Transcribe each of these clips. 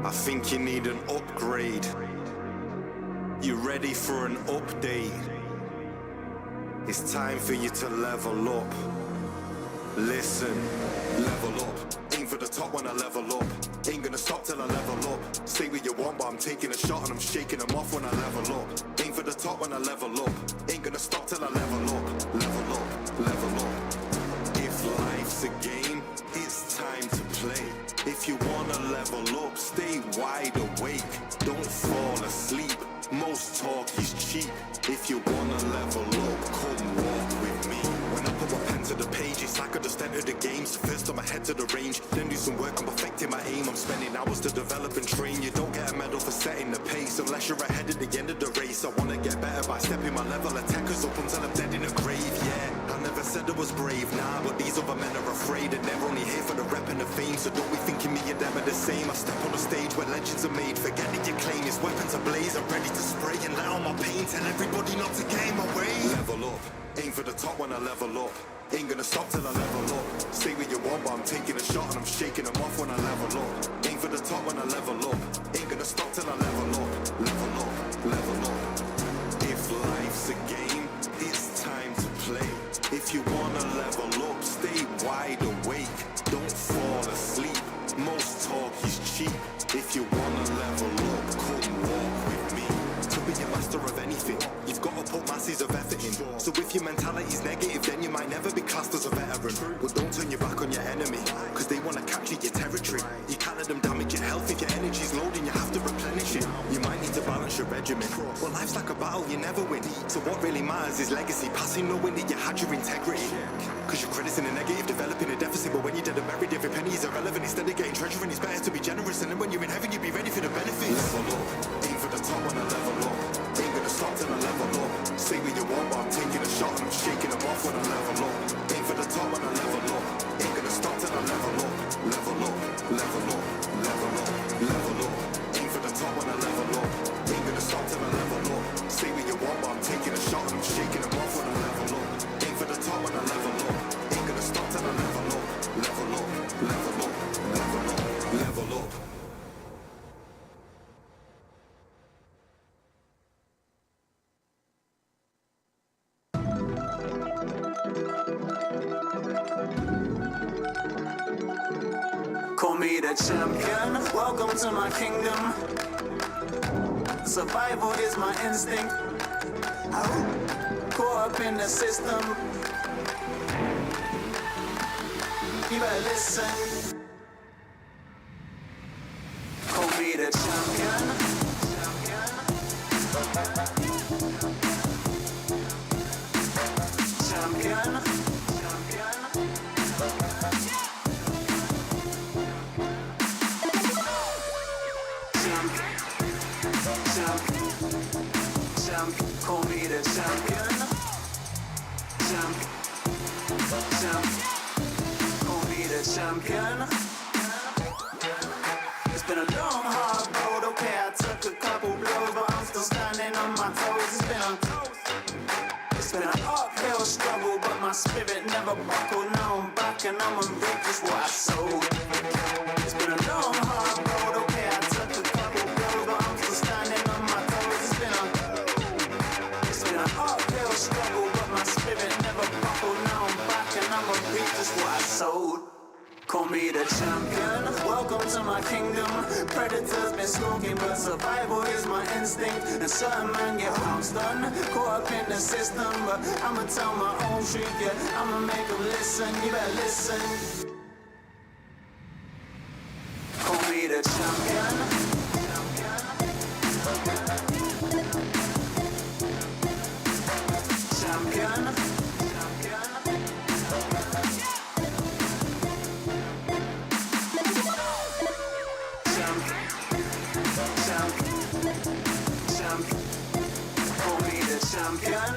I think you need an upgrade. You ready for an update? It's time for you to level up. Listen, level up. Aim for the top when I level up. Ain't gonna stop till I level up. Say what you want, but I'm taking a shot and I'm shaking them off when I level up. Aim for the top when I level up. Ain't gonna stop till I level up. Level up, level up. If life's a game, it's time to play. If you wanna level up, stay wide awake. Don't fall asleep. Most talk is cheap. If you wanna level up, come walk with me. When I put my pen to the page, it's like I just entered the game. So first I'm ahead to the range, then do some work on perfecting my aim. I'm spending hours to develop and train. You don't get a medal for setting the pace unless you're ahead at the end of the race. I wanna get better by stepping my level attackers up until I'm dead in a grave. Yeah, I never said I was brave, nah, but these other men are afraid, and they're only here for the rep and the fame. So don't be thinking me and them are the same. I step on the stage where legends are made. Forget that your claim is weapons ablaze. I'm ready to spray and let out my pain. Tell everybody not to game my way. Level up, aim for the top when I level up. Ain't gonna stop till I level up. Say what you want, but I'm taking a shot and I'm shaking them off when I level up. Aim for the top when I level up. Ain't gonna stop till I level up. Level up, level up. If life's a game, it's time to play. If you wanna level up, stay wide awake. Don't fall asleep. Most talk is cheap. If you wanna level up, come walk with me. To be a master of anything, you've got to put masses of effort in. So if your mentality's negative, then you might never be classed as a veteran. Well, don't turn your back on your enemy, cause they wanna capture your territory. You can't let them damage your health. If your energy's loading, you have to replenish it. You might need to balance your regimen. Well, life's like a battle, you never win. So what really matters is legacy, passing knowing that you had your integrity. Cause your credit's in a negative, developing a deficit. But when you're dead and buried, every penny is irrelevant. Instead of getting treasure, and it's better to be generous. And then when you're in heaven, you be ready for the benefits. Level up, aim for the top when I level up. Ain't gonna stop till I level up. Say what you want, but I'm taking a shot and I'm shaking them off when I level up. Aim for the top when I level up. Ain't gonna stop till I level up. Level up, level up, level up, level up. Aim for the top when I level up. Ain't gonna stop till I level up. Say what you want, but I'm taking a shot and I'm shaking them off when I level up. Aim for the top when I level up. Ain't gonna stop till I level up. Level up, level up, level up, level up. Call me the champion, welcome to my kingdom. Survival is my instinct. Caught up in the system. You better listen. Call me the champion. Champion. Call me the champion. Call me the champion. It's been a long, hard road. Okay, I took a couple blows, but I'm still standing on my toes. It's been an uphill struggle, but my spirit never buckled. Now I'm back and I'm gonna reap just what I sowed. It's been a long, hard road. Okay, I took a couple blows, but I'm still standing on my toes. It's been an uphill struggle, but my spirit never buckled. Now I'm back and I'm gonna reap just what I sowed. Call me the champion, welcome to my kingdom. Predators been stalking, but survival is my instinct. And certain men get harms done, caught up in the system. But I'ma tell my own truth, yeah, I'ma make them listen. You better listen. Call me the champion. Champion. Call me the champion.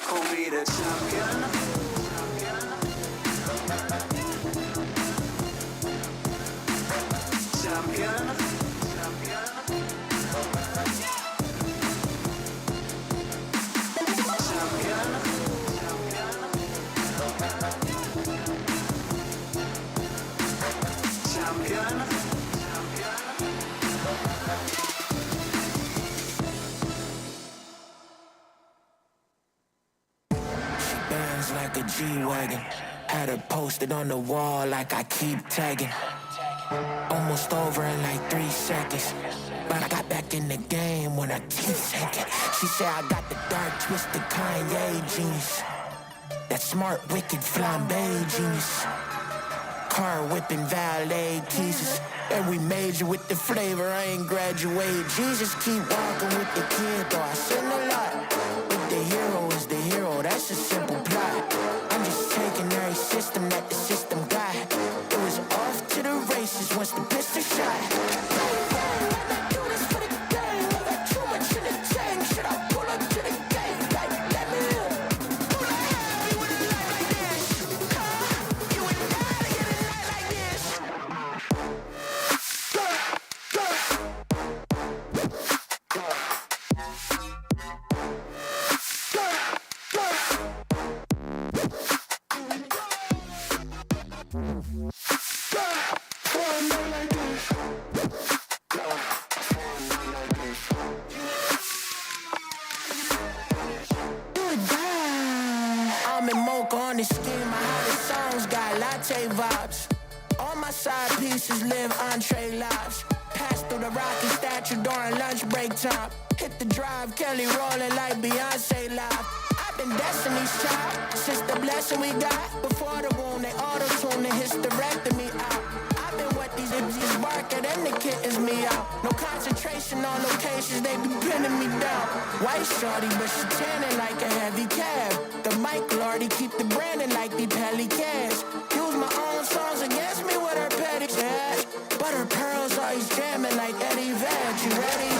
Call me the champion. Benz like a G-Wagon. Had her posted on the wall like I keep tagging. Almost over in like 3 seconds. But I got back in the game when her teeth sinking. She said I got the dark twisted Kanye jeans. That smart wicked flambe genius. Car whipping valet teases. And we major with the flavor, I ain't graduated. Jesus, keep walking with the kid though I sin a lot. But the hero is the hero, that's a simple plot. I'm just taking every system that the system got. It was off to the races once the pistol shot. Vibes. All my side pieces live entree lives. Pass through the rocky statue during lunch break time. Hit the drive, Kelly rolling like Beyonce live. I've been Destiny's child since the blessing we got. Before the wound, they auto-tune the hysterectomy out. I've been what these bitches barking and the kittens me out. No concentration on locations, they be pinning me down. White shorty, but she tanning like a heavy cab. The mic lordy keep the branding like the pelicans. Use my own songs against me with her petty cash. But her pearls always jamming like Eddie Vag. You ready?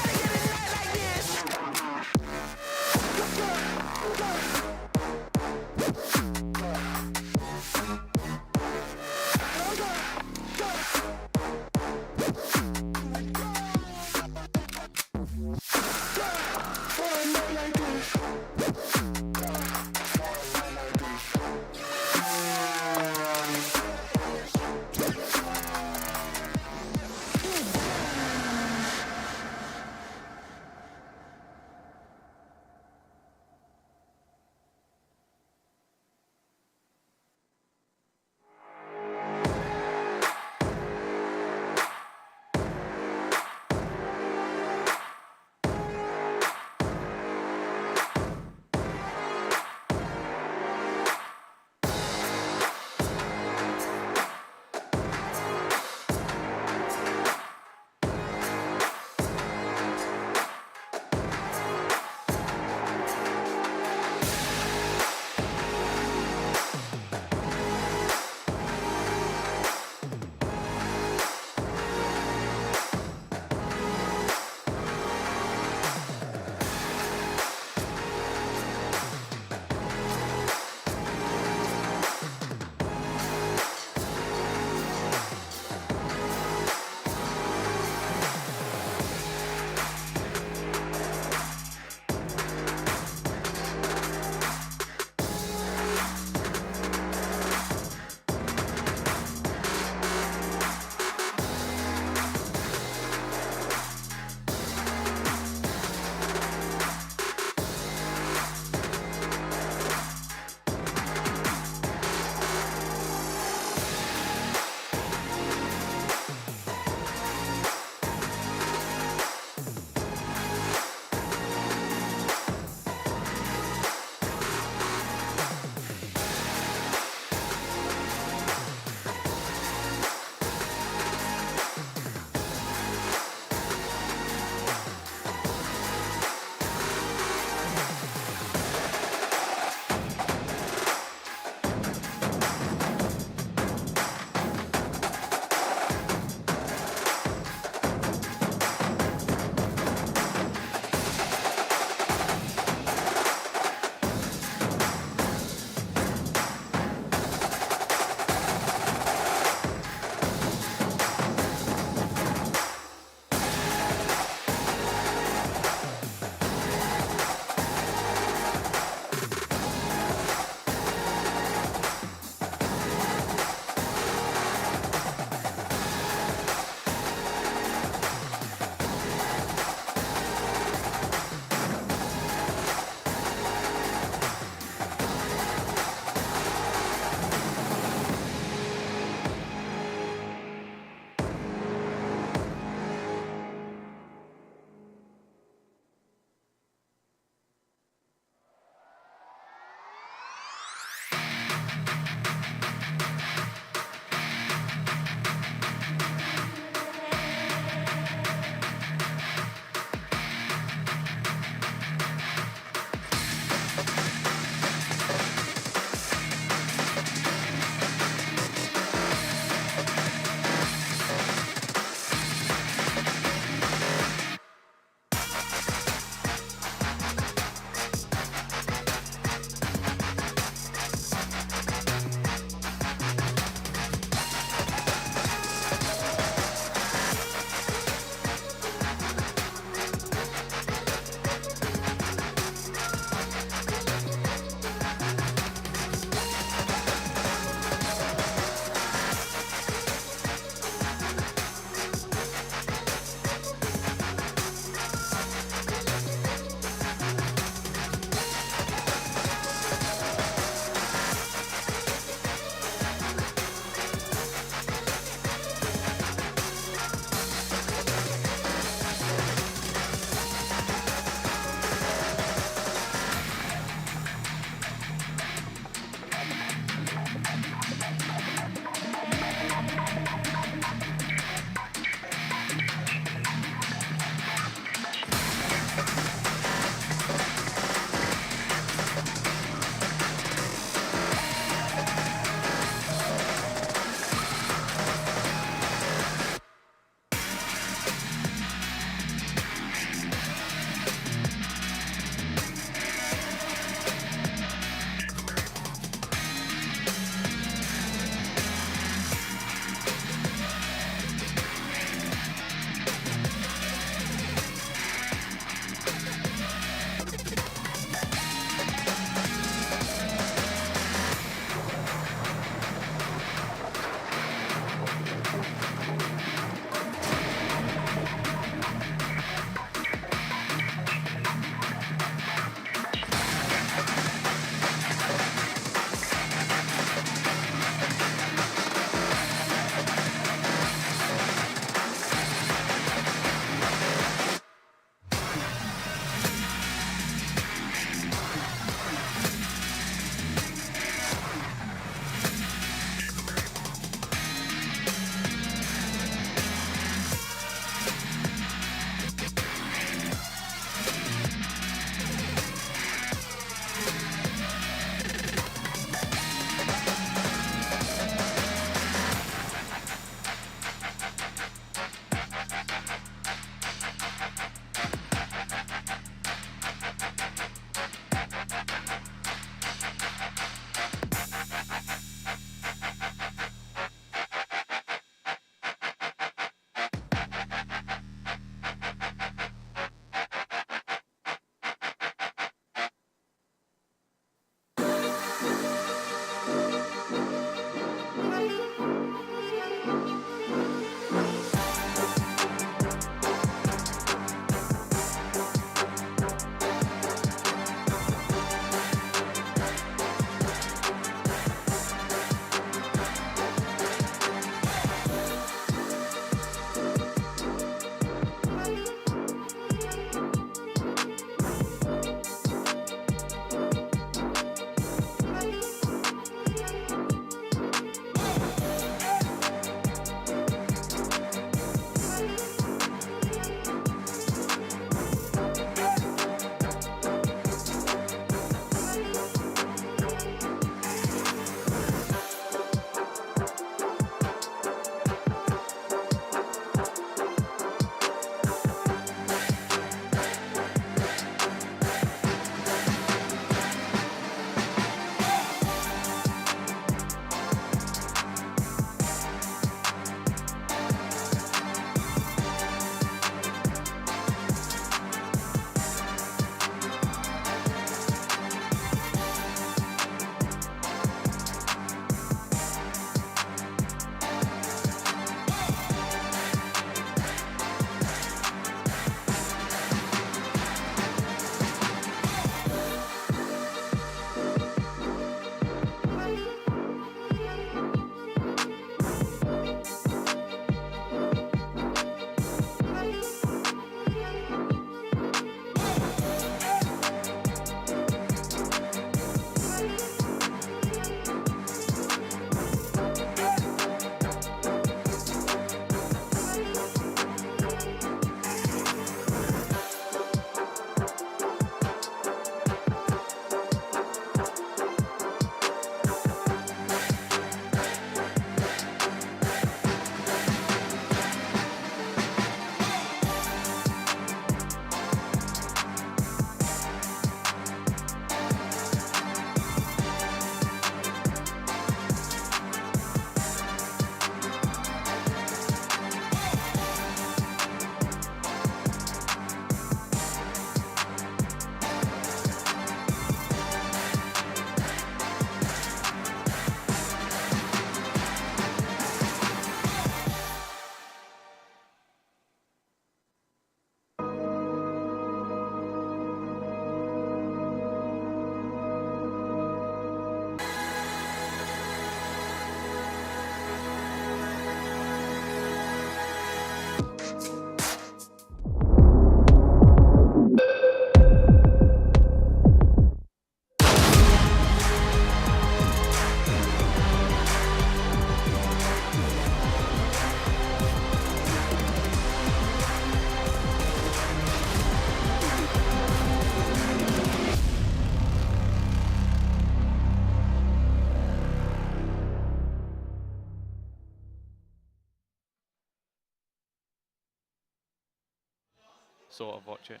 sort of watch it.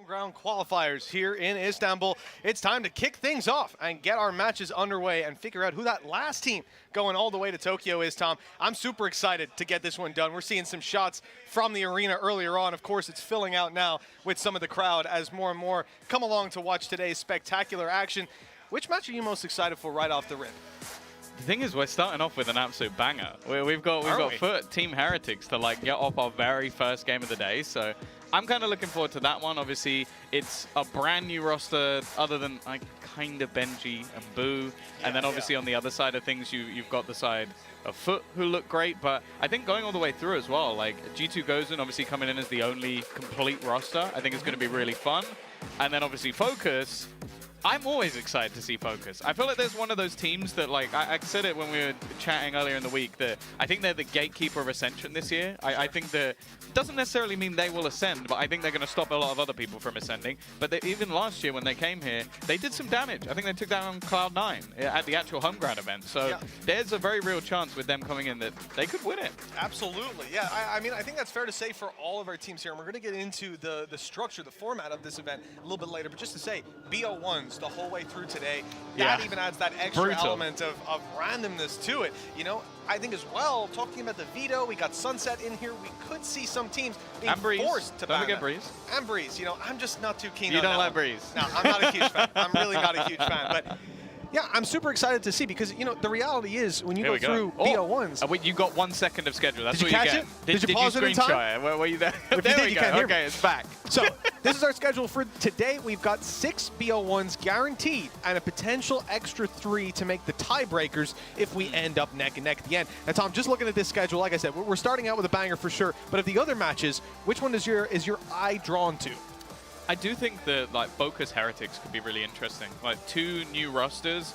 Ground qualifiers here in Istanbul. It's time to kick things off and get our matches underway and figure out who that last team going all the way to Tokyo is, Tom. I'm super excited to get this one done. We're seeing some shots from the arena earlier on. Of course, it's filling out now with some of the crowd as more and more come along to watch today's spectacular action. Which match are you most excited for right off the rip? The thing is, we're starting off with an absolute banger. We've got FUT Team Heretics to like get off our very first game of the day, so I'm kind of looking forward to that one. Obviously, it's a brand new roster other than like kind of Benji and Boo, and then obviously on the other side of things, you've got the side of FUT who look great, but I think going all the way through as well, like G2 Gozen obviously coming in as the only complete roster, I think it's going to be really fun, and then obviously Fokus. I'm always excited to see Fokus. I feel like there's one of those teams that, like, I said it when we were chatting earlier in the week, that I think they're the gatekeeper of Ascension this year. I think that doesn't necessarily mean they will ascend, but I think they're going to stop a lot of other people from ascending. But even last year when they came here, they did some damage. I think they took down Cloud9 at the actual home ground event. So there's a very real chance with them coming in that they could win it. Absolutely, yeah. I mean, I think that's fair to say for all of our teams here. And we're going to get into the structure, the format of this event a little bit later. But just to say, BO1s the whole way through today, that even adds that extra element of randomness to it. You know, I think as well, talking about the veto, we got Sunset in here. We could see some teams being forced to ban Breeze. And Breeze, you know, I'm just not too keen on You that don't like one. Breeze. No, I'm not a huge fan. I'm really not a huge fan. But yeah, I'm super excited to see because, you know, the reality is when you go through BO1s. Wait, you got 1 second of schedule. That's Did what you catch get. it? Did you pause it in time? Were you there? If There you did, we you go. can't hear me. Okay, it's back. So this is our schedule for today. We've got 6 BO1s guaranteed and a potential extra 3 to make the tiebreakers if we end up neck and neck at the end. And Tom, just looking at this schedule, like I said, we're starting out with a banger for sure. But of the other matches, which one is your eye drawn to? I do think that like Fokus Heretics could be really interesting. Like 2 new rosters.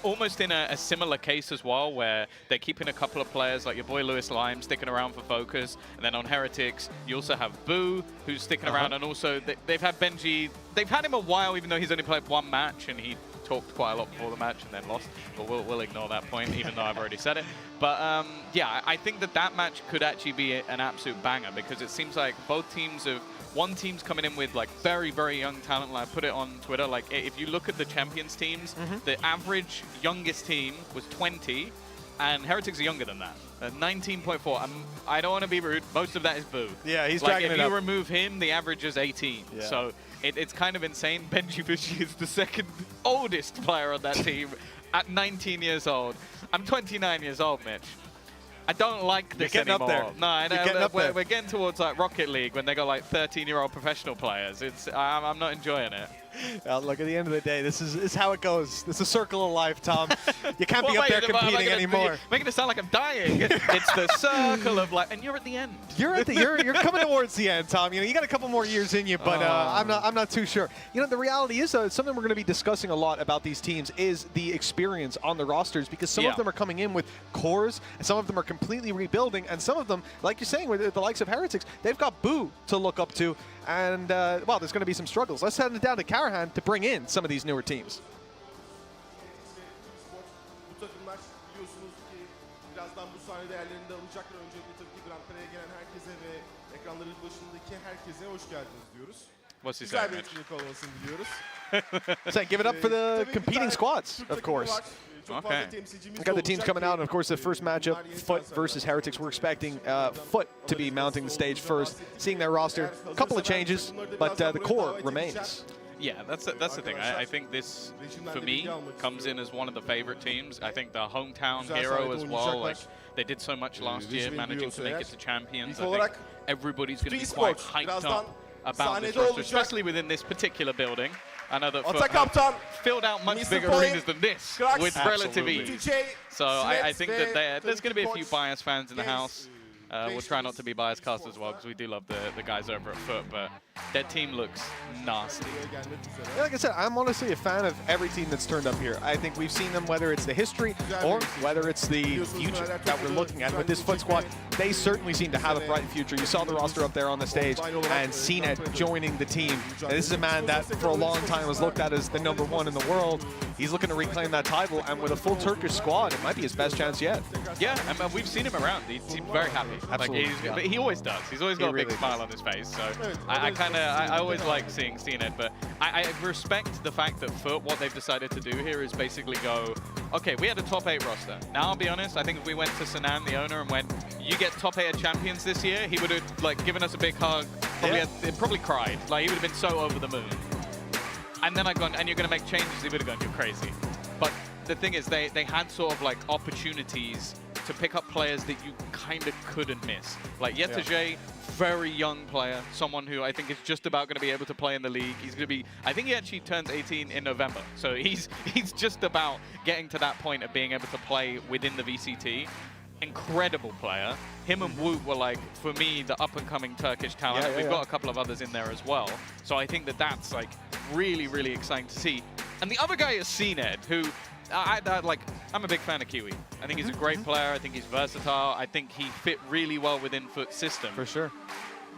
Almost in a similar case as well, where they're keeping a couple of players like your boy Lewis Lime sticking around for Fokus, and then on Heretics you also have Boo who's sticking around, and also they've had Benji. They've had him a while, even though he's only played 1 match and he talked quite a lot before the match and then lost. But we'll ignore that point, even though I've already said it. But yeah, I think that match could actually be an absolute banger because it seems like both teams have. One team's coming in with like very, very young talent. Like I put it on Twitter. Like if you look at the champions teams, the average youngest team was 20, and Heretics are younger than that. 19.4. I don't want to be rude. Most of that is Boo. Yeah, he's like, dragging it up. If you remove him, the average is 18. Yeah. So it's kind of insane. Benji Fishy is the second oldest player on that team at 19 years old. I'm 29 years old, Mitch. I don't like this anymore. Up there. No, I know. Getting up there. We're getting towards like Rocket League when they got like 13-year-old professional players. I'm not enjoying it. Look, at the end of the day, this is how it goes. This is a circle of life, Tom. You can't be up there competing anymore. Making it sound like I'm dying. It's the circle of life, and you're at the end. You're coming towards the end, Tom. You know, you got a couple more years in you, but I'm not too sure. You know, the reality is something we're going to be discussing a lot about these teams is the experience on the rosters, because some of them are coming in with cores, and some of them are completely rebuilding, and some of them, like you're saying, with the likes of Heretics, they've got Boo to look up to. And, well, there's going to be some struggles. Let's send it down to Karahan to bring in some of these newer teams. Bu takımlar biliyorsunuz ki birazdan bu sahne değerlerinde alacaklar. Öncelikle tabii ki Grand Prix'e gelen herkese ve ekranların başındaki herkese hoş geldiniz diyoruz. What's he Güzel saying, bir Mitch? etkinlik olmasını diliyoruz. So give it up for the competing squads, of course. Okay. We got the teams coming out, and of course the first matchup, FUT versus Heretics. We're expecting FUT to be mounting the stage first, seeing their roster. A couple of changes, but the core remains. Yeah, that's the thing. I think this, for me, comes in as one of the favorite teams. I think the hometown hero as well. Like they did so much last year, managing to make it to champions. I think everybody's going to be quite hyped up about this roster, especially within this particular building. I know that FUT filled out much bigger arenas than this with relative ease. So I think that there's going to be a few biased fans in the house. We'll try not to be biased cast as well, because we do love the guys over at FUT. But Their team looks nasty. Yeah, like I said, I'm honestly a fan of every team that's turned up here. I think we've seen them, whether it's the history or whether it's the future that we're looking at. With this FUT squad, they certainly seem to have a bright future. You saw the roster up there on the stage, and CNET joining the team. And this is a man that for a long time was looked at as the #1 in the world. He's looking to reclaim that title, and with a full Turkish squad, it might be his best chance yet. Yeah, I mean, we've seen him around. He seems very happy. Absolutely. Like but he always does. He's always got a big smile on his face. So I always like seeing CNET, but I respect the fact that FUT, what they've decided to do here is basically go, okay, we had a top 8 roster. Now, I'll be honest, I think if we went to Sinan, the owner, and went, you get top 8 champions this year, he would have like given us a big hug, probably cried. Like, he would have been so over the moon. And then I'd gone, and you're going to make changes, he would have gone, you're crazy. But the thing is, they had sort of like opportunities to pick up players that you kind of couldn't miss. Like Yetajay, very young player, someone who I think is just about going to be able to play in the league. He's going to be, I think he actually turns 18 in November. So he's just about getting to that point of being able to play within the VCT. Incredible player. Him and Woot were like, for me, the up-and-coming Turkish talent. We've got a couple of others in there as well. So I think that that's like really, really exciting to see. And the other guy is CNED, who I'm a big fan of Kiwi. I think he's a great player. I think he's versatile. I think he fit really well within FUT's system. For sure.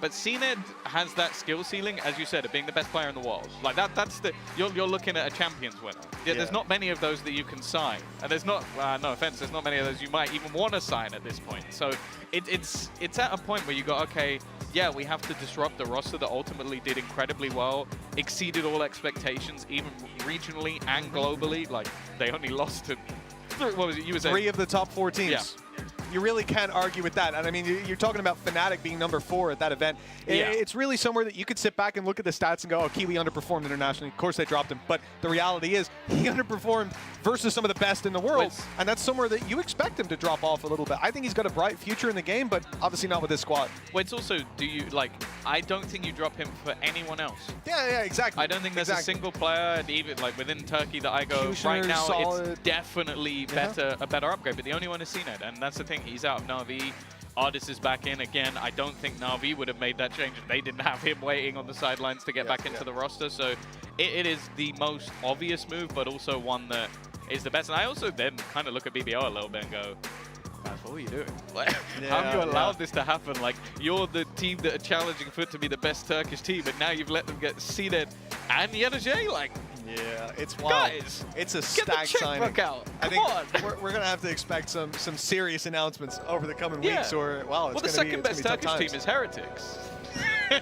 But CNED has that skill ceiling, as you said, of being the best player in the world. Like that's the you're looking at a Champions winner. There's not many of those that you can sign, and there's not no offense, there's not many of those you might even want to sign at this point. So it's at a point where you go, okay, yeah, we have to disrupt the roster that ultimately did incredibly well, exceeded all expectations, even regionally and globally. Like they only lost to what was it? You were saying 3 of the top 4 teams. Yeah. You really can't argue with that. And I mean, you're talking about Fnatic being #4 at that event. It's really somewhere that you could sit back and look at the stats and go, oh, Kiwi underperformed internationally. Of course they dropped him. But the reality is he underperformed versus some of the best in the world. And that's somewhere that you expect him to drop off a little bit. I think he's got a bright future in the game, but obviously not with this squad. Well, it's also, I don't think you drop him for anyone else. Yeah, exactly. I don't think there's a single player, even like within Turkey, that I go, right now, solid. It's definitely a better upgrade. But the only one is CNED, and that's the thing. He's out of Na'Vi. Artis is back in again. I don't think Na'Vi would have made that change if they didn't have him waiting on the sidelines to get back into the roster. So it is the most obvious move, but also one that is the best. And I also then kind of look at BBO a little bit and go, guys, what are you doing? Like, how have you allowed this to happen? Like, you're the team that are challenging FUT to be the best Turkish team, and now you've let them get seeded and Yetajay, like, yeah, it's wild. Guys, it's a get stack the checkbook signing. out. I Come think on. we're going to have to expect some serious announcements over the coming weeks. Or wow, well, the second best Turkish team is Heretics. I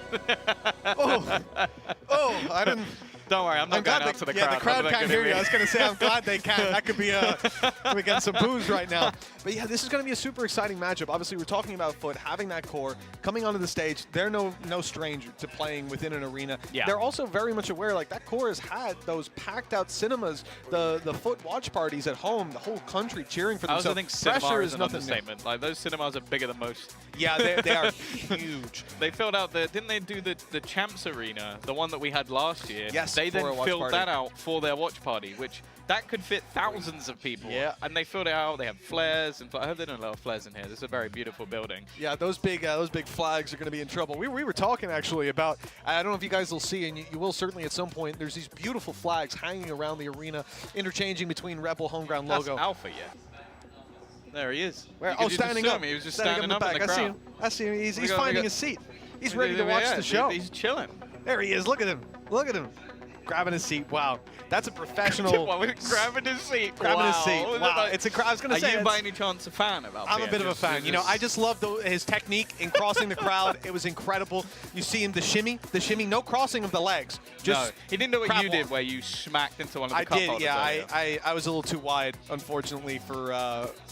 didn't. Don't worry, I'm not going out to the crowd. Yeah, the crowd can't hear you. I was going to say, I'm glad they can't. That could be we're getting some boos right now. But yeah, this is going to be a super exciting matchup. Obviously, we're talking about FUT, having that core, coming onto the stage. They're no stranger to playing within an arena. Yeah. They're also very much aware, like, that core has had those packed out cinemas, the FUT watch parties at home, the whole country cheering for them. I also think cinema is an nothing understatement. Like, those cinemas are bigger than most. Yeah, they are huge. They filled out didn't they do the Champs Arena, the one that we had last year? Yes, they then filled party. that out for their watch party, which that could fit thousands of people. Yeah. And they filled it out. They have flares, and I hope they don't allow flares in here. This is a very beautiful building. Yeah, those big flags are going to be in trouble. We were talking actually about, I don't know if you guys will see, and you will certainly at some point, there's these beautiful flags hanging around the arena, interchanging between Rebel Homeground logo. That's Alpha, yeah. There he is. Where? Oh, standing up. He was just standing up in the crowd. I see him. He's finding his seat. He's ready to watch the show. He's chilling. There he is. Look at him. Look at him. Grabbing his seat. Wow. That's a professional. Grabbing his seat. Grabbing his seat. Wow. It's a. I was going to say. Are you by any chance a fan of Alpha? I'm a bit of a fan. You know, I just love his technique in crossing the crowd. It was incredible. You see him, the shimmy, no crossing of the legs. Just he didn't do what you did, where you smacked into one of the cup holders. I was a little too wide, unfortunately, for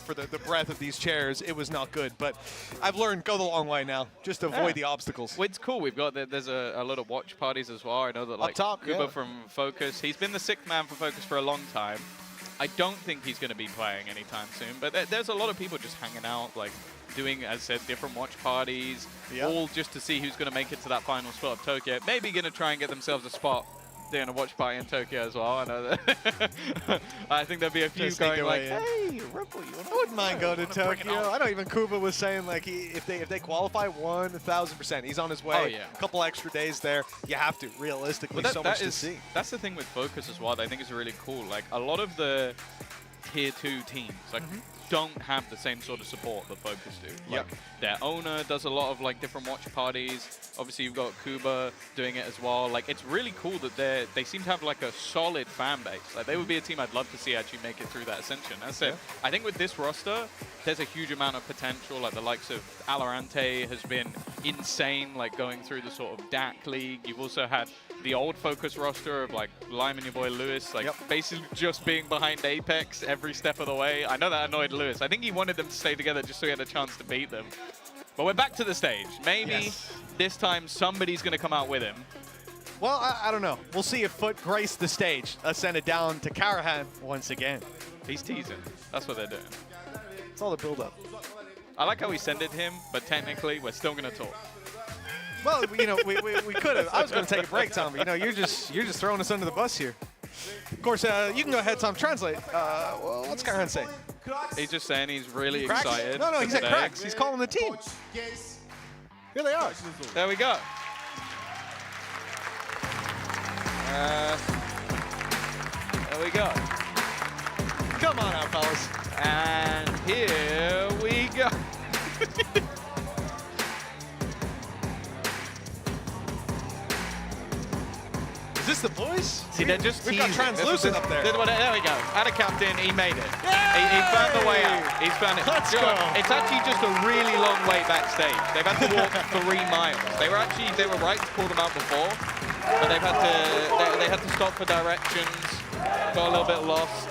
the breadth of these chairs. It was not good, but I've learned go the long way now, just to avoid the obstacles. Well, it's cool. We've got there's a lot of watch parties as well. I know that, like, up top, Kuba from Fokus, he's been the 6th man for Fokus for a long time. I don't think he's going to be playing anytime soon, but there's a lot of people just hanging out, like doing, as I said, different watch parties, all just to see who's going to make it to that final spot of Tokyo. Maybe going to try and get themselves a spot doing a watch party in Tokyo as well. I know that. I think there'll be a few going like, hey, Ripple, you want to? I wouldn't mind going to Tokyo. I know even Kuba was saying like if they qualify 1,000%, he's on his way. Oh, yeah. A couple extra days there. You have to realistically so much to see. That's the thing with Fokus as well. That I think is really cool. Like a lot of the tier 2 teams, like don't have the same sort of support that Fokus do. Like their owner does a lot of like different watch parties. Obviously you've got Kuba doing it as well. Like it's really cool that they seem to have like a solid fan base. Like they would be a team I'd love to see actually make it through that ascension. As I said, I think with this roster, there's a huge amount of potential. Like the likes of Alorante has been insane, like going through the sort of DAC league. You've also had the old Fokus roster of like Lime and your boy Lewis, like basically just being behind Apex every step of the way. I know that annoyed Lewis. I think he wanted them to stay together just so he had a chance to beat them. But we're back to the stage. Maybe this time somebody's going to come out with him. Well, I don't know. We'll see if FUT graced the stage. Send it down to Karahan once again. He's teasing. That's what they're doing. It's all the build-up. I like how we send it to him, but technically we're still going to talk. Well, you know, we could have. I was going to take a break, Tom, but you know, you're just throwing us under the bus here. Of course, you can go ahead, Tom. Translate. Well, what's Karahan saying? He's just saying he's really cracks? excited. No, he said today. cracks. He's calling the team. Here they are. There we go. There we go. Come on out, fellas. And here we go. Is this the boys? See, they're just We've got teasing. translucent up there. There we go. Add a captain. He made it. He found the way out. He's found it. Let's You know, go. it's actually just a really long way backstage. They've had to walk 3 miles. They were right to pull them out before, but they had to stop for directions. Got a little bit lost.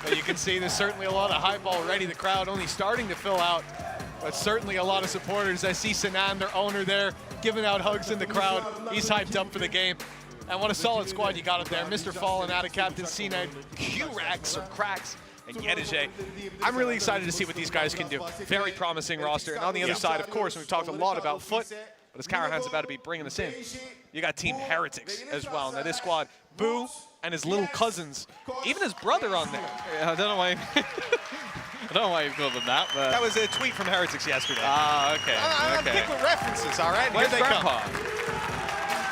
Well, you can see there's certainly a lot of hype already. The crowd only starting to fill out, but certainly a lot of supporters. I see Sinan, their owner there, giving out hugs in the crowd. He's hyped up for the game. And what a solid squad you got up there. Mr. Fallen out of Captain C9, Q-Rax or Cracks, and Yedije. I'm really excited to see what these guys can do. Very promising roster. And on the other side, of course, we've talked a lot about FUT, but as Karahan's about to be bringing us in, you got Team Heretics as well. Now this squad, Boo and his little cousins, even his brother on there. Yeah, I don't know why. I don't know why you called them that, but That was a tweet from Heretics yesterday. ah, okay. I'm Okay. picking references, all right? Where's Here they Grandpa? come.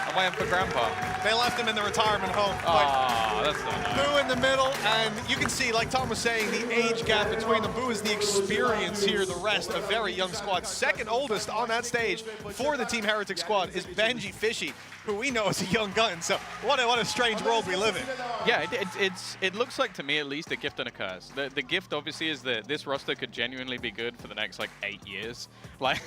I'm waiting for Grandpa. They left him in the retirement home. Oh, that's not nice. Boo in the middle, and you can see, like Tom was saying, the age gap between them. Boo is the experience here, the rest, a very young squad. Second oldest on that stage for the Team Heretic squad is Benji Fishy, who we know is a young gun. So what a strange world we live in. Yeah, it looks like, to me at least, a gift and a curse. The gift, obviously, is that this roster could genuinely be good for the next, like, 8 years. Like,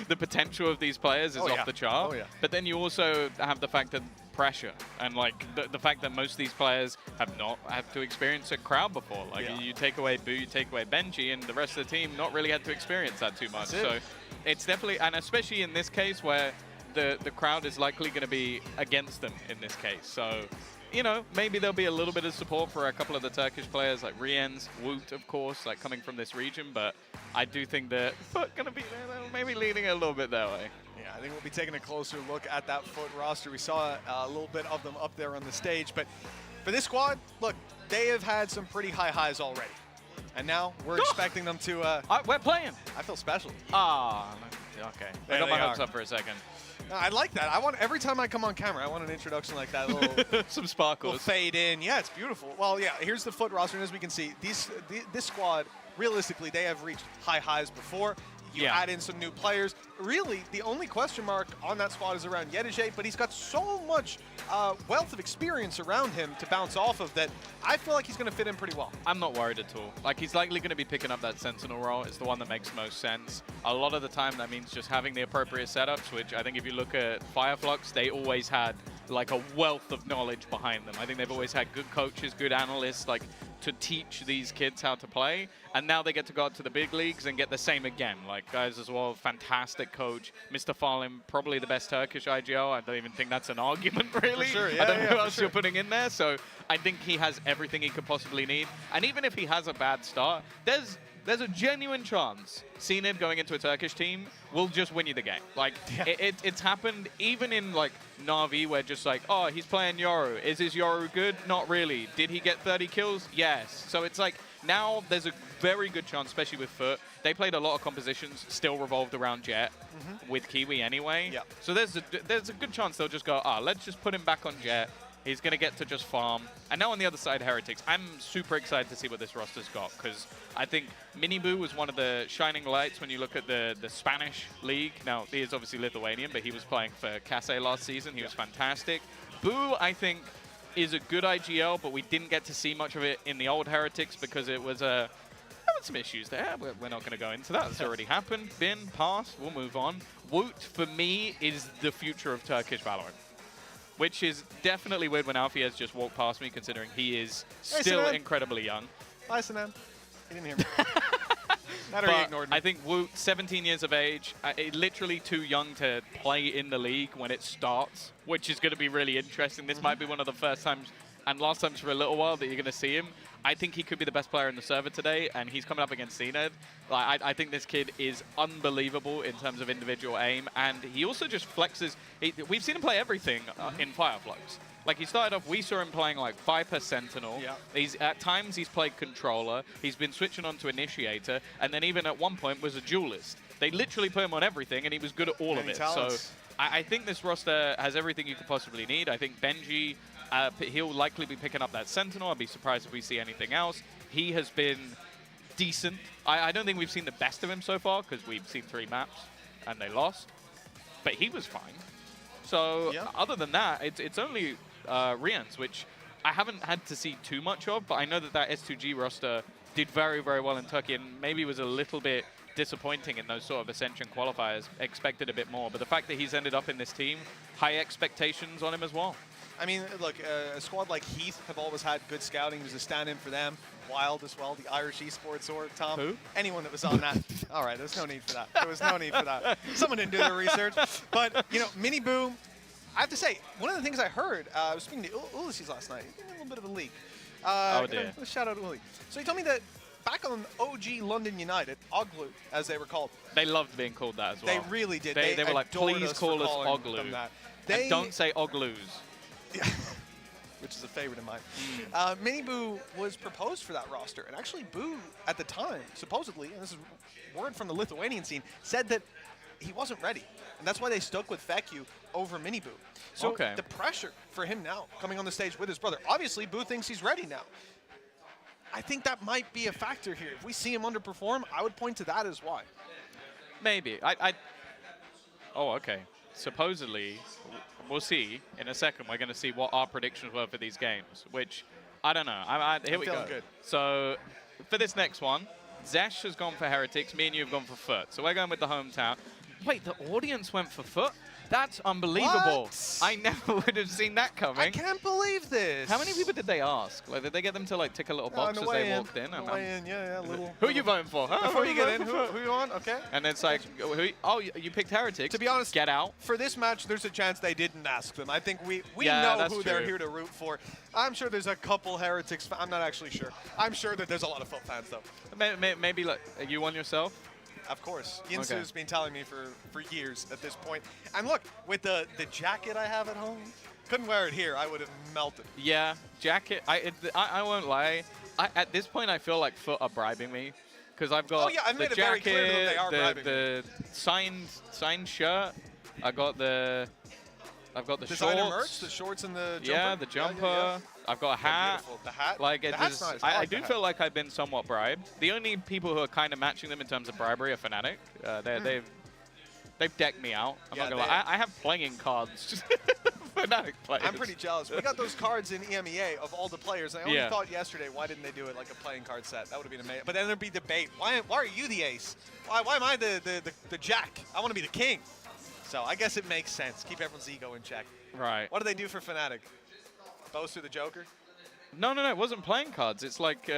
the potential of these players is off the chart. Oh, yeah. But then you also have the fact that pressure and, like, the fact that most of these players have not had to experience a crowd before. Like, you take away Boo, you take away Benji, and the rest of the team not really had to experience that too much. So it's definitely, and especially in this case where the crowd is likely going to be against them in this case. So, you know, maybe there'll be a little bit of support for a couple of the Turkish players, like Rienz, Woot, of course, like coming from this region. But I do think that FUT going to be there, maybe leaning a little bit that way. Yeah, I think we'll be taking a closer look at that FUT roster. We saw a little bit of them up there on the stage. But for this squad, look, they have had some pretty high highs already. And now we're expecting them to... We're playing. I feel special. Ah, okay. There I got they my hopes are. up for a second. I like that. I want every time I come on camera, I want an introduction like that, little Some sparkles. fade in. Yeah, it's beautiful. Well, yeah, here's the FUT roster, and as we can see, this squad, realistically, they have reached high highs before. You add in some new players. Really, the only question mark on that squad is around Yedije, but he's got so much wealth of experience around him to bounce off of that I feel like he's going to fit in pretty well. I'm not worried at all. Like, he's likely going to be picking up that Sentinel role. It's the one that makes most sense. A lot of the time, that means just having the appropriate setups, which I think if you look at Fireflux, they always had, like, a wealth of knowledge behind them. I think they've always had good coaches, good analysts, like, to teach these kids how to play. And now they get to go out to the big leagues and get the same again. Like, guys as well, fantastic coach. Mr. Fallen, probably the best Turkish IGL. I don't even think that's an argument, really. For sure, I don't know who else you're putting in there. So I think he has everything he could possibly need. And even if he has a bad start, there's there's a genuine chance Zenith going into a Turkish team will just win you the game. Like, it's happened even in, like, Na'Vi, where just like, oh, he's playing Yoru. Is his Yoru good? Not really. Did he get 30 kills? Yes. So it's like, now there's a very good chance, especially with FUT. They played a lot of compositions still revolved around Jet with Kiwi anyway. Yeah. So there's a good chance they'll just go, let's just put him back on Jet. He's going to get to just farm. And now on the other side, Heretics. I'm super excited to see what this roster's got, because I think Miniboo was one of the shining lights when you look at the Spanish league. Now, he is obviously Lithuanian, but he was playing for Kase last season. He was fantastic. Boo, I think, is a good IGL, but we didn't get to see much of it in the old Heretics because it was there were some issues there. We're not going to go into that. It's already happened. Been, passed. We'll move on. Woot, for me, is the future of Turkish Valorant. Which is definitely weird when Alfie has just walked past me, considering he is still incredibly young. Hi, Sanan. He didn't hear me. He ignored me. I think Woot, 17 years of age, literally too young to play in the league when it starts, which is going to be really interesting. This might be one of the first times and last times for a little while that you're going to see him. I think he could be the best player in the server today, and he's coming up against Zenith. Like, I think this kid is unbelievable in terms of individual aim, and he also just flexes. We've seen him play everything in Fireflies. Like, he started off, we saw him playing like Viper Sentinel. Yeah. At times he's played Controller. He's been switching on to Initiator, and then even at one point was a Duelist. They literally put him on everything, and he was good at all of it. Talents. So I think this roster has everything you could possibly need. I think Benji, he'll likely be picking up that Sentinel. I'd be surprised if we see anything else. He has been decent. I don't think we've seen the best of him so far, because we've seen 3 maps and they lost. But he was fine. So other than that, it's only Rians, which I haven't had to see too much of, but I know that S2G roster did very, very well in Turkey, and maybe was a little bit disappointing in those sort of Ascension qualifiers. Expected a bit more, but the fact that he's ended up in this team, high expectations on him as well. I mean, look, a squad like Heath have always had good scouting. There's a stand-in for them. Wild as well, the Irish Esports or Tom. Who? Anyone that was on that. All right, there's no need for that. There was no need for that. Someone didn't do their research. But, you know, Mini Boom, I have to say, one of the things I heard, I was speaking to Ulysses last night. A little bit of a leak. Oh, dear. Shout out to Uli. So he told me that back on OG London United, Oglu, as they were called. They loved being called that as well. They really did. They were like, please call us Oglu. And don't say Oglus. Yeah. Which is a favorite of mine. Mini Boo was proposed for that roster. And actually, Boo, at the time, supposedly, and this is word from the Lithuanian scene, said that he wasn't ready. And that's why they stuck with Feku over Mini Boo. So the pressure for him now, coming on the stage with his brother, obviously, Boo thinks he's ready now. I think that might be a factor here. If we see him underperform, I would point to that as why. Maybe. Oh, okay. Supposedly, we'll see in a second. We're going to see what our predictions were for these games, which I don't know. Here we go. Good. So for this next one, Zesh has gone for Heretics. Me and you have gone for FUT. So we're going with the hometown. Wait, the audience went for FUT? That's unbelievable. What? I never would have seen that coming. I can't believe this. How many people did they ask? Like, did they get them to like tick a little box as they walked in? Yeah, little. Who are you voting for? Huh? Before you get in, who you on? Okay. And it's like, you picked Heretics. To be honest, get out. For this match, there's a chance they didn't ask them. I think we yeah, know who they're true. here to root for. I'm sure there's a couple Heretics. I'm not actually sure. I'm sure that there's a lot of FUT fans though. Maybe like you on yourself. Of course. Yinsu's been telling me for years at this point. And look, with the jacket I have at home, couldn't wear it here. I would have melted. Yeah, jacket. I won't lie. At this point, I feel like FUT are bribing me. Because I've got the jacket, the signed shirt. I've got the designer shorts. merch, the shorts and the jumper. Yeah, the jumper. Yeah. I've got a hat. The hat. Like the hat's nice. I do feel like I've been somewhat bribed. The only people who are kind of matching them in terms of bribery are Fnatic. They've decked me out. I'm not gonna lie. I have playing cards. Fnatic players. I'm pretty jealous. We got those cards in EMEA of all the players. I only thought yesterday, why didn't they do it like a playing card set? That would have been amazing. But then there'd be debate. Why are you the ace? Why am I the jack? I want to be the king. So I guess it makes sense. Keep everyone's ego in check. Right. What do they do for Fnatic? Boast through the Joker? No, it wasn't playing cards. It's like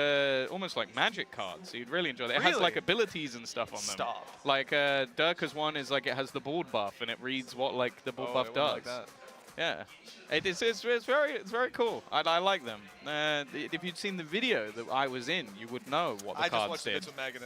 almost like magic cards. You'd really enjoy that. It has like abilities and stuff on them. Stop. Like Durka's one is like it has the board buff and it reads what like the board buff does. Like that. Yeah, it's very cool. I like them. If you'd seen the video that I was in, you would know what the I just cards watched the did. bits with Megan.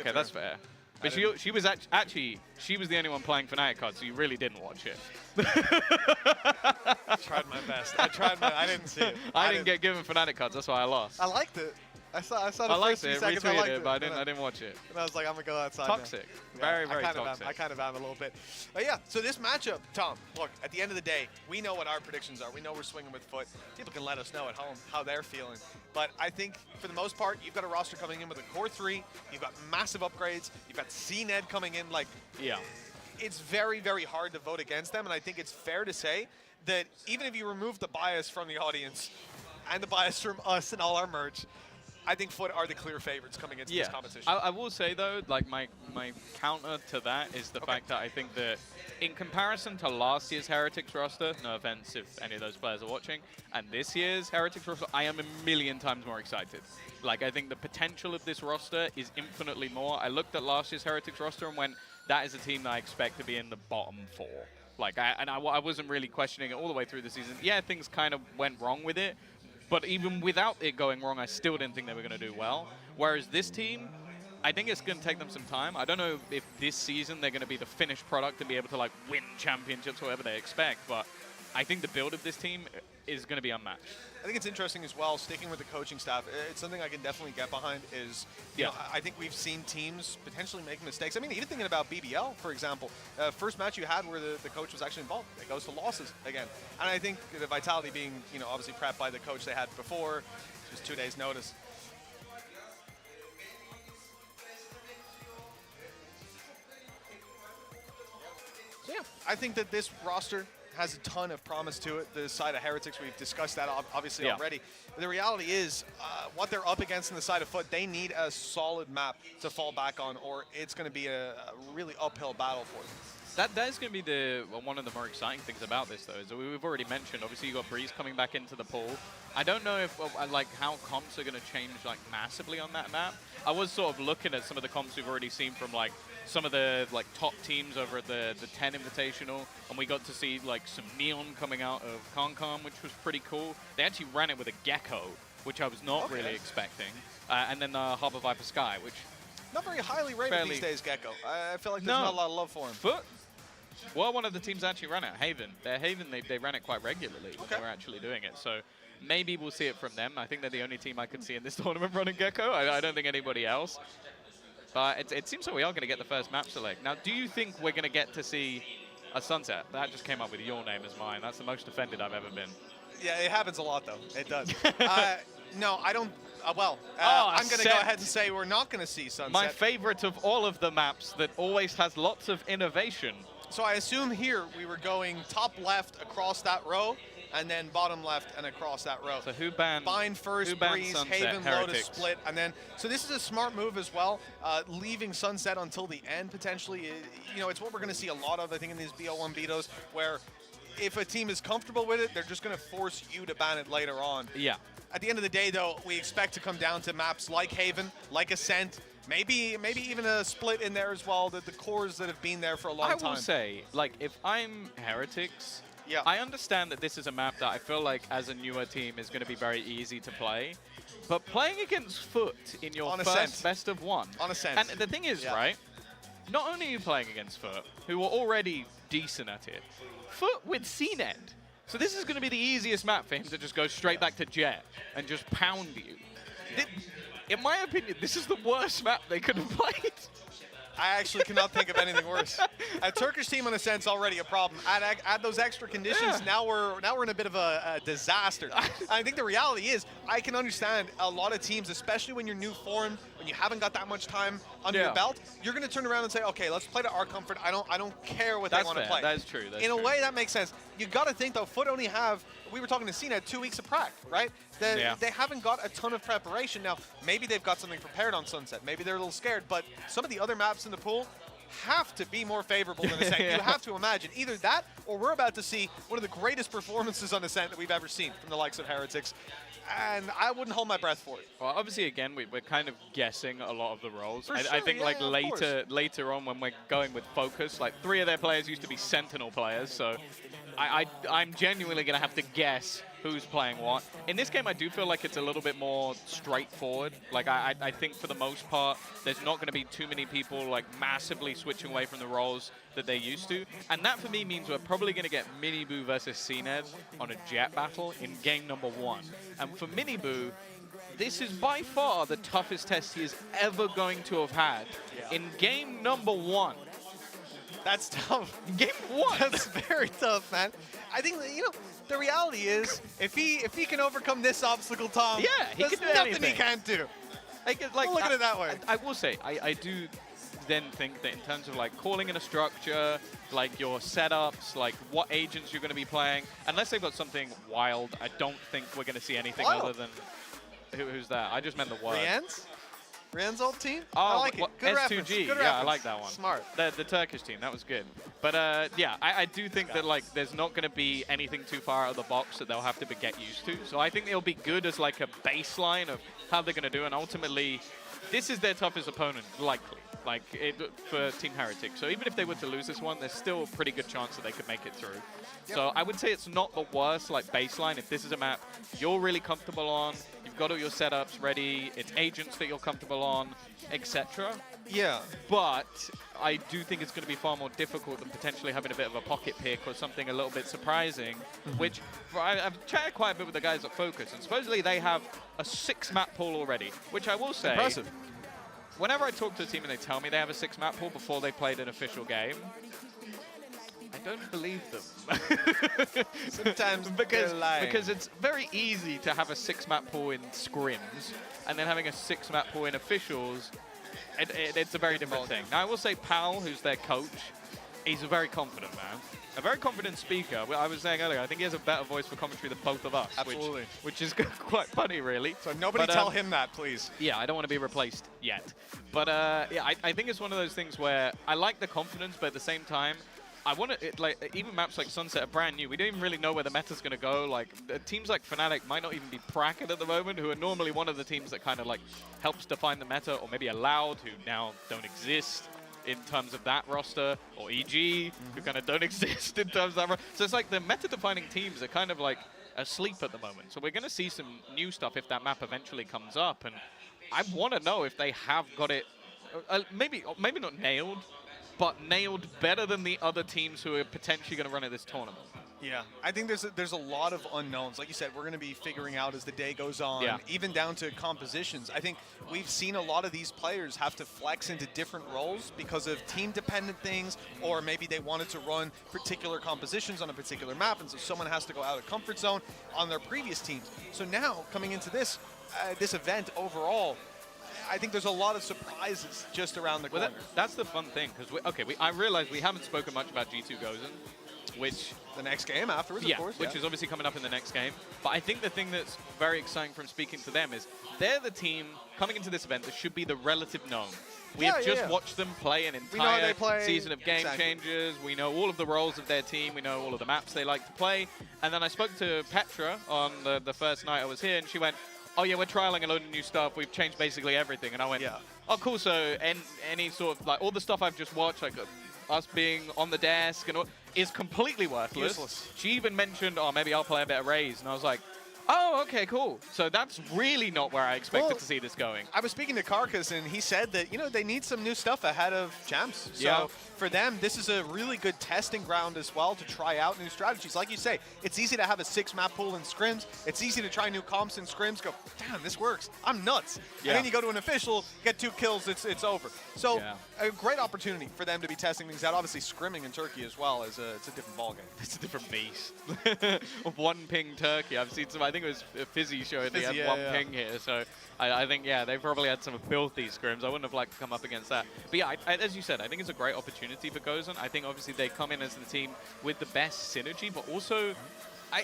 Okay, that's fair. But she was actually she was the only one playing Fnatic cards, so you really didn't watch it. I tried my best. I didn't see it. I didn't get given Fnatic cards, that's why I lost. I liked it. I saw the I liked first few it, seconds. I retweeted liked it, but I didn't watch it. And I was like, I'm gonna go outside. Toxic. Now. Very, Yeah, very toxic. I kind of am a little bit. But yeah, so this matchup, Tom, look, at the end of the day, we know what our predictions are. We know we're swinging with FUT. People can let us know at home how they're feeling. But I think, for the most part, you've got a roster coming in with a core 3. You've got massive upgrades. You've got CNED coming in. Like, Yeah. it's very, very hard to vote against them. And I think it's fair to say that even if you remove the bias from the audience and the bias from us and all our merch, I think FUT are the clear favorites coming into this competition. I will say, though, like my counter to that is the fact that I think that in comparison to last year's Heretics roster, no offense if any of those players are watching, and this year's Heretics roster, I am a million times more excited. Like, I think the potential of this roster is infinitely more. I looked at last year's Heretics roster and went, that is a team that I expect to be in the bottom 4. Like, I wasn't really questioning it all the way through the season. Yeah, things kind of went wrong with it. But even without it going wrong, I still didn't think they were going to do well. Whereas this team, I think it's going to take them some time. I don't know if this season they're going to be the finished product and be able to like win championships, whatever they expect. But I think the build of this team is going to be unmatched. I think it's interesting as well, sticking with the coaching staff. It's something I can definitely get behind is, you know, I think we've seen teams potentially make mistakes. I mean, even thinking about BBL, for example, first match you had where the coach was actually involved, it goes to losses again. And I think the Vitality being, you know, obviously prepped by the coach they had before, just 2 days notice. So yeah, I think that this roster has a ton of promise to it. The side of Heretics, we've discussed that obviously already. But the reality is, what they're up against in the side of FUT, they need a solid map to fall back on, or it's going to be a really uphill battle for them. That is going to be one of the more exciting things about this, though, is that we've already mentioned, obviously, you've got Breeze coming back into the pool. I don't know if, like, how comps are going to change, like, massively on that map. I was sort of looking at some of the comps we've already seen from, like, some of the, like, top teams over at the 10 Invitational, and we got to see, like, some Neon coming out of Concom, which was pretty cool. They actually ran it with a Gecko, which I was not really expecting. And then the Harbor Viper Sky, which... Not very highly rated these days, Gecko. I feel like there's not a lot of love for him. FUT? Well, one of the teams actually ran it, Haven. They ran it quite regularly when they were actually doing it. So maybe we'll see it from them. I think they're the only team I could see in this tournament running Gecko. I don't think anybody else. But it seems like we are going to get the first map select. Now, do you think we're going to get to see a Sunset? That just came up with your name as mine. That's the most offended I've ever been. Yeah, it happens a lot, though. It does. No, I don't. I'm going to go ahead and say we're not going to see Sunset. My favorite of all of the maps that always has lots of innovation. So I assume here we were going top left across that row, and then bottom left and across that row. So who banned? Bind first, Breeze, Sunset, Haven, Heretics. Lotus, Split, and then. So this is a smart move as well, leaving Sunset until the end potentially. You know, it's what we're going to see a lot of, I think, in these BO1 betos, where if a team is comfortable with it, they're just going to force you to ban it later on. Yeah. At the end of the day, though, we expect to come down to maps like Haven, like Ascent, maybe even a Split in there as well, the cores that have been there for a long time. I will say, like, if I'm Heretics, yeah. I understand that this is a map that I feel like as a newer team is going to be very easy to play. But playing against FUT in your first best of one. On Ascent. And the thing is, right, not only are you playing against FUT, who are already decent at it, FUT with CNED. So this is going to be the easiest map for him to just go straight back to Jet and just pound you. In my opinion, this is the worst map they could have played. I actually cannot think of anything worse. A Turkish team, in a sense, already a problem. Add those extra conditions. Now we're in a bit of a disaster. I think the reality is, I can understand a lot of teams, especially when you're new form, when you haven't got that much time under your belt, you're going to turn around and say, okay, let's play to our comfort. I don't care what they want to play. That is true. In a way, that makes sense. You got to think though, FUT only have. We were talking to CNED 2 weeks of prac, right? They haven't got a ton of preparation. Now, maybe they've got something prepared on Sunset. Maybe they're a little scared, but some of the other maps in the pool have to be more favorable than Ascent. You have to imagine either that or we're about to see one of the greatest performances on Ascent that we've ever seen from the likes of Heretics. And I wouldn't hold my breath for it. Well, obviously, again, we're kind of guessing a lot of the roles. For I think sure, like later on when we're going with Focus, like 3 of their players used to be Sentinel players, so I'm genuinely going to have to guess who's playing what. In this game, I do feel like it's a little bit more straightforward. Like, I think for the most part, there's not going to be too many people, like, massively switching away from the roles that they used to. And that, for me, means we're probably going to get Miniboo versus CNED on a jet battle in game number 1. And for Miniboo, this is by far the toughest test he is ever going to have had. In game number 1. That's tough. Game 1. That's very tough, man. I think that, the reality is, if he can overcome this obstacle, Tom, yeah, he there's can do nothing anything. he can't do. Like, Look at it that way. I will say, I do then think that in terms of like calling in a structure, like your setups, like what agents you're going to be playing, unless they've got something wild, I don't think we're going to see anything other than who's that? I just meant the word. Rian's old team? Oh, I like it. Good S2G. reference. Good Yeah, reference. I like that one. Smart. The Turkish team, that was good. But yeah, I do think that like there's not going to be anything too far out of the box that they'll have to get used to. So I think they'll be good as like a baseline of how they're going to do. And ultimately, this is their toughest opponent, likely, for Team Heretics. So even if they were to lose this one, there's still a pretty good chance that they could make it through. Yep. So I would say it's not the worst like baseline. If this is a map you're really comfortable on, you've got all your setups ready, it's agents that you're comfortable on, etc. Yeah. But I do think it's going to be far more difficult than potentially having a bit of a pocket pick or something a little bit surprising, which I've chatted quite a bit with the guys at Fokus, and supposedly they have a 6-map pool already, which I will say, impressive. Whenever I talk to a team and they tell me they have a 6-map pool before they played an official game, I don't believe them. Sometimes because it's very easy to have a 6-map pool in scrims, and then having a 6-map pool in officials, it's a very different thing. Now, I will say Pal, who's their coach, he's a very confident man. A very confident speaker. I was saying earlier, I think he has a better voice for commentary than both of us. Absolutely. Which is quite funny, really. So nobody tell him that, please. Yeah, I don't want to be replaced yet. But yeah, I think it's one of those things where I like the confidence, but at the same time, I want to, like, even maps like Sunset are brand new. We don't even really know where the meta's going to go. Like, teams like Fnatic might not even be Bracket at the moment, who are normally one of the teams that kind of, like, helps define the meta, or maybe Loud, who now don't exist in terms of that roster, or EG, who kind of don't exist in terms of that. So it's like the meta-defining teams are kind of, like, asleep at the moment. So we're going to see some new stuff if that map eventually comes up. And I want to know if they have got it, maybe not nailed, but nailed better than the other teams who are potentially going to run at this tournament. Yeah, I think there's a lot of unknowns. Like you said, we're going to be figuring out as the day goes on, even down to compositions. I think we've seen a lot of these players have to flex into different roles because of team-dependent things, or maybe they wanted to run particular compositions on a particular map, and so someone has to go out of comfort zone on their previous teams. So now, coming into this event overall, I think there's a lot of surprises just around the corner. That's the fun thing, because I realize we haven't spoken much about G2 Gozen, which the next game afterwards, of course, which is obviously coming up in the next game. But I think the thing that's very exciting from speaking to them is they're the team coming into this event that should be the relative known. We have just watched them play an entire season of Game Changers. We know all of the roles of their team. We know all of the maps they like to play. And then I spoke to Petra on the first night I was here, and she went, oh yeah, we're trialing a load of new stuff. We've changed basically everything. And I went, oh cool, so any sort of, like, all the stuff I've just watched, like us being on the desk and all, is completely worthless. Useless. She even mentioned, oh, maybe I'll play a bit of Raze. And I was like, oh, okay, cool. So that's really not where I expected to see this going. I was speaking to Karkas, and he said that, they need some new stuff ahead of Champs. So for them, this is a really good testing ground as well to try out new strategies. Like you say, it's easy to have a 6-map pool in scrims. It's easy to try new comps in scrims, go, damn, this works. I'm nuts. And then you go to an official, get 2 kills, it's over. So a great opportunity for them to be testing things out. Obviously, scrimming in Turkey as well, it's a different ballgame. It's a different beast. One ping Turkey. I've seen some, I think it was Fizzy showing they had one ping here. So I think, they probably had some filthy scrims. I wouldn't have liked to come up against that. But yeah, as you said, I think it's a great opportunity for Gozen. I think obviously they come in as the team with the best synergy, but also,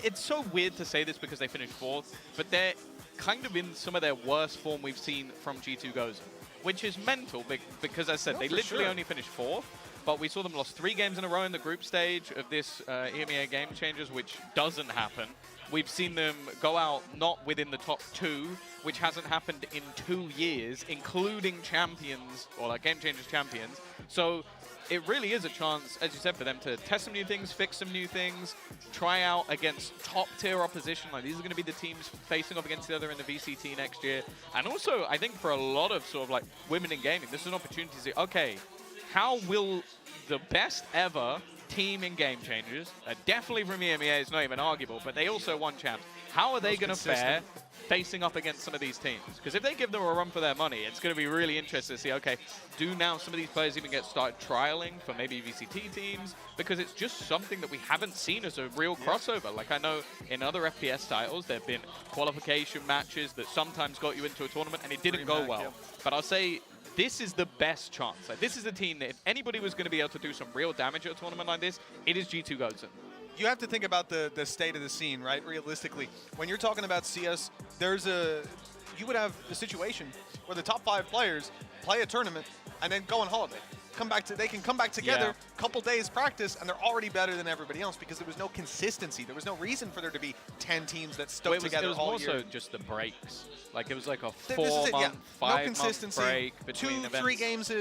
it's so weird to say this because they finished 4th, but they're kind of in some of their worst form we've seen from G2 Gozen, which is mental because, as I said, they literally only finished 4th. But we saw them lost 3 games in a row in the group stage of this EMEA Game Changers, which doesn't happen. We've seen them go out not within the top 2, which hasn't happened in 2 years, including champions, or like Game Changers champions. So it really is a chance, as you said, for them to test some new things, fix some new things, try out against top-tier opposition. Like, these are going to be the teams facing off against each other in the VCT next year. And also, I think for a lot of sort of like women in gaming, this is an opportunity to say, okay, how will the best ever team in Game Changers, definitely from EMEA, it's not even arguable, but they also won champs. How are they going to fare facing up against some of these teams? Because if they give them a run for their money, it's going to be really interesting to see, okay, do now some of these players even get started trialing for maybe VCT teams? Because it's just something that we haven't seen as a real crossover. Like, I know in other FPS titles, there have been qualification matches that sometimes got you into a tournament and it didn't go well. But I'll say this is the best chance. Like, this is a team that if anybody was going to be able to do some real damage at a tournament like this, it is G2 Gozen. You have to think about the state of the scene, right? Realistically, when you're talking about CS, you would have a situation where the top 5 players play a tournament and then go on holiday. They can come back together, couple days practice, and they're already better than everybody else because there was no consistency. There was no reason for there to be 10 teams that stuck together all year. It was more so just the breaks. Like, it was like a 4-month, 5-month break between events. 3 games,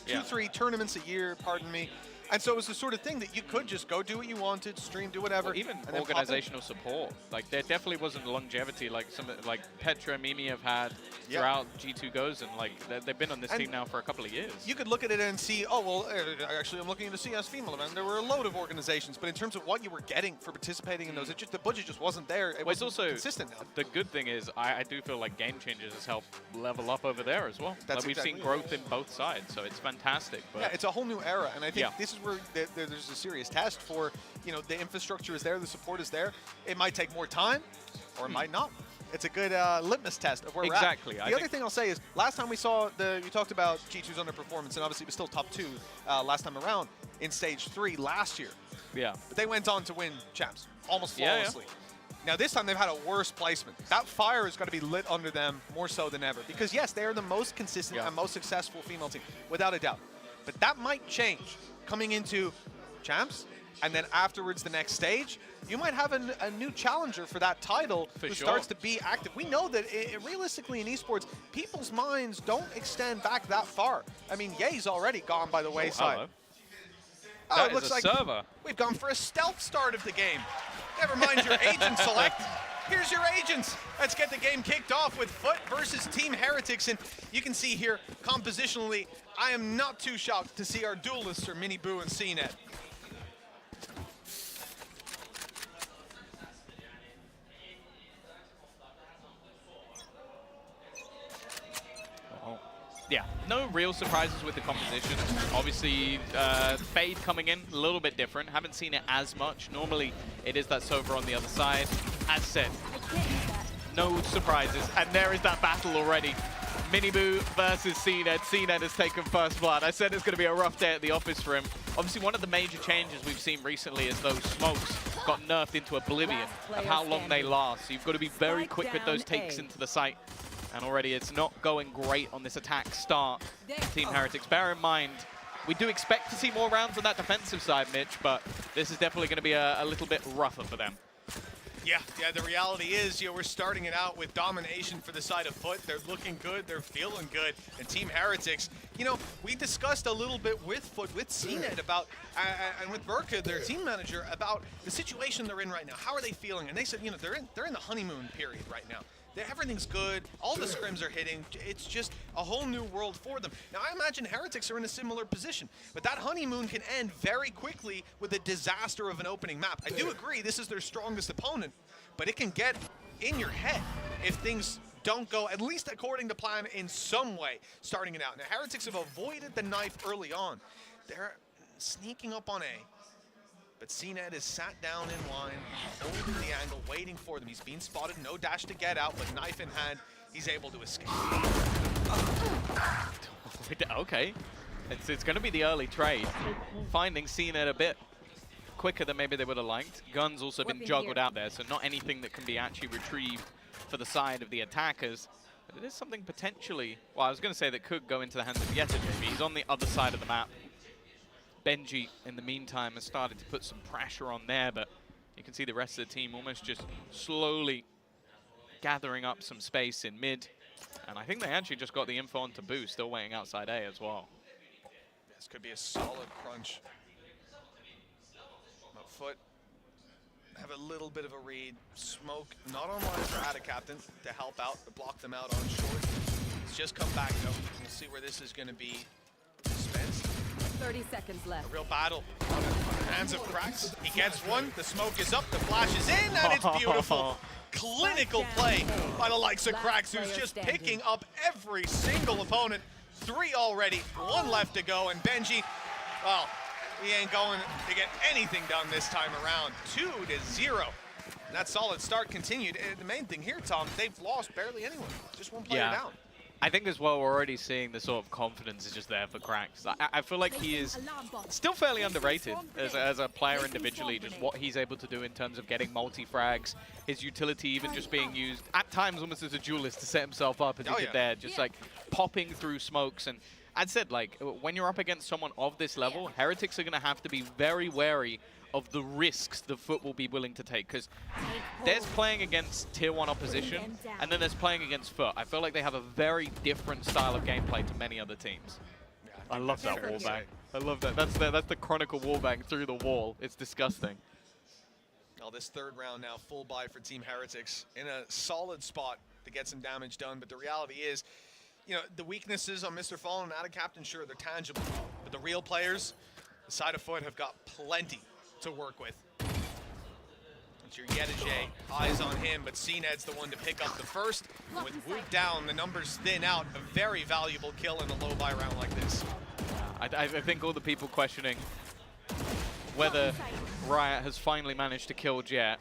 3 tournaments a year, pardon me. And so it was the sort of thing that you could just go do what you wanted, stream, do whatever. Well, even organizational support. Like, there definitely wasn't longevity like Petra and Mimi have had throughout G2 Gozen. Like, they've been on this team now for a couple of years. You could look at it and see, oh, well, actually, I'm looking at the CS female event. There were a load of organizations, but in terms of what you were getting for participating in those, the budget just wasn't there. It was also consistent now. The good thing is, I do feel like Game Changers has helped level up over there as well. Like, we've seen growth in both sides, so it's fantastic. But yeah, it's a whole new era, and I think this is where there's a serious test for, the infrastructure is there, the support is there. It might take more time, or it might not. It's a good litmus test of where we're at. Exactly. The other thing I'll say is, last time we saw you talked about G2's underperformance, and obviously it was still top 2 last time around in stage 3 last year. Yeah. But they went on to win champs almost flawlessly. Now this time they've had a worse placement. That fire is going to be lit under them more so than ever. Because yes, they are the most consistent and most successful female team, without a doubt. But that might change coming into champs, and then afterwards the next stage. You might have a new challenger for that title who starts to be active. We know that realistically in esports, people's minds don't extend back that far. I mean, Ye's already gone by the wayside. Oh, it looks like server. We've gone for a stealth start of the game. Never mind your agent select. Here's your agents. Let's get the game kicked off with FUT versus Team Heretics. And you can see here, compositionally, I am not too shocked to see our duelists are Mini Boo and CNET. Yeah, no real surprises with the composition. Obviously, Fade coming in, a little bit different. Haven't seen it as much. Normally, it is that Sova on the other side. As said, no surprises. And there is that battle already. Miniboo versus CNET. CNET has taken first blood. I said it's going to be a rough day at the office for him. Obviously, one of the major changes we've seen recently is those smokes got nerfed into oblivion of how long they last. So you've got to be very quick with those takes into the site. And already it's not going great on this attack start for Team Heretics. Bear in mind, we do expect to see more rounds on that defensive side, Mitch, but this is definitely going to be a little bit rougher for them. Yeah, the reality is, we're starting it out with domination for the side of FUT. They're looking good, they're feeling good. And Team Heretics, we discussed a little bit with FUT, with CNET about, and with Burka, their team manager, about the situation they're in right now. How are they feeling? And they said, they're in the honeymoon period right now. Everything's good, all the scrims are hitting, it's just a whole new world for them. Now I imagine Heretics are in a similar position, but that honeymoon can end very quickly with a disaster of an opening map. I do agree this is their strongest opponent, but it can get in your head if things don't go at least according to plan in some way starting it out. Now Heretics have avoided the knife early on. They're sneaking up on A. But CNET is sat down in line, holding the angle, waiting for them. He's being spotted, no dash to get out, but knife in hand, he's able to escape. Okay, it's going to be the early trade. Finding CNET a bit quicker than maybe they would have liked. Gun's also been juggled out there, so not anything that can be actually retrieved for the side of the attackers. But it is something potentially, well, I was going to say that could go into the hands of Yeta maybe. He's on the other side of the map. Benji, in the meantime, has started to put some pressure on there, but you can see the rest of the team almost just slowly gathering up some space in mid. And I think they actually just got the info onto Boo, still waiting outside A as well. This could be a solid crunch. But FUT have a little bit of a read. Smoke not online for Ada Captain to help out, to block them out on short. It's just come back though. We'll see where this is going to be spent. 30 seconds left. A real battle on the hands of Cracks. He gets one, the smoke is up, the flash is in, and it's beautiful. Clinical play by the likes of Cracks, who's just picking up every single opponent. 3 already, 1 left to go, and Benji, well, he ain't going to get anything done this time around. 2-0. And that solid start continued. And the main thing here, Tom, they've lost barely anyone. Just one player down. I think as well, we're already seeing the sort of confidence is just there for Cracks. I feel like he is still fairly underrated as a player individually, just what he's able to do in terms of getting multi-frags, his utility even just being used at times almost as a duelist to set himself up as he did there, just like popping through smokes. And I'd said, like, when you're up against someone of this level, Heretics are going to have to be very wary of the risks the FUT will be willing to take, because there's playing against tier 1 opposition, and then there's playing against FUT. I feel like they have a very different style of gameplay to many other teams. Yeah, I love that wallbang. I love that. That's the Chronicle wallbang through the wall. It's disgusting. Well, this third round now, full buy for Team Heretics in a solid spot to get some damage done, but the reality is, you know, the weaknesses on Mr. Fallen and Ada Captain, sure, they're tangible, but the real players, the side of FUT, have got plenty to work with. It's your Yedajay, eyes on him, but CNED's the one to pick up the first. With Woot down, the numbers thin out. A very valuable kill in a low buy round like this. I think all the people questioning whether Riot has finally managed to kill Jet,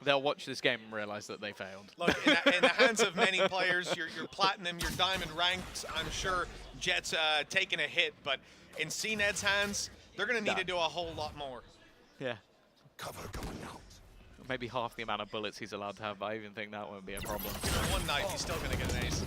they'll watch this game and realize that they failed. Look, in the hands of many players, your platinum, your diamond ranked, I'm sure Jet's taking a hit, but in CNED's hands, they're going to need to do a whole lot more. Yeah. Cover coming out. Maybe half the amount of bullets he's allowed to have, but I even think that won't be a problem. One knife, he's still going to get an ace.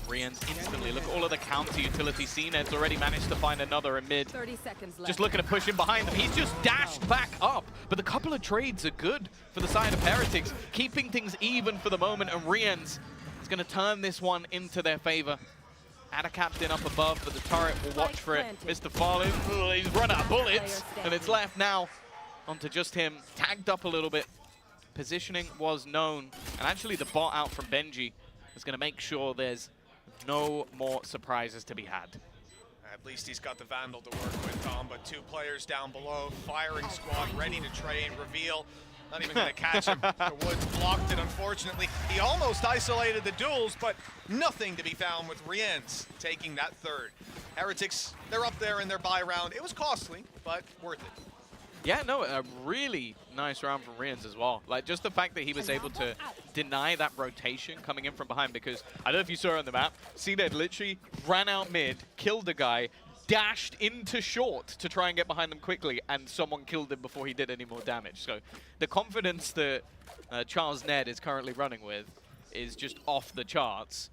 Rians instantly. Look at all of the counter utility. CNED's already managed to find another in mid. 30 seconds left. Just looking to push him behind them. He's just dashed back up. But the couple of trades are good for the side of Heretics, keeping things even for the moment. And Rians is going to turn this one into their favor. Ada Captain up above, but the turret will watch for it. Mr. Fallen, he's run out of bullets. And it's left now onto just him. Tagged up a little bit. Positioning was known. And actually the bot out from Benji is going to make sure there's no more surprises to be had. At least he's got the Vandal to work with, Tom, but 2 players down below. Firing squad ready to trade. Reveal. Not even going to catch him. The Woods blocked it, unfortunately. He almost isolated the duels, but nothing to be found with Riens taking that third. Heretics, they're up there in their buy round. It was costly, but worth it. Yeah, no, a really nice round from Riens as well. Like, just the fact that he was able to deny that rotation coming in from behind, because I don't know if you saw on the map, CNED literally ran out mid, killed a guy, dashed into short to try and get behind them quickly, and someone killed him before he did any more damage. So the confidence that Charles Ned is currently running with is just off the charts.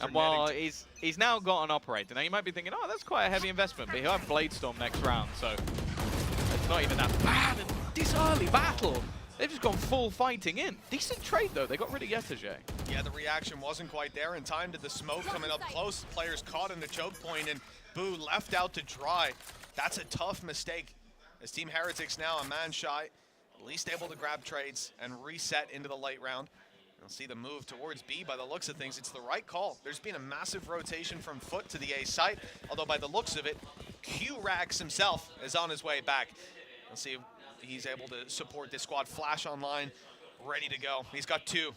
And while he's now got an operator, now you might be thinking, oh, that's quite a heavy investment, but he'll have Bladestorm next round, so it's not even that bad. And this early battle, they've just gone full fighting in. Decent trade, though. They got rid of Yettajay. Yeah, the reaction wasn't quite there in time to the smoke coming up close. Players caught in the choke point, and Boo left out to dry. That's a tough mistake. As Team Heretics now a man shy, at least able to grab trades and reset into the late round. You'll see the move towards B by the looks of things. It's the right call. There's been a massive rotation from FUT to the A site, although by the looks of it, Q-Rax himself is on his way back. We'll see if he's able to support this squad. Flash online, ready to go. He's got 2.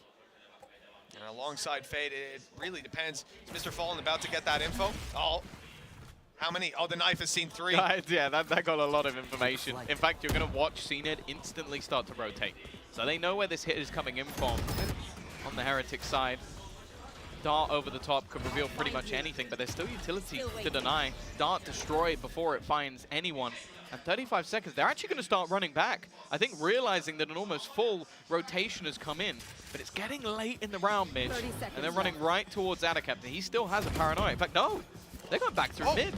And alongside Fade, it really depends. Is Mr. Fallen about to get that info? Oh, how many? Oh, the knife has seen 3. Yeah, that got a lot of information. In fact, you're going to watch CNED instantly start to rotate. So they know where this hit is coming in from on the Heretic side. Dart over the top could reveal pretty much anything, but there's still utility to deny. Dart destroyed before it finds anyone. And 35 seconds, they're actually going to start running back. I think realizing that an almost full rotation has come in, but it's getting late in the round, Mitch. And they're running right towards Ada Captain. He still has a paranoia. In fact, no, they're going back through mid.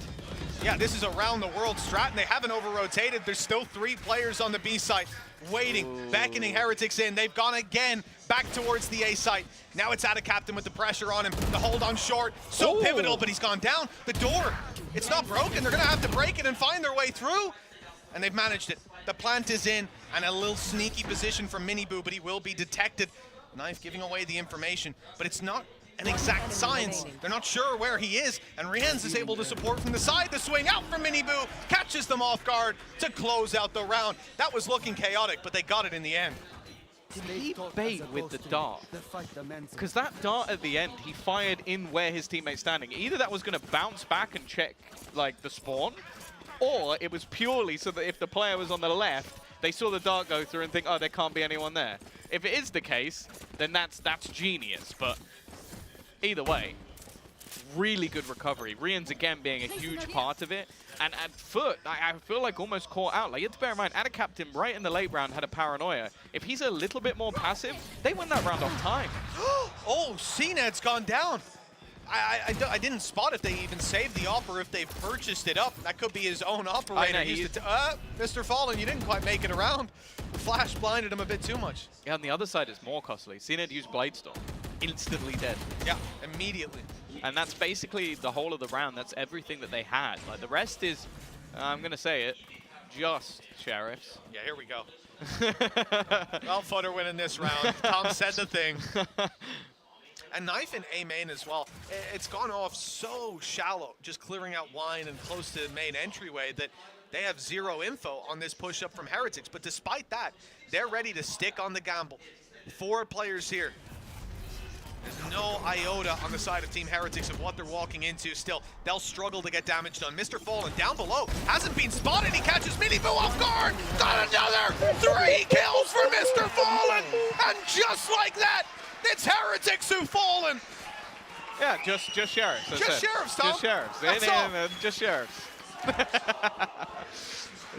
Yeah, this is around the world strat, and they haven't over-rotated. There's still 3 players on the B site waiting, beckoning Heretics in. They've gone again back towards the A site. Now it's Ada Captain with the pressure on him. The hold on short, so pivotal, but he's gone down. The door It's not broken. They're going to have to break it and find their way through. And they've managed it. The plant is in, and a little sneaky position from Miniboo, but he will be detected. Knife giving away the information, but it's not an exact science. They're not sure where he is, and Rienz is able to support from the side. The swing out from Miniboo catches them off guard to close out the round. That was looking chaotic, but they got it in the end. Did he bait with the dart? Because that dart at the end, he fired in where his teammate's standing. Either that was going to bounce back and check like the spawn, or it was purely so that if the player was on the left, they saw the dart go through and think, oh, there can't be anyone there. If it is the case, then that's genius. But either way, really good recovery. Rienz again being a huge part of it. And at FUT, I feel like almost caught out. Like, you have to bear in mind, Ada Captain right in the late round had a paranoia. If he's a little bit more passive, they win that round off time. Oh, CNED's gone down. I didn't spot if they even saved the op or if they purchased it up. That could be his own operator. Mr. Fallen, you didn't quite make it around. Flash blinded him a bit too much. Yeah, on the other side, it's more costly. CNED used Blade Storm. Instantly dead. Yeah, immediately. And that's basically the whole of the round. That's everything that they had. Like, the rest is, I'm going to say it, just Sheriffs. Yeah, here we go. Well, FUT are winning this round. Tom said the thing. And Knife in A main as well. It's gone off so shallow, just clearing out wine and close to main entryway, that they have zero info on this push-up from Heretics. But despite that, they're ready to stick on the gamble. 4 players here. There's no iota on the side of Team Heretics of what they're walking into. Still, they'll struggle to get damage done. Mr. Fallen down below hasn't been spotted. He catches Miniboo off guard. Got another 3 kills for Mr. Fallen. And just like that, it's Heretics who've fallen. Yeah, just Sheriffs. Just Sheriffs, Tom. Just Sheriffs. No, just Sheriffs.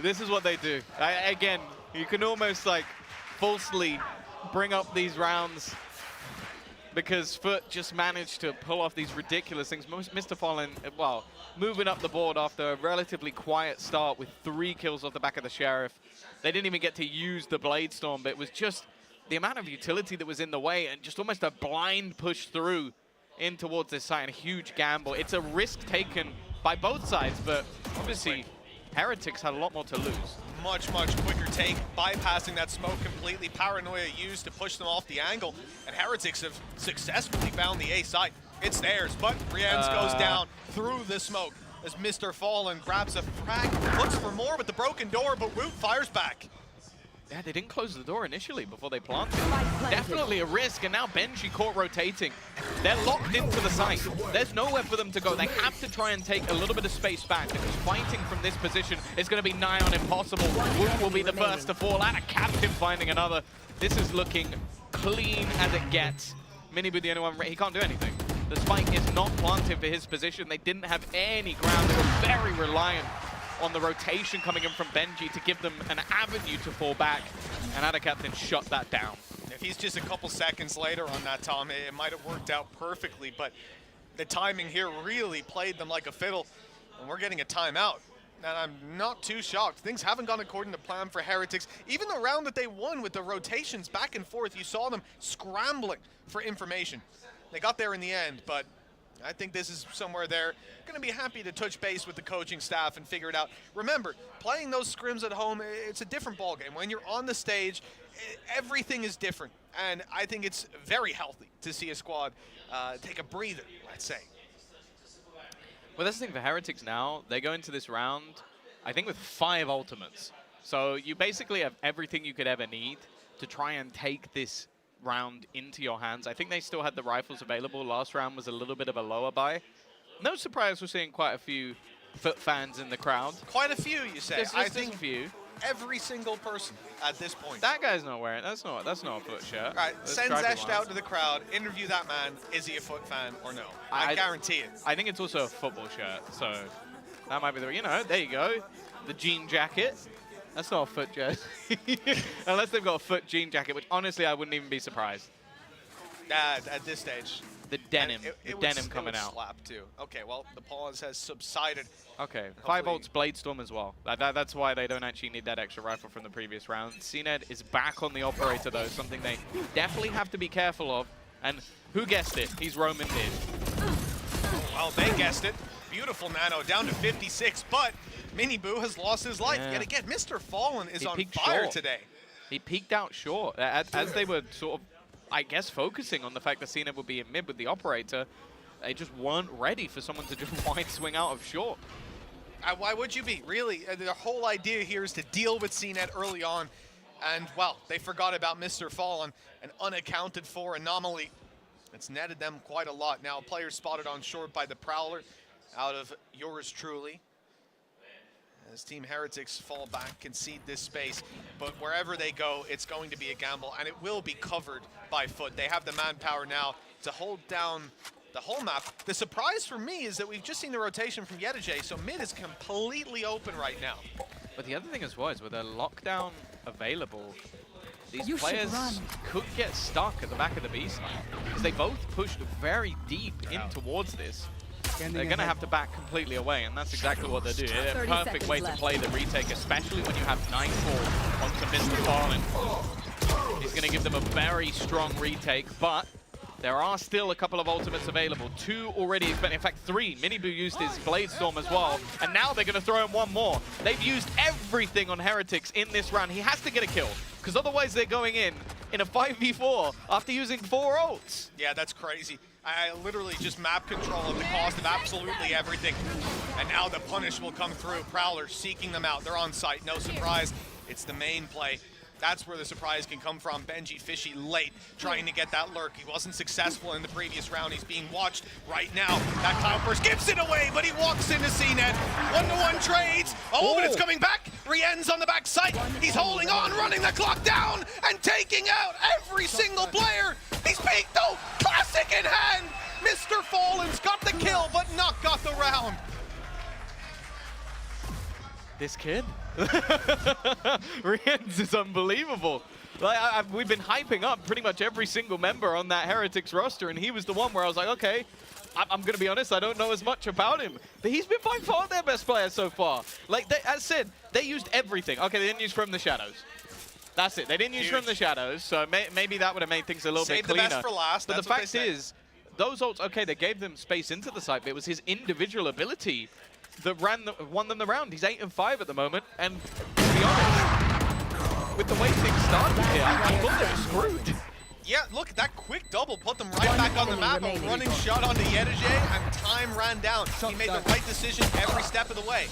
This is what they do. Again, you can almost like falsely bring up these rounds because FUT just managed to pull off these ridiculous things. Mr. Fallen, well, moving up the board after a relatively quiet start with 3 kills off the back of the Sheriff. They didn't even get to use the Blade Storm, but it was just the amount of utility that was in the way and just almost a blind push through in towards this side. A huge gamble. It's a risk taken by both sides, but obviously Heretics had a lot more to lose. Much, much quicker take, bypassing that smoke completely. Paranoia used to push them off the angle, and Heretics have successfully found the A side. It's theirs, but Rienz goes down through the smoke as Mr. Fallen grabs a frag, looks for more with the broken door, but Woot fires back. Yeah, they didn't close the door initially before they planted. Definitely a risk, and now Benji caught rotating. They're locked into the site. There's nowhere for them to go. They have to try and take a little bit of space back because fighting from this position is going to be nigh on impossible. Woot will be the first to fall, and a Captain finding another. This is looking clean as it gets. Miniboo the only one, he can't do anything. The spike is not planted for his position. They didn't have any ground. They were very reliant on the rotation coming in from Benji to give them an avenue to fall back, and Ada Captain shut that down. If he's just a couple seconds later on that, Tom, it might have worked out perfectly, but the timing here really played them like a fiddle, and we're getting a timeout. And I'm not too shocked. Things haven't gone according to plan for Heretics. Even the round that they won with the rotations back and forth, you saw them scrambling for information. They got there in the end, but I think this is somewhere they're going to be happy to touch base with the coaching staff and figure it out. Remember, playing those scrims at home, it's a different ballgame. When you're on the stage, everything is different. And I think it's very healthy to see a squad take a breather, let's say. Well, that's the thing for Heretics now. They go into this round, I think, with 5 ultimates. So you basically have everything you could ever need to try and take this round into your hands. I think they still had the rifles available. Last round was a little bit of a lower buy. No surprise we're seeing quite a few FUT fans in the crowd. Quite a few, you say. I think a few. Every single person at this point. That guy's not wearing it. That's not a FUT shirt. All right, send Zesht out to the crowd. Interview that man. Is he a FUT fan or no? I guarantee it. I think it's also a football shirt. So that might be the, you know, there you go. The jean jacket. That's not a FUT jersey. Unless they've got a FUT jean jacket, which honestly I wouldn't even be surprised. At this stage. The denim. The denim coming out. Slap too. Okay, well, the pause has subsided. Okay, 5 volts Blade Storm as well. That's why they don't actually need that extra rifle from the previous round. CNED is back on the operator though, something they definitely have to be careful of. And who guessed it? He's Roman mid. Well, they guessed it. Beautiful nano, down to 56, but Miniboo has lost his life. Yet again, Mr. Fallen is on fire today. He peeked out short. As they were sort of, I guess, focusing on the fact that Cena would be in mid with the operator, they just weren't ready for someone to just wide swing out of short. Why would you be? Really, the whole idea here is to deal with CNET early on. And, well, they forgot about Mr. Fallen, an unaccounted for anomaly. It's netted them quite a lot. Now, a player spotted on short by the Prowler out of yours truly. As Team Heretics fall back, concede this space. But wherever they go, it's going to be a gamble, and it will be covered by FUT. They have the manpower now to hold down the whole map. The surprise for me is that we've just seen the rotation from Yedijay, so mid is completely open right now. But the other thing as well is with a lockdown available, these players could get stuck at the back of the B side because they both pushed very deep in towards this. They're going to have to back completely away, and that's exactly what they're doing. A perfect way to play the retake, especially when you have Nightfall onto Mr. Fallen. He's going to give them a very strong retake, but there are still a couple of ultimates available. 2 already expended. In fact, 3. Miniboo used his Blade Storm as well, and now they're going to throw in 1 more. They've used everything on Heretics in this round. He has to get a kill, because otherwise they're going in a 5v4 after using 4 ults. Yeah, that's crazy. I literally just map control at the cost of absolutely everything. And now the punish will come through. Prowler seeking them out. They're on site. No surprise. It's the main play. That's where the surprise can come from. Benji Fishy late, trying to get that lurk. He wasn't successful in the previous round. He's being watched right now. That Cloudburst gives it away, but he walks into CNET. 1-to-1 trades. Oh, but it's coming back. Rien's on the back side. He's holding on, running the clock down, and taking out every single player. He's peaked though. Classic in hand. Mr. Fallen's got the kill, but not got the round. This kid. Rien's is unbelievable. Like, we've been hyping up pretty much every single member on that Heretics roster, and he was the one where I was like, okay, I'm going to be honest, I don't know as much about him. But he's been by far their best player so far. Like, as I said, they used everything. Okay, they didn't use From the Shadows. That's it. They didn't use From the Shadows, so maybe that would have made things a little bit cleaner. Save the best for last. But the fact is, those ults, okay, they gave them space into the site, but it was his individual ability that won them the round. He's 8-5 at the moment, and to be honest, with the way things started here, I thought they were screwed. Yeah, look, that quick double put them right back on the map. A running shot onto Yedijay, and time ran down. He made the right decision every step of the way.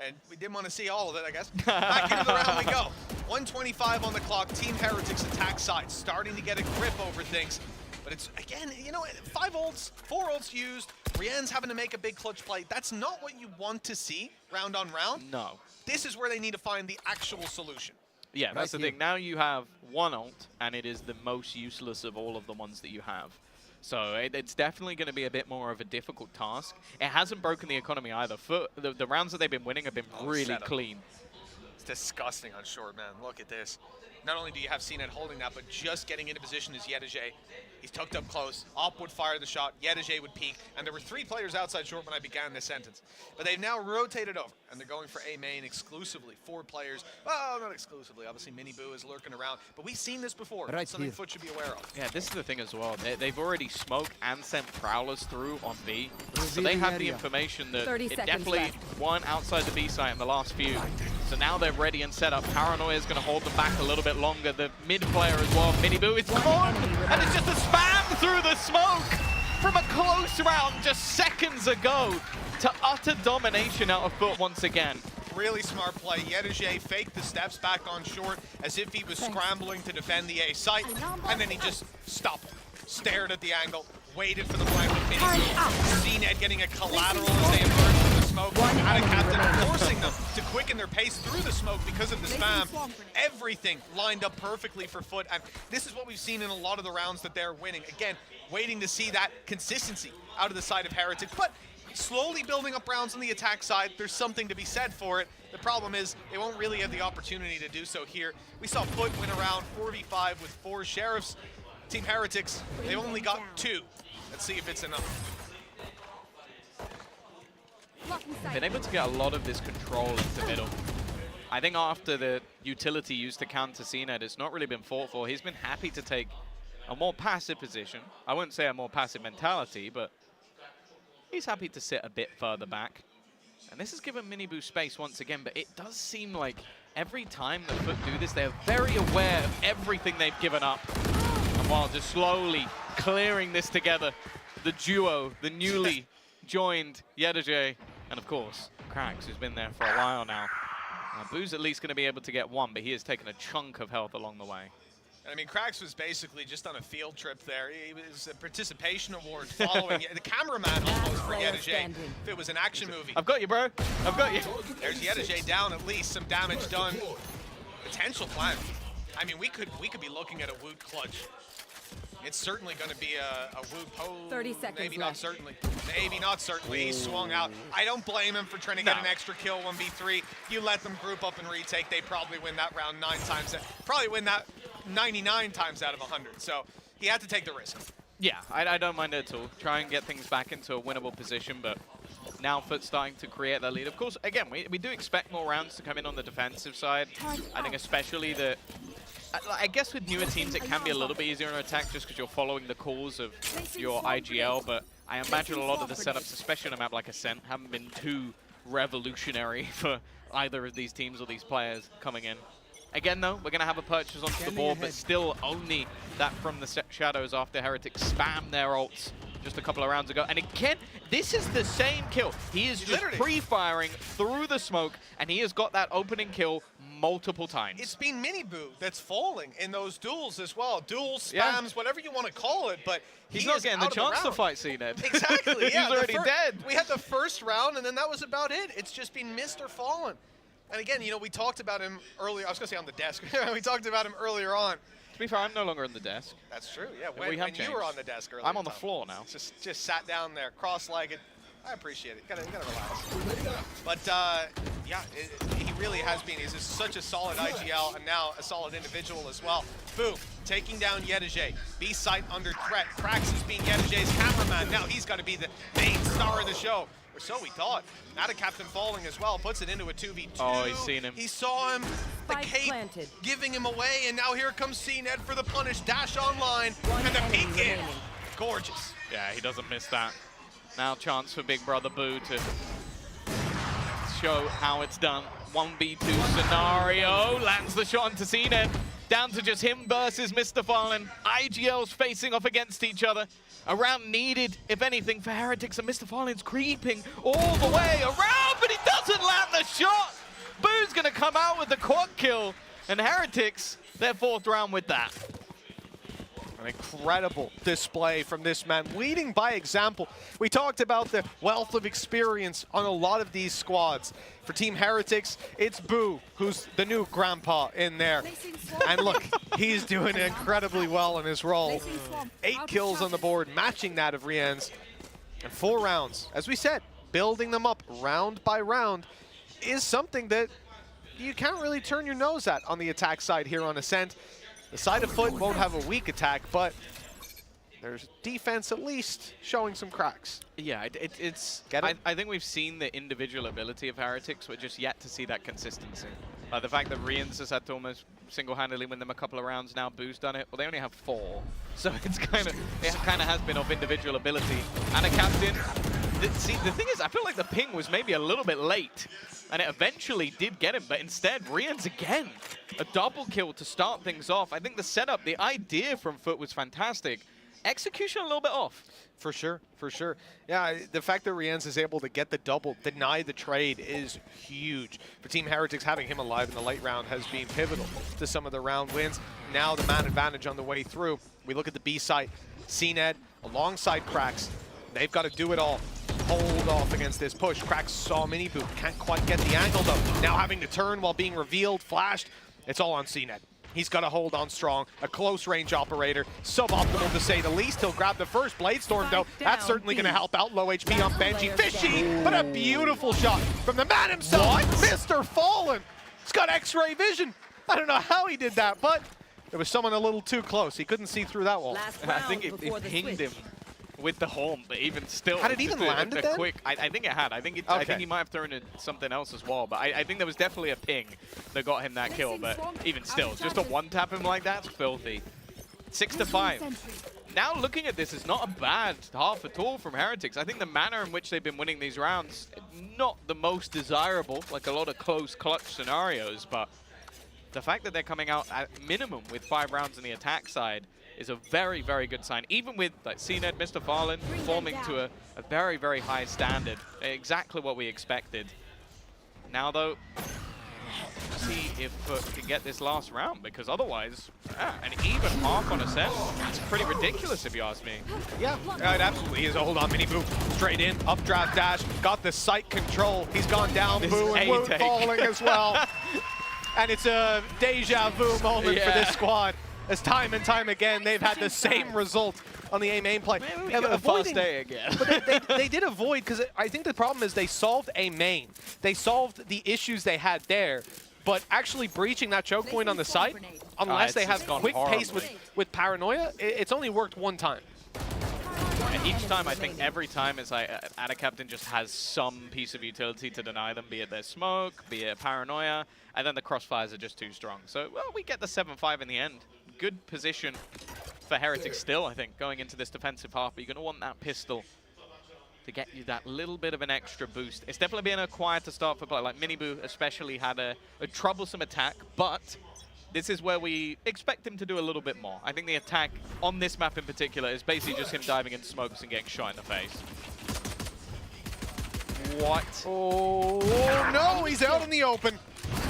And we didn't want to see all of it, I guess. Back into the round we go. 1:25 on the clock. Team Heretics attack side, starting to get a grip over things. But it's, again, you know, 5 ults, 4 ults used. Rien's having to make a big clutch play. That's not what you want to see round on round. No. This is where they need to find the actual solution. Yeah, that's the thing. Now you have 1 ult, and it is the most useless of all of the ones that you have. So it's definitely going to be a bit more of a difficult task. It hasn't broken the economy either. The rounds that they've been winning have been really clean. It's disgusting on short, man. Look at this. Not only do you have CNET holding that, but just getting into position is Yedijay. He's tucked up close. Op would fire the shot. Yedijay would peek. And there were 3 players outside short when I began this sentence. But they've now rotated over, and they're going for A main exclusively. 4 players. Well, not exclusively. Obviously, Miniboo is lurking around. But we've seen this before. Something FUT should be aware of. Yeah, this is the thing as well. They've already smoked and sent Prowlers through on B. So they have the information that it definitely won outside the B site in the last few. So now they're ready and set up. Paranoia is going to hold them back a little bit longer. The mid player as well, Miniboo, it's gone! And it's just a spam through the smoke from a close round just seconds ago to utter domination out of FUT once again. Really smart play. Yedijay faked the steps back on short as if he was scrambling to defend the A site, and then he just stopped, stared at the angle, waited for the flank with Miniboo. CNET getting a collateral as they emerge from the smoke. Had a captain forcing them to quicken their pace through the smoke because of the spam. Everything lined up perfectly for FUT, and this is what we've seen in a lot of the rounds that they're winning. Again, waiting to see that consistency out of the side of Heretics, but slowly building up rounds on the attack side. There's something to be said for it. The problem is they won't really have the opportunity to do so here. We saw FUT win around 4v5 with 4 sheriffs. Team Heretics, they've only got 2. Let's see if it's enough. Been able to get a lot of this control into middle. I think after the utility used to counter CNET, it's not really been fought for. He's been happy to take a more passive position. I wouldn't say a more passive mentality, but He's happy to sit a bit further back. And this has given Miniboo space once again, but it does seem like every time the FUT do this, they're very aware of everything they've given up. And while just slowly clearing this together, the duo, the newly joined Yedajay, and of course, Cracks, who's been there for a while now. Boo's at least going to be able to get one, but he has taken a chunk of health along the way. I mean, Cracks was basically just on a field trip there. He was a participation award following the cameraman almost for Yedajay. If it was an action movie. I've got you, bro. I've got you. There's Yedajay down at least. Some damage done. Potential plan. I mean, we could be looking at a Woot clutch. It's certainly going to be a Woot pose. 30 seconds Maybe left. not certainly. Maybe not certainly. He swung out. I don't blame him for trying to get an extra kill 1v3. You let them group up and retake. They probably win that round 9 times. Probably win that 99 times out of 100. So he had to take the risk. Yeah, I don't mind it at all. Try and get things back into a winnable position, but now FUT's starting to create that lead. Of course, again, we do expect more rounds to come in on the defensive side. I think especially the... I guess with newer teams, it can be a little bit easier on attack just because you're following the calls of your IGL, but I imagine a lot of the setups, especially on a map like Ascent, haven't been too revolutionary for either of these teams or these players coming in. Again, though, we're going to have a purchase onto the board, but still only that from the Shadows after Heretics spam their ults just a couple of rounds ago. And again, this is the same kill. He is just pre-firing through the smoke, and he has got that opening kill multiple times. It's been Miniboo that's falling in those duels as well. Duels, spams, whatever you want to call it, but he's not getting the chance to fight CNED. Exactly, yeah. He's already dead. We had the first round, and then that was about it. It's just been missed or fallen. And again, you know, we talked about him earlier. I was going to say on the desk. We talked about him earlier on. To be fair, I'm no longer on the desk. That's true, yeah. When you were on the desk earlier. I'm on the floor now. Just sat down there, cross-legged. I appreciate it. Gotta relax. But yeah, he really has been. He's just such a solid IGL and now a solid individual as well. Boom, taking down Yedajay. B-site under threat. Cracks is being Yedajay's cameraman. Now he's got to be the main star of the show. Or so we thought. Now the captain falling as well. Puts it into a 2v2. Oh, he's seen him. He saw him. The cape giving him away. And now here comes CNED for the punish. Dash online. And the peek in. Gorgeous. Yeah, he doesn't miss that. Now chance for Big Brother Boo to show how it's done. 1v2 scenario. Lands the shot into CNED. Down to just him versus Mr. Fallen. IGLs facing off against each other. A round needed, if anything, for Heretics, and Mr. Fallen's creeping all the way around, but he doesn't land the shot. Boo's gonna come out with the quad kill, and Heretics, their 4th round with that. An incredible display from this man, leading by example. We talked about the wealth of experience on a lot of these squads. For Team Heretics, it's Boo, who's the new grandpa in there. And look, he's doing incredibly well in his role. 8 kills on the board, matching that of Rien's. And 4 rounds. As we said, building them up round by round is something that you can't really turn your nose at on the attack side here on Ascent. The side of FUT won't have a weak attack, but there's defense at least showing some cracks. Yeah, I think we've seen the individual ability of Heretics. We're just yet to see that consistency. The fact that Rien's has had to almost single-handedly win them a couple of rounds now, Boo's done it. Well, they only have 4, so it kind of has been of individual ability. And a captain. See, the thing is, I feel like the ping was maybe a little bit late, and it eventually did get him, but instead, Rien's again, a double kill to start things off. I think the setup, the idea from FUT was fantastic. Execution a little bit off. For sure, for sure. Yeah, the fact that Rien's is able to get the double, deny the trade is huge. For Team Heretics, having him alive in the late round has been pivotal to some of the round wins. Now the man advantage on the way through. We look at the B site, CNED alongside Cracks. They've got to do it all. Hold off against this push. Cracks saw Miniboo, can't quite get the angle though. Now having to turn while being revealed, flashed. It's all on CNED. He's got to hold on strong. A close range operator. Suboptimal to say the least. He'll grab the first Blade Storm though. That's certainly going to help out. Low HP on Benji. Fishy, but a beautiful shot from the man himself. Mr. Fallen. He's got X-ray vision. I don't know how he did that, but there was someone a little too close. He couldn't see through that wall. I think it pinged him with the home, but even still, had it even landed then? Quick. I think it had. I think he might have thrown in something else as well. But I think there was definitely a ping that got him that kill. But even still, just to one tap him like that's filthy. 6 to 5. now looking at this, it's not a bad half at all from Heretics. I think the manner in which they've been winning these rounds, not the most desirable, like a lot of close clutch scenarios, but the fact that they're coming out at minimum with 5 rounds on the attack side is a very, very good sign. Even with like CNED, Mr. Farland performing to a very, very high standard. Exactly what we expected. Now though, see if FUT can get this last round, because otherwise, an even half on Ascent, that's pretty ridiculous if you ask me. Yeah, it absolutely is. Hold on, Mini-Boo, straight in, updraft dash, got the sight control. He's gone down, Boo, and Woot falling as well. And it's a deja vu moment for this squad, as time and time again, they've had the same result on the A main play. Maybe we get a fast A again. But they did avoid, because I think the problem is they solved A main. They solved the issues they had there, but actually breaching that choke point on the site, unless they have quick pace with Paranoia, it's only worked one time. And each time, I think every time, it's like Ada Captain just has some piece of utility to deny them, be it their smoke, be it Paranoia, and then the crossfires are just too strong. So, well, we get the 7-5 in the end. Good position for Heretics still, I think, going into this defensive half, but you're going to want that pistol to get you that little bit of an extra boost. It's definitely been a quieter start for play. Like Mini-Boo especially had a troublesome attack, but this is where we expect him to do a little bit more. I think the attack on this map in particular is basically just him diving into smokes and getting shot in the face. What? Oh, no, he's out in the open.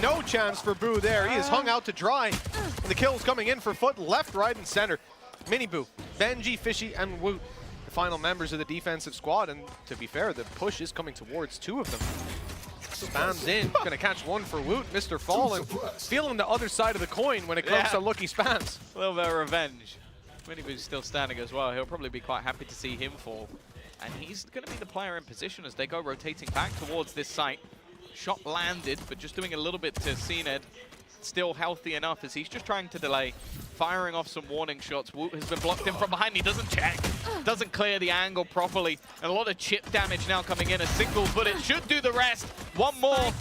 No chance for Boo there. He is hung out to dry. And the kills coming in for FUT, left, right, and center. Mini-Boo, Benji, Fishy, and Woot, the final members of the defensive squad. And to be fair, the push is coming towards 2 of them. Spams in, gonna catch 1 for Woot. Mr. Fallen feeling the other side of the coin when it comes to lucky spams. A little bit of revenge. Mini-Boo's still standing as well. He'll probably be quite happy to see him fall. And he's gonna be the player in position as they go rotating back towards this site. Shot landed, but just doing a little bit to CNED. Still healthy enough as he's just trying to delay, firing off some warning shots. Woot has been blocked in from behind. He doesn't check, doesn't clear the angle properly. And a lot of chip damage now coming in. A single bullet should do the rest. One more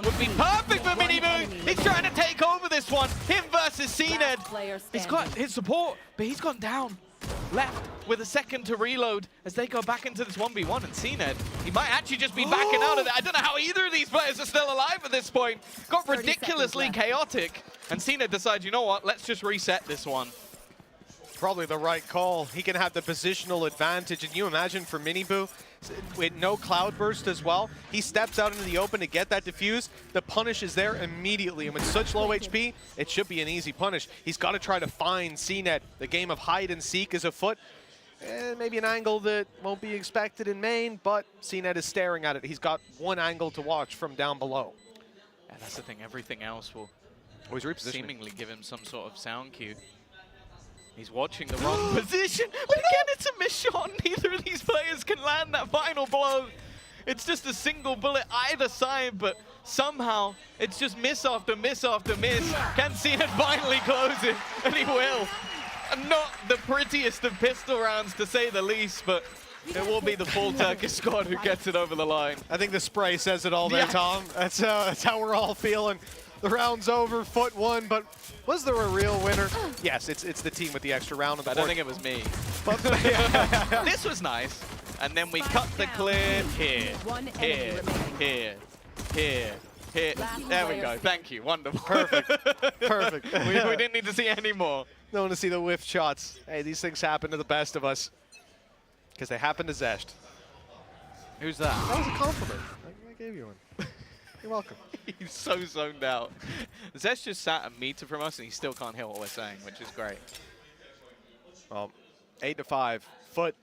would be perfect for Mini-Boo. He's trying to take over this one. Him versus CNED. He's got his support, but he's gone down. Left with a second to reload as they go back into this 1v1, and CNED, he might actually just be backing out of it. I don't know how either of these players are still alive at this point. Got ridiculously chaotic, and CNED decides, you know what, let's just reset this one. Probably the right call. He can have the positional advantage, and you imagine for Mini-Boo, with no cloudburst as well, he steps out into the open to get that defuse. The punish is there immediately, and with such low HP, it should be an easy punish. He's got to try to find CNED. The game of hide and seek is afoot. Maybe an angle that won't be expected in main, but CNED is staring at it. He's got one angle to watch from down below. Yeah, that's the thing. Everything else will seemingly give him some sort of sound cue. He's watching the wrong position, but again, it's a miss shot. Neither of these players can land that final blow. It's just a single bullet either side, but somehow it's just miss after miss after miss. Can CNED finally close it? And he will. Not the prettiest of pistol rounds, to say the least, but it will be the full Turkish squad who gets it over the line. I think the spray says it all there, Tom. That's how we're all feeling. The round's over, FUT won, but was there a real winner? Yes, it's the team with the extra round on the board. I don't think it was me. But this was nice. And then we cut the clip here, here, here, here, here. There we go. Thank you. Wonderful. Perfect. Perfect. We didn't need to see any more. Don't want to see the whiff shots. Hey, these things happen to the best of us. Because they happen to Zesht. Who's that? That was a compliment. I gave you one. You're welcome. He's so zoned out. Zesh just sat a meter from us and he still can't hear what we're saying, which is great. Well, 8-5. FUT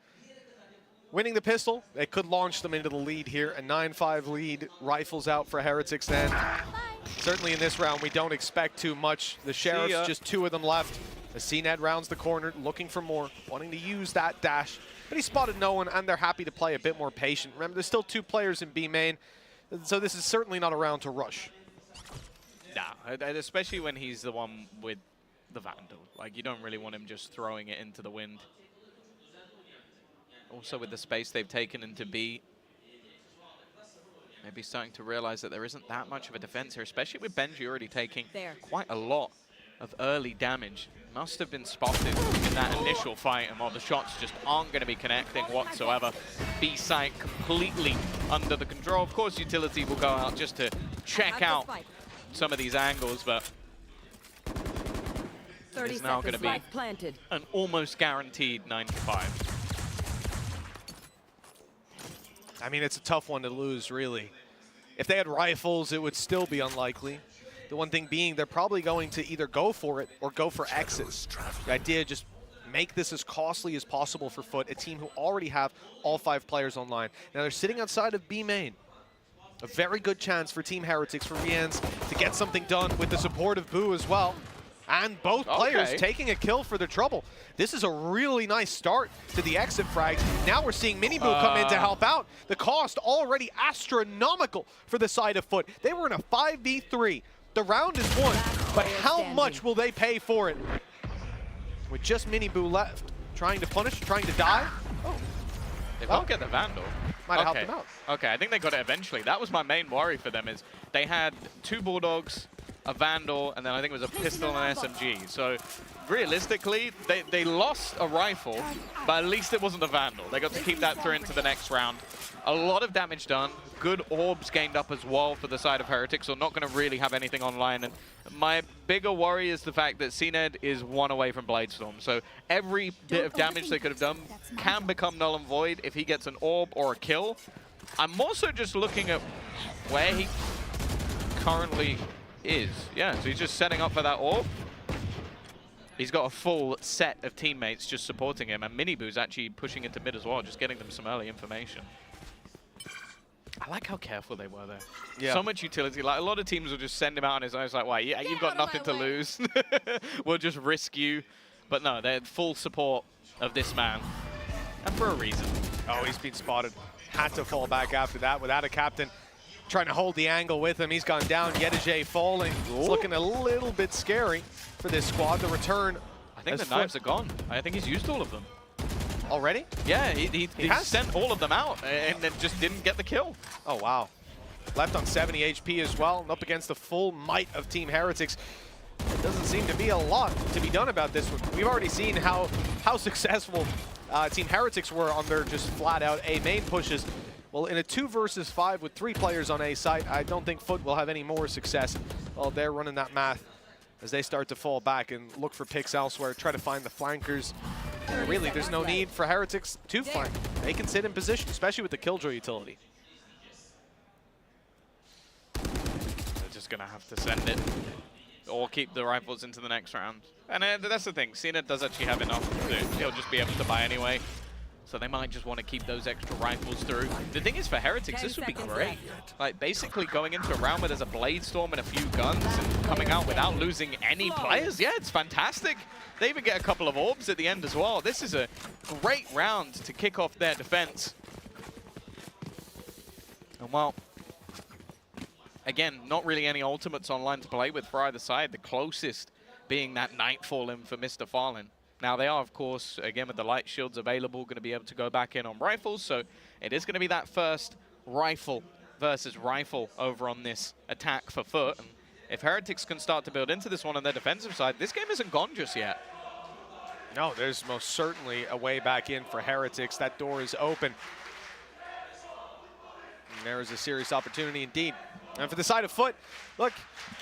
winning the pistol. They could launch them into the lead here. A 9-5 lead. Rifles out for Heretics then. Certainly in this round, we don't expect too much. The Sheriffs, just 2 of them left. The CNED rounds the corner, looking for more, wanting to use that dash. But he spotted no one, and they're happy to play a bit more patient. Remember, there's still 2 players in B main. So this is certainly not a round to rush. Nah, and especially when he's the one with the Vandal. Like, you don't really want him just throwing it into the wind. Also with the space they've taken into B, maybe starting to realize that there isn't that much of a defense here, especially with Benji already taking quite a lot of early damage. Must have been spotted in that initial fight, and while the shots just aren't going to be connecting whatsoever, B site completely under the control. Of course, utility will go out just to check out some of these angles, but it's now going to be an almost guaranteed 9-5. I mean, it's a tough one to lose, really. If they had rifles, it would still be unlikely. The one thing being, they're probably going to either go for it or go for exits. The idea, just make this as costly as possible for FUT, a team who already have all 5 players online. Now, they're sitting outside of B main. A very good chance for Team Heretics, for Rians, to get something done with the support of Boo as well. And both players taking a kill for the trouble. This is a really nice start to the exit frags. Now we're seeing Mini Boo come in to help out. The cost already astronomical for the side of FUT. They were in a 5v3. The round is won, but how much will they pay for it? With just Mini Boo left, trying to punish, trying to die. Oh, they won't get the Vandal. Might have helped them out. Okay, I think they got it eventually. That was my main worry for them, is they had 2 Bulldogs, a Vandal, and then I think it was a pistol and an SMG. So realistically, they lost a rifle, but at least it wasn't a Vandal. They got to keep that through into the next round. A lot of damage done. Good orbs gained up as well for the side of Heretics, so not going to really have anything online. And my bigger worry is the fact that CNED is 1 away from Bladestorm. So every bit of damage they could have done can become null and void if he gets an orb or a kill. I'm also just looking at where he currently is. Yeah, so he's just setting up for that orb. He's got a full set of teammates just supporting him, and Miniboo's actually pushing into mid as well, just getting them some early information. I like how careful they were there. Yeah. So much utility. Like, a lot of teams will just send him out on his own. It's like, why? Yeah, you've got nothing to lose. We'll just risk you. But no, they're full support of this man. And for a reason. Oh, he's been spotted. Had to fall back after that without a captain. Trying to hold the angle with him. He's gone down. Yedijay falling. It's looking a little bit scary for this squad. The return. I think the knives are gone. I think he's used all of them. Already? Yeah, he sent all of them out and then just didn't get the kill. Oh, wow. Left on 70 HP as well, and up against the full might of Team Heretics. There doesn't seem to be a lot to be done about this one. We've already seen how successful Team Heretics were on their just flat-out A main pushes. Well, in a 2 versus 5 with 3 players on A site, I don't think FUT will have any more success. Well, they're running that math as they start to fall back and look for picks elsewhere, try to find the flankers. Really, there's no need for Heretics to flank. They can sit in position, especially with the Killjoy utility. They're just going to have to send it or keep the rifles into the next round. And that's the thing. CNED does actually have enough to, he'll just be able to buy anyway. So they might just want to keep those extra rifles through. The thing is, for Heretics, this would be great. Like, basically going into a round where there's a Bladestorm and a few guns and coming out without losing any players. Yeah, it's fantastic. They even get a couple of orbs at the end as well. This is a great round to kick off their defense. And well, again, not really any ultimates online to play with for either side. The closest being that Nightfall in for Mr. Fallen. Now, they are, of course, again, with the light shields available, going to be able to go back in on rifles. So it is going to be that first rifle versus rifle over on this attack for FUT. And if Heretics can start to build into this one on their defensive side, this game isn't gone just yet. No, there's most certainly a way back in for Heretics. That door is open. And there is a serious opportunity indeed. And for the side of FUT, look,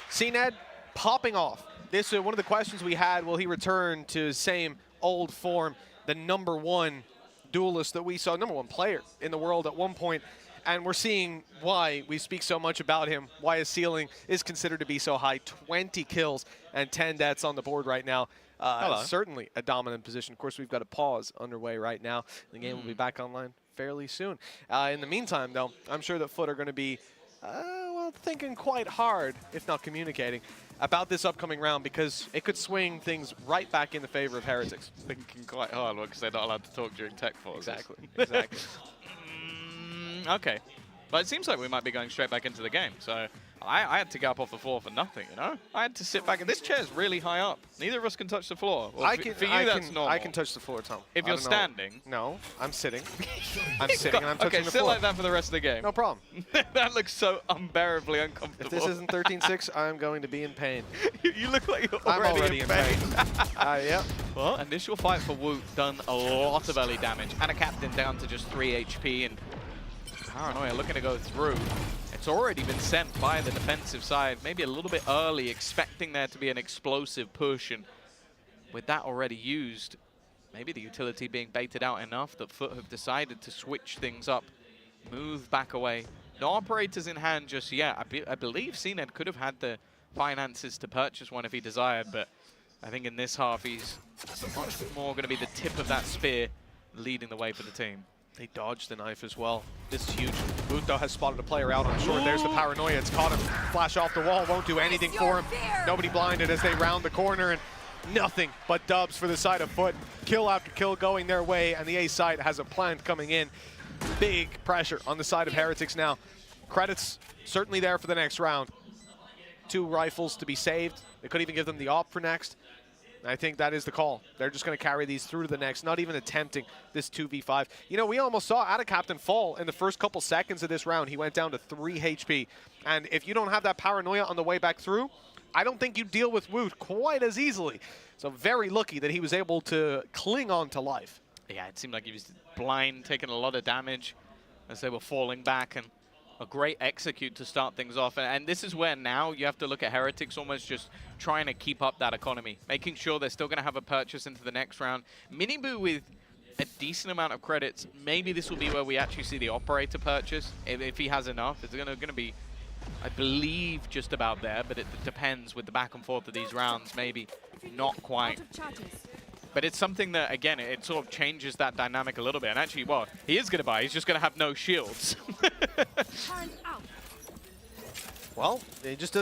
CNED popping off. This is one of the questions we had. Will he return to his same old form, the #1 duelist that we saw, #1 player in the world at one point? And we're seeing why we speak so much about him, why his ceiling is considered to be so high. 20 kills and 10 deaths on the board right now. Certainly a dominant position. Of course, we've got a pause underway right now. The game will be back online fairly soon. In the meantime, though, I'm sure that FUT are going to be, well, thinking quite hard, if not communicating, about this upcoming round, because it could swing things right back in the favor of Heretics. Thinking quite hard because they're not allowed to talk during tech forces. Exactly, exactly. Okay. But it seems like we might be going straight back into the game. So I had to get up off the floor for nothing, you know? I had to sit back. And this chair's really high up. Neither of us can touch the floor. Well, for you, that's normal. I can touch the floor, Tom. If you're standing. No, I'm sitting. I'm sitting and I'm touching the floor. Okay, sit like that for the rest of the game. No problem. That looks so unbearably uncomfortable. If this isn't 13-6, I'm going to be in pain. You look like you're already in pain. Yep. Well, initial fight for Woot done a lot of early damage. And a captain down to just 3 HP. And Paranoia looking to go through. It's already been sent by the defensive side. Maybe a little bit early, expecting there to be an explosive push. And with that already used, maybe the utility being baited out enough that FUT have decided to switch things up. Move back away. No operators in hand just yet. I believe CNED could have had the finances to purchase one if he desired, but I think in this half he's much more going to be the tip of that spear leading the way for the team. They dodged the knife as well. This is huge. Woot, though, has spotted a player out on short. There's the Paranoia. It's caught him. Flash off the wall. Won't do anything for him. Nobody blinded as they round the corner, and nothing but dubs for the side of FUT. Kill after kill going their way, and the A side has a plant coming in. Big pressure on the side of Heretics now. Credits certainly there for the next round. 2 rifles to be saved. They could even give them the op for next. I think that is the call. They're just going to carry these through to the next, not even attempting this 2v5. You know, we almost saw Captain fall in the first couple seconds of this round. He went down to 3 HP. And if you don't have that Paranoia on the way back through, I don't think you deal with Woot quite as easily. So very lucky that he was able to cling on to life. Yeah, it seemed like he was blind, taking a lot of damage as they were falling back, and a great execute to start things off. And this is where now you have to look at Heretics almost just trying to keep up that economy, making sure they're still going to have a purchase into the next round. Miniboo with a decent amount of credits. Maybe this will be where we actually see the operator purchase, if he has enough. It's going to be, I believe, just about there, but it depends with the back and forth of these rounds. Maybe not quite. But it's something that, again, it sort of changes that dynamic a little bit. And actually, well, he is going to buy. He's just going to have no shields. Well, it just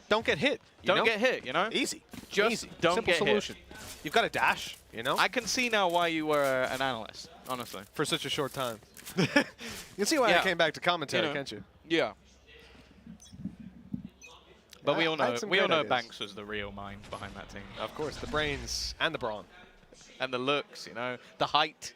don't get hit. Don't get hit, you know? Easy. Just easy. don't Simple get solution. hit. You've got a dash, you know? I can see now why you were an analyst, honestly. For such a short time. You can see why I came back to commentary, can't you? Yeah. But we all know ideas. Banks was the real mind behind that team. Of course, the brains and the brawn. And the looks, you know, the height.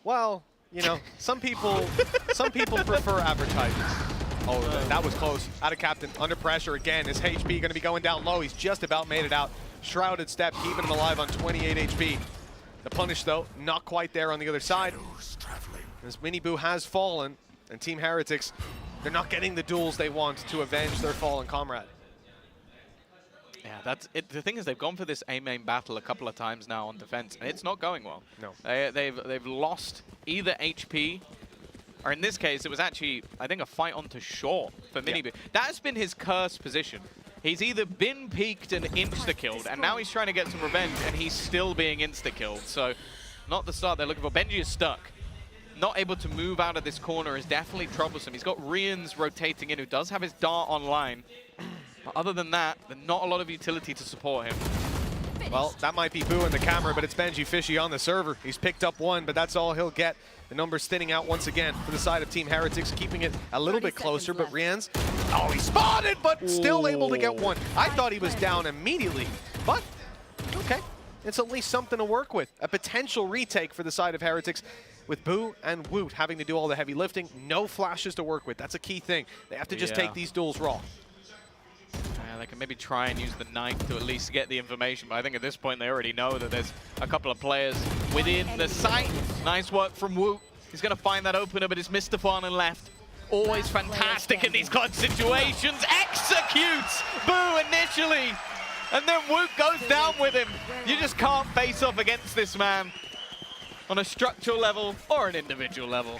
Well, you know, some people prefer advertisers. Oh, that was close. Out of captain, under pressure again. His HP going to be going down low. He's just about made it out. Shrouded step, keeping him alive on 28 HP. The punish, though, not quite there on the other side. As Miniboo has fallen, and Team Heretics, they're not getting the duels they want to avenge their fallen comrade. Yeah, that's it. The thing is, they've gone for this A-main battle a couple of times now on defense, and it's not going well. No. They've lost either HP, or in this case, it was actually, I think, a fight onto short for Miniboo. That's been his cursed position. He's either been peaked and insta-killed, and now he's trying to get some revenge, and he's still being insta-killed. So, not the start they're looking for. Benji is stuck. Not able to move out of this corner is definitely troublesome. He's got Rian's rotating in, who does have his dart online. But other than that, there's not a lot of utility to support him. Well, that might be Boo in the camera, but it's Benji Fishy on the server. He's picked up 1, but that's all he'll get. The numbers thinning out once again for the side of Team Heretics, keeping it a little bit closer, but Rian's, oh, he's spotted, but still able to get 1. I thought he was down immediately, but okay. It's at least something to work with. A potential retake for the side of Heretics, with Boo and Woot having to do all the heavy lifting. No flashes to work with. That's a key thing. They have to just take these duels raw. They can maybe try and use the knife to at least get the information, but I think at this point they already know that there's a couple of players within the site. Nice work from Woot. He's going to find that opener, but it's Mr. Farnan left. Always fantastic in these clutch situations. Executes Boo initially, and then Woot goes down with him. You just can't face off against this man on a structural level or an individual level.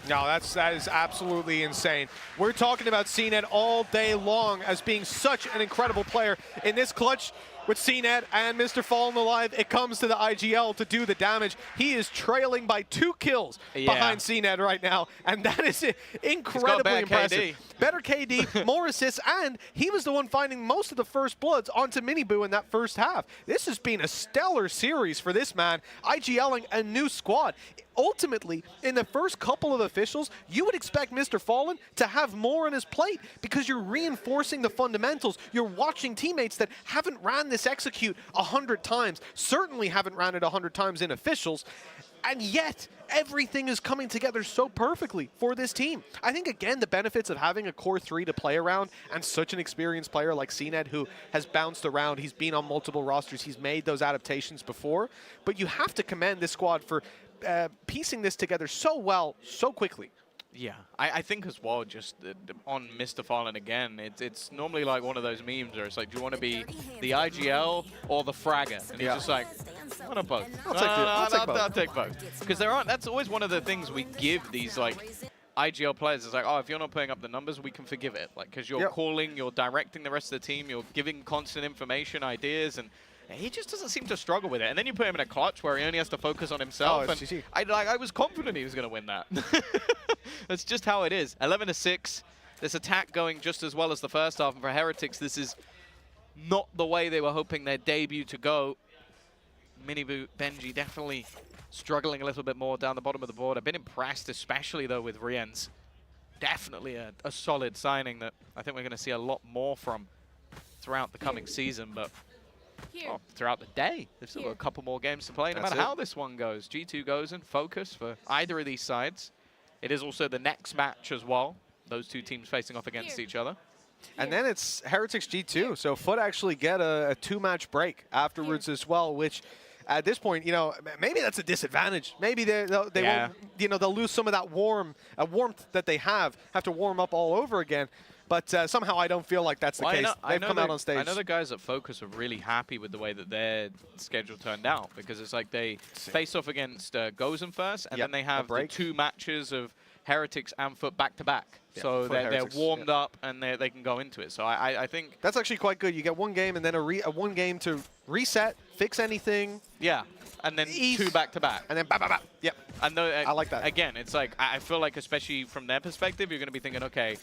No, that is absolutely insane. We're talking about CNED all day long as being such an incredible player. In this clutch with CNED and Mr. Fallen Alive, it comes to the IGL to do the damage. He is trailing by 2 kills behind CNED right now, and that is incredibly impressive. KD. Better KD, more assists, and he was the one finding most of the first bloods onto Miniboo in that first half. This has been a stellar series for this man, IGLing a new squad. Ultimately, in the first couple of officials, you would expect Mr. Fallen to have more on his plate because you're reinforcing the fundamentals. You're watching teammates that haven't ran this execute 100 times, certainly haven't ran it 100 times in officials, And yet, everything is coming together so perfectly for this team. I think, again, the benefits of having a core 3 to play around and such an experienced player like CNED who has bounced around. He's been on multiple rosters. He's made those adaptations before. But you have to commend this squad for piecing this together so well, so quickly. Yeah, I think as well, just on Mr. Fallen again, it's normally like one of those memes where it's like, do you want to be the IGL or the fragger? And he's just like, I want both. I'll take both. Because that's always one of the things we give these like IGL players. It's like, oh, if you're not putting up the numbers, we can forgive it. Like, because you're calling, you're directing the rest of the team, you're giving constant information, ideas, and he just doesn't seem to struggle with it. And then you put him in a clutch where he only has to focus on himself. And I was confident he was going to win that. That's just how it is. 11-6. This attack going just as well as the first half. And for Heretics, this is not the way they were hoping their debut to go. Minibu, Benji definitely struggling a little bit more down the bottom of the board. I've been impressed, especially though with Rien's. Definitely a solid signing that I think we're going to see a lot more from throughout the coming season. But throughout the day, they've still got a couple more games to play, no matter how this one goes. G2 Gozen, Fokus for either of these sides. It is also the next match as well. Those two teams facing off against each other. And then it's Heretics G2. So FUT actually get a 2-match break afterwards as well, which at this point, you know, maybe that's a disadvantage. Maybe they won't, you know, they'll lose some of that warmth that they have to warm up all over again. But somehow I don't feel like that's the case. They've come out on stage. I know the guys at Fokus are really happy with the way that their schedule turned out, because it's like they face off against Gozen first, and then they have the 2 matches of Heretics and FUT back-to-back. So they're warmed up and they can go into it. So I think that's actually quite good. You get 1 game and then a 1 game to reset, fix anything. Yeah, and then 2 back-to-back. And then ba-ba-ba. Yep. I like that. Again, it's like, I feel like especially from their perspective, you're going to be thinking, okay,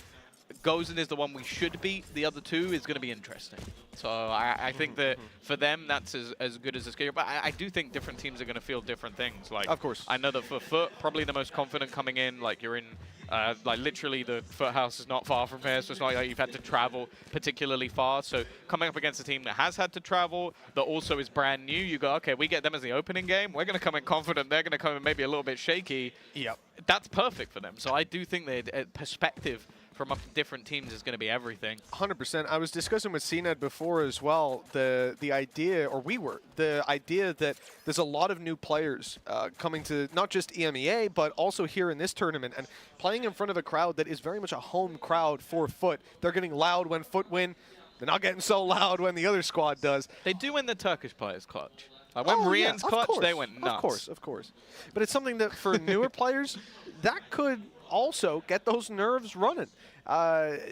Gozen is the one we should beat. The other 2 is going to be interesting. So I think that for them, that's as good as a schedule. But I do think different teams are going to feel different things. Like, of course. I know that for FUT, probably the most confident coming in, like you're in, like literally the FUT house is not far from here. So it's not like you've had to travel particularly far. So coming up against a team that has had to travel, that also is brand new, you go, okay, we get them as the opening game. We're going to come in confident. They're going to come in maybe a little bit shaky. Yep. That's perfect for them. So I do think that perspective from up to different teams is going to be everything. 100%. I was discussing with CNED before as well the idea, or we were, the idea that there's a lot of new players coming to not just EMEA, but also here in this tournament, and playing in front of a crowd that is very much a home crowd for FUT. They're getting loud when FUT win. They're not getting so loud when the other squad does. They do when the Turkish players clutch. Like when Rien's clutch, they went nuts. Of course. But it's something that for newer players, that could also get those nerves running.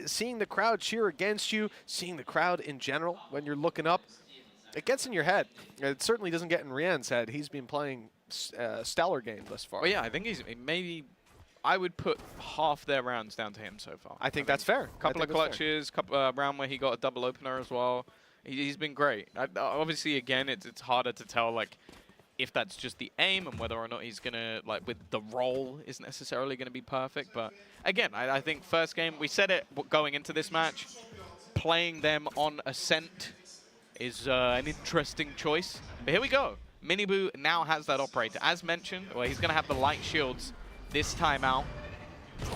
Seeing the crowd cheer against you, seeing the crowd in general when you're looking up, it gets in your head. It certainly doesn't get in Rien's head. He's been playing stellar game thus far. Well, yeah, I think he's maybe. I would put half their rounds down to him so far. I think that's fair. Couple of clutches, couple round where he got a double opener as well. He's been great. Obviously, again, it's harder to tell like if that's just the aim and whether or not he's gonna like with the role is necessarily gonna be perfect. But again, I think first game we said it going into this match, playing them on Ascent is an interesting choice. But here we go. Minibu now has that operator, as mentioned. Well, he's gonna have the light shields this time out.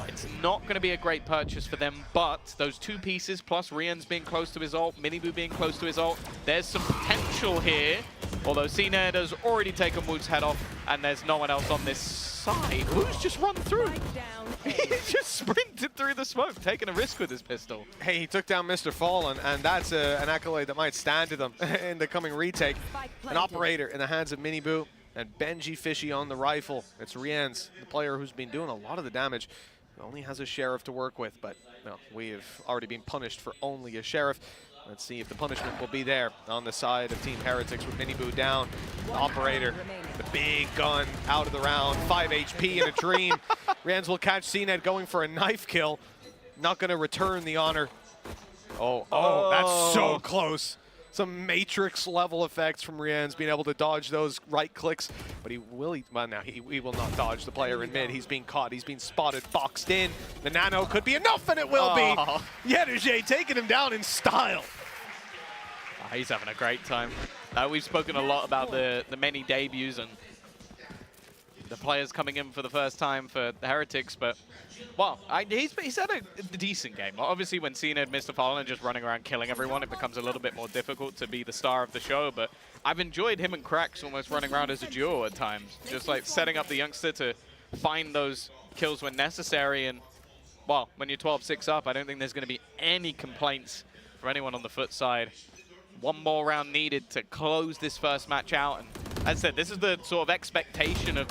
It's not going to be a great purchase for them, but those 2 pieces, plus Rien's being close to his ult, Minibu being close to his ult, there's some potential here. Although CNED has already taken Woot's head off, and there's no one else on this side. Woot's just run through. He just sprinted through the smoke, taking a risk with his pistol. Hey, he took down Mr. Fallen, and that's an accolade that might stand to them in the coming retake. An operator in the hands of Minibu, and Benji Fishy on the rifle. It's Rien's, the player who's been doing a lot of the damage. Only has a Sheriff to work with, but no, we've already been punished for only a Sheriff. Let's see if the punishment will be there on the side of Team Heretics with Minibu down. Operator, the big gun out of the round, 5 HP in a dream. Rien's will catch CNED going for a knife kill. Not going to return the honor. Oh, that's so close. Some Matrix level effects from Rien's being able to dodge those right clicks, but he will not dodge the player in mid. He's being caught, he's being spotted, boxed in. The nano could be enough, and it will be. Yedege taking him down in style. He's having a great time. We've spoken a lot about the many debuts, and the players coming in for the first time for the Heretics, but, well, he's had a decent game. Obviously, when Cena and Mr. Fallen just running around killing everyone, it becomes a little bit more difficult to be the star of the show, but I've enjoyed him and Cracks almost running around as a duo at times, just like setting up the youngster to find those kills when necessary, and, well, when you're 12-6 up, I don't think there's going to be any complaints from anyone on the FUT side. One more round needed to close this first match out, and as I said, this is the sort of expectation of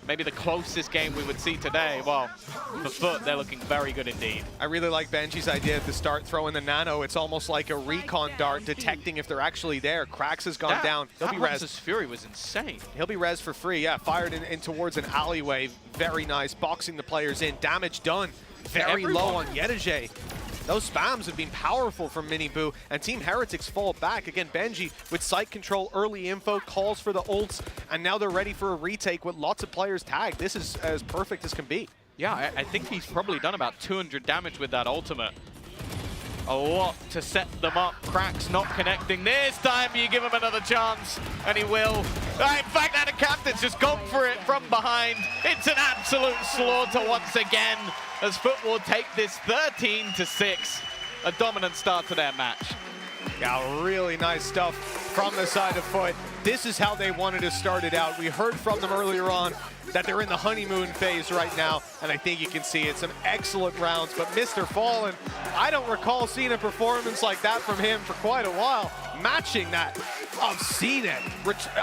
maybe the closest game we would see today. Well, for FUT, they're looking very good indeed. I really like Benji's idea at the start, throwing the nano. It's almost like a recon dart, detecting if they're actually there. Cracks has gone down. He'll be res. That Fury was insane. He'll be res for free. Yeah, fired in towards an alleyway. Very nice, boxing the players in. Damage done. Very low on Yedije. Those spams have been powerful from Miniboo, and Team Heretics fall back. Again, Benji with site control, early info, calls for the ults, and now they're ready for a retake with lots of players tagged. This is as perfect as can be. Yeah, I think he's probably done about 200 damage with that ultimate. A lot to set them up. Cracks not connecting. This time you give him another chance, and he will. In fact, that captain's just gone for it from behind. It's an absolute slaughter once again, as FUT will take this 13-6. A dominant start to their match. Yeah, really nice stuff from the side of FUT. This is how they wanted to start it out. We heard from them earlier on that they're in the honeymoon phase right now, and I think you can see it. Some excellent rounds, but Mr. Fallen, I don't recall seeing a performance like that from him for quite a while. Matching that of CNET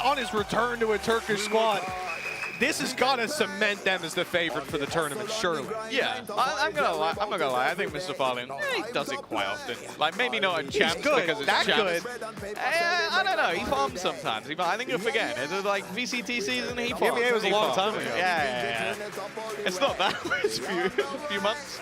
on his return to a Turkish squad. This has got to cement them as the favorite for the tournament, surely. Yeah, I'm not gonna lie. I think Mr. Fallen, he does it quite often. Like, maybe not in champs because it's champs. I don't know. He farms sometimes. I think you'll forget. It's like VCT season, he farms. EMEA was a long time ago. Yeah. It's not that. It's a few months.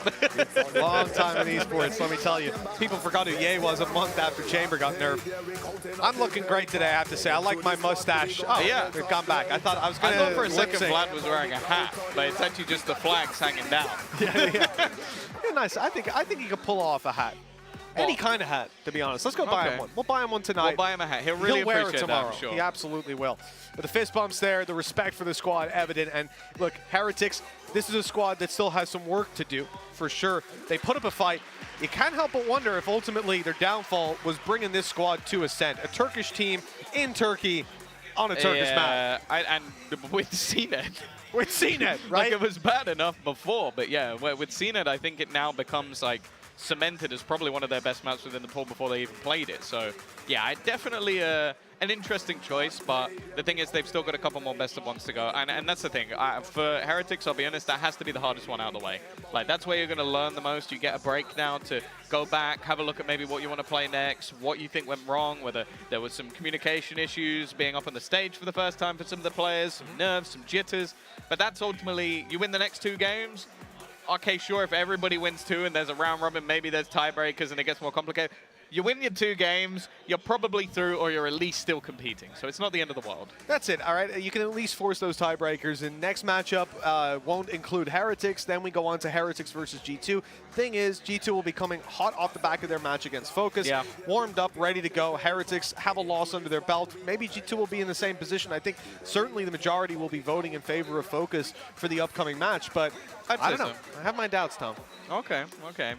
Long time in esports, let me tell you. People forgot who Ye was a month after Chamber got nerfed. I'm looking great today, I have to say. I like my mustache. Oh, yeah. They've gone back. I thought for a second Vlad was wearing a hat, but it's actually just the flags hanging down. Yeah, nice. I think he could pull off a hat. Any kind of hat, to be honest. Let's go buy him one. We'll buy him one tonight. We'll buy him a hat. He'll really wear appreciate it tomorrow. that, I'm sure. He absolutely will. But the fist bumps there, the respect for the squad evident. And look, Heretics, this is a squad that still has some work to do, for sure. They put up a fight. You can't help but wonder if ultimately their downfall was bringing this squad to Ascent. A Turkish team in Turkey on a Turkish map. And with CNET. With CNET, right? Like, it was bad enough before, but yeah, with CNET, I think it now becomes like cemented as probably one of their best maps within the pool before they even played it. So yeah, definitely an interesting choice, but the thing is they've still got a couple more best of ones to go, and that's the thing. For Heretics, I'll be honest, that has to be the hardest one out of the way. Like, that's where you're going to learn the most. You get a break now to go back, have a look at maybe what you want to play next, what you think went wrong, whether there was some communication issues, being up on the stage for the first time for some of the players, some nerves, some jitters, but that's ultimately, you win the next 2 games. Okay, sure, if everybody wins 2 and there's a round robin, maybe there's tiebreakers and it gets more complicated. You win your 2 games, you're probably through, or you're at least still competing. So it's not the end of the world. That's it, all right? You can at least force those tiebreakers. And next matchup won't include Heretics. Then we go on to Heretics versus G2. Thing is, G2 will be coming hot off the back of their match against Fokus. Yeah. Warmed up, ready to go. Heretics have a loss under their belt. Maybe G2 will be in the same position. I think certainly the majority will be voting in favor of Fokus for the upcoming match. But I don't know. I have my doubts, Tom. Okay.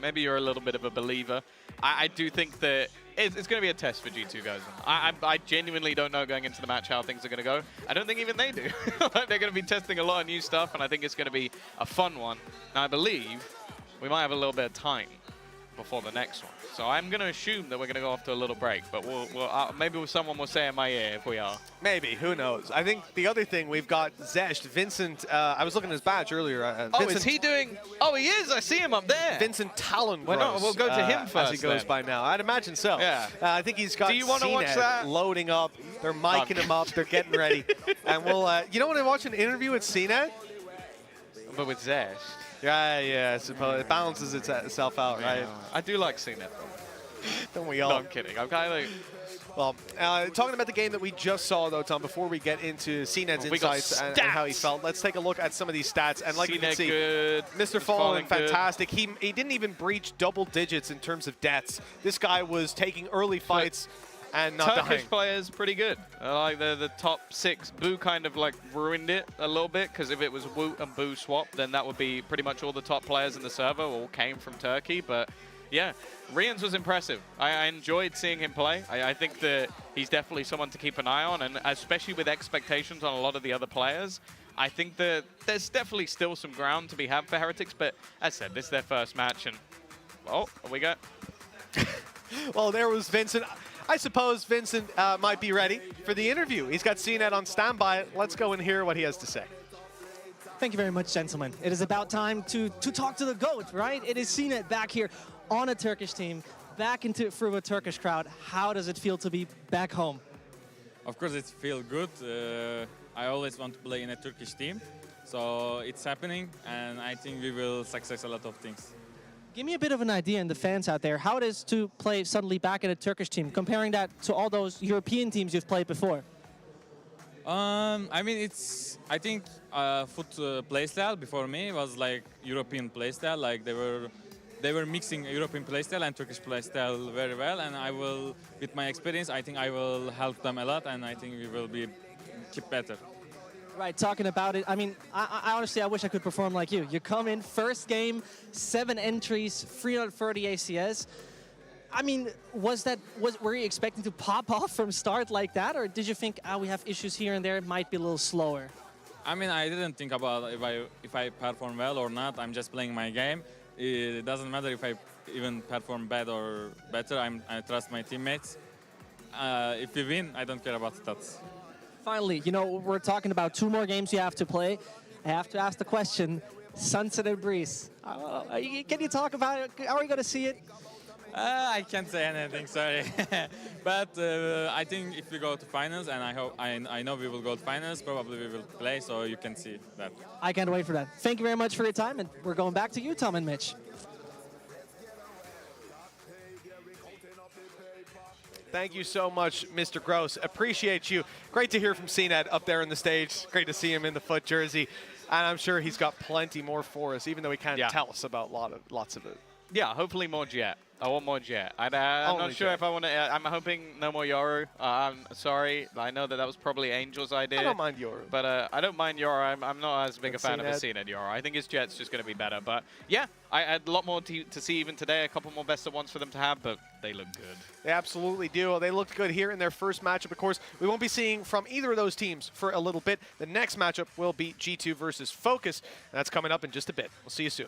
Maybe you're a little bit of a believer. I do think that it's going to be a test for G2 guys. I genuinely don't know going into the match how things are going to go. I don't think even they do. They're going to be testing a lot of new stuff, and I think it's going to be a fun one. Now, I believe we might have a little bit of time before the next one. So I'm going to assume that we're going to go off to a little break, but maybe someone will say in my ear if we are. Maybe, who knows? I think the other thing, we've got Zesht, Vincent, I was looking at his badge earlier. Vincent, is he doing? Oh, he is. I see him up there. Vincent Talon. Well, we'll go to him first. As he goes by now. I'd imagine so. Yeah. I think he's got Do you want to watch that? Loading up. They're micing him up. They're getting ready. And we'll, you know when I watch an interview with CNET? But with Zesh. Yeah, I suppose it balances itself out, right? Yeah. I do like seeing that. Don't we all? No, I'm kidding. I'm kind of like... Well, talking about the game that we just saw, though, Tom, before we get into CNET's insights and how he felt, let's take a look at some of these stats. And like you can see, good. Mr. Fallen, fantastic. He didn't even breach double digits in terms of deaths. This guy was taking early fights and not dying. Turkish players pretty good. Like the top 6. Boo kind of like ruined it a little bit, because if it was Woot and Boo swap, then that would be pretty much all the top players in the server all came from Turkey. But yeah, Rians was impressive. I enjoyed seeing him play. I think that he's definitely someone to keep an eye on, and especially with expectations on a lot of the other players, I think that there's definitely still some ground to be had for Heretics. But as I said, this is their first match, and oh, we go. Well, there was Vincent. I suppose Vincent might be ready for the interview. He's got CNET on standby. Let's go and hear what he has to say. Thank you very much, gentlemen. It is about time to talk to the GOAT, right? It is CNET back here on a Turkish team, back into through a Turkish crowd. How does it feel to be back home? Of course, it feels good. I always want to play in a Turkish team, so it's happening, and I think we will success a lot of things. Give me a bit of an idea, and the fans out there, how it is to play suddenly back in a Turkish team, comparing that to all those European teams you've played before. I mean, I think FUT playstyle before me was like European playstyle. Like they were mixing European playstyle and Turkish playstyle very well. And I will, with my experience, I think I will help them a lot, and I think we will keep better. Right, talking about it, I mean, I honestly, I wish I could perform like you. You come in, first game, 7 entries, 330 ACS. I mean, were you expecting to pop off from start like that, or did you think, we have issues here and there, it might be a little slower? I mean, I didn't think about if I perform well or not. I'm just playing my game. It doesn't matter if I even perform bad or better. I trust my teammates. If we win, I don't care about stats. Finally, you know, we're talking about 2 more games you have to play. I have to ask the question, Sunset and Breeze. Can you talk about it? Are we going to see it? I can't say anything, sorry. But I think if we go to finals, and I know we will go to finals, probably we will play, so you can see that. I can't wait for that. Thank you very much for your time, and we're going back to you, Tom and Mitch. Thank you so much, Mr. Gross. Appreciate you. Great to hear from CNET up there on the stage. Great to see him in the FUT jersey. And I'm sure he's got plenty more for us, even though he can't tell us about lots of it. Yeah, hopefully more Jet. I want more Jet. I'm not sure if I want to. I'm hoping no more Yoru. I'm sorry. I know that was probably Angel's idea. I don't mind Yoru. But I don't mind Yoru. I'm not as big a fan of a CNET Yoru. I think his Jet's just going to be better. But yeah, I had a lot more to see even today. A couple more best of ones for them to have, but they look good. They absolutely do. They looked good here in their first matchup. Of course, we won't be seeing from either of those teams for a little bit. The next matchup will be G2 versus Fokus. And that's coming up in just a bit. We'll see you soon.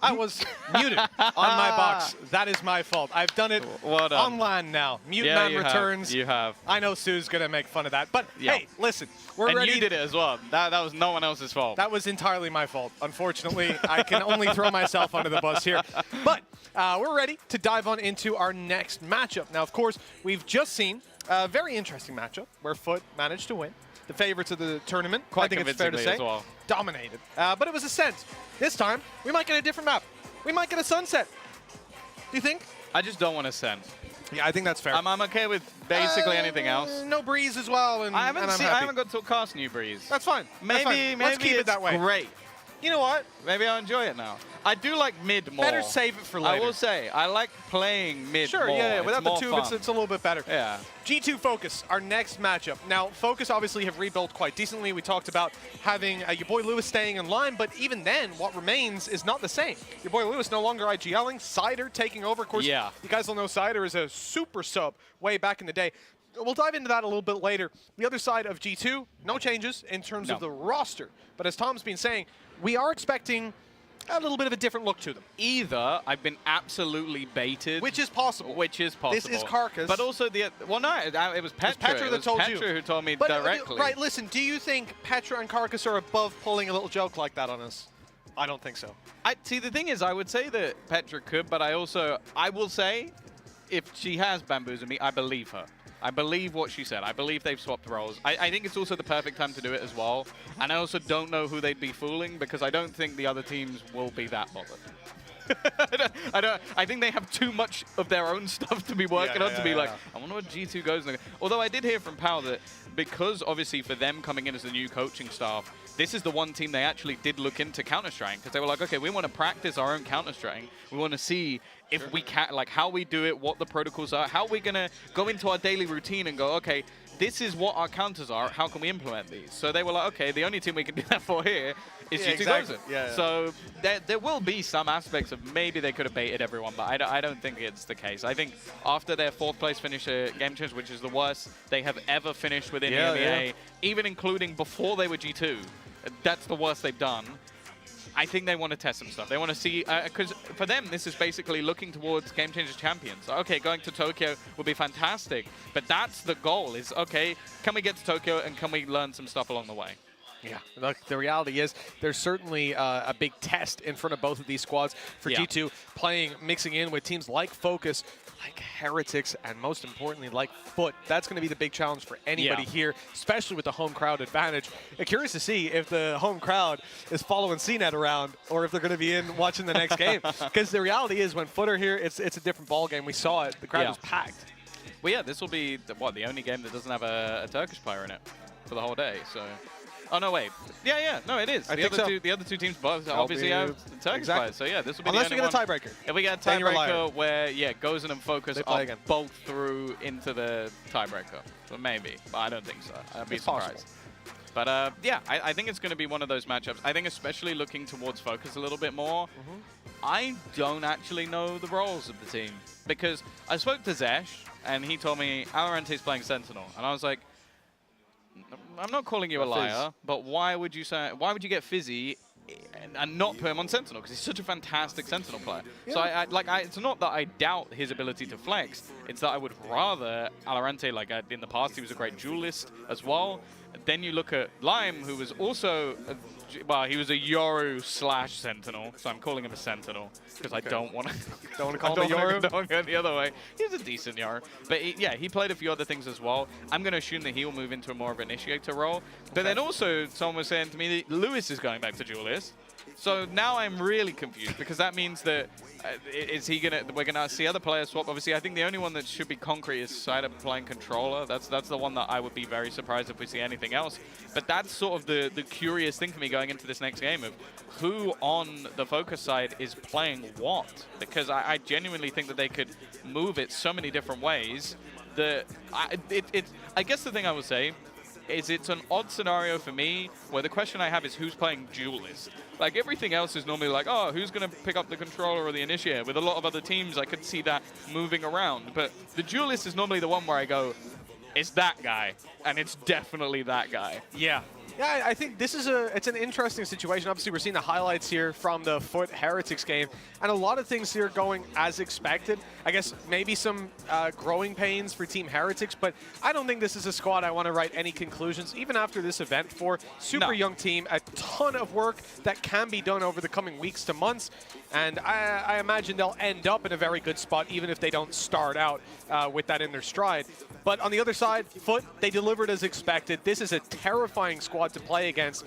I was muted on my box. That is my fault. I've done it online now. Mute man returns. You have. I know Sue's going to make fun of that. But hey, listen, we're and ready. You did it as well. That was no one else's fault. That was entirely my fault. Unfortunately, I can only throw myself under the bus here. But we're ready to dive on into our next matchup. Now, of course, we've just seen a very interesting matchup where FUT managed to win. The favorites of the tournament, I think it's fair to say, dominated. But it was Ascent. This time, we might get a different map. We might get a Sunset. Do you think? I just don't want Ascent. Yeah, I think that's fair. I'm okay with basically anything else. No Breeze as well, and I haven't got to cast New Breeze. That's fine. Maybe Let's keep it that way. Great. You know what? Maybe I'll enjoy it now. I do like mid more. Better save it for later. I will say, I like playing mid more. Sure, yeah. Without the tube, fun. it's a little bit better. Yeah. G2 Fokus, our next matchup. Now, Fokus obviously have rebuilt quite decently. We talked about having your boy Lewis staying in line, but even then, what remains is not the same. Your boy Lewis no longer IGLing, Cider taking over. Of course, you guys will know Cider is a super sub way back in the day. We'll dive into that a little bit later. The other side of G2, no changes in terms of the roster. But as Tom's been saying, we are expecting a little bit of a different look to them. Either I've been absolutely baited. Which is possible. This is Carcass. But also it was Petra. That told Petra you. who told me but, directly. Right, listen, do you think Petra and Carcass are above pulling a little joke like that on us? I don't think so. See, the thing is, I would say that Petra could, but I will say, if she has bamboozled me, I believe her. I believe what she said. I believe they've swapped roles. I think it's also the perfect time to do it as well. And I also don't know who they'd be fooling because I don't think the other teams will be that bothered. I think they have too much of their own stuff to be working on to be like, I wonder what G2 goes. Although I did hear from Pal that because obviously for them coming in as the new coaching staff, this is the one team they actually did look into Counter-Strike because they were like, okay, we want to practice our own Counter-Strike. We want to see if we can, like how we do it, what the protocols are, how we're going to go into our daily routine and go, okay, this is what our counters are, how can we implement these? So they were like, okay, the only team we can do that for here is G2 Gozen. So there will be some aspects of maybe they could have baited everyone, but I don't think it's the case. I think after their 4th place finish at Game Change, which is the worst they have ever finished within EMEA, even including before they were G2, that's the worst they've done. I think they want to test some stuff. They want to see, because for them, this is basically looking towards Game Changers champions. Okay, going to Tokyo would be fantastic, but that's the goal is, okay, can we get to Tokyo and can we learn some stuff along the way? Yeah, look, the reality is there's certainly a big test in front of both of these squads for G2 mixing in with teams like Fokus, like Heretics, and most importantly, like FUT. That's going to be the big challenge for anybody here, especially with the home crowd advantage. I'm curious to see if the home crowd is following CNET around or if they're going to be in watching the next game. Because the reality is when FUT are here, it's a different ball game. We saw it. The crowd was packed. Well, yeah, this will be, the only game that doesn't have a Turkish player in it for the whole day, so... Oh, no, wait. Yeah, no, it is. The other two teams both obviously have Turkish players. So, yeah, this will be Unless the we only get a tiebreaker. If we get a tiebreaker where, Gozen and Fokus are both through into the tiebreaker. So, maybe. But I don't think so. I'd be surprised. But, I think it's going to be one of those matchups. I think especially looking towards Fokus a little bit more, I don't actually know the roles of the team. Because I spoke to Zesh, and he told me Alarente's playing Sentinel. And I was like, I'm not calling you a liar, but why would you get Fizzy and not put him on Sentinel? Because he's such a fantastic Sentinel player. So it's not that I doubt his ability to flex. It's that I would rather Alarente, in the past, he was a great duelist as well. Then you look at Lime, who was also, he was a Yoru/Sentinel, so I'm calling him a Sentinel because I don't want to call him a Yoru. Don't go the other way. He's a decent Yoru. But he played a few other things as well. I'm going to assume that he will move into a more of an initiator role. But then also, someone was saying to me that Lewis is going back to duelist. So now I'm really confused because that means that we're gonna see other players swap. Obviously, I think the only one that should be concrete is Cider playing controller. That's the one that I would be very surprised if we see anything else. But that's sort of the curious thing for me going into this next game of who on the Fokus side is playing what. Because I genuinely think that they could move it so many different ways. I guess the thing I would say is it's an odd scenario for me where the question I have is who's playing duelist. Like everything else is normally like, oh, who's going to pick up the controller or the initiator? With a lot of other teams, I could see that moving around. But the duelist is normally the one where I go, it's that guy. And it's definitely that guy. Yeah. Yeah, I think this is it's an interesting situation. Obviously, we're seeing the highlights here from the FUT Heretics game, and a lot of things here going as expected. I guess maybe some growing pains for Team Heretics, but I don't think this is a squad I want to write any conclusions, even after this event for. Super young team, a ton of work that can be done over the coming weeks to months, and I imagine they'll end up in a very good spot, even if they don't start out with that in their stride. But on the other side, FUT, they delivered as expected. This is a terrifying squad to play against.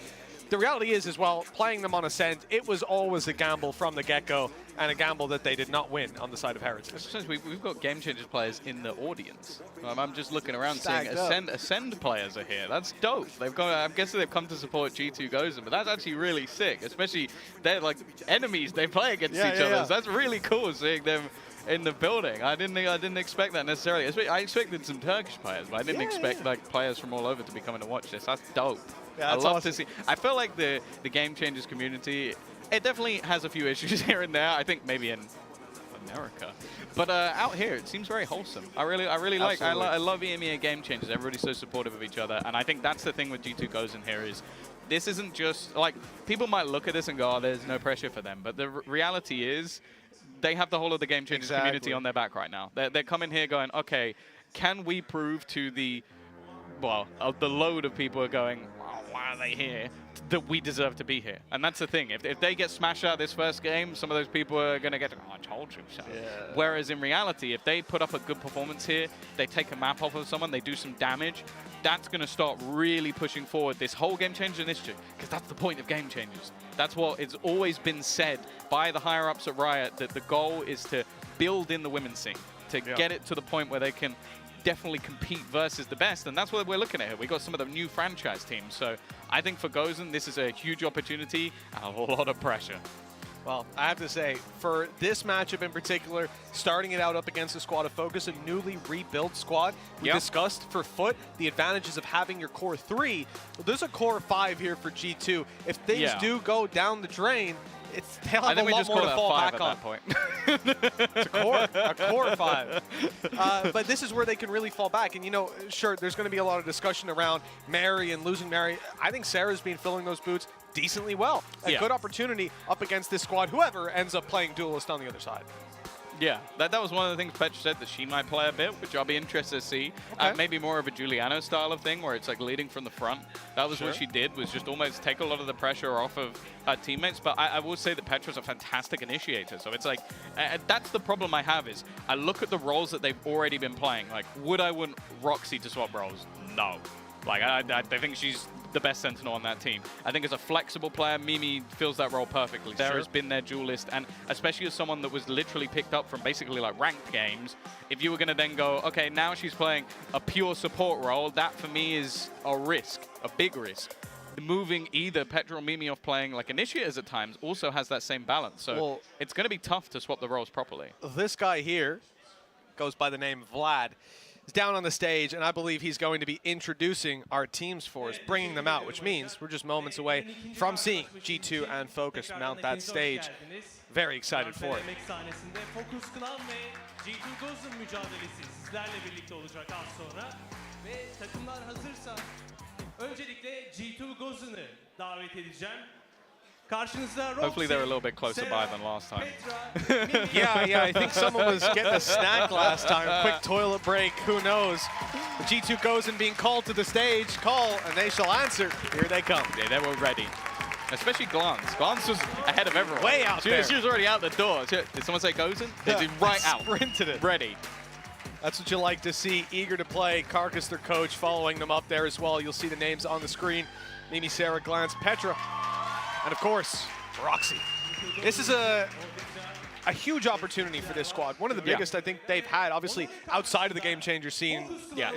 The reality is as well, playing them on Ascent, it was always a gamble from the get-go, and a gamble that they did not win on the side of Heretics. We've got Game Changers players in the audience. I'm just looking around seeing Ascend players are here. That's dope. They've got, I'm guessing they've come to support G2 Gozen, but that's actually really sick, especially they're like enemies they play against each other. So that's really cool seeing them in the building. I didn't expect that necessarily. I expected some Turkish players, but I didn't expect like players from all over to be coming to watch this. That's dope. Yeah, I love to see. I feel like the Game Changers community, it definitely has a few issues here and there. I think maybe in America, but out here it seems very wholesome. I really like. I love EMEA Game Changers. Everybody's so supportive of each other, and I think that's the thing with G2 Gozen here is. This isn't just like people might look at this and go, "Oh, there's no pressure for them," but the reality is. They have the whole of the Game Changers community on their back right now. They're coming here going, okay, can we prove to the, well, the load of people are going, oh, why are they here, that we deserve to be here. And that's the thing. If they get smashed out this first game, some of those people are going to get, oh, I told you so. Yeah. Whereas in reality, if they put up a good performance here, they take a map off of someone, they do some damage, that's going to start really pushing forward this whole Game Changer initiative, because that's the point of Game Changers. That's what it's always been said by the higher-ups at Riot, that the goal is to build in the women's scene, to get it to the point where they can definitely compete versus the best, and that's what we're looking at here. We got some of the new franchise teams, so I think for Gozen, this is a huge opportunity and a lot of pressure. Well, I have to say, for this matchup in particular, starting it out up against the squad of Fokus, a newly rebuilt squad. We discussed for FUT the advantages of having your core 3. Well, there's a core 5 here for G2. If things do go down the drain, they'll have a lot more to fall back on. It's a core 5. But this is where they can really fall back. And, you know, sure, there's going to be a lot of discussion around Mary and losing Mary. I think Sarah's been filling those boots decently well. A good opportunity up against this squad, whoever ends up playing Duelist on the other side. Yeah, that was one of the things Petra said that she might play a bit, which I'll be interested to see. Maybe more of a Giuliano style of thing where it's like leading from the front. That was what she did, was just almost take a lot of the pressure off of her teammates. But I will say that Petra's a fantastic initiator. So it's like, that's the problem I have is I look at the roles that they've already been playing. Like, would I want Roxy to swap roles? No. Like, I think she's the best Sentinel on that team. I think as a flexible player, Mimi fills that role perfectly. Sarah's been their duelist, and especially as someone that was literally picked up from basically like ranked games, if you were going to then go, okay, now she's playing a pure support role, that for me is a risk, a big risk. Moving either Petra or Mimi off playing like initiators at times also has that same balance. So it's going to be tough to swap the roles properly. This guy here goes by the name Vlad. Is down on the stage, and I believe he's going to be introducing our teams for us, bringing them out, which means we're just moments away from seeing G2 and Fokus mount that stage. Very excited for it. Fokus Clan ve G2 Gozen mücadelesi sizlerle birlikte olacak az sonra. Ve takımlar hazırsa öncelikle G2 Gozen'ı davet edeceğim. Hopefully they're a little bit closer by than last time. yeah, I think someone was getting a snack last time. Quick toilet break, who knows? The G2 Gozen being called to the stage. Call, and they shall answer. Here they come. Yeah, they were ready. Especially Glance. Glance was ahead of everyone. Way out there. She was already out the door. Did someone say Gozen? They did right out. Sprinted it. Ready. That's what you like to see. Eager to play. Carcass, their coach, following them up there as well. You'll see the names on the screen. Mimi, Sarah, Glance, Petra. And of course, Roxy. This is a huge opportunity for this squad. One of the biggest I think they've had, obviously, outside of the Game Changer scene. Yeah,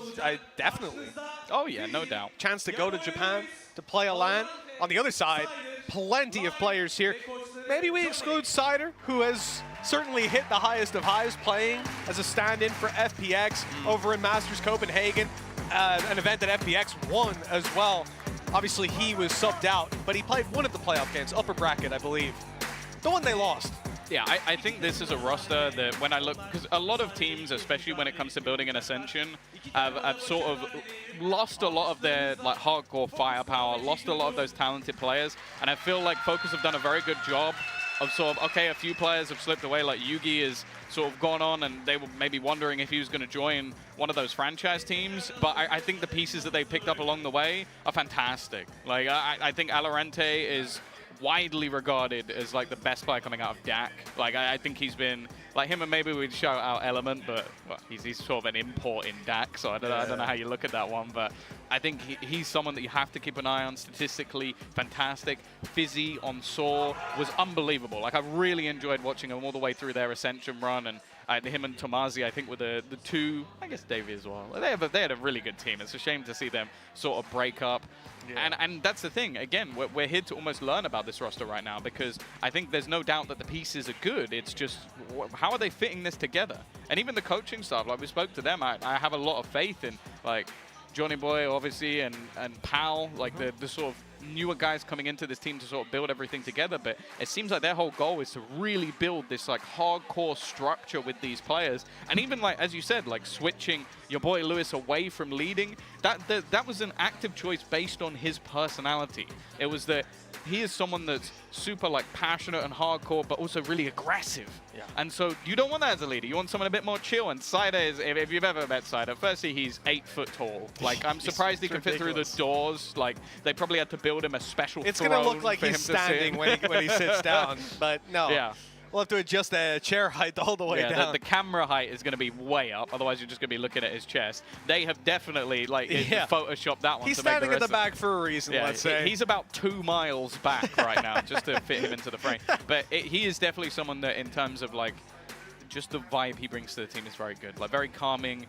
definitely. Oh, yeah, no doubt. Chance to go to Japan, to play a LAN. On the other side, plenty of players here. Maybe we exclude Cider, who has certainly hit the highest of highs playing as a stand-in for FPX over in Masters Copenhagen, an event that FPX won as well. Obviously, he was subbed out, but he played one of the playoff games, upper bracket, I believe. The one they lost. Yeah, I think this is a roster that when I look, because a lot of teams, especially when it comes to building an Ascension, have sort of lost a lot of their like hardcore firepower, lost a lot of those talented players, and I feel like Fokus have done a very good job of sort of, okay, a few players have slipped away, like Yugi has sort of gone on and they were maybe wondering if he was going to join one of those franchise teams, but I think the pieces that they picked up along the way are fantastic. Like, I think Alorente is widely regarded as like the best player coming out of DAC. Like I think he's been like him, and maybe we'd shout out Element, but well, he's sort of an import in DAC, so I don't know how you look at that one, but I think he's someone that you have to keep an eye on. Statistically fantastic. Fizzy on Saw was unbelievable. Like I really enjoyed watching him all the way through their Ascension run, and him and Tomazi, I think, were the two, I guess Davey as well. They had a really good team. It's a shame to see them sort of break up. Yeah. And that's the thing. Again, we're here to almost learn about this roster right now, because I think there's no doubt that the pieces are good. It's just, how are they fitting this together? And even the coaching staff, like we spoke to them, I have a lot of faith in, like, Johnny Boy, obviously, and Pal, like the sort of newer guys coming into this team to sort of build everything together. But it seems like their whole goal is to really build this like hardcore structure with these players. And even like, as you said, like switching your boy Lewis away from leading, that was an active choice based on his personality. It was that he is someone that's super like passionate and hardcore, but also really aggressive. Yeah. And so you don't want that as a leader. You want someone a bit more chill. And Cider is, if you've ever met Cider, firstly, he's 8 foot tall. Like, I'm surprised he can fit through the doors. Like, they probably had to build him a special throne. It's going to look like he's standing when he sits down, but no. Yeah. We'll have to adjust the chair height all the way down. The camera height is going to be way up. Otherwise, you're just going to be looking at his chest. They have definitely like photoshopped that one. He's to make standing at the back for a reason, let's say. He's about 2 miles back right now just to fit him into the frame. But he is definitely someone that, in terms of like just the vibe he brings to the team, is very good. Like very calming,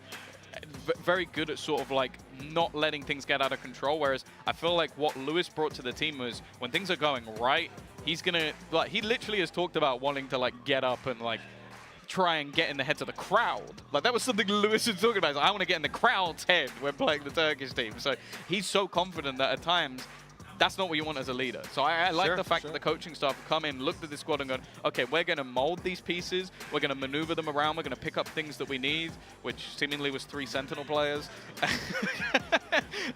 very good at sort of like not letting things get out of control. Whereas I feel like what Lewis brought to the team was when things are going right, he's gonna, like, he literally has talked about wanting to like get up and like try and get in the heads of the crowd. Like that was something Lewis was talking about. Like, I want to get in the crowd's head when playing the Turkish team. So he's so confident that at times that's not what you want as a leader. So I like the fact that the coaching staff have come in, looked at this squad and gone, okay, we're going to mold these pieces. We're going to maneuver them around. We're going to pick up things that we need, which seemingly was 3 Sentinel players.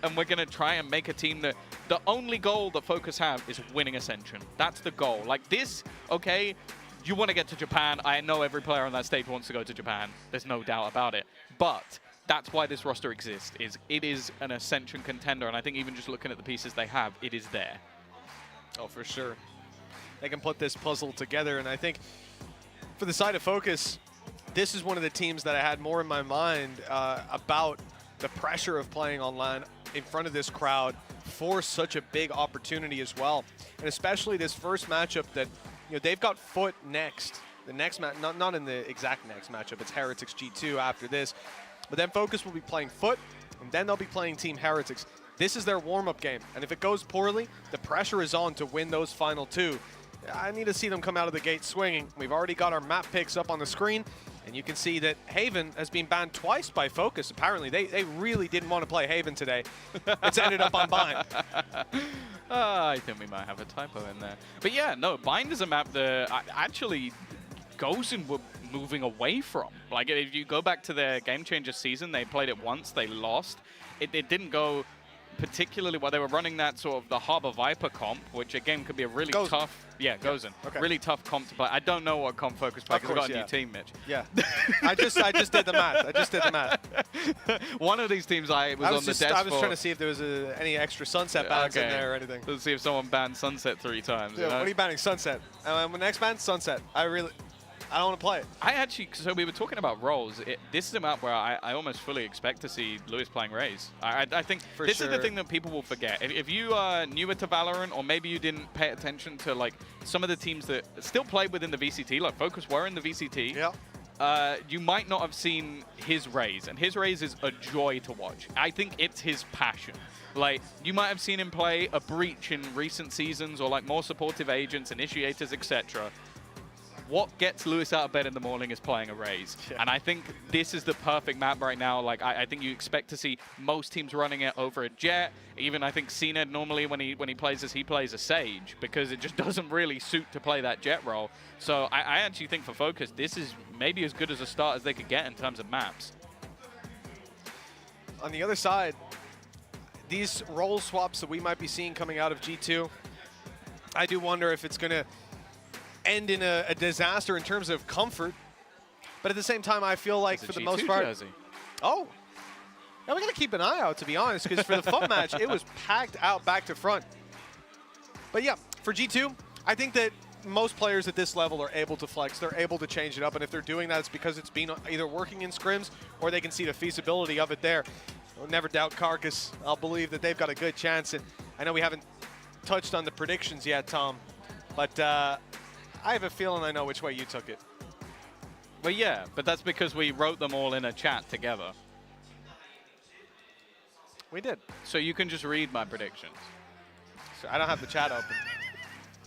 And we're going to try and make a team that the only goal that Fokus have is winning Ascension. That's the goal. Like this, okay, you want to get to Japan. I know every player on that stage wants to go to Japan. There's no doubt about it. But that's why this roster exists. It is an Ascension contender, and I think even just looking at the pieces they have, it is there. Oh, for sure. They can put this puzzle together, and I think for the side of Fokus, this is one of the teams that I had more in my mind about the pressure of playing online in front of this crowd for such a big opportunity as well. And especially this first matchup that, you know, they've got FUT next. The next match, not in the exact next matchup, it's Heretics G2 after this. But then Fokus will be playing FUT, and then they'll be playing Team Heretics. This is their warm-up game, and if it goes poorly, the pressure is on to win those final 2. I need to see them come out of the gate swinging. We've already got our map picks up on the screen, and you can see that Haven has been banned twice by Fokus. Apparently, they really didn't want to play Haven today. It's ended up on Bind. I think we might have a typo in there. But yeah, no, Bind is a map that actually Gozen were moving away from. Like, if you go back to their Game Changer season, they played it once, they lost. It didn't go particularly well. They were running that sort of the Harbor Viper comp, which again could be a really tough, Gozen, really tough comp to play. I don't know what comp Fokus play because we've got a new team, Mitch. Yeah, I just did the math. One of these teams I was on the desk I was trying to see if there was any extra Sunset bans in there or anything. Let's see if someone banned Sunset 3 times. Yeah, what are you banning? Sunset. Next ban, Sunset. I don't want to play it. I actually, so we were talking about roles. This is a map where I almost fully expect to see Lewis playing Raze. I think this is the thing that people will forget. If you are newer to Valorant, or maybe you didn't pay attention to like some of the teams that still played within the VCT, like Fokus were in the VCT, you might not have seen his Raze. And his Raze is a joy to watch. I think it's his passion. Like, you might have seen him play a Breach in recent seasons, or like more supportive agents, initiators, etc. what gets Lewis out of bed in the morning is playing a Raze. Yeah. And I think this is the perfect map right now. Like, I think you expect to see most teams running it over a Jet. Even I think CNED normally when he plays this, he plays a Sage because it just doesn't really suit to play that Jet role. So I actually think for Fokus, this is maybe as good as a start as they could get in terms of maps. On the other side, these role swaps that we might be seeing coming out of G2, I do wonder if it's going to end in a disaster in terms of comfort. But at the same time, I feel like for the most part... Jersey. Oh! Now we got to keep an eye out, to be honest, because for the FUT match, it was packed out back to front. But yeah, for G2, I think that most players at this level are able to flex. They're able to change it up, and if they're doing that, it's because it's been either working in scrims or they can see the feasibility of it there. I'll never doubt Carcass. I'll believe that they've got a good chance. And I know we haven't touched on the predictions yet, Tom, but I have a feeling I know which way you took it. Well, yeah, but that's because we wrote them all in a chat together. We did. So you can just read my predictions. So I don't have the chat open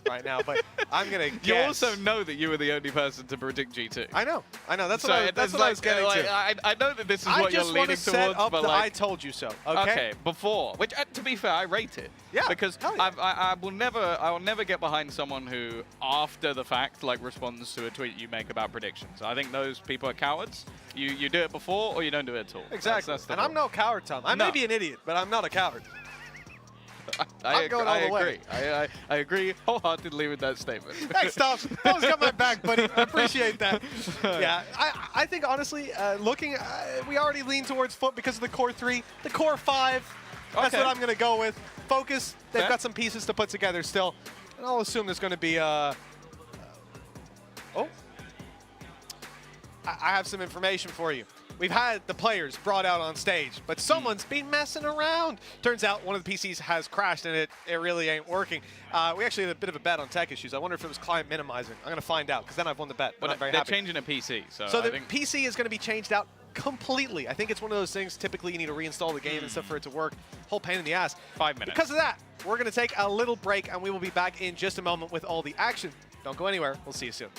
right now, but I'm going to guess. You also know that you were the only person to predict G2. I know. That's So what I was getting to. I know that this is what you're leaning just want to set towards, up but the like, I told you so, okay? before, which to be fair, I rate it. Yeah, because hell yeah. I will never get behind someone who, after the fact, like responds to a tweet you make about predictions. I think those people are cowards. You do it before or you don't do it at all. Exactly. That's the and I'm no coward, Tom. I may be an idiot, but I'm not a coward. I going all the way. agree. I agree wholeheartedly with that statement. Thanks, Tom. Tom's got my back, buddy. I appreciate that. Yeah, I think, honestly, we already lean towards FUT because of the core 3. The core 5, that's what I'm going to go with. Focus, they've got some pieces to put together still. And I'll assume there's going to be I have some information for you. We've had the players brought out on stage, but someone's been messing around. Turns out one of the PCs has crashed and it really ain't working. We actually had a bit of a bet on tech issues. I wonder if it was client minimizing. I'm going to find out because then I've won the bet. But I'm very happy. They're changing a PC. So the PC is going to be changed out completely. I think it's one of those things, typically you need to reinstall the game and stuff for it to work. Whole pain in the ass. 5 minutes. Because of that, we're going to take a little break and we will be back in just a moment with all the action. Don't go anywhere. We'll see you soon.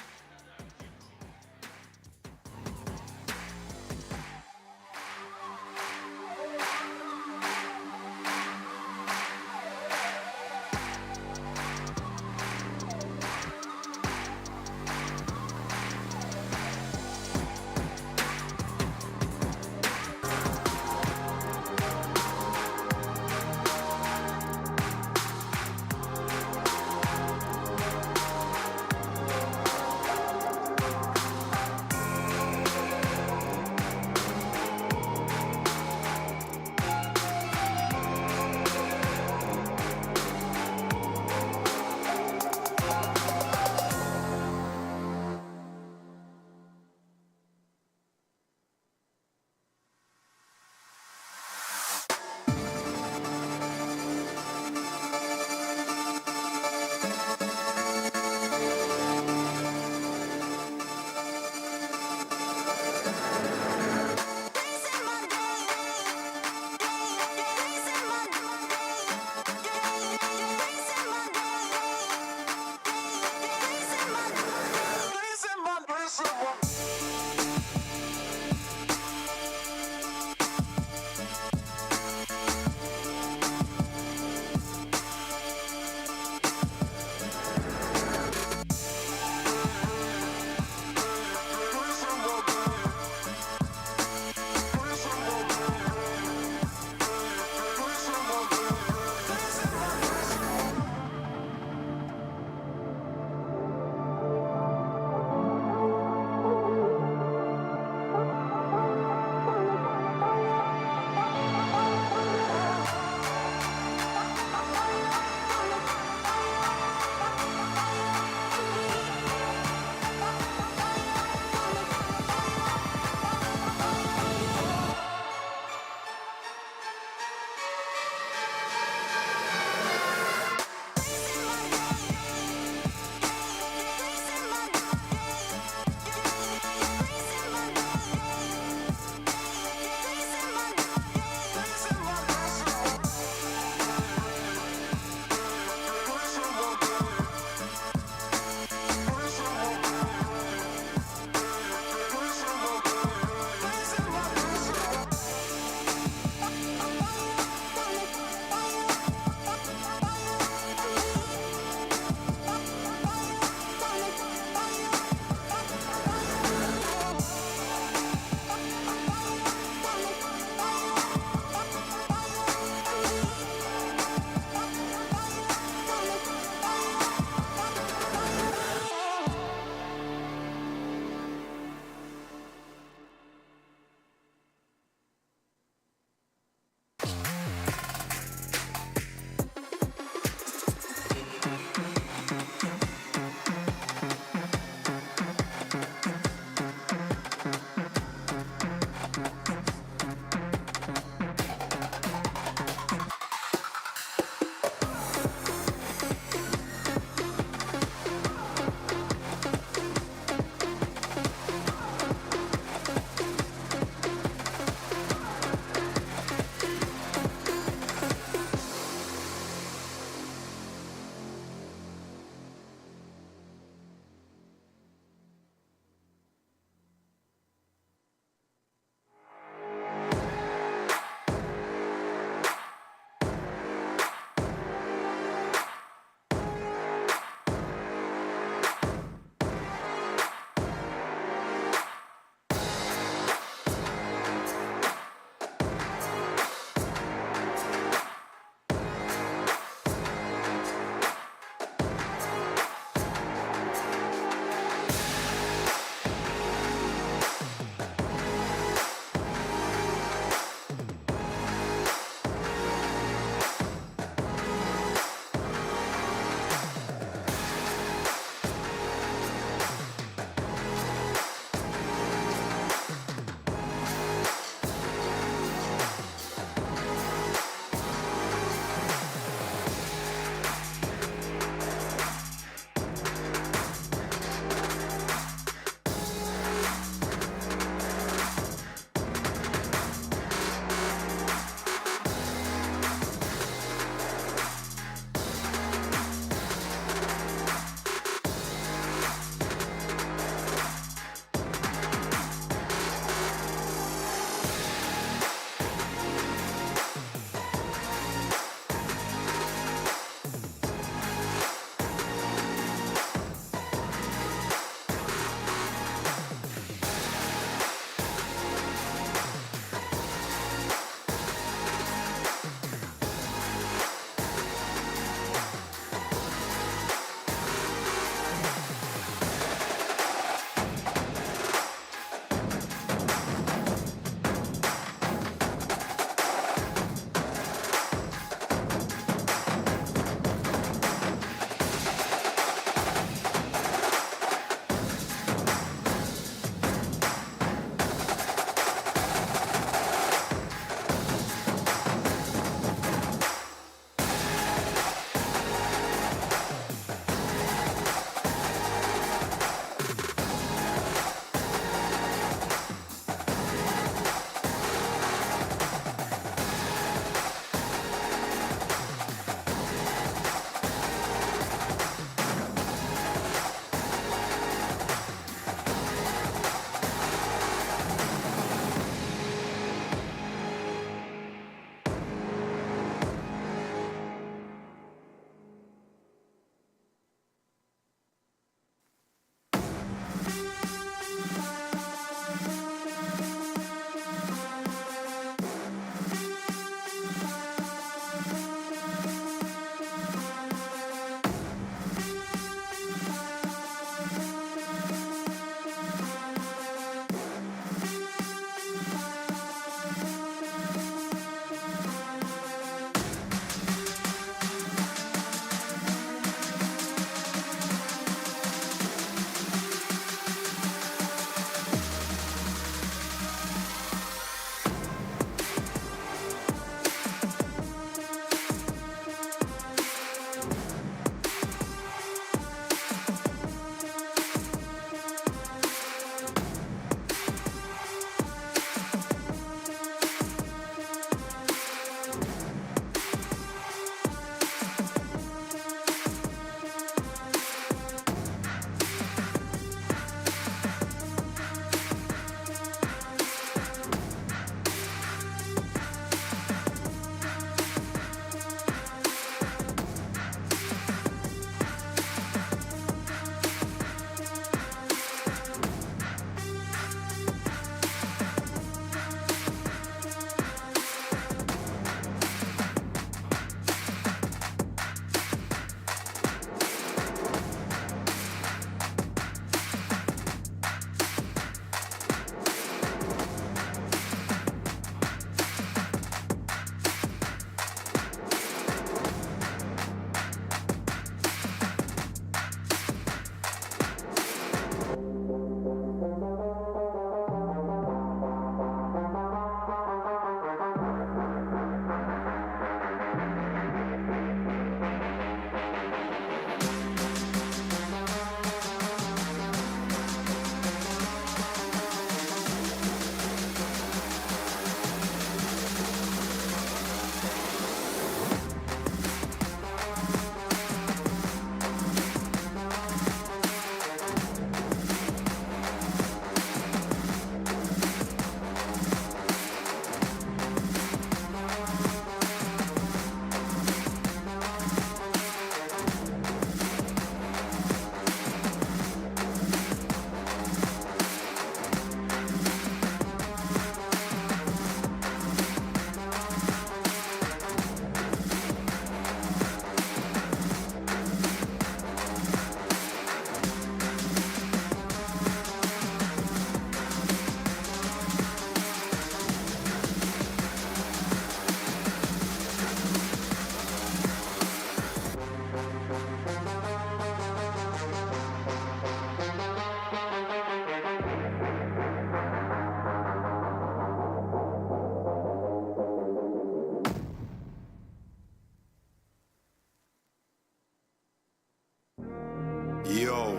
Yo,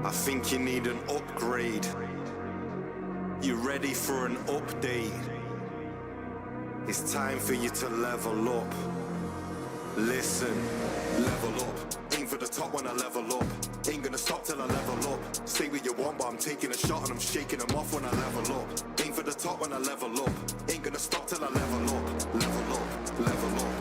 I think you need an upgrade. You ready for an update? It's time for you to level up. Listen, level up. Aim for the top when I level up. Ain't gonna stop till I level up. Say what you want, but I'm taking a shot and I'm shaking them off when I level up. Aim for the top when I level up. Ain't gonna stop till I level up. Level up, level up.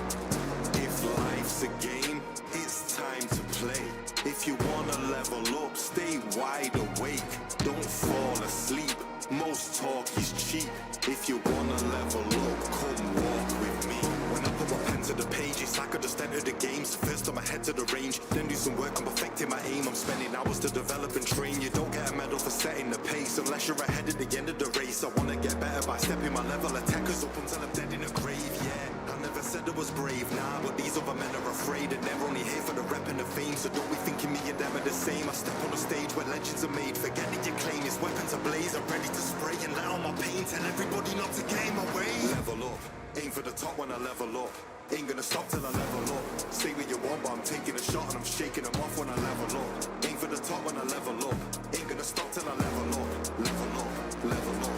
If life's a game, it's time to play. If you wanna level up, stay wide awake. Don't fall asleep. Most talk is cheap. If you wanna level up, come walk with me. When I put my pen to the page, it's like I just entered the games. First I'm ahead to the range, then do some work on perfecting my aim. I'm spending hours to develop and train. You don't get a medal for setting the pace unless you're ahead at the end of the race. I wanna get better by stepping my level. Attackers up until I'm dead in a grave, yeah. I never said I was brave, nah, but these other men are afraid. And they're only here for the rep and the fame. So don't be thinking me and them are the same. I step on the stage where legends are made. Forget that your claim is weapons ablaze. I'm ready to spray and let out my pain. Tell everybody not to game my way. Level up, aim for the top when I level up. Ain't gonna stop till I level up. Say what you want, but I'm taking a shot and I'm shaking them off when I level up. Aim for the top when I level up. Ain't gonna stop till I level up. Level up, level up.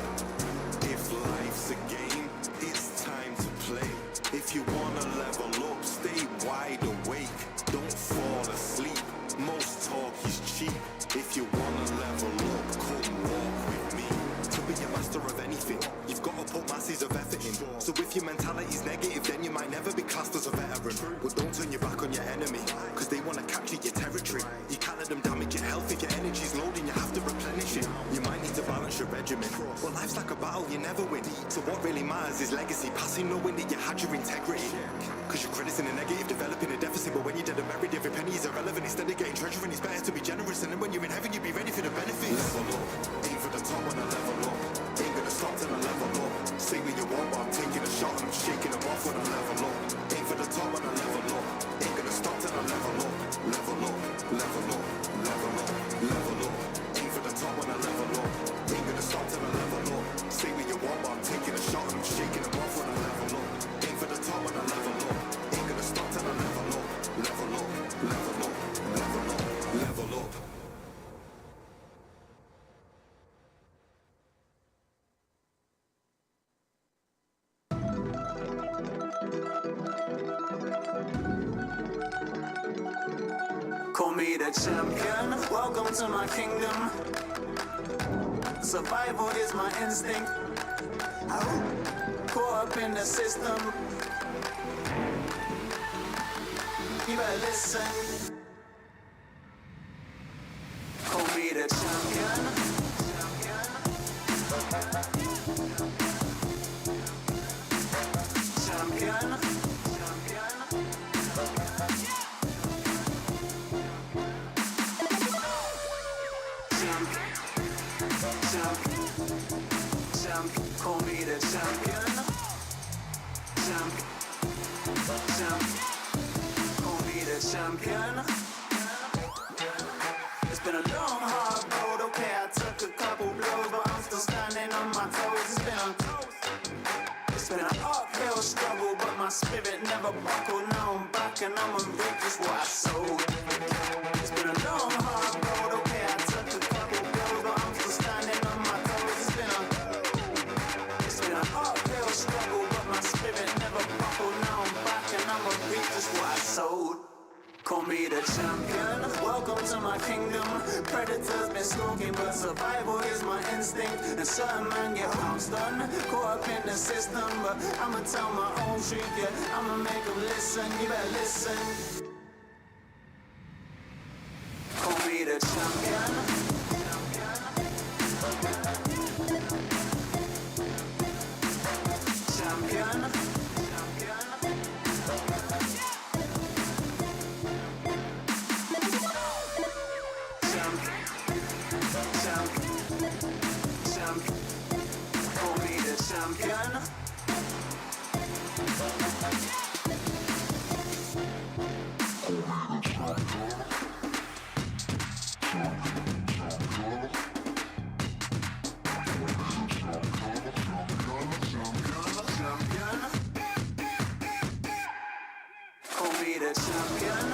If life's a game, it's time to play. If you wanna level up, stay wide awake. Don't fall asleep. Most talk is cheap. If you wanna level up, come walk with me. To be a master of anything, you've got to put masses of effort in. So if your mentality's negative, then you might never be classed as a veteran. But don't turn your back on your enemy, cause they wanna capture your territory. You can't let them damage your health. If your energy's loading, you have to replenish it. You might need to balance your regimen. But life's like a battle, you never win. So what really matters is legacy, passing knowing that you had your integrity. Cause your credit's in a negative, developing a deficit. But when you're dead and buried, every penny is irrelevant. Instead of getting treasure, and it's better to be generous. And then when you're in heaven, you'll be ready for the benefits. Level up, aim for the top when I level up. Ain't gonna stop till I level up. Say what you want, but I'm taking a shot and I'm shaking them off when I level up. Aim for the top when I level up. Ain't gonna stop till I level up. Level up, level up, level up, level up. Aim for the top when I level up. Ain't gonna stop till I level up. Say what you want, but I'm taking a shot and I'm shaking them off when I level up. Aim for the top when I level up. Ain't gonna stop till I level up. Level up, level up, level up, level up. Call me the champion, welcome to my kingdom. Survival is my instinct. Caught up in the system. You better listen. Call me the champion. Champion. Call me the champion. Call me the champion. It's been a long, hard road. Okay, I took a couple blows, but I'm still standing on my toes. It's been an uphill struggle, but my spirit never buckled. Now I'm back and I'm a rich, just what I sold. It's been a long, hard road. Okay, I took a couple blows, but I'm still standing on my toes. It's been an uphill struggle, but my spirit never buckled. Now I'm back and I'm a reap just what I sowed. Call me the champion, welcome to my kingdom. Predators been stalking, but survival is my instinct. And certain men get house done, caught up in the system. But I'ma tell my own truth, yeah, I'ma make them listen. You better listen. Call me the champion. Champion. Call me the champion. Call me the champion.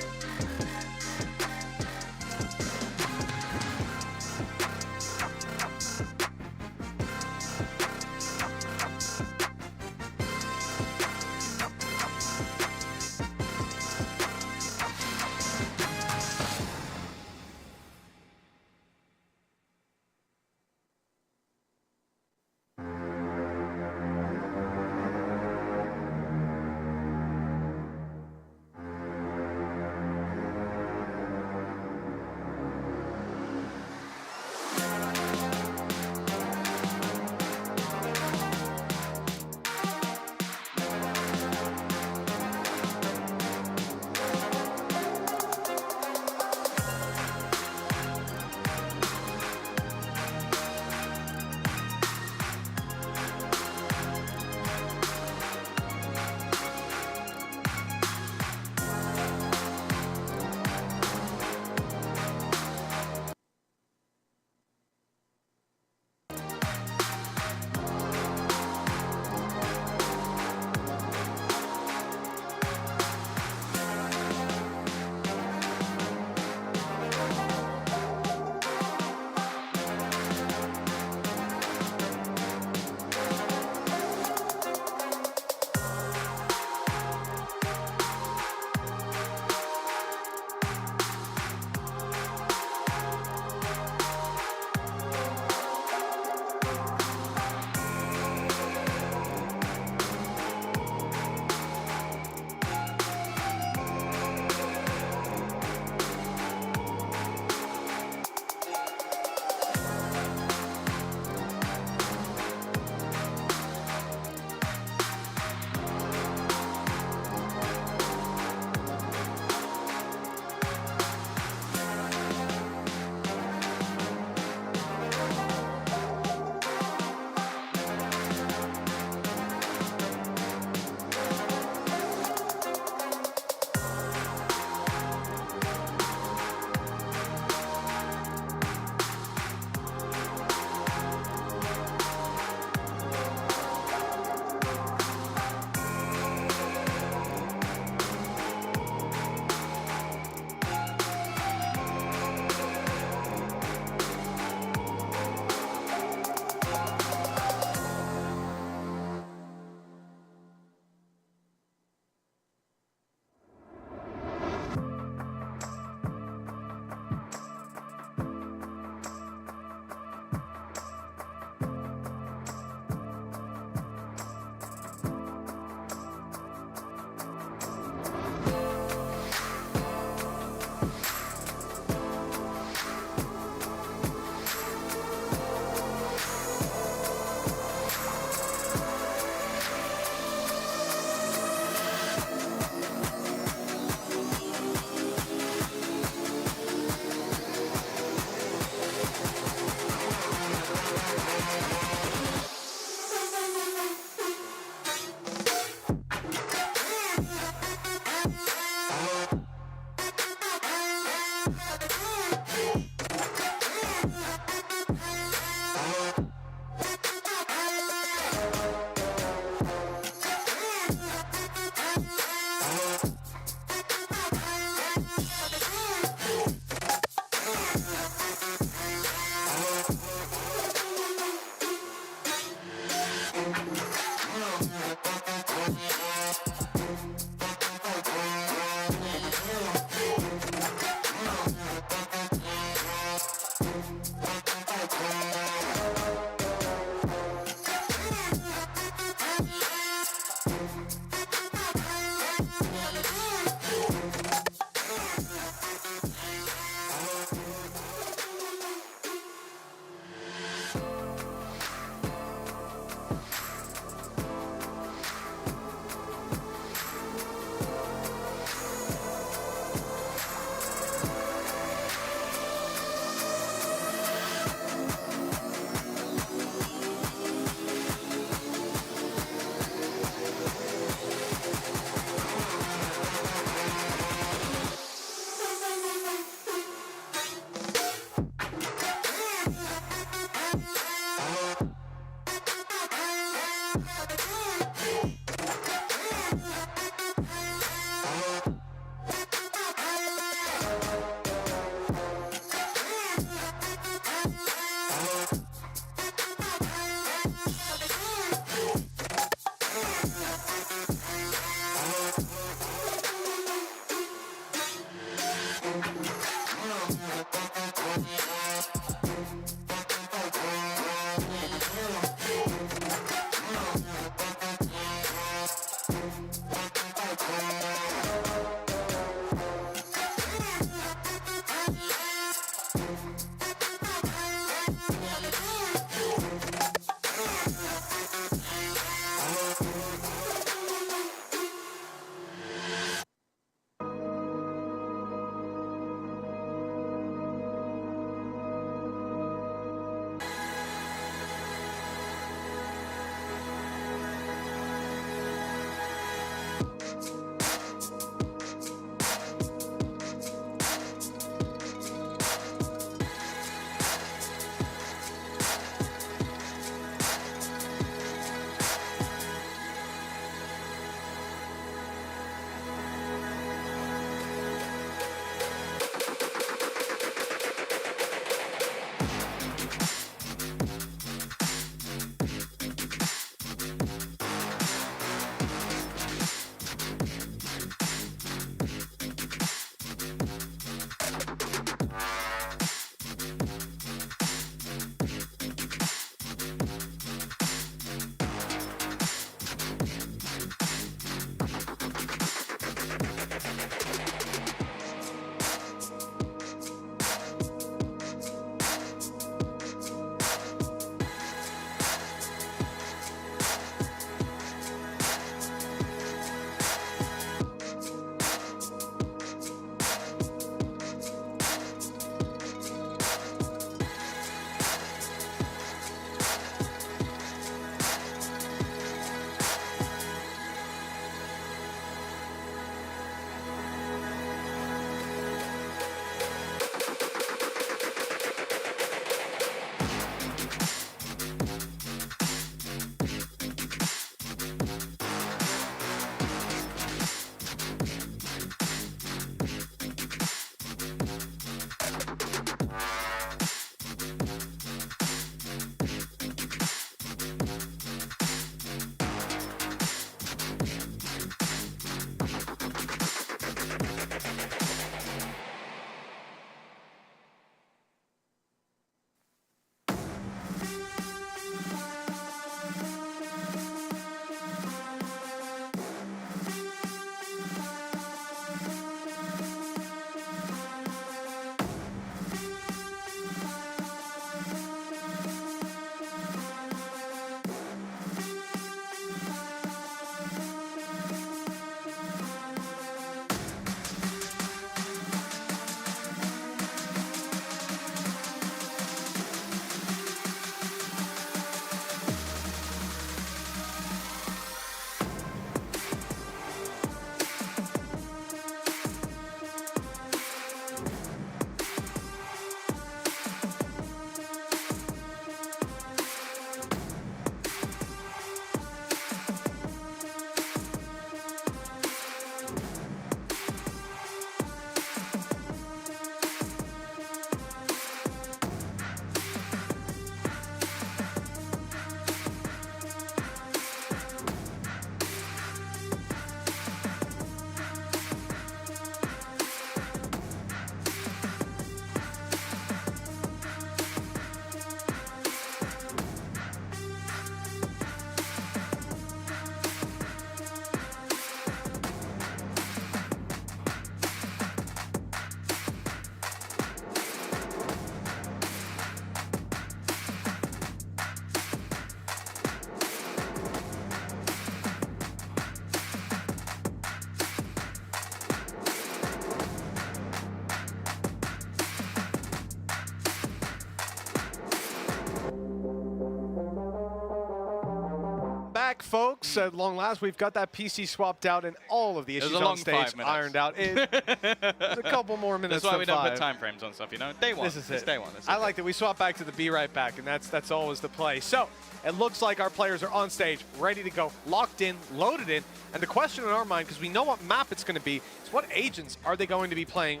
folks. At long last, we've got that PC swapped out and all of the issues on stage ironed out. There's a couple more minutes. That's why we don't put time frames on stuff, you know? Day one. This is it. It's day one. I like that we swap back to the be right back, and that's always the play. So it looks like our players are on stage, ready to go, locked in, loaded in. And the question in our mind, because we know what map it's going to be, is what agents are they going to be playing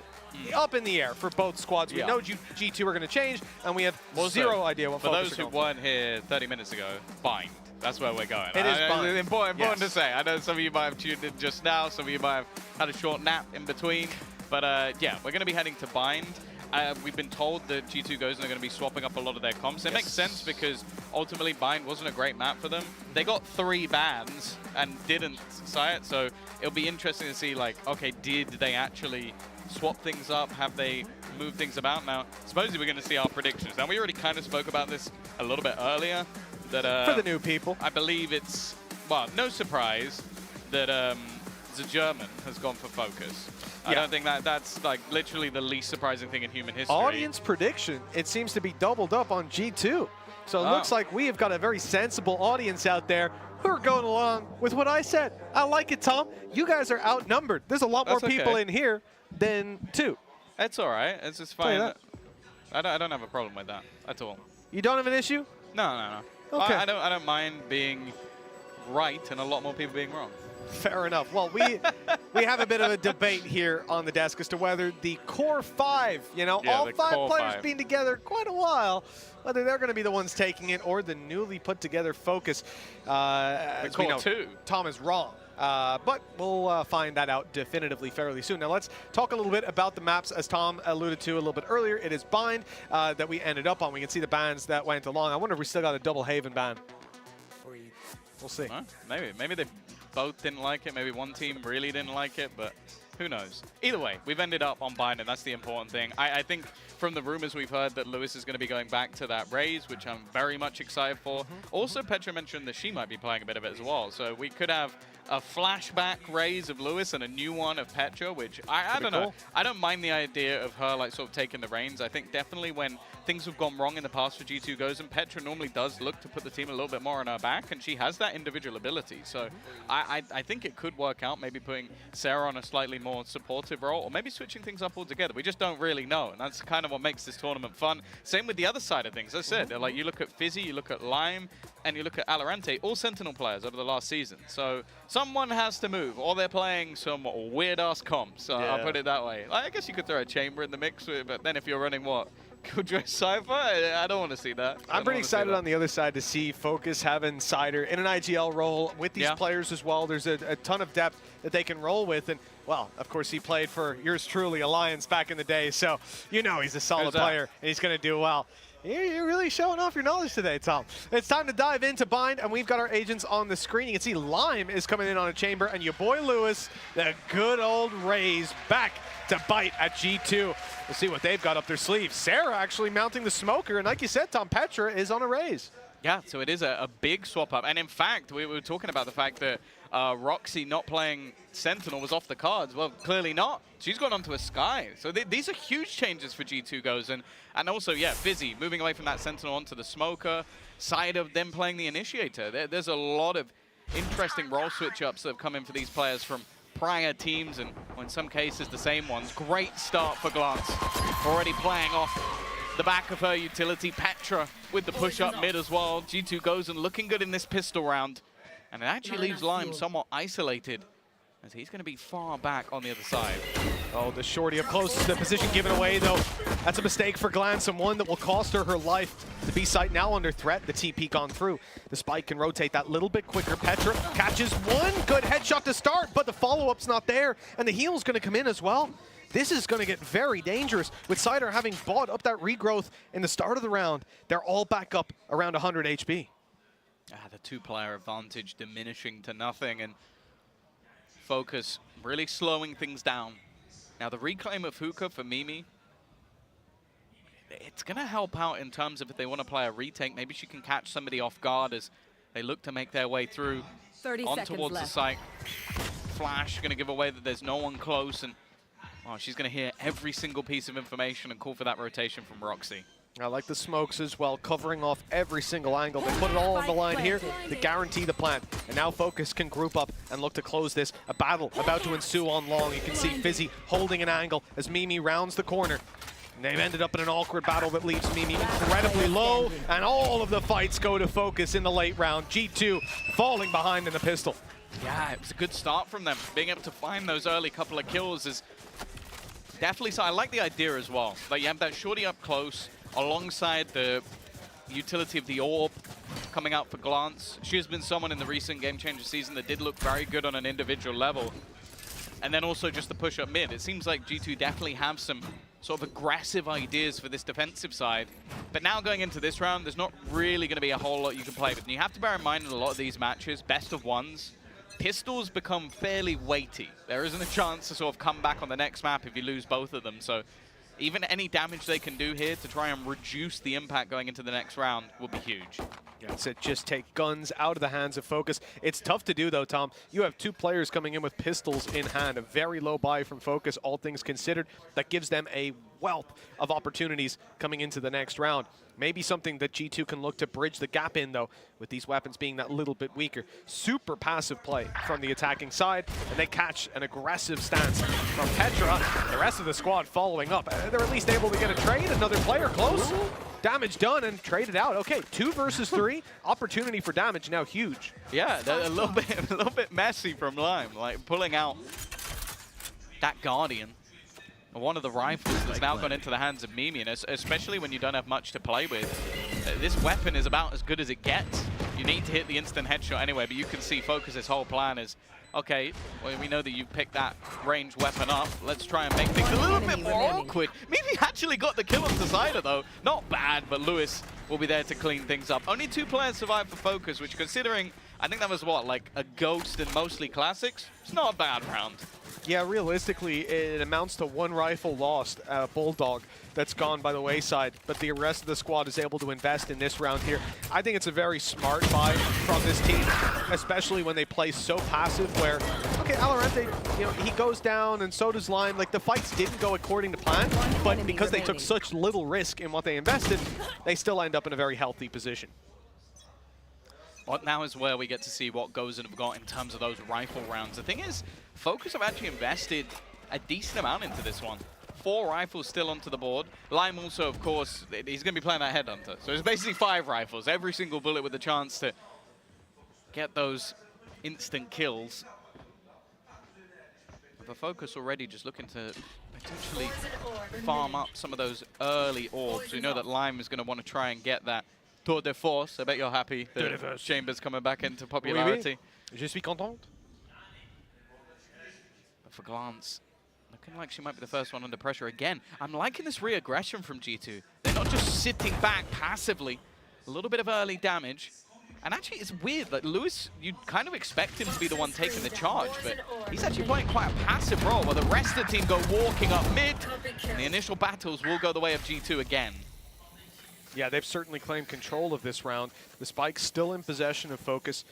up in the air for both squads? We know G2 are going to change, and we have zero idea what for those who weren't here 30 minutes ago, bind. That's where we're going. It is bind. It's important to say. I know some of you might have tuned in just now. Some of you might have had a short nap in between. But yeah, we're going to be heading to bind. We've been told that G2 Gozen are going to be swapping up a lot of their comps. It makes sense because ultimately bind wasn't a great map for them. They got 3 bans and didn't say it. So it'll be interesting to see, like, okay, did they actually swap things up? Have they moved things about? Now, supposedly we're going to see our predictions. Now, we already kind of spoke about this a little bit earlier. That, for the new people. I believe it's, well, no surprise that the German has gone for Fokus. I don't think that's like literally the least surprising thing in human history. Audience prediction, it seems to be doubled up on G2. So it looks like we have got a very sensible audience out there who are going along with what I said. I like it, Tom. You guys are outnumbered. There's a lot more people in here than 2. It's all right. It's just fine. I don't have a problem with that at all. You don't have an issue? No. Okay. I don't mind being right and a lot more people being wrong. Fair enough. Well, we have a bit of a debate here on the desk as to whether the core 5, all 5 players being together quite a while, whether they're going to be the ones taking it or the newly put together Fokus. As we know, Tom is wrong. But we'll find that out definitively fairly soon. Now let's talk a little bit about the maps. As Tom alluded to a little bit earlier, it is bind that we ended up on. We can see the bans that went along. I wonder if we still got a double Haven ban. We'll see. Maybe they both didn't like it. Maybe one team really didn't like it, but who knows? Either way, we've ended up on bind, and that's the important thing. I think from the rumors we've heard that Lewis is going to be going back to that Raze, which I'm very much excited for. Also, Petra mentioned that she might be playing a bit of it as well. So we could have a flashback Raze of Lewis and a new one of Petra, which I don't know. I don't mind the idea of her like sort of taking the reins. I think definitely when things have gone wrong in the past for G2 Gozen, Petra normally does look to put the team a little bit more on her back, and she has that individual ability. So I think it could work out, maybe putting Sarah on a slightly more supportive role, or maybe switching things up altogether. We just don't really know, and that's kind of what makes this tournament fun. Same with the other side of things. As I said, like you look at Fizzy, you look at Lime, and you look at Alorante, all Sentinel players over the last season. So someone has to move, or they're playing some weird-ass comps. I'll put it that way. I guess you could throw a Chamber in the mix, but then if you're running what? Killjoy Cypher? I don't want to see that. I'm pretty excited on the other side to see Fokus having Cider in an IGL role with these players as well. There's a ton of depth that they can roll with. And, well, of course, he played for yours truly, Alliance, back in the day. So, he's a solid player, and he's going to do well. You're really showing off your knowledge today, Tom. It's time to dive into bind, and we've got our agents on the screen. You can see Lime is coming in on a Chamber, and your boy Lewis, the good old Raze, back to bite at G2. We'll see what they've got up their sleeve. Sarah actually mounting the smoker, and like you said, Tom, Petra is on a Raze. Yeah, so it is a big swap up. And in fact, we were talking about the fact that Roxy not playing Sentinel was off the cards. Well, clearly not. She's gone on to a Sky. So these are huge changes for G2 Gozen. And also, yeah, Fizzy moving away from that Sentinel onto the Smoker. Side of them playing the Initiator. There's a lot of interesting role switch-ups that have come in for these players from prior teams, and in some cases the same ones. Great start for Glance. Already playing off the back of her utility. Petra with the push-up mid as well. G2 Gozen looking good in this pistol round. And it actually leaves Lime somewhat isolated, as he's going to be far back on the other side. Oh, the shorty up close to the position given away, though. That's a mistake for Glance, and one that will cost her her life. The B site now under threat. The TP gone through. The spike can rotate that little bit quicker. Petra catches one good headshot to start, but the follow-up's not there, and the heal's going to come in as well. This is going to get very dangerous. With Cider having bought up that regrowth in the start of the round, they're all back up around 100 HP. The two-player advantage diminishing to nothing, and Fokus really slowing things down. Now, the reclaim of Hookah for Mimi, it's going to help out in terms of if they want to play a retake. Maybe she can catch somebody off guard as they look to make their way through 30 on seconds towards left. the site. Flash going to give away that there's no one close, and she's going to hear every single piece of information and call for that rotation from Roxy. I like the smokes as well, covering off every single angle. They put it all on the line here to guarantee the plant. And now Fokus can group up and look to close this. A battle about to ensue on long. You can see Fizzy holding an angle as Mimi rounds the corner. And they've ended up in an awkward battle that leaves Mimi incredibly low, and all of the fights go to Fokus in the late round. G2 falling behind in the pistol. Yeah, it was a good start from them. Being able to find those early couple of kills is definitely, so I like the idea as well. Like you have that shorty up close alongside the utility of the orb coming out for Glance. She has been someone in the recent Game Changer season that did look very good on an individual level. And then also just the push up mid. It seems like G2 definitely have some sort of aggressive ideas for this defensive side. But now going into this round, there's not really going to be a whole lot you can play with. And you have to bear in mind in a lot of these matches, best of ones, pistols become fairly weighty. There isn't a chance to sort of come back on the next map if you lose both of them. So even any damage they can do here to try and reduce the impact going into the next round will be huge. Yeah, it's just take guns out of the hands of Fokus. It's tough to do, though, Tom. You have two players coming in with pistols in hand. A very low buy from Fokus, all things considered. That gives them a wealth of opportunities coming into the next round. Maybe something that G2 can look to bridge the gap in, though, with these weapons being that little bit weaker. Super passive play from the attacking side, and they catch an aggressive stance from Petra. The rest of the squad following up. They're at least able to get a trade. Another player close. Damage done and traded out. Okay, 2 versus 3. Opportunity for damage now huge. Yeah, a little bit messy from Lime, like pulling out that Guardian. One of the rifles that's now gone into the hands of Mimi, and especially when you don't have much to play with. This weapon is about as good as it gets. You need to hit the instant headshot anyway, but you can see Fokus's whole plan is, okay, well, we know that you picked that ranged weapon up. Let's try and make things a little bit more awkward. Mimi actually got the kill on Decider, though. Not bad, but Lewis will be there to clean things up. Only 2 players survived for Fokus, which considering, I think that was what, like a Ghost and mostly Classics? It's not a bad round. Yeah, realistically, it amounts to 1 rifle lost, Bulldog, that's gone by the wayside, but the rest of the squad is able to invest in this round here. I think it's a very smart buy from this team, especially when they play so passive where, okay, Alorente, you know, he goes down and so does Lime. Like, the fights didn't go according to plan, but because they took such little risk in what they invested, they still end up in a very healthy position. Well, now is where we get to see what Gozen have got in terms of those rifle rounds. The thing is, Fokus have actually invested a decent amount into this one. 4 rifles still onto the board. Lime also, of course, he's going to be playing that Headhunter. So it's basically 5 rifles, every single bullet with a chance to get those instant kills. But Fokus already just looking to potentially farm up some of those early orbs. We know that Lime is going to want to try and get that tour de force. I bet you're happy that Chamber's coming back into popularity. Oui, oui. Je suis content. But for Glance, looking like she might be the first one under pressure again. I'm liking this re-aggression from G2. They're not just sitting back passively. A little bit of early damage. And actually, it's weird that Lewis, you'd kind of expect him to be the one taking the charge, but he's actually playing quite a passive role where the rest of the team go walking up mid, and the initial battles will go the way of G2 again. Yeah, they've certainly claimed control of this round. The Spike's still in possession of Fokus,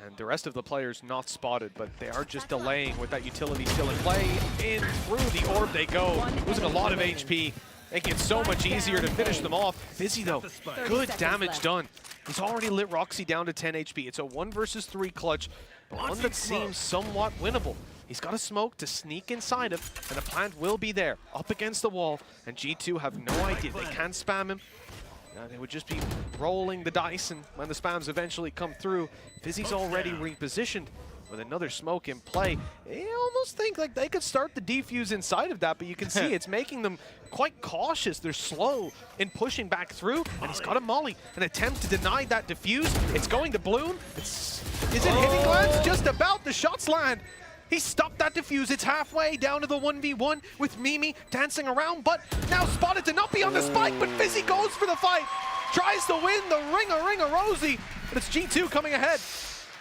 and the rest of the players not spotted, but they are just delaying with that utility still in play. In through the orb they go, losing a lot of HP, making it so much easier to finish them off. Fizzy though, good damage done. He's already lit Roxy down to 10 HP. It's a 1 versus 3 clutch, but one that seems somewhat winnable. He's got a smoke to sneak inside him, and the plant will be there, up against the wall, and G2 have no idea. They can't spam him. They would just be rolling the dice, and when the spams eventually come through, Fizzy's already repositioned with another smoke in play. I almost think like they could start the defuse inside of that, but you can see it's making them quite cautious. They're slow in pushing back through, and he's got a molly. An attempt to deny that defuse. It's going to Bloom. Is it hitting Lance? Just about. The shots land. He stopped that defuse. It's halfway down to the 1v1 with Mimi dancing around, but now spotted to not be on the spike, but Fizzy goes for the fight. Tries to win the ring-a-ring-a-rosy, but it's G2 coming ahead.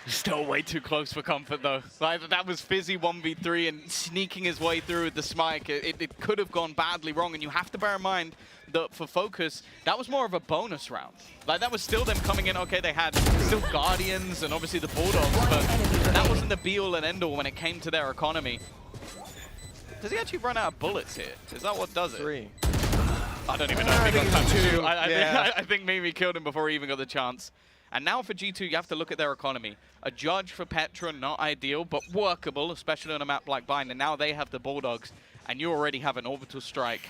Still way too close for comfort, though. Like, that was Fizzy 1v3 and sneaking his way through with the smite. It could have gone badly wrong, and you have to bear in mind that for Fokus, that was more of a bonus round. Like, that was still them coming in. Okay, they had still Guardians and obviously the Bulldogs, but that wasn't the be-all and end-all when it came to their economy. Does he actually run out of bullets here? Is that what does it? 3. I don't even know if he got time to shoot. Yeah. I think Mimi killed him before he even got the chance. And now for G2, you have to look at their economy. A judge for Petra, not ideal, but workable, especially on a map like Vying. And now they have the Bulldogs, and you already have an orbital strike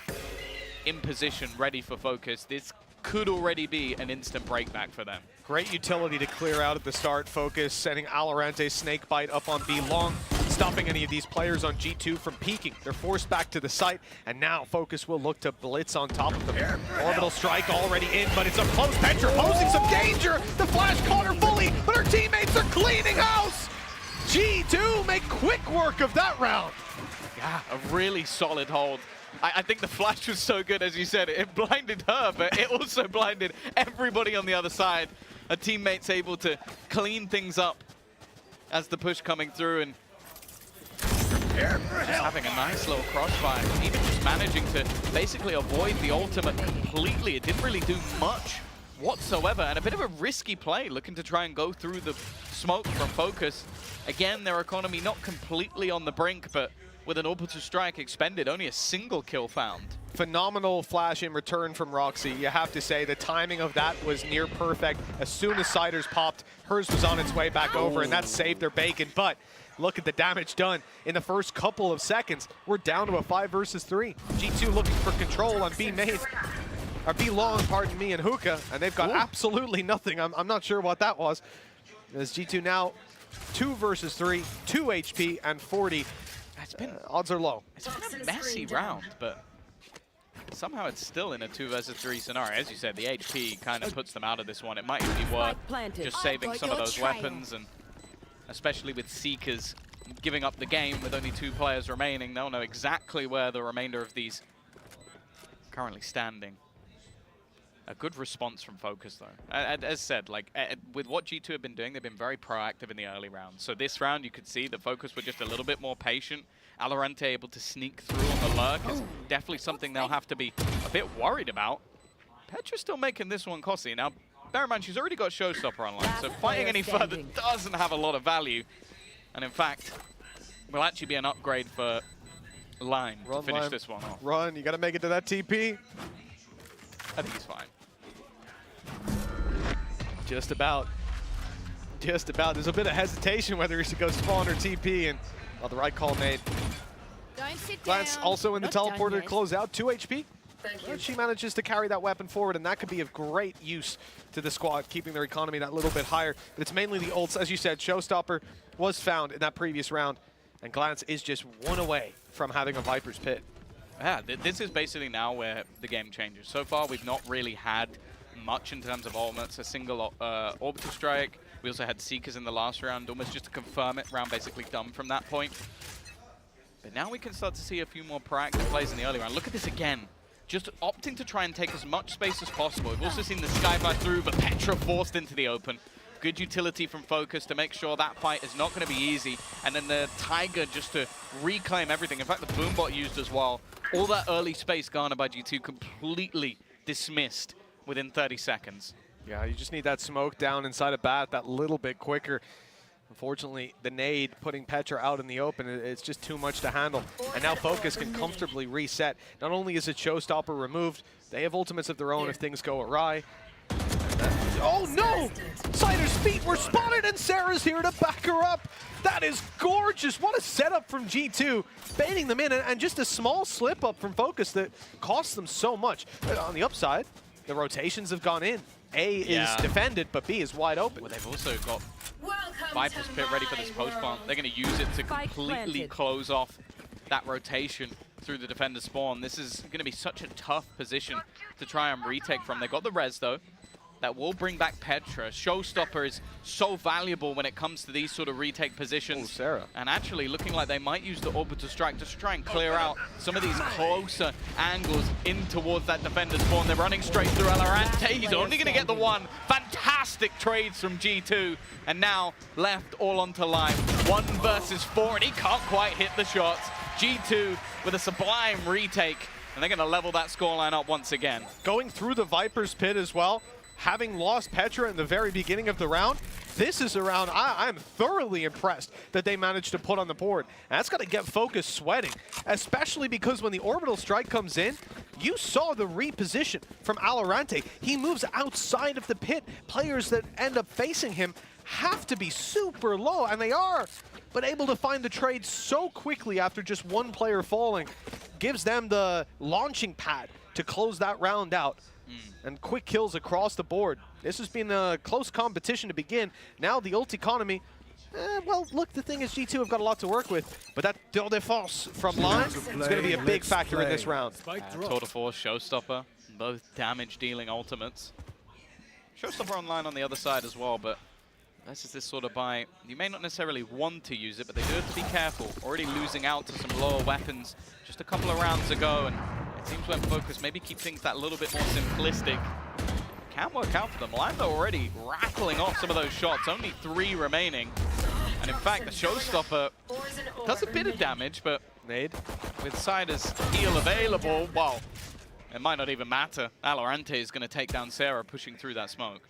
in position, ready for Focus. This could already be an instant breakback for them. Great utility to clear out at the start. Focus sending Alorante Snakebite up on B long, stopping any of these players on G2 from peeking. They're forced back to the site, and now Focus will look to blitz on top of them. Orbital strike already in, but it's up close. Petra posing some danger. The flash caught her fully, but her teammates are cleaning house. G2 make quick work of that round. Yeah, a really solid hold. I think the flash was so good, as you said, it blinded her, but it also blinded everybody on the other side. A teammate's able to clean things up as the push coming through, and just having a nice little crossfire, even just managing to basically avoid the ultimate completely. It didn't really do much whatsoever, and a bit of a risky play, looking to try and go through the smoke from Focus. Again, their economy not completely on the brink, but with an orbital strike expended, only a single kill found. Phenomenal flash in return from Roxy. You have to say the timing of that was near perfect. As soon as Siders popped, hers was on its way back over, and that saved their bacon. But look at the damage done in the first couple of seconds. We're down to a 5 versus 3. G2 looking for control on B main, or B long, pardon me, and Hookah, and they've got absolutely nothing. I'm not sure what that was. As G2 now 2 versus 3, 2 HP and 40. It's been, odds are low. It's been a messy round, but somehow it's still in a 2 versus 3 scenario. As you said, the HP kind of puts them out of this one. It might be worth just saving some of those weapons, and especially with Seekers giving up the game with only 2 players remaining, they'll know exactly where the remainder of these currently standing. A good response from Focus, though. As said, like with what G2 have been doing, they've been very proactive in the early rounds. So this round, you could see the Focus were just a little bit more patient. Alorante able to sneak through on the lurk is definitely something they'll have to be a bit worried about. Petra's still making this one costly. Now, bear in mind, she's already got Showstopper online, so fighting any further doesn't have a lot of value. And in fact, will actually be an upgrade for Line to finish this one off. Run, you got to make it to that TP. I think he's fine. Just about. Just about. There's a bit of hesitation whether he should go spawn or TP, and well, the right call made. Glance also in the teleporter to close out, 2 HP. But she manages to carry that weapon forward, and that could be of great use to the squad, keeping their economy that little bit higher. But it's mainly the ults. As you said, Showstopper was found in that previous round, and Glance is just 1 away from having a Viper's Pit. Yeah, this is basically now where the game changes. So far, we've not really had much in terms of ultimates. A single orbital strike. We also had Seekers in the last round, almost just to confirm it. Round basically done from that point. But now we can start to see a few more proactive plays in the early round. Look at this again. Just opting to try and take as much space as possible. We've also seen the Skyfire through, but Petra forced into the open. Good utility from Focus to make sure that fight is not going to be easy. And then the Tiger just to reclaim everything. In fact, the Boombot used as well. All that early space garnered by G2 completely dismissed within 30 seconds. Yeah, you just need that smoke down inside a bat that little bit quicker. Unfortunately, the nade putting Petra out in the open, it's just too much to handle. And now Focus can comfortably reset. Not only is it Showstopper removed, they have ultimates of their own if things go awry. Oh no! Siders' feet were spotted, and Sarah's here to back her up. That is gorgeous. What a setup from G2, baiting them in, and just a small slip up from Focus that cost them so much. But on the upside, the rotations have gone in. A is defended, but B is wide open. Well, they've also got Viper's Pit ready for this post-plant. They're going to use it to completely close off that rotation through the defender spawn. This is going to be such a tough position to try and retake from. They got the res, though. That will bring back Petra. Showstopper is so valuable when it comes to these sort of retake positions. Oh, Sarah. And actually looking like they might use the orbital strike just to try and clear out some of these closer angles in towards that defender spawn. They're running straight through Alorante. He's only going to get the one. Fantastic trades from G2. And now left all onto Line. 1 versus 4, and he can't quite hit the shots. G2 with a sublime retake. And they're going to level that scoreline up once again. Going through the Viper's Pit as well. Having lost Petra in the very beginning of the round, this is a round I'm thoroughly impressed that they managed to put on the board. And that's got to get Focus sweating, especially because when the orbital strike comes in, You saw the reposition from Valorant. He moves outside of the pit. Players that end up facing him have to be super low, and they are, but able to find the trade so quickly after just one player falling gives them the launching pad to close that round out. And quick kills across the board. This has been a close competition to begin. Now the ult economy, well, look, the thing is G2 have got a lot to work with, but that tour de force from Lime is going to be a big factor in this round. Tour de force, Showstopper, both damage-dealing ultimates. Showstopper online on the other side as well, but this is this sort of buy. You may not necessarily want to use it, but they do have to be careful. Already losing out to some lower weapons just a couple of rounds ago, and it seems when Fokus maybe keep things that little bit more simplistic. Can work out for them. Lime though already rattling off some of those shots, only 3 remaining. And in fact, the Showstopper does a bit of damage, but Nade. With Sider's heal available, well, it might not even matter. Valorant is going to take down Sarah, pushing through that smoke.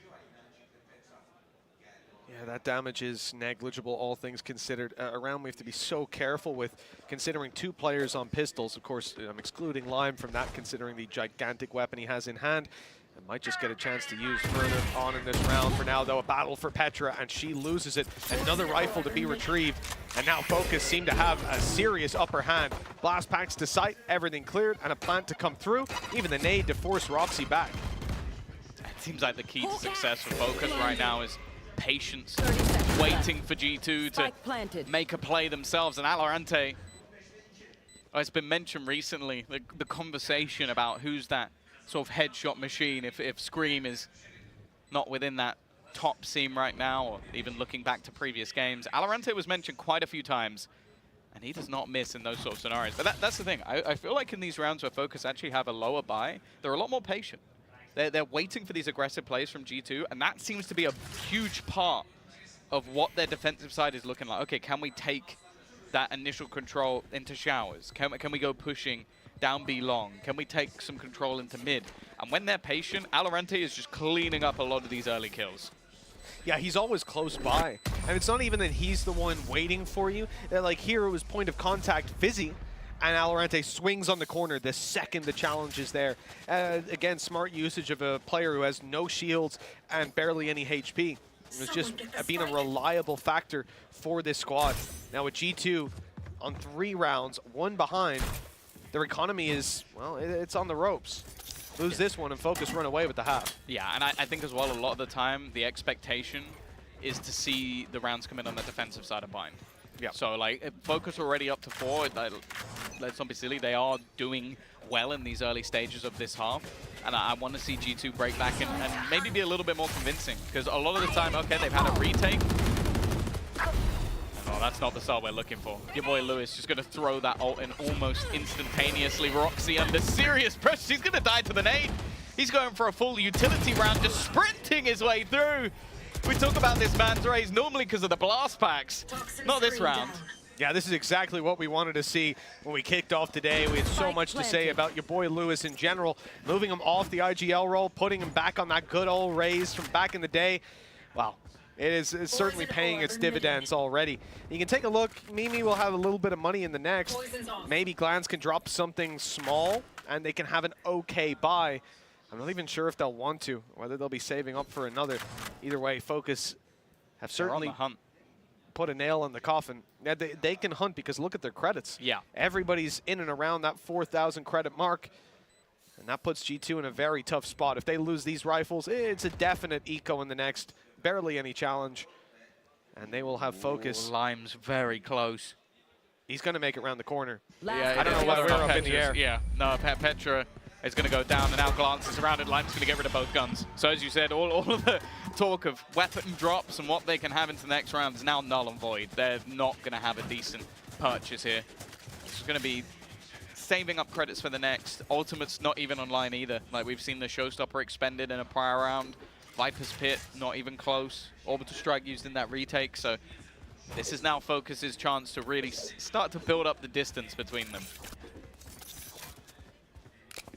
Yeah, that damage is negligible, all things considered. Around, we have to be so careful with considering 2 players on pistols. Of course, I'm excluding Lime from that, considering the gigantic weapon he has in hand. And might just get a chance to use further on in this round. For now, though, a battle for Petra, and she loses it. Another rifle to be retrieved. And now Fokus seem to have a serious upper hand. Blast packs to sight, everything cleared, and a plant to come through. Even the nade to force Roxy back. It seems like the key to success for Fokus right now is patience, waiting for G2 to make a play themselves. And Valorant, it's been mentioned recently, the conversation about who's that sort of headshot machine if Scream is not within that top seam right now, or even looking back to previous games. Valorant was mentioned quite a few times, and he does not miss in those sort of scenarios. But that's the thing. I feel like in these rounds where Fokus actually have a lower buy, they're a lot more patient. They're waiting for these aggressive plays from G2, and that seems to be a huge part of what their defensive side is looking like. Okay, can we take that initial control into showers? Can we go pushing down B long? Can we take some control into mid? And when they're patient, Valorant is just cleaning up a lot of these early kills. Yeah, he's always close by. And it's not even that he's the one waiting for you. Like here, it was point of contact Fizzy, and Valorant swings on the corner the second the challenge is there. Again, smart usage of a player who has no shields and barely any HP. It was just being a reliable factor for this squad. Now with G2 on 3 rounds, 1 behind, their economy is, well, it's on the ropes. Lose this one and Fokus run away with the half. Yeah, and I think as well, a lot of the time, the expectation is to see the rounds come in on the defensive side of Bind. Yeah. So, like, Fokus already up to 4. Let's not be silly. They are doing well in these early stages of this half. And I want to see G2 break back and maybe be a little bit more convincing. Because a lot of the time, okay, they've had a retake. Oh, that's not the start we're looking for. Your boy Lewis just going to throw that ult in almost instantaneously. Roxy under serious pressure. He's going to die to the nade. He's going for a full utility round, just sprinting his way through. We talk about this man's race normally because of the blast packs. Not this round. Yeah, this is exactly what we wanted to see when we kicked off today. We had so much to say about your boy Lewis in general. Moving him off the IGL role, putting him back on that good old raise from back in the day. Wow. It's certainly paying its dividends already. You can take a look. Mimi will have a little bit of money in the next. Maybe Glance can drop something small, and they can have an okay buy. I'm not even sure if they'll want to, whether they'll be saving up for another. Either way, Fokus have certainly put a nail in the coffin. Yeah, they can hunt because look at their credits. Yeah. Everybody's in and around that 4,000 credit mark. And that puts G2 in a very tough spot. If they lose these rifles, it's a definite eco in the next. Barely any challenge. And they will have Fokus. Ooh, Lime's very close. He's going to make it around the corner. Yeah, I don't know whether we're up in the air. Yeah, no, Petra is going to go down, and now Glance is surrounded. Lime's going to get rid of both guns. So as you said, all of the talk of weapon drops and what they can have into the next round is now null and void. They're not going to have a decent purchase here. It's going to be saving up credits for the next. Ultimate's not even online either. Like, we've seen the Showstopper expended in a prior round. Viper's Pit, not even close. Orbital Strike used in that retake, so this is now Fokus's chance to really start to build up the distance between them.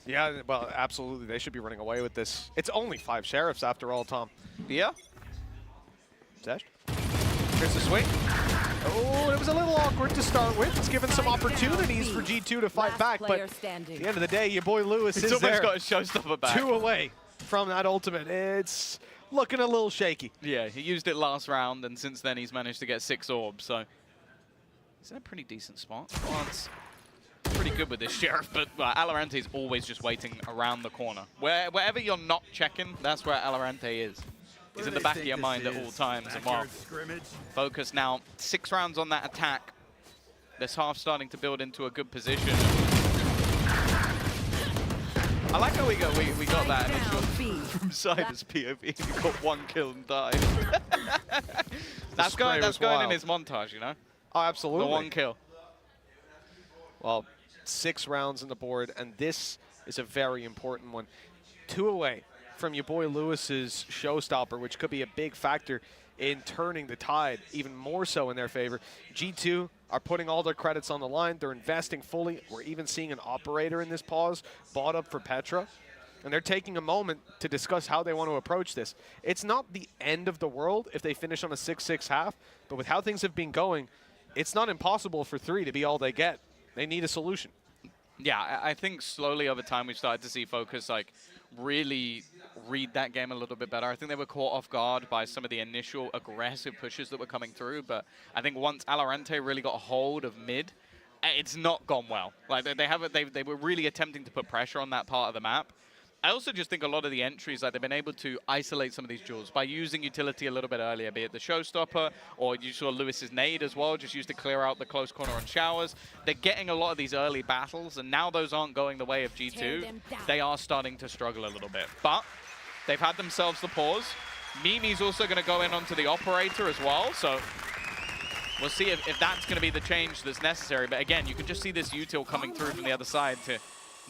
Yeah, well, absolutely. They should be running away with this. It's only 5 Sheriffs after all, Tom. Yeah. Zesh. Here's the swing. Oh, it was a little awkward to start with. It's given some opportunities for G2 to fight back, but at the end of the day, your boy Lewis is there. He's almost got a showstopper back. 2 away from that ultimate. It's looking a little shaky. Yeah, he used it last round, and since then he's managed to get 6 orbs, so he's in a pretty decent spot. Glance pretty good with this Sheriff, but Alorante is always just waiting around the corner. Wherever you're not checking, that's where Alorante is. He's in the back of your mind at all times. And while Fokus now 6 rounds on that attack, this half starting to build into a good position. I like how we got that initial from Cyber's POV. He got 1 kill and died. that's going in his montage, you know? Oh, absolutely. The 1 kill. Well, 6 rounds on the board, and this is a very important one. 2 away from your boy Lewis's showstopper, which could be a big factor in turning the tide even more so in their favor. G2 are putting all their credits on the line. They're investing fully. We're even seeing an operator in this pause bought up for Petra. And they're taking a moment to discuss how they want to approach this. It's not the end of the world if they finish on a 6-6 half, but with how things have been going, it's not impossible for 3 to be all they get. They need a solution. Yeah, I think slowly over time we've started to see Fokus really read that game a little bit better. I think they were caught off guard by some of the initial aggressive pushes that were coming through, but I think once Alorante really got a hold of mid, it's not gone well. Like they were really attempting to put pressure on that part of the map. I also just think a lot of the entries, they've been able to isolate some of these duels by using utility a little bit earlier, be it the showstopper, or you saw Lewis's nade as well, just used to clear out the close corner on showers. They're getting a lot of these early battles, and now those aren't going the way of G2. They are starting to struggle a little bit. But they've had themselves the pause. Mimi's also going to go in onto the operator as well, so we'll see if that's going to be the change that's necessary. But again, you can just see this util coming through from the other side to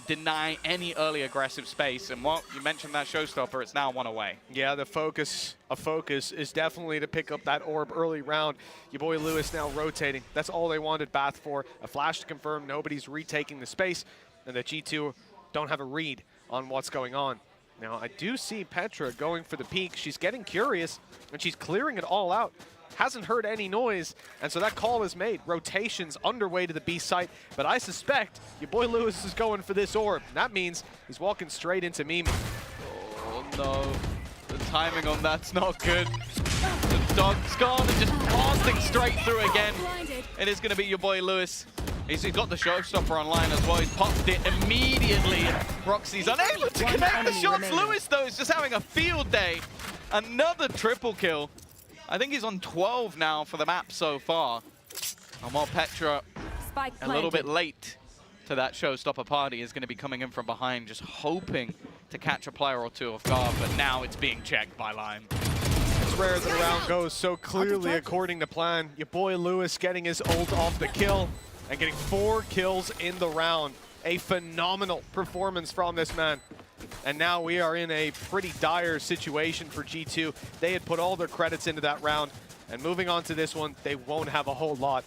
deny any early aggressive space. And what you mentioned, that showstopper, it's now 1 away. Yeah, the focus of Fokus is definitely to pick up that orb early round. Your boy Lewis now rotating. That's all they wanted Bath for. A flash to confirm nobody's retaking the space, and that G2 don't have a read on what's going on. Now, I do see Petra going for the peak. She's getting curious, and she's clearing it all out. Hasn't heard any noise, and so that call is made. Rotations underway to the B site, but I suspect your boy Lewis is going for this orb. And that means he's walking straight into Mimi. Oh no, the timing on that's not good. The dog's gone and just blasting straight through again. It is going to be your boy Lewis. He's got the showstopper online as well. He's popped it immediately. Roxy's unable to connect the shots. Lewis, though, is just having a field day. Another triple kill. I think he's on 12 now for the map so far. And while Petra, a little bit late to that showstopper party, is going to be coming in from behind, just hoping to catch a player or two off guard, but now it's being checked by Lime. It's rare that a round goes so clearly according to plan. Your boy Lewis getting his ult off the kill and getting 4 kills in the round. A phenomenal performance from this man. And now we are in a pretty dire situation for G2. They had put all their credits into that round, and moving on to this one, they won't have a whole lot.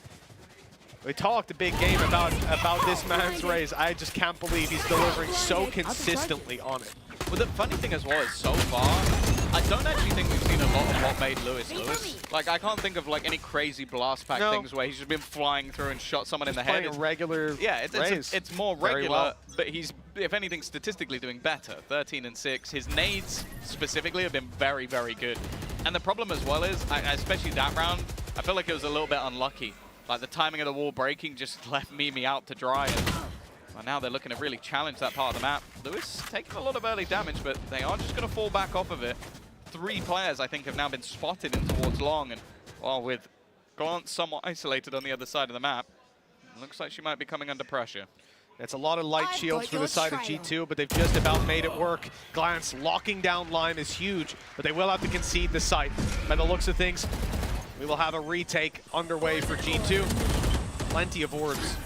We talked a big game about this man's raise. I just can't believe he's delivering so consistently on it. Well, the funny thing as well is so far, I don't actually think we've seen a lot of what made Lewis Lewis. Like, I can't think of like any crazy blast pack things where he's just been flying through and shot someone in the head. Playing a regular it's more regular, but he's, if anything, statistically doing better. 13 and 6. His nades specifically have been very, very good. And the problem as well is, especially that round, I feel like it was a little bit unlucky. Like, the timing of the wall breaking just left Mimi out to dry. And well, now they're looking to really challenge that part of the map. Lewis taking a lot of early damage, but they are just going to fall back off of it. 3 players, I think, have now been spotted in towards long. And, well, with Glance somewhat isolated on the other side of the map, looks like she might be coming under pressure. It's a lot of light shields for the side of G2, but they've just about made it work. Glance locking down Lime is huge, but they will have to concede the site. By the looks of things, we will have a retake underway for G2. Plenty of orbs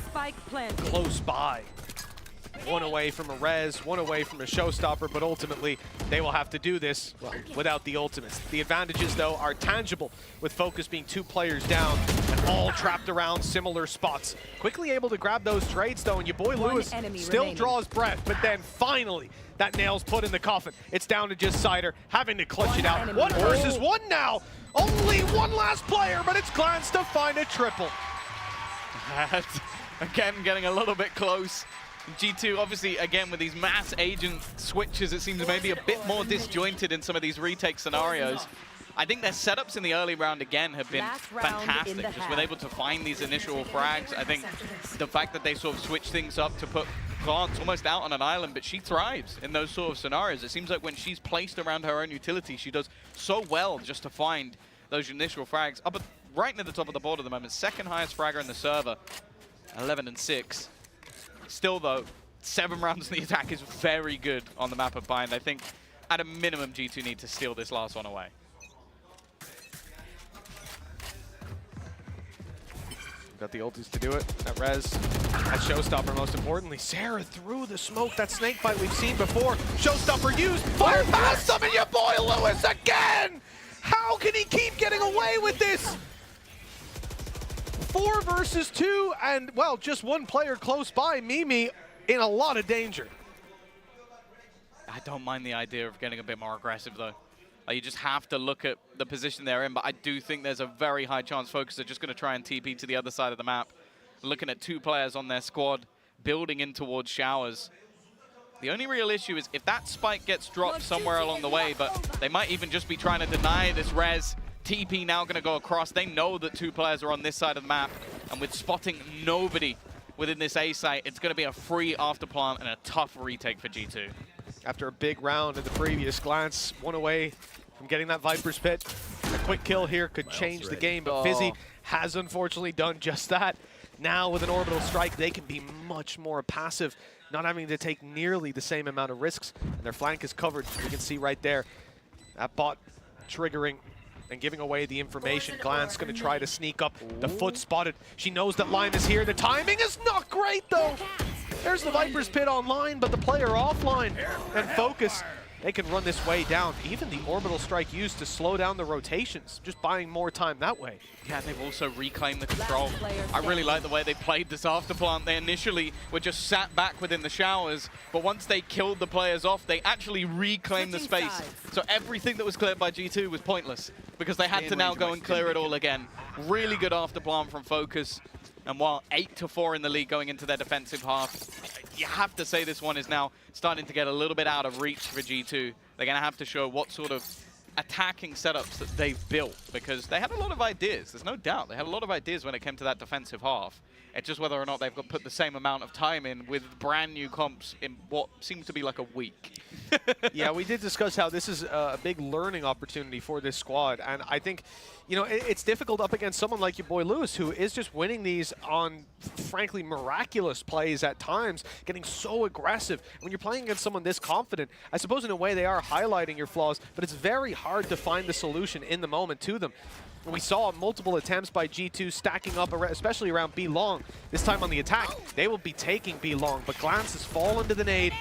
close by. 1 away from a res, 1 away from a showstopper, but ultimately they will have to do this without the ultimates. The advantages, though, are tangible, with Fokus being 2 players down and all trapped around similar spots. Quickly able to grab those trades though, and your boy Lewis still draws breath, but then finally that nail's put in the coffin. It's down to just Cider having to clutch it out. 1 versus 1 now. Only one last player, but it's Glance to find a triple. Again, getting a little bit close. G2, obviously, again, with these mass agent switches, it seems maybe a bit more disjointed in some of these retake scenarios. I think their setups in the early round, again, have been fantastic. Just been able to find these initial frags. I think the fact that they sort of switch things up to put Glance almost out on an island, but she thrives in those sort of scenarios. It seems like when she's placed around her own utility, she does so well just to find those initial frags. Up at, right near the top of the board at the moment, second highest fragger in the server, 11 and 6. Still though, 7 rounds in the attack is very good on the map of Bind. I think at a minimum G2 need to steal this last one away. Got the ultis to do it. That res, that showstopper most importantly. Sarah through the smoke, that snake bite we've seen before. Showstopper used, fire past them, and your boy Lewis again! How can he keep getting away with this? 4 versus 2, and well, just one player close by, Mimi, in a lot of danger. I don't mind the idea of getting a bit more aggressive though. You just have to look at the position they're in, but I do think there's a very high chance Fokus are just going to try and TP to the other side of the map. Looking at 2 players on their squad, building in towards showers. The only real issue is if that spike gets dropped somewhere along the way, but they might even just be trying to deny this res. TP now going to go across. They know that 2 players are on this side of the map, and with spotting nobody within this A site, it's going to be a free afterplant and a tough retake for G2. After a big round in the previous, Glance 1 away from getting that Viper's Pit. A quick kill here could change the game, but Fizzy has unfortunately done just that. Now with an orbital strike, they can be much more passive, not having to take nearly the same amount of risks, and their flank is covered. You can see right there, that bot triggering and giving away the information. Glance going to try to sneak up. The foot spotted. She knows that Lime is here. The timing is not great though. There's the Viper's Pit online, but the player offline. And Fokus, they can run this way down. Even the orbital strike used to slow down the rotations, just buying more time that way. Yeah, they've also reclaimed the control. I really like the way they played this afterplant. They initially were just sat back within the showers, but once they killed the players off, they actually reclaimed the space. So everything that was cleared by G2 was pointless, because they had to now go and clear it all again. Really good afterplant from Fokus. And while 8-4 in the league going into their defensive half, you have to say this one is now starting to get a little bit out of reach for G2. They're going to have to show what sort of attacking setups that they've built, because they had a lot of ideas. There's no doubt. They had a lot of ideas when it came to that defensive half. It's just whether or not they've got put the same amount of time in with brand new comps in what seems to be like a week. Yeah, we did discuss how this is a big learning opportunity for this squad, and I think, you know, it's difficult up against someone like your boy Lewis, who is just winning these on, frankly, miraculous plays at times, getting so aggressive. When you're playing against someone this confident, I suppose in a way they are highlighting your flaws, but it's very hard to find the solution in the moment to them. We saw multiple attempts by G2 stacking up, especially around B long. This time on the attack, they will be taking B long, but Glance has fallen to the nade.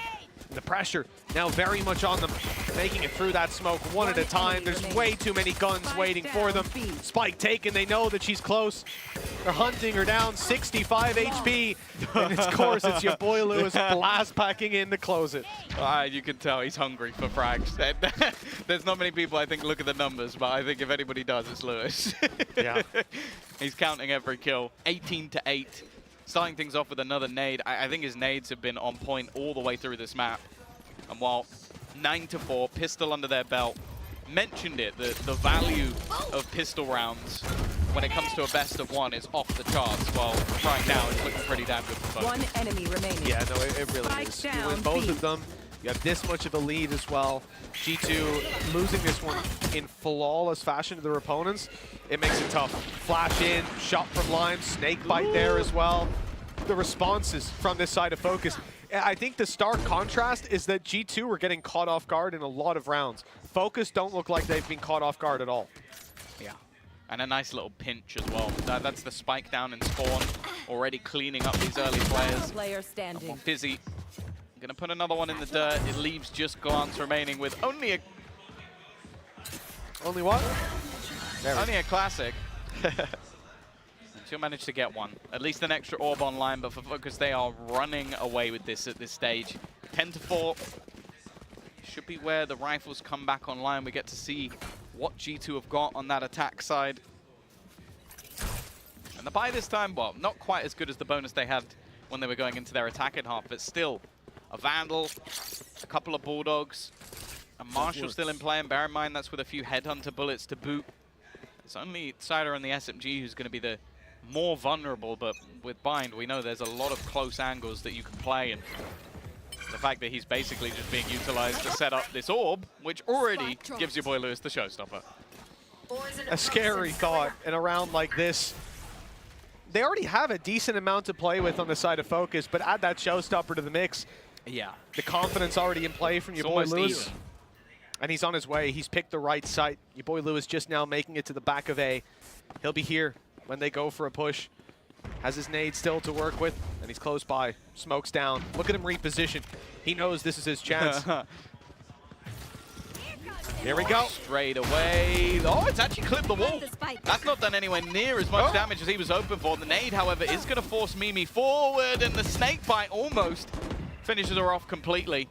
The pressure now very much on them, making it through that smoke one at a time. There's way too many guns waiting for them. Spike taken, they know that she's close. They're hunting her down, 65 HP. And of course, it's your boy Lewis blast packing in to close it. You can tell he's hungry for frags. There's not many people, I think, look at the numbers, but I think if anybody does, it's Lewis. Yeah. He's counting every kill, 18-8. Starting things off with another nade. I think his nades have been on point all the way through this map. And while 9-4, pistol under their belt, mentioned it, the value of pistol rounds when it comes to a best of 1 is off the charts. Well, right now it's looking pretty damn good for both. One enemy remaining. Yeah, no, it really is. You win both of them. You have this much of a lead as well. G2 losing this one in flawless fashion to their opponents. It makes it tough. Flash in, shot from line, snake bite there as well. The responses from this side of Fokus. I think the stark contrast is that G2 were getting caught off guard in a lot of rounds. Fokus don't look like they've been caught off guard at all. Yeah, and a nice little pinch as well. That's the spike down in spawn, already cleaning up these early players. Player standing. Fizzy gonna put another one in the dirt. It leaves just Glance remaining with only a... Only what? Only a classic. She'll manage to get one. At least an extra orb online, but for Fokus, they are running away with this at this stage. 10-4. Should be where the rifles come back online. We get to see what G2 have got on that attack side. And the buy this time, well, not quite as good as the bonus they had when they were going into their attacking half, but still a Vandal, a couple of Bulldogs, a Marshall still in play, and bear in mind that's with a few Headhunter bullets to boot. It's only Cider and the SMG who's going to be the more vulnerable, but with Bind, we know there's a lot of close angles that you can play, and the fact that he's basically just being utilized to set up this orb, which already gives your boy Lewis the showstopper. A scary thought in a round like this. They already have a decent amount to play with on the side of Fokus, but add that showstopper to the mix. Yeah. The confidence already in play from your boy Lewis. Even. And he's on his way. He's picked the right site. Your boy Lewis just now making it to the back of A. He'll be here when they go for a push. Has his nade still to work with, and he's close by. Smokes down. Look at him reposition. He knows this is his chance. Here we go. Straight away. Oh, it's actually clipped the wall. That's not done anywhere near as much damage as he was hoping for. The nade, however, is going to force Mimi forward, and the snake bite almost finishes her off completely.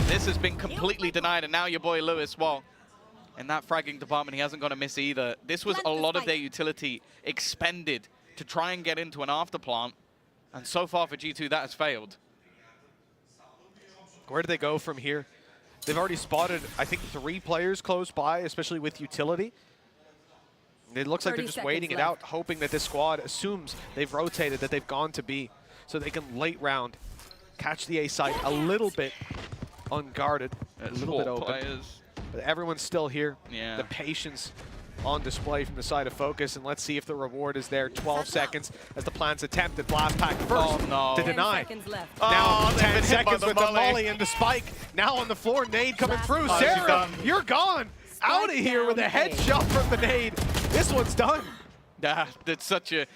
This has been completely denied, and now your boy Lewis, well, in that fragging department, he hasn't got a miss either. This was a lot of their utility expended to try and get into an afterplant, and so far for G2, that has failed. Where do they go from here? They've already spotted, I think, 3 players close by, especially with utility. It looks like they're just waiting it out, hoping that this squad assumes they've rotated, that they've gone to B, so they can late round catch the A site a little bit unguarded, a little bit open. Players. But everyone's still here. Yeah. The patience on display from the side of Fokus, and let's see if the reward is there. 12 seconds as the plans attempted. Blast pack first to deny. Now 10 seconds with the molly and the spike. Now on the floor, nade coming through. Sarah, you're gone. Out of here with a headshot from the nade. This one's done. That's such a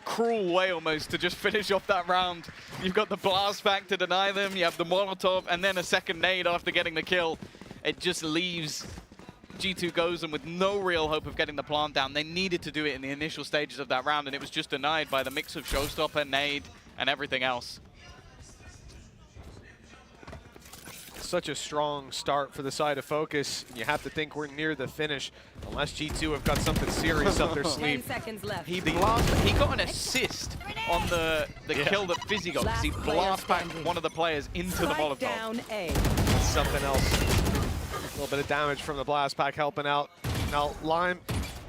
cruel way almost to just finish off that round. You've got the blast pack to deny them, you have the Molotov, and then a second nade after getting the kill. It just leaves G2 Gozen with no real hope of getting the plant down. They needed to do it in the initial stages of that round, and it was just denied by the mix of showstopper, nade, and everything else. Such a strong start for the side of Fokus. You have to think we're near the finish, unless G2 have got something serious up their sleeve. 10 seconds left. He got an assist on the kill that Fizzy got, because he blast back one of the players into the Molotov. Down A. Something else. A little bit of damage from the blast pack helping out. Now, Lime,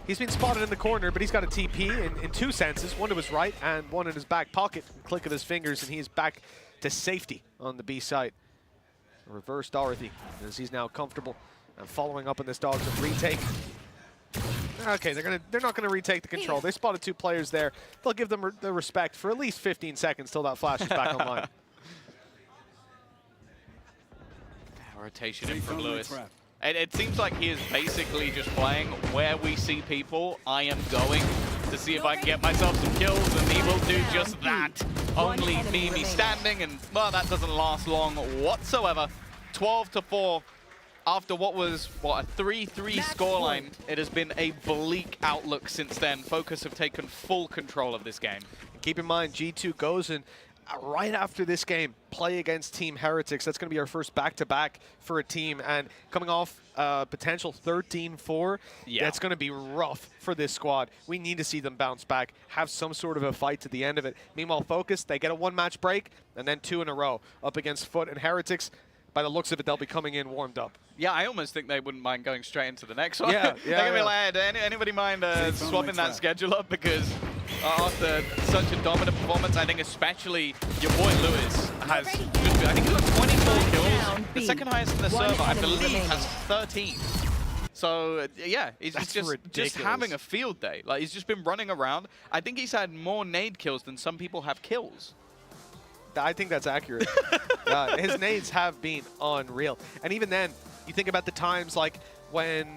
he's been spotted in the corner, but he's got a TP in 2 senses, one to his right and one in his back pocket. Click of his fingers, and he is back to safety on the B site. Reverse Dorothy, as he's now comfortable and following up on this dog's retake. Okay, they're not gonna retake the control. They spotted 2 players there. They'll give them the respect for at least 15 seconds till that flash is back online. Rotation in from Lewis. It seems like he is basically just playing where we see people, I am going to see if I can get myself some kills, and he will do just that. Only Mimi standing, and well, that doesn't last long whatsoever. 12-4 after what was, a 3-3 scoreline. It has been a bleak outlook since then. Fokus have taken full control of this game. Keep in mind, G2 Gozen, right after this game, play against Team Heretics. That's going to be our first back-to-back for a team, and coming off potential 13-4, that's going to be rough for this squad. We need to see them bounce back, have some sort of a fight to the end of it. Meanwhile, Fokus, they get a 1-match break, and then 2 in a row up against FUT and Heretics. By the looks of it, they'll be coming in warmed up. Yeah, I almost think they wouldn't mind going straight into the next one. Yeah, They're going to be like, anybody mind swapping that schedule up? Because after such a dominant performance, I think especially your boy Lewis has, I think he's got 24 kills. The second highest in the server, I believe, has 13. So, yeah, he's just having a field day. Like, he's just been running around. I think he's had more nade kills than some people have kills. I think that's accurate. His nades have been unreal. And even then, you think about the times like when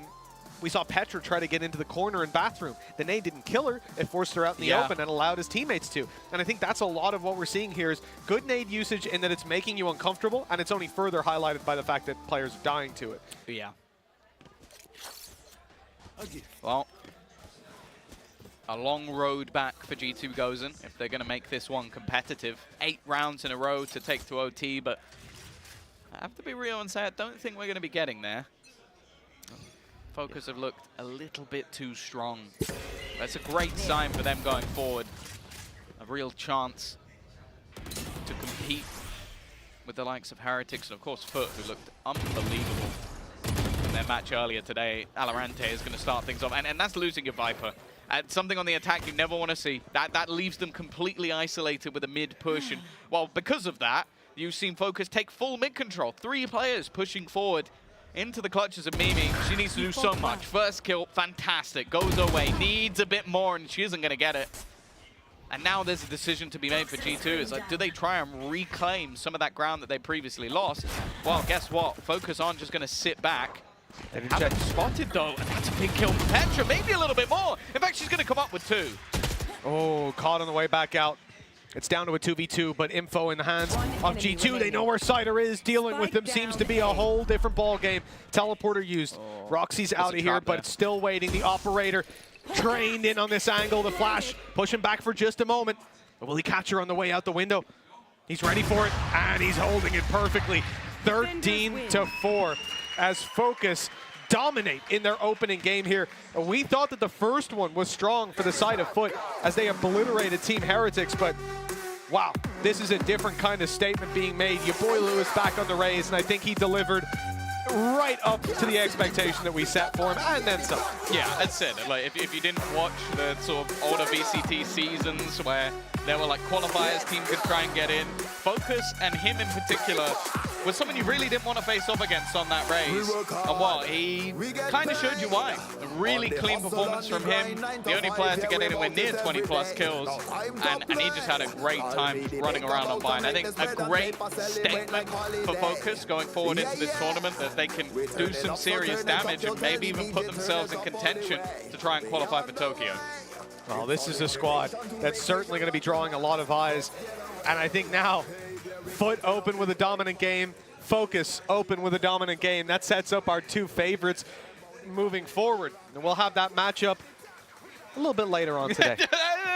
we saw Petra try to get into the corner in bathroom. The nade didn't kill her. It forced her out in the open and allowed his teammates to. And I think that's a lot of what we're seeing here is good nade usage in that it's making you uncomfortable, and it's only further highlighted by the fact that players are dying to it. Yeah. Well, a long road back for G2 Gozen if they're going to make this one competitive. 8 rounds in a row to take to OT, but I have to be real and say I don't think we're going to be getting there. Fokus have looked a little bit too strong. That's a great sign for them going forward. A real chance to compete with the likes of Heretics and of course FUT, who looked unbelievable in their match earlier today. Valorant is going to start things off, and that's losing your Viper. Something on the attack you never want to see. That leaves them completely isolated with a mid push, and well, because of that, you've seen Fokus take full mid control. 3 players pushing forward into the clutches of Mimi. She needs to do so much. First kill, fantastic. Goes away, needs a bit more, and she isn't going to get it. And now there's a decision to be made for G2. It's like, do they try and reclaim some of that ground that they previously lost? Well, guess what? Fokus aren't just going to sit back. They haven't spotted, though, and that's a big kill for Petra. Maybe a little bit more. In fact, she's going to come up with 2. Oh, caught on the way back out. It's down to a 2v2, but info in the hands of G2. They know where Cider is. Dealing with them seems to be a whole different ball game. Teleporter used. Roxy's out of here, but it's still waiting. The operator trained in on this angle. The flash pushing back for just a moment. But will he catch her on the way out the window? He's ready for it, and he's holding it perfectly. 13-4 as Fokus dominate in their opening game here. We thought that the first one was strong for the side of FUT as they obliterated Team Heretics, but wow, this is a different kind of statement being made. Your boy Lewis back on the raise, and I think he delivered right up to the expectation that we set for him, and then some. Yeah, that's it. Like, if you didn't watch the sort of older VCT seasons where there were like qualifiers, team could try and get in, Fokus and him in particular was someone you really didn't want to face off against on that race. And well, he kind of showed you why. A really clean performance from him, the only player to get anywhere near 20+ kills, and he just had a great time running around on Vying. I think a great statement for Fokus going forward into this tournament, that they can do some serious damage and maybe even put themselves in contention to try and qualify for Tokyo. Well, this is a squad that's certainly going to be drawing a lot of eyes, and I think now FUT open with a dominant game, Fokus open with a dominant game. That sets up our 2 favorites moving forward, and we'll have that matchup a little bit later on today.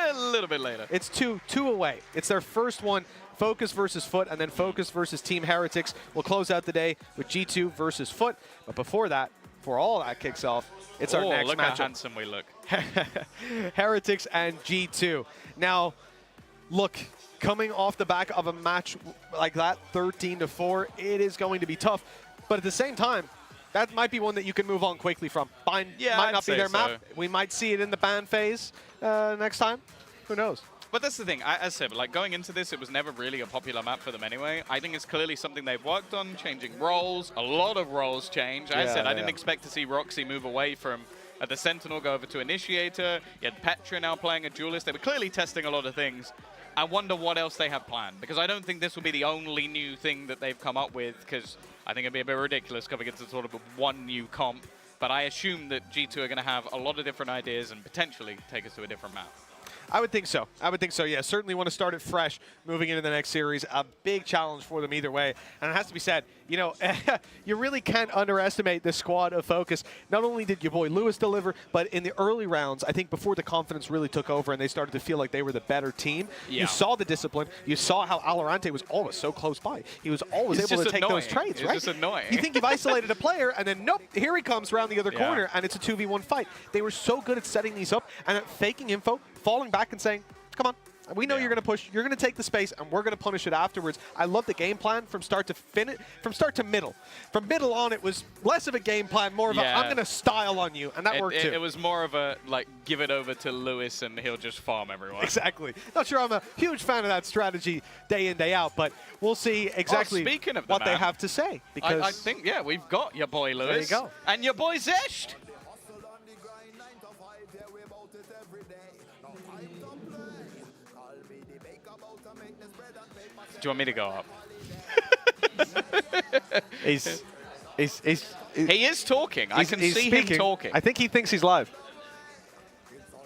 A little bit later. It's two away. It's their first one. Fokus versus FUT, and then Fokus versus Team Heretics. We'll close out the day with G2 versus FUT. But before that, before all that kicks off, it's our next matchup. Look how handsome we look. Heretics and G2. Now, look, coming off the back of a match like that, 13-4, it is going to be tough. But at the same time, that might be one that you can move on quickly from. Might not be their map. We might see it in the ban phase next time. Who knows? But that's the thing, as I said, like going into this, it was never really a popular map for them anyway. I think it's clearly something they've worked on, changing roles. A lot of roles change. I said I didn't expect to see Roxy move away from the Sentinel, go over to Initiator. You had Petra now playing a Duelist. They were clearly testing a lot of things. I wonder what else they have planned, because I don't think this will be the only new thing that they've come up with, because I think it'd be a bit ridiculous coming into sort of one new comp. But I assume that G2 are going to have a lot of different ideas and potentially take us to a different map. I would think so. I would think so, yeah. Certainly want to start it fresh moving into the next series. A big challenge for them either way. And it has to be said, you know, you really can't underestimate the squad of Fokus. Not only did your boy Lewis deliver, but in the early rounds, I think before the confidence really took over and they started to feel like they were the better team, you saw the discipline. You saw how Alorante was always so close by. He was always able to take those trades, right? It's just annoying. You think you've isolated a player, and then nope, here he comes around the other corner, and it's a 2v1 fight. They were so good at setting these up and at faking info, falling back and saying, come on, we know you're going to push, you're going to take the space, and we're going to punish it afterwards. I love the game plan from start to finish, from start to middle. From middle on, it was less of a game plan, more of a, I'm going to style on you, and that worked too. It was more of a, like, give it over to Lewis and he'll just farm everyone. Exactly. Not sure I'm a huge fan of that strategy day in, day out, but we'll see exactly what they have to say. Because I think, we've got your boy Lewis. There you go. And your boy Zesht. Do you want me to go up? He is talking. I can see him talking. I think he thinks he's live.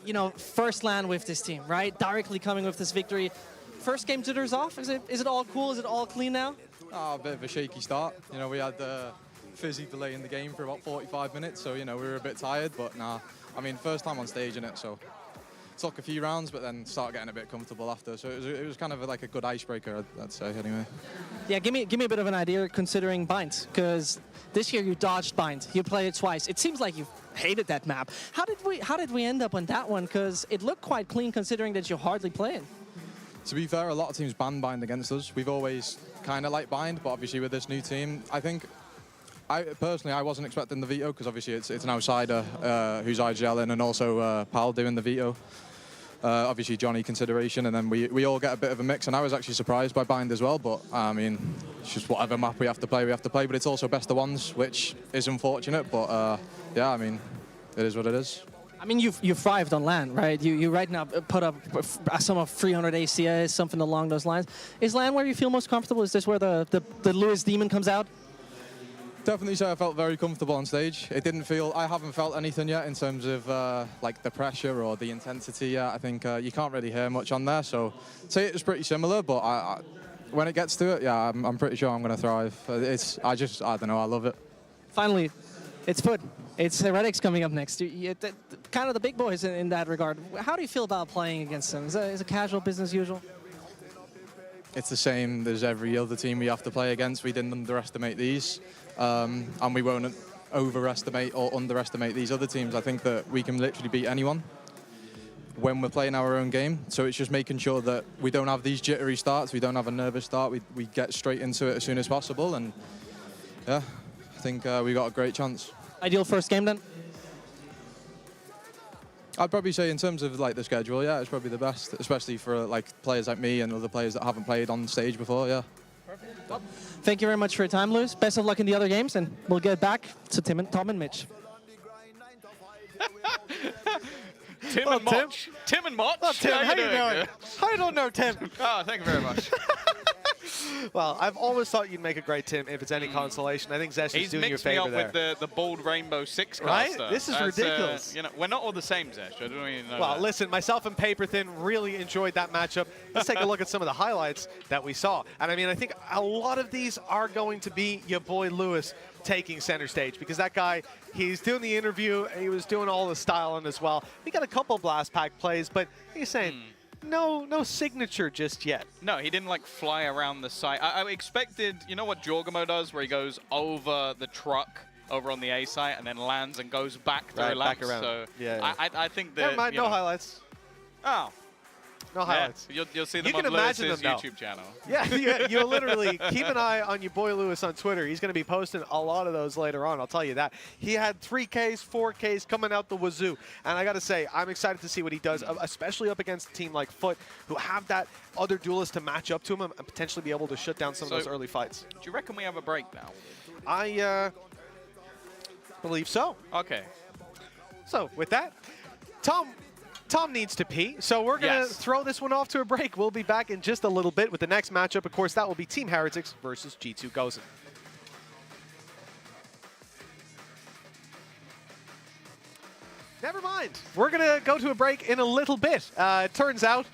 You know, first land with this team, right? Directly coming with this victory. First game jitters off. Is it all cool? Is it all clean now? A bit of a shaky start. You know, we had the fizzy delay in the game for about 45 minutes, so, you know, we were a bit tired, but nah. I mean, first time on stage in it, so took a few rounds, but then started getting a bit comfortable after. So it was kind of like a good icebreaker, I'd say, anyway. Yeah, give me a bit of an idea considering Bind, because this year you dodged Bind. You played it twice. It seems like you hated that map. How did we end up on that one? Because it looked quite clean considering that you hardly played. To be fair, a lot of teams ban Bind against us. We've always kind of liked Bind, but obviously with this new team, I think I wasn't expecting the veto because obviously it's an outsider who's IGLing and also Pal doing the veto. Obviously Johnny consideration, and then we all get a bit of a mix, and I was actually surprised by Bind as well, but I mean, it's just whatever map we have to play, but it's also best of ones, which is unfortunate, but yeah, I mean, it is what it is. I mean, you've thrived on LAN, right? You right now put up some of 300 ACS, something along those lines. Is LAN where you feel most comfortable? Is this where the Lewis demon comes out? Definitely say I felt very comfortable on stage. I haven't felt anything yet in terms of like the pressure or the intensity yet. I think you can't really hear much on there, so I'd say it was pretty similar, but when it gets to it, yeah, I'm pretty sure I'm going to thrive. I don't know, I love it. Finally, it's FUT. It's Heretics coming up next. Kind of the big boys in that regard. How do you feel about playing against them? Is it casual business usual? It's the same as every other team we have to play against. We didn't underestimate these, and we won't overestimate or underestimate these other teams. I think that we can literally beat anyone when we're playing our own game. So it's just making sure that we don't have these jittery starts, we don't have a nervous start, we get straight into it as soon as possible, and yeah, I think we got a great chance. Ideal first game then? I'd probably say in terms of like the schedule, yeah, it's probably the best, especially for like players like me and other players that haven't played on stage before, yeah. Perfect. Well, thank you very much for your time, Lewis. Best of luck in the other games, and we'll get back to Tom and Mitch. Tim and Motch. Tim and Motch. Oh, Tim, how you doing? I don't know, Tim. Oh, thank you very much. Well, I've always thought you'd make a great Tim if it's any consolation. I think Zesh is doing you a favor there. He's mixed me up with the bold rainbow six right? caster. This is ridiculous. You know, we're not all the same, Zesh. I don't even know. Well, listen, myself and Paperthin really enjoyed that matchup. Let's take a look at some of the highlights that we saw. And I mean, I think a lot of these are going to be your boy Lewis taking center stage, because that guy, he's doing the interview, he was doing all the styling as well. He got a couple blast pack plays, but he's saying, no signature just yet. No, he didn't like fly around the site. I expected, you know what Jorgamo does, where he goes over the truck over on the A site and then lands and goes back to relax. Back around. So yeah. I think that. Never mind, no highlights. Oh. No highlights. You'll see them you on can imagine Lewis's them, YouTube channel. Yeah, you'll literally keep an eye on your boy Lewis on Twitter. He's going to be posting a lot of those later on, I'll tell you that. He had 3Ks, 4Ks coming out the wazoo. And I got to say, I'm excited to see what he does, especially up against a team like FUT, who have that other duelist to match up to him and potentially be able to shut down some of those early fights. Do you reckon we have a break now? I believe so. Okay. So, with that, Tom needs to pee, so we're going to throw this one off to a break. We'll be back in just a little bit with the next matchup. Of course, that will be Team Heretics versus G2 Gozen. Never mind. We're going to go to a break in a little bit. It turns out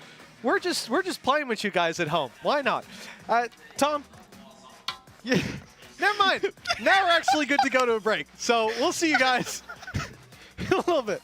we're just playing with you guys at home. Why not? Tom, never mind. Now we're actually good to go to a break. So we'll see you guys in a little bit.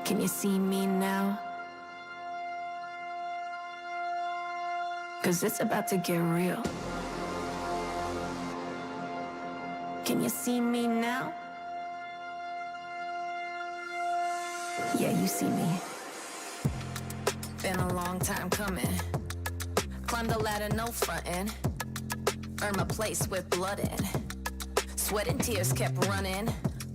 Can you see me now? 'Cause it's about to get real. Can you see me now? Yeah, you see me. Been a long time coming. Climbed the ladder, no frontin'. Earned my place with blood in. Sweat and tears kept running.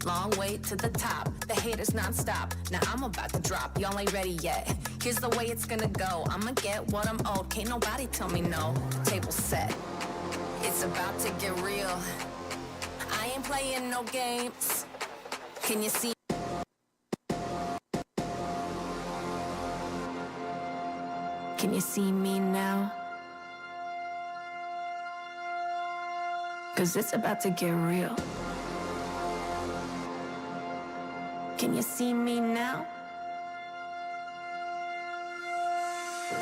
Long way to the top. The haters non-stop. Now I'm about to drop. Y'all ain't ready yet. Here's the way it's gonna go. I'ma get what I'm owed. Can't nobody tell me no. Table set. It's about to get real. I ain't playing no games. Can you see? Can you see me now? 'Cause it's about to get real. Can you see me now?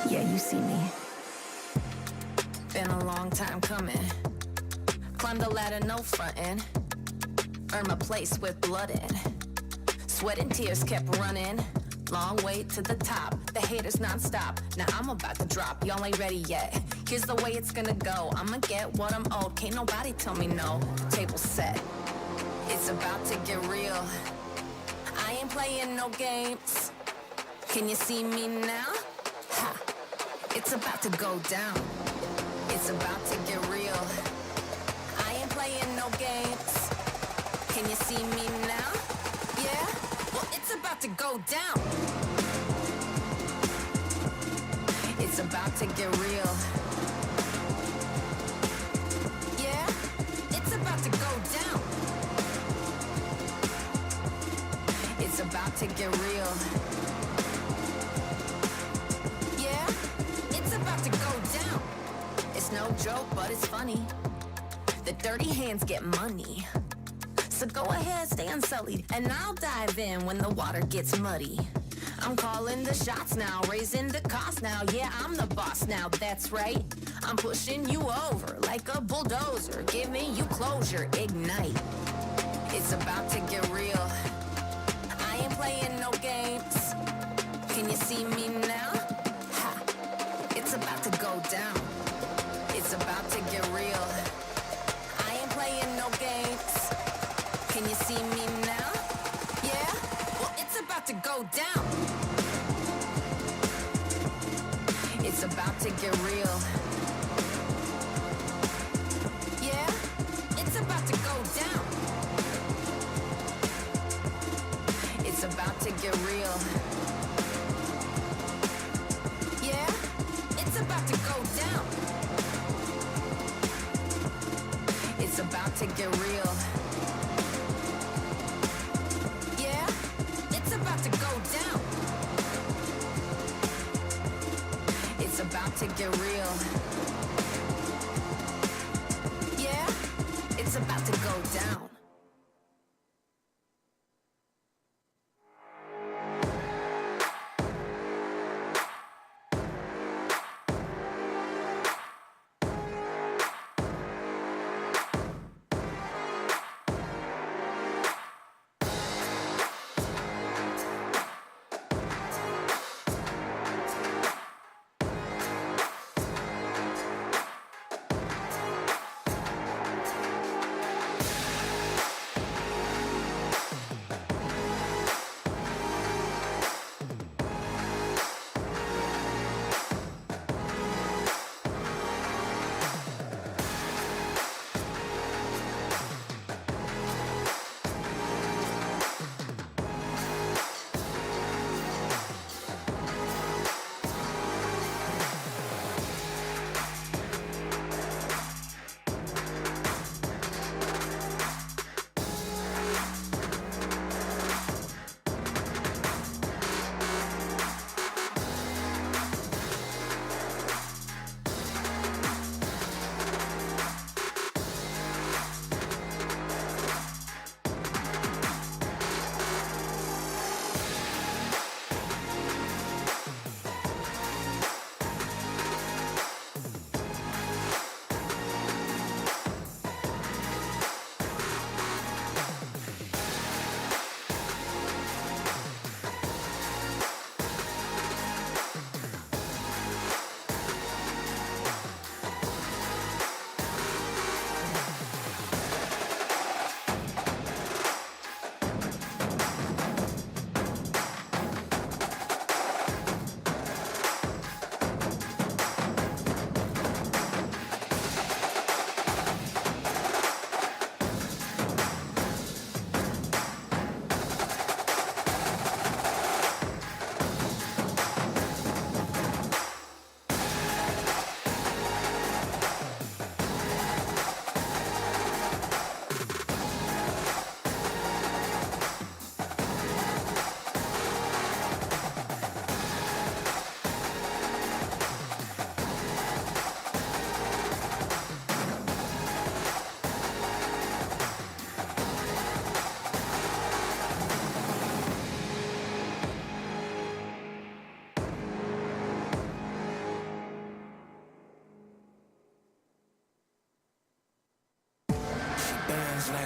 Yeah, you see me. Been a long time coming. Climbed the ladder, no frontin'. Earned my place with blood in. Sweat and tears kept running. Long way to the top. The haters non-stop. Now I'm about to drop. Y'all ain't ready yet. Here's the way it's gonna go. I'ma get what I'm owed. Can't nobody tell me no. Table set. It's about to get real. I ain't playing no games. Can you see me now? Ha! It's about to go down. It's about to get real. I ain't playing no games. Can you see me now? Yeah? Well, it's about to go down. It's about to get real. Yeah? It's about to go down. It's about to get real. Yeah? It's about to go down. It's no joke, but it's funny. The dirty hands get money. So go ahead, stay unsullied, and I'll dive in when the water gets muddy. I'm calling the shots now, raising the cost now. Yeah, I'm the boss now, that's right. I'm pushing you over like a bulldozer, giving you closure, ignite. It's about to get real. I ain't playing no games. Can you see me now? Ha! It's about to go down. It's about to get real. I ain't playing no games. Can you see me now? Yeah? Well, it's about to go down. It's about to get real. Yeah? It's about to go down. It's about to get real. Yeah? It's about to go down. It's about to get real. Yeah? It's about to go down. It's about to get real. Yeah? It's about to go down.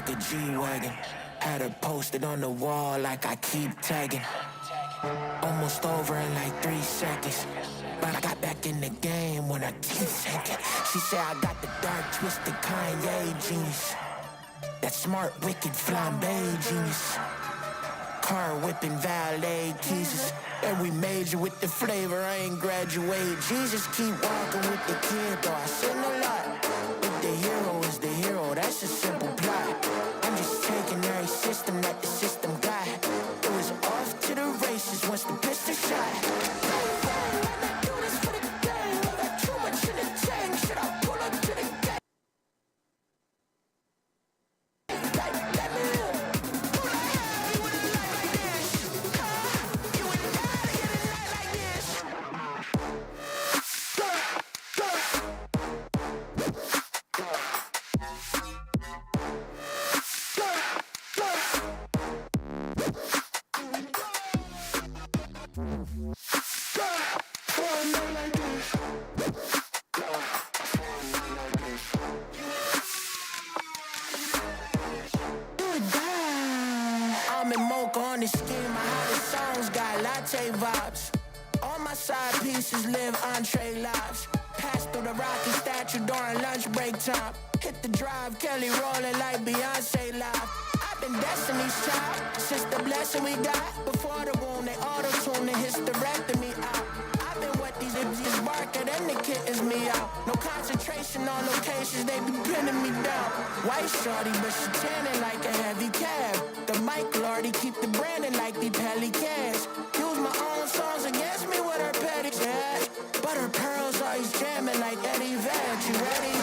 like a G-Wagon. Had her posted on the wall like I keep tagging. Almost over in like 3 seconds. But I got back in the game when her teeth sinking. She said I got the dark, twisted Kanye genius. That smart, wicked flambe genius. Car whipping valet teasers. And we major with the flavor, I ain't graduate. Jesus, keep walking with the kid, though I sin a lot. If the hero is the hero, that's a simple plot. I'm just taking every system that the system got. It was off to the races once the pistol shot. I'm in mocha on the scheme, my hottest songs got latte vibes. All my side pieces live entree lives. Pass through the rocky statue during lunch break time. Hit the drive, Kelly rolling like Beyonce live. I've been Destiny's Child since the blessing we got. Before the wound, they auto-tune the hysterectomy out. I've been what these is barking and the kittens me out. No concentration on locations, they be pinning me down. White shorty, but she tanning like a heavy cab. The mic lordy keep the branding like the pelicans. Use my own songs against me with her petty cash. But her pearls always jamming like Eddie Vag. You ready?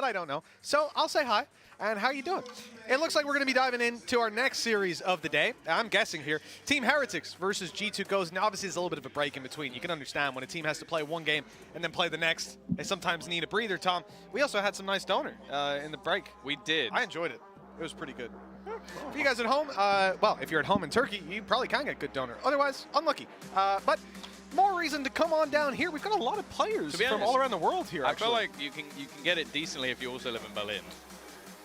but I don't know. So I'll say hi. And how you doing? It looks like we're going to be diving into our next series of the day. I'm guessing here. Team Heretics versus G2 Gozen. Now, obviously, there's a little bit of a break in between. You can understand when a team has to play one game and then play the next. They sometimes need a breather, Tom. We also had some nice donor in the break. We did. I enjoyed it. It was pretty good. For you guys at home, well, if you're at home in Turkey, you probably can get good donor. Otherwise, unlucky. But more reason to come on down here. We've got a lot of players from all around the world here, I feel like you can get it decently if you also live in Berlin.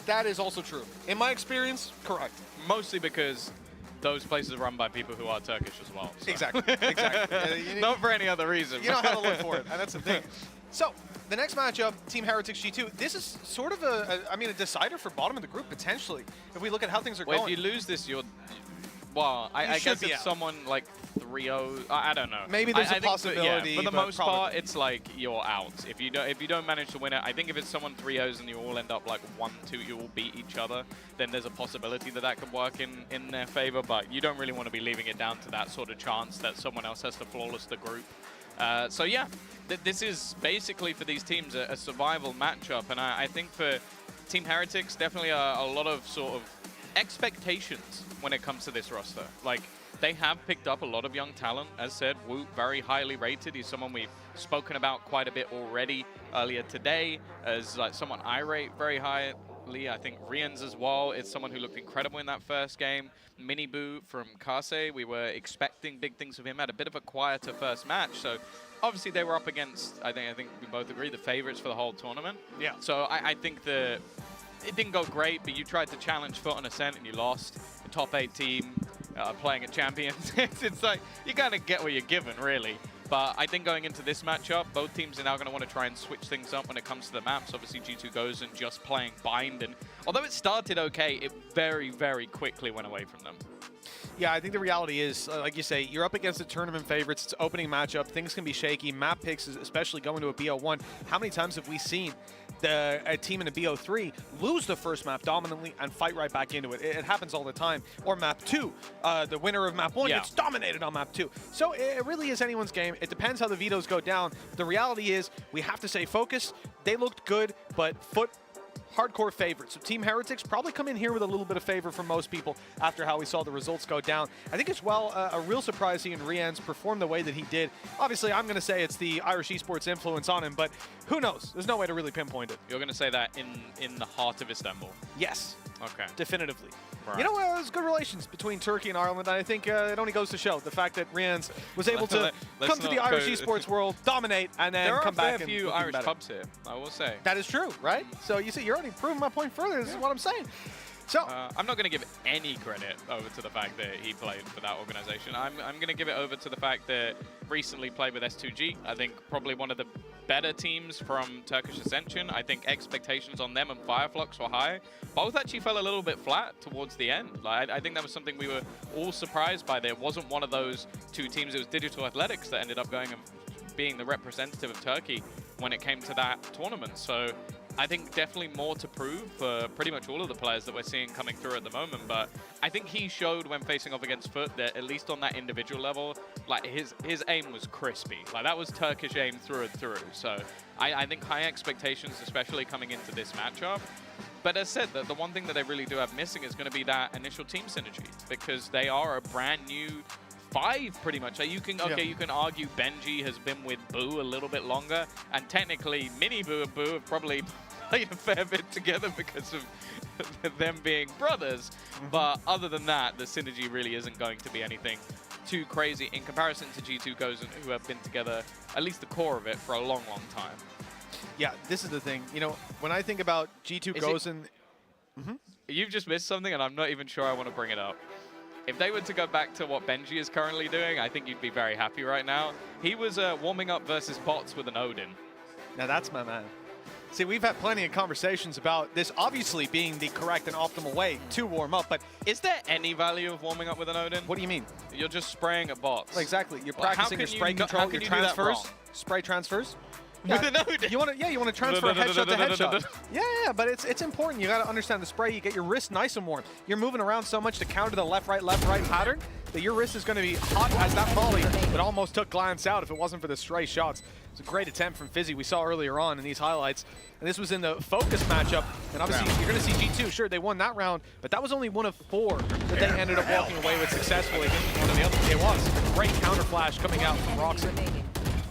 That is also true. In my experience, correct. Mostly because those places are run by people who are Turkish as well. So. Exactly. Exactly. Not for any other reason. You know how to look for it, and that's the thing. So, the next matchup, Team Heretics G2, this is sort of a decider for bottom of the group, potentially, if we look at how things are going. If you lose this, well, I guess if someone like 3-0, I don't know. Maybe there's a possibility. For the most part, it's like you're out. If you don't manage to win it, I think if it's someone 3-0s and you all end up like 1-2, you all beat each other, then there's a possibility that could work in their favor. But you don't really want to be leaving it down to that sort of chance that someone else has to flawless the group. So yeah, this is basically for these teams a survival matchup, and I think for Team Heretics, definitely a lot of sort of expectations when it comes to this roster. Like, they have picked up a lot of young talent. As said, Woot, very highly rated. He's someone we've spoken about quite a bit already earlier today as like someone I rate very highly. I think Rians as well. It's someone who looked incredible in that first game. Miniboo from Kase, we were expecting big things of him. Had a bit of a quieter first match, so obviously they were up against, I think we both agree, the favorites for the whole tournament. Yeah. So I think it didn't go great, but you tried to challenge FUT and Ascent and you lost. The top 8 team playing at Champions. It's like, you kind of get what you're given, really. But I think going into this matchup, both teams are now going to want to try and switch things up when it comes to the maps. Obviously, G2 Gozen just playing Bind, and although it started okay, it very, very quickly went away from them. Yeah, I think the reality is, like you say, you're up against the tournament favorites. It's opening matchup. Things can be shaky. Map picks, especially going to a BO1. How many times have we seen a team in a BO3 lose the first map dominantly and fight right back into it? It happens all the time. Or map 2, the winner of map 1 gets dominated on map 2. So it really is anyone's game. It depends how the vetoes go down. The reality is we have to stay focused. They looked good, but FUT hardcore favorites. So Team Heretics probably come in here with a little bit of favor for most people after how we saw the results go down. I think as well, a real surprise seeing Rians perform the way that he did. Obviously, I'm going to say it's the Irish esports influence on him, but who knows? There's no way to really pinpoint it. You're going to say that in the heart of Istanbul? Yes. Okay. Definitively. Right. You know, there's good relations between Turkey and Ireland, and I think it only goes to show the fact that Rians was able to come to the Irish esports world, dominate, and then come back. There are a few Irish pubs here, I will say. That is true, right? So you see, you're already proving my point further. This is what I'm saying. So I'm not going to give any credit over to the fact that he played for that organization. I'm going to give it over to the fact that recently played with S2G. I think probably one of the better teams from Turkish Ascension. I think expectations on them and Fireflux were high. Both actually fell a little bit flat towards the end. Like, I think that was something we were all surprised by. There wasn't one of those two teams. It was Digital Athletics that ended up going and being the representative of Turkey when it came to that tournament. So I think definitely more to prove for pretty much all of the players that we're seeing coming through at the moment. But I think he showed when facing off against FUT that at least on that individual level, like his aim was crispy. Like that was Turkish aim through and through. So I think high expectations, especially coming into this matchup. But as said, the one thing that they really do have missing is going to be that initial team synergy, because they are a brand new 5 pretty much. You can you can argue Benji has been with Boo a little bit longer, and technically Miniboo and Boo have probably played a fair bit together because of them being brothers. But other than that, the synergy really isn't going to be anything too crazy in comparison to G2 Gozen, who have been together, at least the core of it, for a long, long time. Yeah, this is the thing. You know, when I think about G2 Gozen... You've just missed something, and I'm not even sure I want to bring it up. If they were to go back to what Benji is currently doing, I think you'd be very happy right now. He was warming up versus bots with an Odin. Now that's my man. See, we've had plenty of conversations about this obviously being the correct and optimal way to warm up, but... Is there any value of warming up with an Odin? What do you mean? You're just spraying at bots. Well, exactly. You're practicing your spray control, your transfers, spray transfers. With a node. You want to transfer headshot to headshot. Yeah, but it's important. You got to understand the spray. You get your wrist nice and warm. You're moving around so much to counter the left, right pattern that your wrist is going to be hot as that volley that almost took Glance out if it wasn't for the stray shots. It's a great attempt from Fizzy we saw earlier on in these highlights. And this was in the Focus matchup. And obviously, you're going to see G2. Sure, they won that round, but that was only one of 4 that they ended up walking away with successfully against one of the others. It was a great counter flash coming out from Roxy.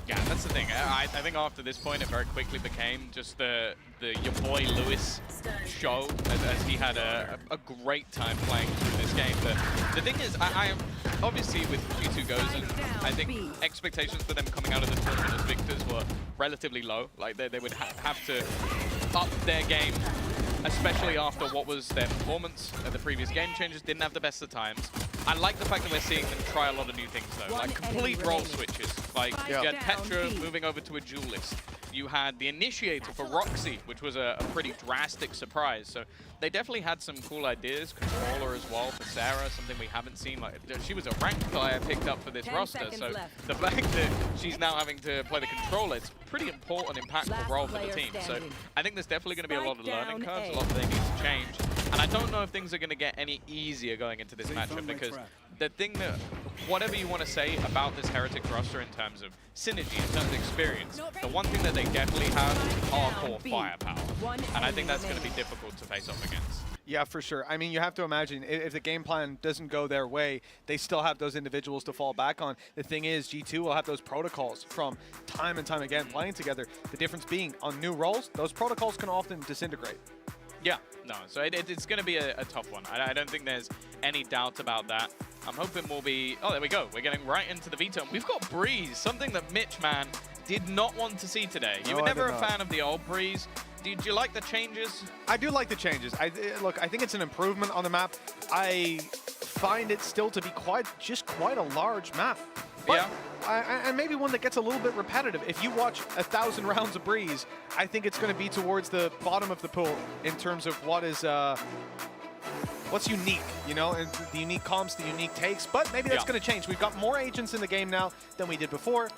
Yeah, that's the thing. I think after this point, it very quickly became just the your boy Lewis show, as he had a great time playing through this game. But the thing is, I am obviously with G2 Gozen, I think expectations for them coming out of the tournament as victors were relatively low. Like they would have to up their game, especially after what was their performance at the previous game changes. Didn't have the best of times. I like the fact that we're seeing them try a lot of new things though, like complete role switches. Like you had Petra moving over to a duelist. You had the Initiator for Roxy, which was a pretty drastic surprise. So they definitely had some cool ideas. Controller as well for Sarah, something we haven't seen. Like she was a ranked player picked up for this roster. So the fact that she's now having to play the controller, it's a pretty important, impactful role for the team. So I think there's definitely going to be a lot of learning curves, a lot of things need to change. And I don't know if things are going to get any easier going into this matchup, because the thing that, whatever you want to say about this Heretics roster in terms of synergy, in terms of experience, the one thing that they definitely have is hardcore firepower. And I think that's going to be difficult to face off against. Yeah, for sure. I mean, you have to imagine if the game plan doesn't go their way, they still have those individuals to fall back on. The thing is, G2 will have those protocols from time and time again playing together. The difference being on new roles, those protocols can often disintegrate. Yeah, no, so it's going to be a tough one. I don't think there's any doubt about that. I'm hoping we'll be... Oh, there we go. We're getting right into the veto. We've got Breeze, something that Mitch, man, did not want to see today. You were never a fan of the old Breeze. Did you like the changes? I do like the changes. Look, I think it's an improvement on the map. I find it still to be quite a large map. But and maybe one that gets a little bit repetitive. If you watch 1,000 rounds of Breeze, I think it's going to be towards the bottom of the pool in terms of what is what's unique, you know, and the unique comps, the unique takes. But maybe that's going to change. We've got more agents in the game now than we did before,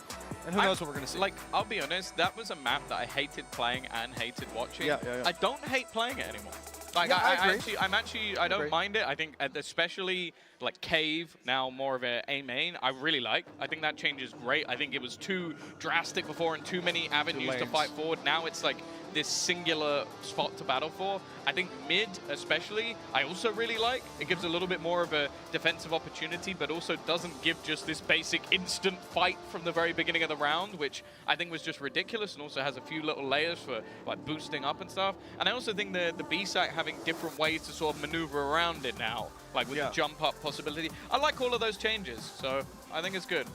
and who knows what we're going to see. Like, I'll be honest, that was a map that I hated playing and hated watching. I don't hate playing it anymore. Like, I don't mind it. I think especially like Cave, now more of a main, I really like. I think that change is great. I think it was too drastic before and too many avenues to fight forward. Now it's like this singular spot to battle for. I think mid especially, I also really like. It gives a little bit more of a defensive opportunity, but also doesn't give just this basic instant fight from the very beginning of the round, which I think was just ridiculous, and also has a few little layers for like boosting up and stuff. And I also think the B-site having different ways to sort of maneuver around it now, like with the jump up possibility. I like all of those changes, so I think it's good.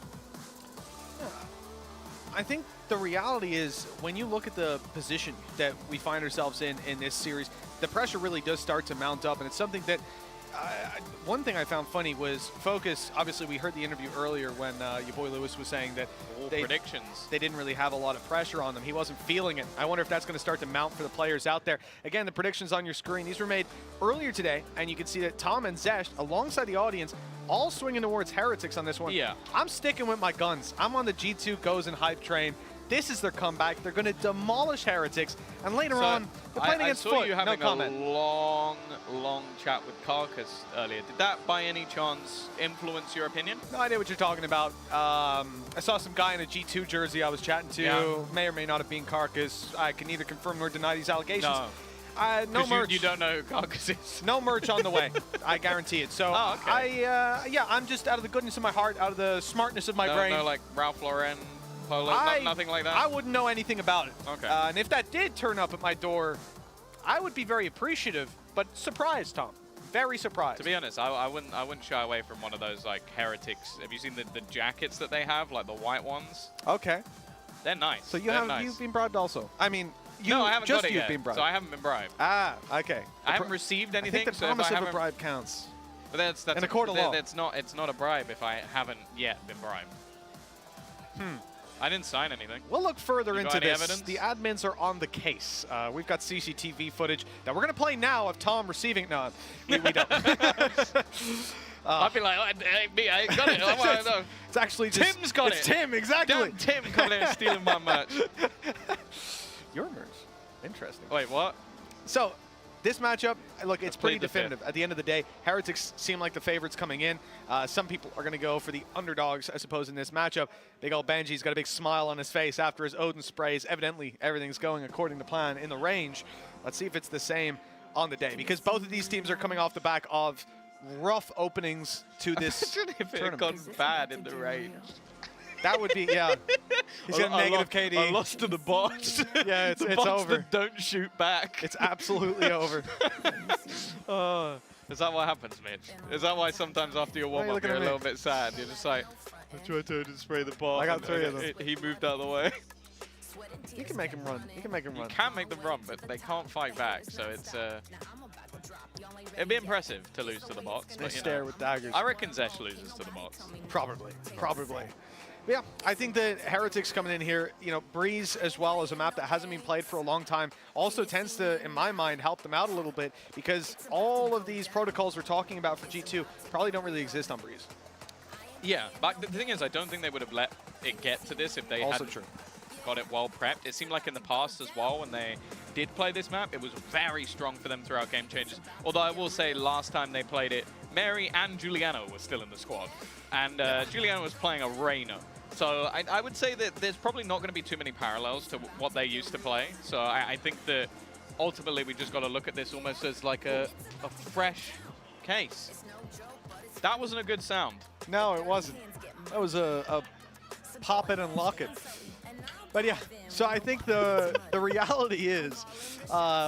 I think the reality is, when you look at the position that we find ourselves in this series, the pressure really does start to mount up, and it's something that one thing I found funny was Focus. Obviously, we heard the interview earlier when your boy Lewis was saying that they didn't really have a lot of pressure on them. He wasn't feeling it. I wonder if that's going to start to mount for the players out there. Again, the predictions on your screen, these were made earlier today, and you can see that Tom and Zesh, alongside the audience, all swinging towards Heretics on this one. Yeah. I'm sticking with my guns. I'm on the G2 Gozen hype train. This is their comeback. They're going to demolish Heretics, and later on, they're playing against FUT. I saw you having a long chat with Carcass earlier. Did that, by any chance, influence your opinion? No idea what you're talking about. I saw some guy in a G2 jersey I was chatting to. May or may not have been Carcass. I can neither confirm nor deny these allegations. No. No merch. You don't know who Carcass is. No merch on the way. I guarantee it. So I'm just out of the goodness of my heart, out of the smartness of my brain. No, like Ralph Lauren, Polo, nothing like that? I wouldn't know anything about it. Okay. And if that did turn up at my door, I would be very appreciative, but surprised, Tom. Very surprised. To be honest, I wouldn't shy away from one of those like Heretics. Have you seen the jackets that they have, like the white ones? Okay. They're nice. So you've been bribed also. I mean, no, I haven't got it yet, been bribed. so I haven't been bribed. Ah, okay. I haven't received anything. I think the promise of a bribe counts. But that's in a court of law. It's not a bribe if I haven't yet been bribed. I didn't sign anything. We'll look further into this. Evidence? The admins are on the case. We've got CCTV footage that we're going to play now of Tom receiving. No, we don't. I'd be like, hey, me, I ain't got it. It's actually just... Tim's got it. It's Tim, exactly. Damn Tim coming in stealing my merch. Your merch. Interesting. Wait, what? So, this matchup, look, it's pretty the definitive. At the end of the day, Heretics seem like the favorites coming in. Some people are going to go for the underdogs, I suppose, in this matchup. Big old Benji's got a big smile on his face after his Odin sprays. Evidently, everything's going according to plan in the range. Let's see if it's the same on the day, because both of these teams are coming off the back of rough openings to this Imagine if it had tournament. gone bad in the range. That would be, yeah. He's got a negative KD. I lost to the bots. Yeah, it's bots over. that don't shoot back. It's absolutely over. Is that what happens, Mitch? Is that why sometimes after your Why are you warm-up looking you're at a me? little bit sad? You're just like, I tried to spray the bot. I got and 3 of them. He moved out of the way. You can make him run. You can make him You run. can make them run, but they can't fight back, so it's... it'd be impressive to lose to the bots. They But, you stare know, with daggers. I reckon Zesh loses to the bots. Probably. But yeah, I think that Heretics coming in here, you know, Breeze as well as a map that hasn't been played for a long time also tends to, in my mind, help them out a little bit, because all of these protocols we're talking about for G2 probably don't really exist on Breeze. Yeah, but the thing is, I don't think they would have let it get to this if they Also hadn't true. got it well prepped. It seemed like in the past as well, when they did play this map, it was very strong for them throughout game changes. Although I will say, last time they played it, Mary and Giuliano were still in the squad. And Giuliano was playing a Reyna. So I would say that there's probably not going to be too many parallels to what they used to play. So I think that ultimately we just got to look at this almost as like a fresh case. That wasn't a good sound. No, it wasn't. That was a pop it and lock it. But yeah, so I think the reality is,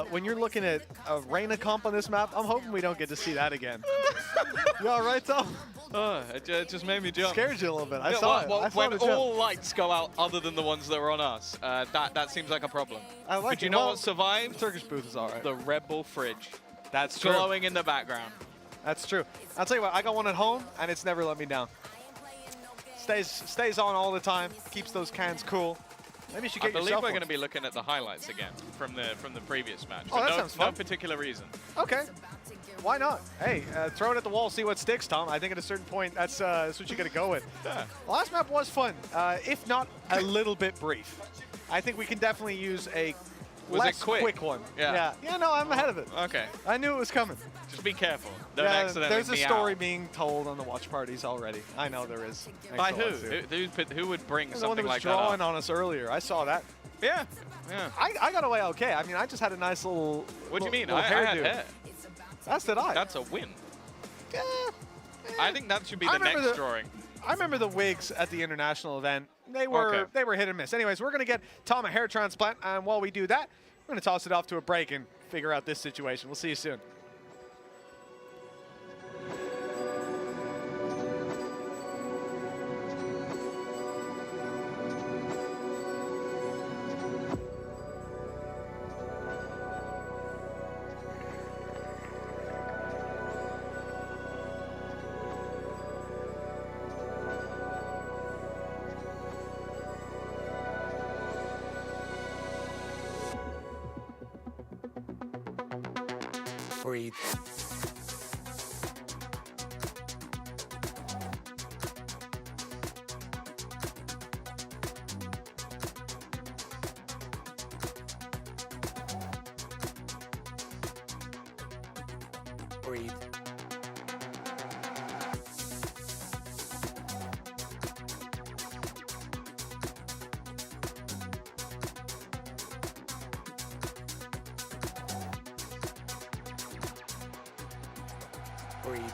when you're looking at a Reyna comp on this map, I'm hoping we don't get to see that again. You all right, Tom? It just made me jump. Scared you a little bit. I Yeah, saw it. I saw when the jump. all lights go out other than the ones that are on us, that seems like a problem. I like but you it. know Well, what survived? Turkish booth is all right. The Red Bull fridge. That's true. Glowing in the background. That's true. I'll tell you what, I got one at home, and it's never let me down. Stays on all the time, keeps those cans cool. Maybe you should I get believe yourself we're one. going to be looking at the highlights again from the previous match. Oh, For that no, sounds fun. No particular reason. Okay. Why not? Hey, throw it at the wall, see what sticks, Tom. I think at a certain point, that's what you got to go with. Yeah. Last map was fun, if not a little bit brief. I think we can definitely use a Was less it quick? one. Yeah. Yeah, no, I'm ahead of it. Okay. I knew it was coming. Just be careful. Don't Yeah, accidentally there's a meow. story being told on the watch parties already. I know there is. By Thanks who? a lot, Sue. Who would bring The one that something was like that drawing up? on us earlier. I saw that. Yeah. Yeah. I got away okay. I mean, I just had a nice little. What do you mean? little I had hairdo. hair. That's did I. That's a win. Yeah. I think that should be I the remember next the- drawing. I remember the wigs at the international event. They were hit and miss. Anyways, we're gonna get Tom a hair transplant, and while we do that, we're gonna toss it off to a break and figure out this situation. We'll see you soon. Breathe. Breathe. Breathe.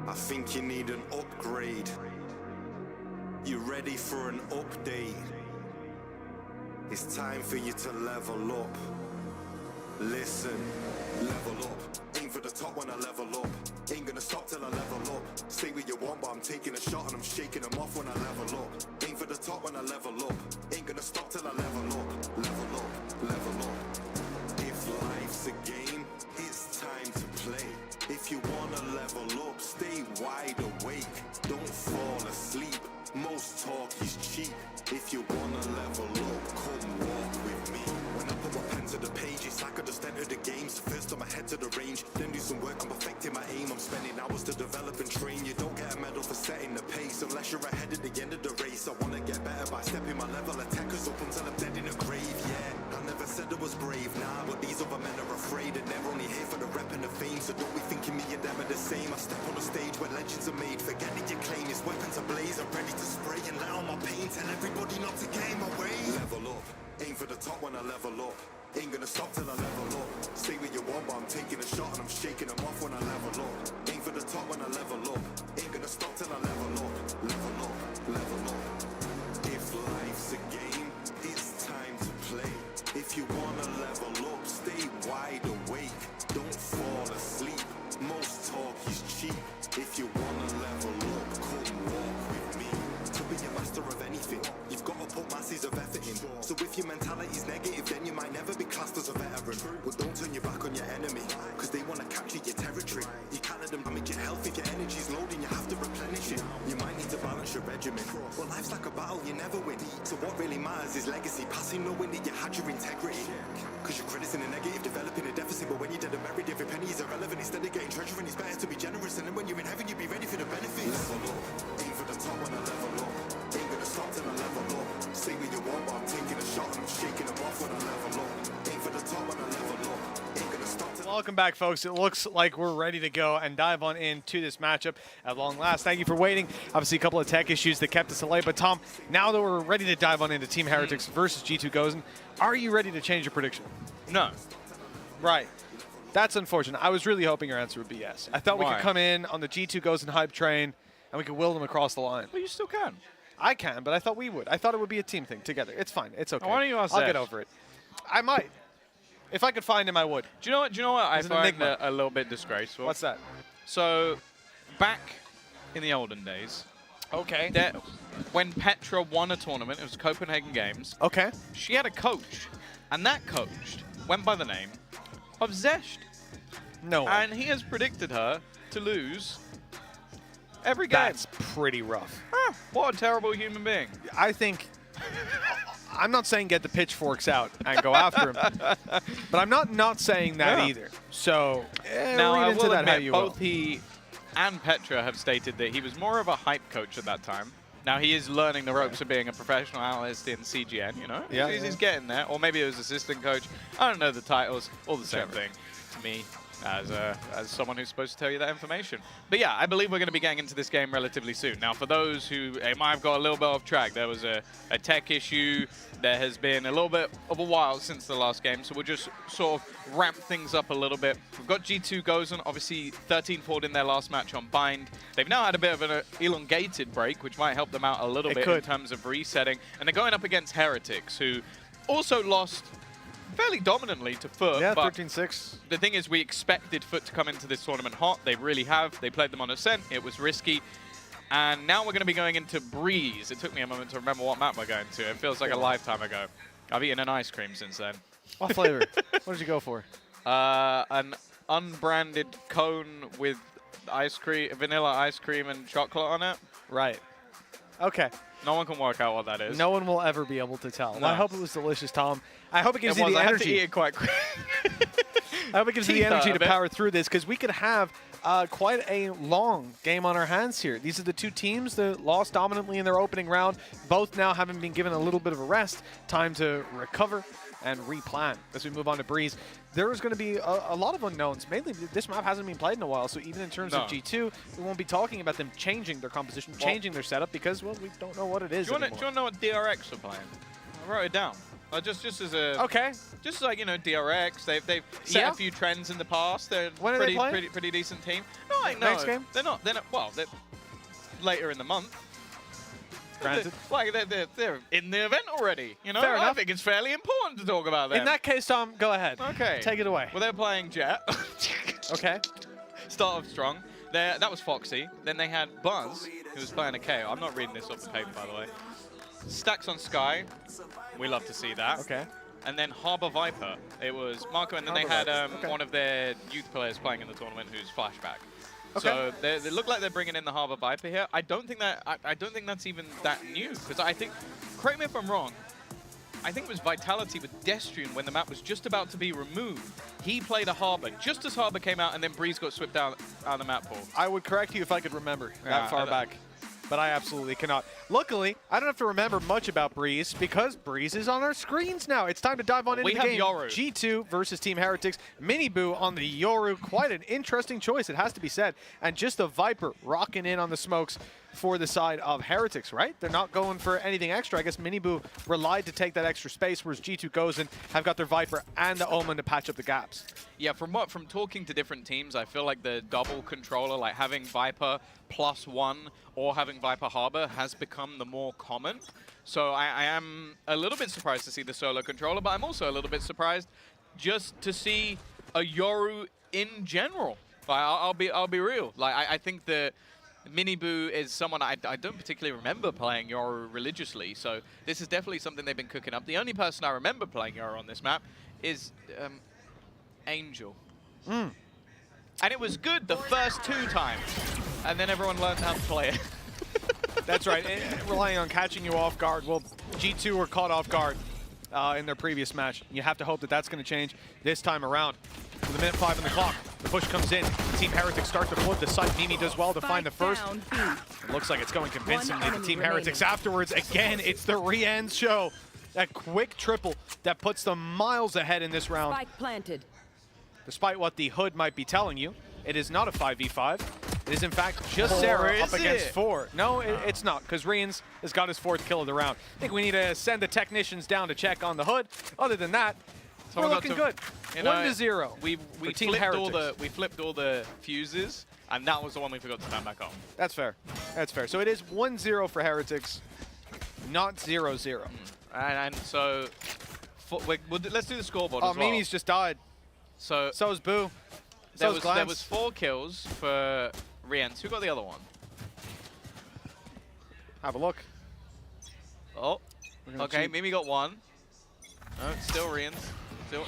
I think you need an upgrade. You ready for an update? It's time for you to level up. Listen, level up. Aim for the top when I level up. Ain't gonna stop till I level up. Say what you want, but I'm taking a shot and I'm shaking them off when I level up. Aim for the top when I level up. Ain't gonna stop till I level up. Level up, level up. If life's a game, it's time to play. If you wanna level up, stay wide awake. Don't fall asleep. Most talk is cheap. If you wanna level up, come walk with me. When I put my pen to the page, it's like I just entered the game. So first I'm ahead to the range, then do some work on perfecting my aim. I'm spending hours to develop and train. You don't get a medal for setting the pace unless you're ahead at the end of the race. I wanna get better by stepping my level. Attackers up until I'm dead in a grave. Yeah, I never said I was brave, nah, but these other men are afraid, and they're only here for the rep and the fame. So don't be thinking me and them are the same. I step on the stage where legends are made. Forget that your claim is weapons ablaze. I'm ready to spray and let out my pain. Tell everybody not to get in my way. Level up, aim for the top when I level up. Ain't gonna stop till I level up. Say what you want, but I'm taking a shot and I'm shaking them off when I level up. Aim for the top when I level up. Ain't gonna stop till I level up. Level up, level up. If life's a game, it's time to play. If you wanna level up, stay wide awake. Don't fall asleep. Most talk is cheap. If you wanna level up, come walk with me. To be a master of anything, you've got to put masses of effort in. So if your mentality's negative, then you might never be classed as a veteran. Well, don't turn your back on your enemy, cause they wanna capture your territory. You can't let them damage your health. If your energy's low, then you have to replenish it. You might need to balance your regimen. But life's like a battle, you never win. So what really matters is legacy, passing knowing that you had your integrity. Cause your credit's in a negative, developing a deficit. But when you're dead and buried, every penny is irrelevant. Instead of getting treasure, and it's better to be generous. And then when you're in heaven, you'll be ready for the benefits. Level up, aim for the top when I level up. Ain't gonna stop till I level up. Say what you want, but I'm taking a shot and I'm shaking them off when I level up. Aim for the top when I level up. Ain't gonna stop till. Welcome back, folks. It looks like we're ready to go and dive on into this matchup at long last. Thank you for waiting. Obviously, a couple of tech issues that kept us delayed. But, Tom, now that we're ready to dive on into Team Heretics versus G2 Gozen, are you ready to change your prediction? No. Right. That's unfortunate. I was really hoping your answer would be yes. I thought we could come in on the G2 Gozen hype train and we could will them across the line. Well, you still can. I can, but I thought we would. I thought it would be a team thing together. It's fine. It's okay. Why don't you ask I'll Zesh? get over it. I might. If I could find him, I would. Do you know what I He's an find enigma. a little bit disgraceful? What's that? So, back in the olden days, okay, when Petra won a tournament, it was Copenhagen Games. Okay. She had a coach, and that coach went by the name of Zesht. No way. And he has predicted her to lose every game. That's pretty rough. What a terrible human being. I think... I'm not saying get the pitchforks out and go after him, but I'm not saying that either. So now read I into will that admit, how you both will. he and Petra have stated that he was more of a hype coach at that time. Now he is learning the ropes of being a professional analyst in CGN, you know? Yeah. He's getting there. Or maybe it was assistant coach. I don't know the titles. All the same thing to me as someone who's supposed to tell you that information. But yeah, I believe we're going to be getting into this game relatively soon. Now for those who might have got a little bit off track, there was a tech issue. There has been a little bit of a while since the last game, so we'll just sort of ramp things up a little bit. We've got G2 Gozen, obviously 13-4 in their last match on Bind. They've now had a bit of an elongated break, which might help them out a little bit in terms of resetting. And they're going up against Heretics, who also lost fairly dominantly to FUT. Yeah, but 13-6. the thing is, we expected FUT to come into this tournament hot. They really have. They played them on Ascent. It was risky. And now we're going to be going into Breeze. It took me a moment to remember what map we're going to. It feels like a lifetime ago. I've eaten an ice cream since then. What flavor? What did you go for? An unbranded cone with ice cream, vanilla ice cream and chocolate on it. Right. Okay. No one can work out what that is. No one will ever be able to tell. No. Well, I hope it was delicious, Tom. I hope it gives you the I had to energy. eat it quite quick. I hope it gives you the energy to power through this, because we could have quite a long game on our hands here. These are the two teams that lost dominantly in their opening round, both now having been given a little bit of a rest, time to recover and replan as we move on to Breeze. There's going to be a lot of unknowns. Mainly, this map hasn't been played in a while, so even in terms of G2, we won't be talking about them changing their composition, changing their setup, because, well, we don't know what it is Do you want to know what DRX are playing? I wrote it down. Just as a just like, you know, DRX. They've set a few trends in the past. They're when are they playing? pretty decent team. No, I know. Next game? They're not. Well, they're later in the month. Granted. Like they're in the event already. You know, Fair enough. I think it's fairly important to talk about them. In that case, Tom, go ahead. Okay. Take it away. Well, they're playing Jet. Okay. Start off strong. That was Foxy. Then they had Buzz, who was playing a KO. I'm not reading this off the paper, by the way. Stacks on Sky. We love to see that. Okay. And then Harbor Viper. It was Marco, and then they had one of their youth players playing in the tournament who's Flashback. Okay. So they look like they're bringing in the Harbor Viper here. I don't think that's even that new, because I think, correct me if I'm wrong, I think it was Vitality with Destrian when the map was just about to be removed. He played a Harbor just as Harbor came out, and then Breeze got swept out of the map pool. I would correct you if I could remember that far back, but I absolutely cannot. Luckily, I don't have to remember much about Breeze because Breeze is on our screens now. It's time to dive on into the game. Yoru. G2 versus Team Heretics. Miniboo on the Yoru. Quite an interesting choice, it has to be said. And just a Viper rocking in on the smokes for the side of Heretics, right? They're not going for anything extra. I guess Miniboo relied to take that extra space, whereas G2 Gozen have got their Viper and the Omen to patch up the gaps. Yeah, from talking to different teams, I feel like the double controller, like having Viper +1 or having Viper Harbor, has become the more common. So I am a little bit surprised to see the solo controller, but I'm also a little bit surprised just to see a Yoru in general. Like, I'll be real. Like I think the Miniboo is someone I don't particularly remember playing Yoru religiously, so this is definitely something they've been cooking up. The only person I remember playing Yoru on this map is Angel. And it was good the first 2 times, and then everyone learned how to play it. That's right, relying on catching you off guard. Well, G2 were caught off guard in their previous match. You have to hope that that's going to change this time around. With a minute 5 on the clock, the push comes in. Team Heretics start to flood the site. Mimi does well to find the first. It looks like it's going convincingly to Team Heretics afterwards. Again, it's the Rian's show. That quick triple that puts them miles ahead in this round. Spike planted. Despite what the hood might be telling you, it is not a 5v5. It is, in fact, just Sarah up against 4. No, it's not, because Rians has got his 4th kill of the round. I think we need to send the technicians down to check on the hood. Other than that, we're looking good. 1-0. We flipped all the fuses, and that was the one we forgot to stand back on. That's fair. That's fair. So it is 1-0 for Heretics, not 0-0. And so, let's do the scoreboard as well. Mimi's just died. So's Boo. There was 4 kills for Rians. Who got the other one? Have a look. Oh, okay. Mimi got 1. Oh, still Rians.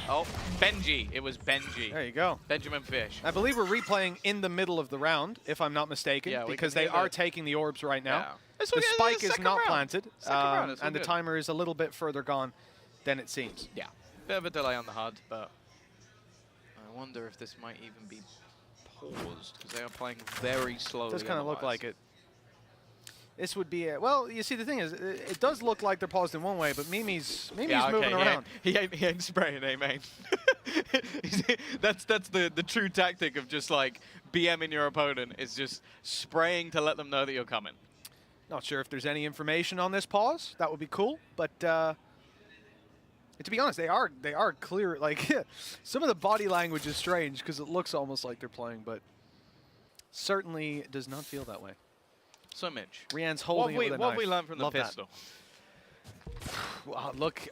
Oh, Benji. It was Benji. There you go. Benjamin Fish. I believe we're replaying in the middle of the round, if I'm not mistaken, because they are taking the orbs right now. Yeah. The spike is not planted, and the timer is a little bit further gone than it seems. Yeah, bit of a delay on the HUD, but I wonder if this might even be paused, because they are playing very slowly. It does kind of look like it. This would be well, you see, the thing is, it does look like they're paused in one way, but Mimi's moving around. He ain't spraying, mate. That's the true tactic of just like BMing your opponent, is just spraying to let them know that you're coming. Not sure if there's any information on this pause. That would be cool, but to be honest, they are clear. Like some of the body language is strange because it looks almost like they're playing, but certainly does not feel that way. So Mitch, Rian's holding it with a knife. What have we learned from Love the pistol? Look,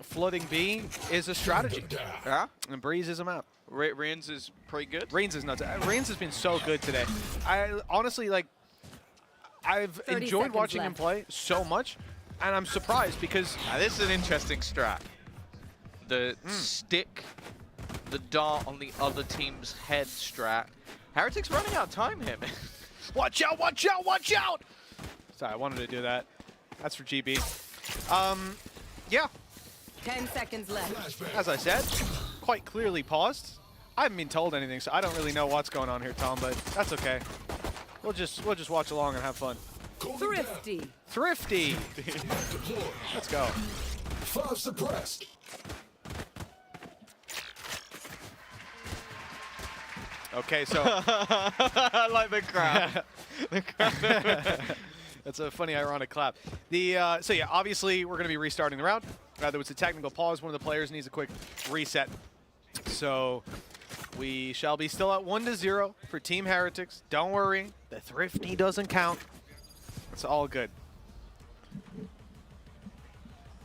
flooding B is a strategy. Yeah? And Breeze is a map. Rians is pretty good? Rians is nuts. Rians has been so good today. I honestly, like, I've enjoyed watching him play so much, and I'm surprised because... this is an interesting strat. The stick, the dart on the other team's head strat. Heretics running out of time here, man. Watch out, watch out, watch out! Sorry, I wanted to do that. That's for GB. Yeah. 10 seconds left. As I said, quite clearly paused. I haven't been told anything, so I don't really know what's going on here, Tom, but that's okay. We'll just watch along and have fun. Thrifty. Thrifty. Let's go. 5 suppressed. Okay, so I like the crowd. That's a funny, ironic clap. So yeah, obviously we're going to be restarting the round. Rather, it's a technical pause. One of the players needs a quick reset. So we shall be still at 1-0 for Team Heretics. Don't worry, the Thrifty doesn't count. It's all good.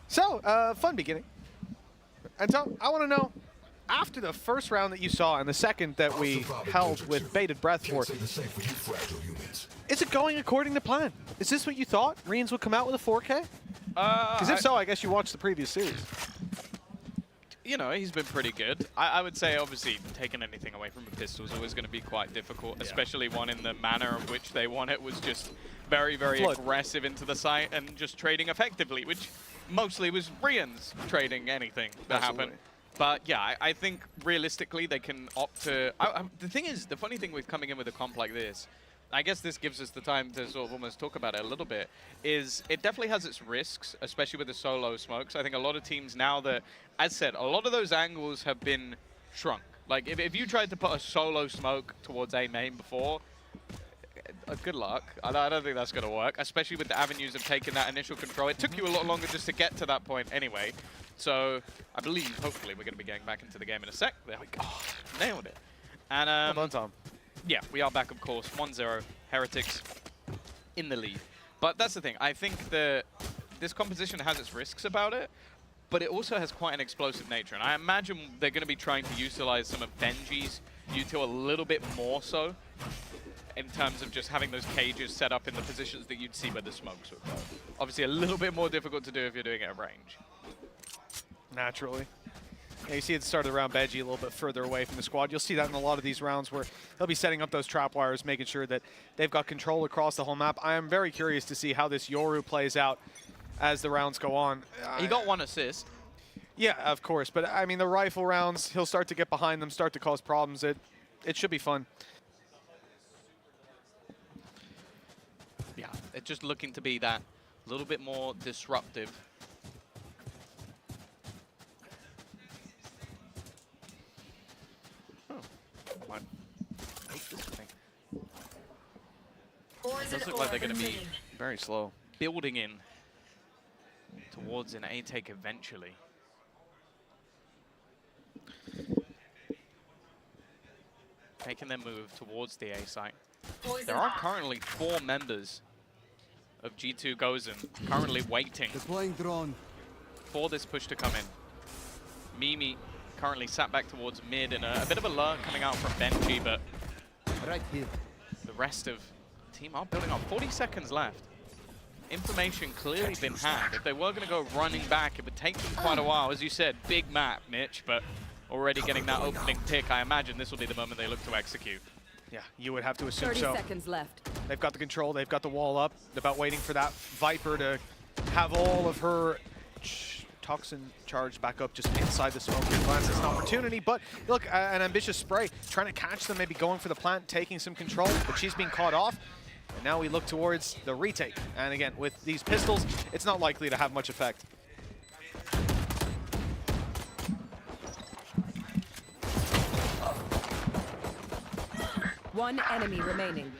So, fun beginning. And Tom, I want to know, after the first round that you saw and the second that we held with bated breath for, is it going according to plan? Is this what you thought? Reans would come out with a 4K? Because if so, I guess you watched the previous series. You know, he's been pretty good. I would say, obviously, taking anything away from a pistol is always going to be quite difficult, especially one in the manner of which they won it was just very, very aggressive into the site and just trading effectively, which mostly was Rian's trading anything that happened. But yeah, I think realistically they can opt to... the thing is, the funny thing with coming in with a comp like this, I guess this gives us the time to sort of almost talk about it a little bit, is it definitely has its risks, especially with the solo smokes. I think a lot of teams now that, as said, a lot of those angles have been shrunk. Like, if you tried to put a solo smoke towards A main before, good luck. I don't think that's going to work, especially with the avenues of taking that initial control. It took you a lot longer just to get to that point anyway. So I believe, hopefully, we're going to be getting back into the game in a sec. There we go. Nailed it. And well done, Tom. Yeah, we are back, of course. 1-0, Heretics in the lead. But that's the thing. I think this composition has its risks about it, but it also has quite an explosive nature. And I imagine they're going to be trying to utilize some of Benji's util a little bit more so, in terms of just having those cages set up in the positions that you'd see where the smokes would go. Obviously, a little bit more difficult to do if you're doing it at range. Naturally. Yeah, you see at the start of the round, Benji a little bit further away from the squad. You'll see that in a lot of these rounds where he'll be setting up those trap wires, making sure that they've got control across the whole map. I am very curious to see how this Yoru plays out as the rounds go on. He got 1 assist. Yeah, of course. But, I mean, the rifle rounds, he'll start to get behind them, start to cause problems. It should be fun. Yeah, it's just looking to be that little bit more disruptive. It does look like they're going to be very slow, building in towards an A take eventually. Making their move towards the A site. There are currently 4 members of G2 Gozen currently waiting for this push to come in. Mimi currently sat back towards mid and a bit of a lurk coming out from Benji, but the rest of the team are building up. 40 seconds left. Information clearly been had. If they were going to go running back, it would take them quite a while. As you said, big map, Mitch, but already getting that opening pick, I imagine this will be the moment they look to execute. Yeah, you would have to assume 30 so. seconds left. They've got the control, they've got the wall up. They're about waiting for that Viper to have all of her toxin charged back up just inside the smoke. Glance as an opportunity, but look, an ambitious spray, trying to catch them, maybe going for the plant, taking some control, but she's being caught off. And now we look towards the retake. And again, with these pistols, it's not likely to have much effect. One enemy remaining.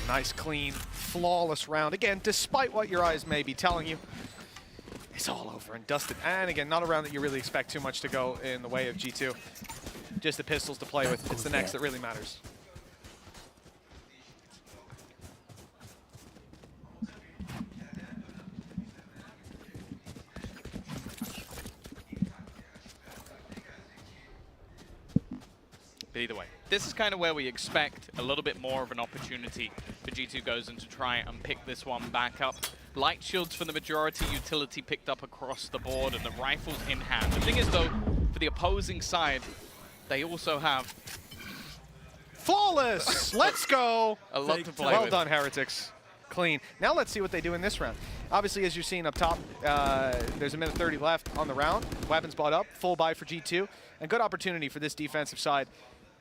Nice, clean, flawless round. Again, despite what your eyes may be telling you, it's all over and dusted. And again, not a round that you really expect too much to go in the way of G2. Just the pistols to play with. It's the next that really matters. But either way, this is kind of where we expect a little bit more of an opportunity for G2 Gozen to try and pick this one back up. Light shields for the majority, utility picked up across the board, and the rifles in hand. The thing is, though, for the opposing side, they also have... Flawless! Let's go! A lot to play Well with. done, Heretics. Clean. Now let's see what they do in this round. Obviously, as you're seeing up top, there's a minute 30 left on the round. Weapons bought up, full buy for G2, and good opportunity for this defensive side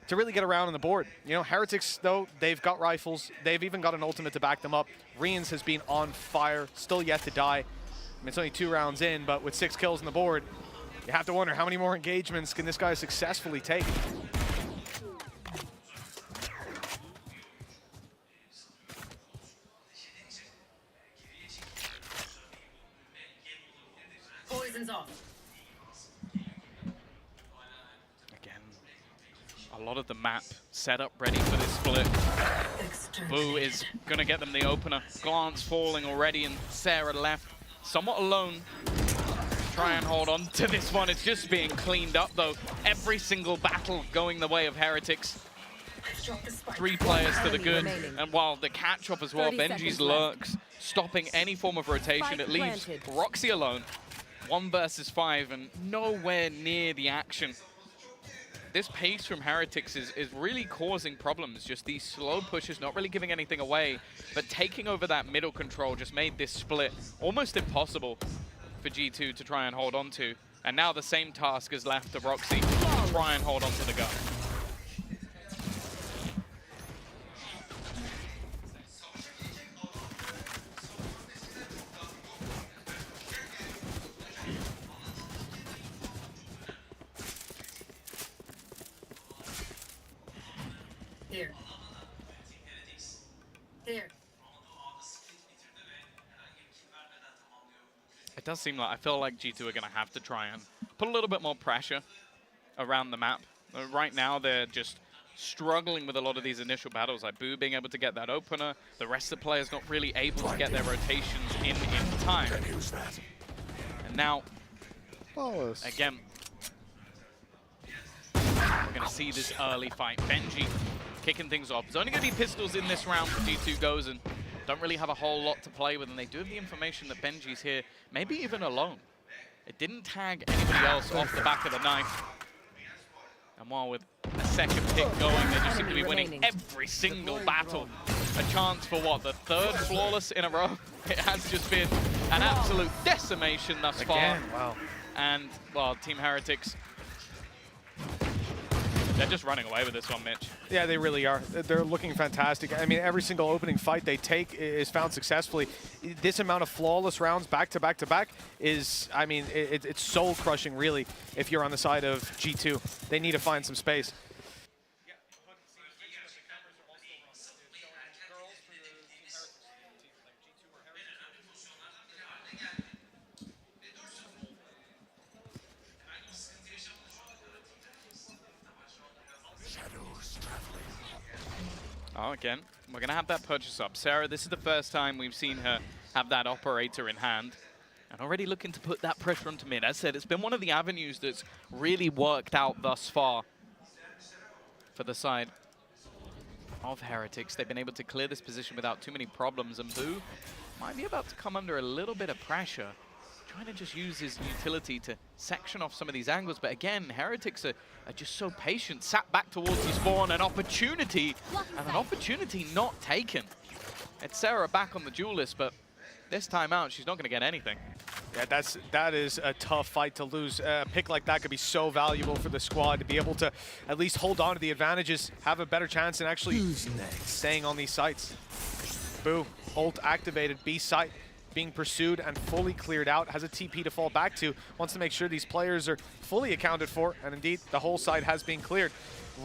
to really get around on the board. You know, Heretics, though, they've got rifles. They've even got an ultimate to back them up. Rians has been on fire, still yet to die. I mean, it's only 2 rounds in, but with 6 kills on the board, you have to wonder how many more engagements can this guy successfully take. Toxins off. Again, a lot of the map set up ready for this split. Boo is going to get them the opener. Glance falling already, and Sarah left somewhat alone. Try and hold on to this one. It's just being cleaned up, though. Every single battle going the way of Heretics. 3 players to the good, and while the catch-up as well, Benji's lurks, stopping any form of rotation. It leaves Roxy alone. 1 versus 5, and nowhere near the action. This pace from Heretics is really causing problems. Just these slow pushes, not really giving anything away, but taking over that middle control just made this split almost impossible for G2 to try and hold on to. And now the same task is left to Roxy to try and hold on to the gun. Here. Here. It does seem like, I feel like G2 are going to have to try and put a little bit more pressure around the map. Right now, they're just struggling with a lot of these initial battles, like Boo being able to get that opener, the rest of the players not really able to get their rotations in time. And now, again, we're going to see this early fight. Benji kicking things off. There's only going to be pistols in this round for G2 Gozen. Don't really have a whole lot to play with, and they do have the information that Benji's here, maybe even alone. It didn't tag anybody else off the back of the knife. And while with a second pick going, they just seem to be winning every single battle. A chance for what, the 3rd flawless in a row? It has just been an absolute decimation thus far. Wow. And, well, Team Heretics, they're just running away with this one, Mitch. Yeah, they really are. They're looking fantastic. I mean, every single opening fight they take is found successfully. This amount of flawless rounds back to back to back is, I mean, it's soul crushing, really, if you're on the side of G2. They need to find some space. Oh, again, we're going to have that purchase up. Sarah, this is the first time we've seen her have that operator in hand. And already looking to put that pressure onto mid. As I said, it's been one of the avenues that's really worked out thus far for the side of Heretics. They've been able to clear this position without too many problems. And Boo might be about to come under a little bit of pressure, trying to just use his utility to section off some of these angles. But again, Heretics are just so patient. Sat back towards the spawn, an opportunity, and an opportunity not taken. It's Sarah back on the duelist, but this time out, she's not going to get anything. Yeah, that is a tough fight to lose. A pick like that could be so valuable for the squad to be able to at least hold on to the advantages, have a better chance in actually staying on these sites. Boo, ult activated, B site being pursued and fully cleared out, has a TP to fall back to, wants to make sure these players are fully accounted for, and indeed, the whole side has been cleared.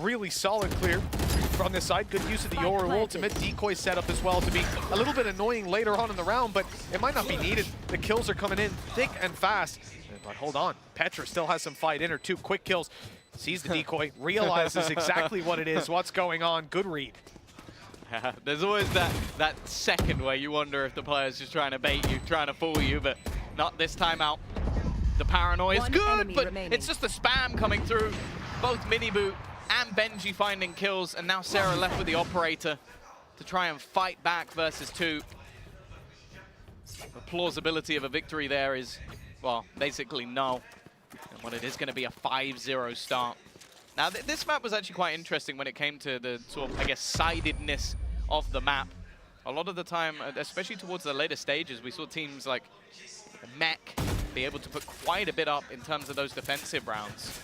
Really solid clear from this side. Good use of the Yoru ultimate. Decoy setup as well to be a little bit annoying later on in the round, but it might not be needed. The kills are coming in thick and fast. But hold on, Petra still has some fight in her. 2 quick kills. Sees the decoy, realizes exactly what it is, what's going on. Good read. Yeah, there's always that second where you wonder if the player's just trying to bait you, trying to fool you, but not this time out. The paranoia is good, but it's just the spam coming through. Both Miniboot and Benji finding kills, and now Sarah left with the operator to try and fight back versus 2. The plausibility of a victory there is, well, basically null. And what it is going to be a 5-0 start. Now, this map was actually quite interesting when it came to the sort of, I guess, sidedness of the map. A lot of the time, especially towards the later stages, we saw teams like Mech be able to put quite a bit up in terms of those defensive rounds.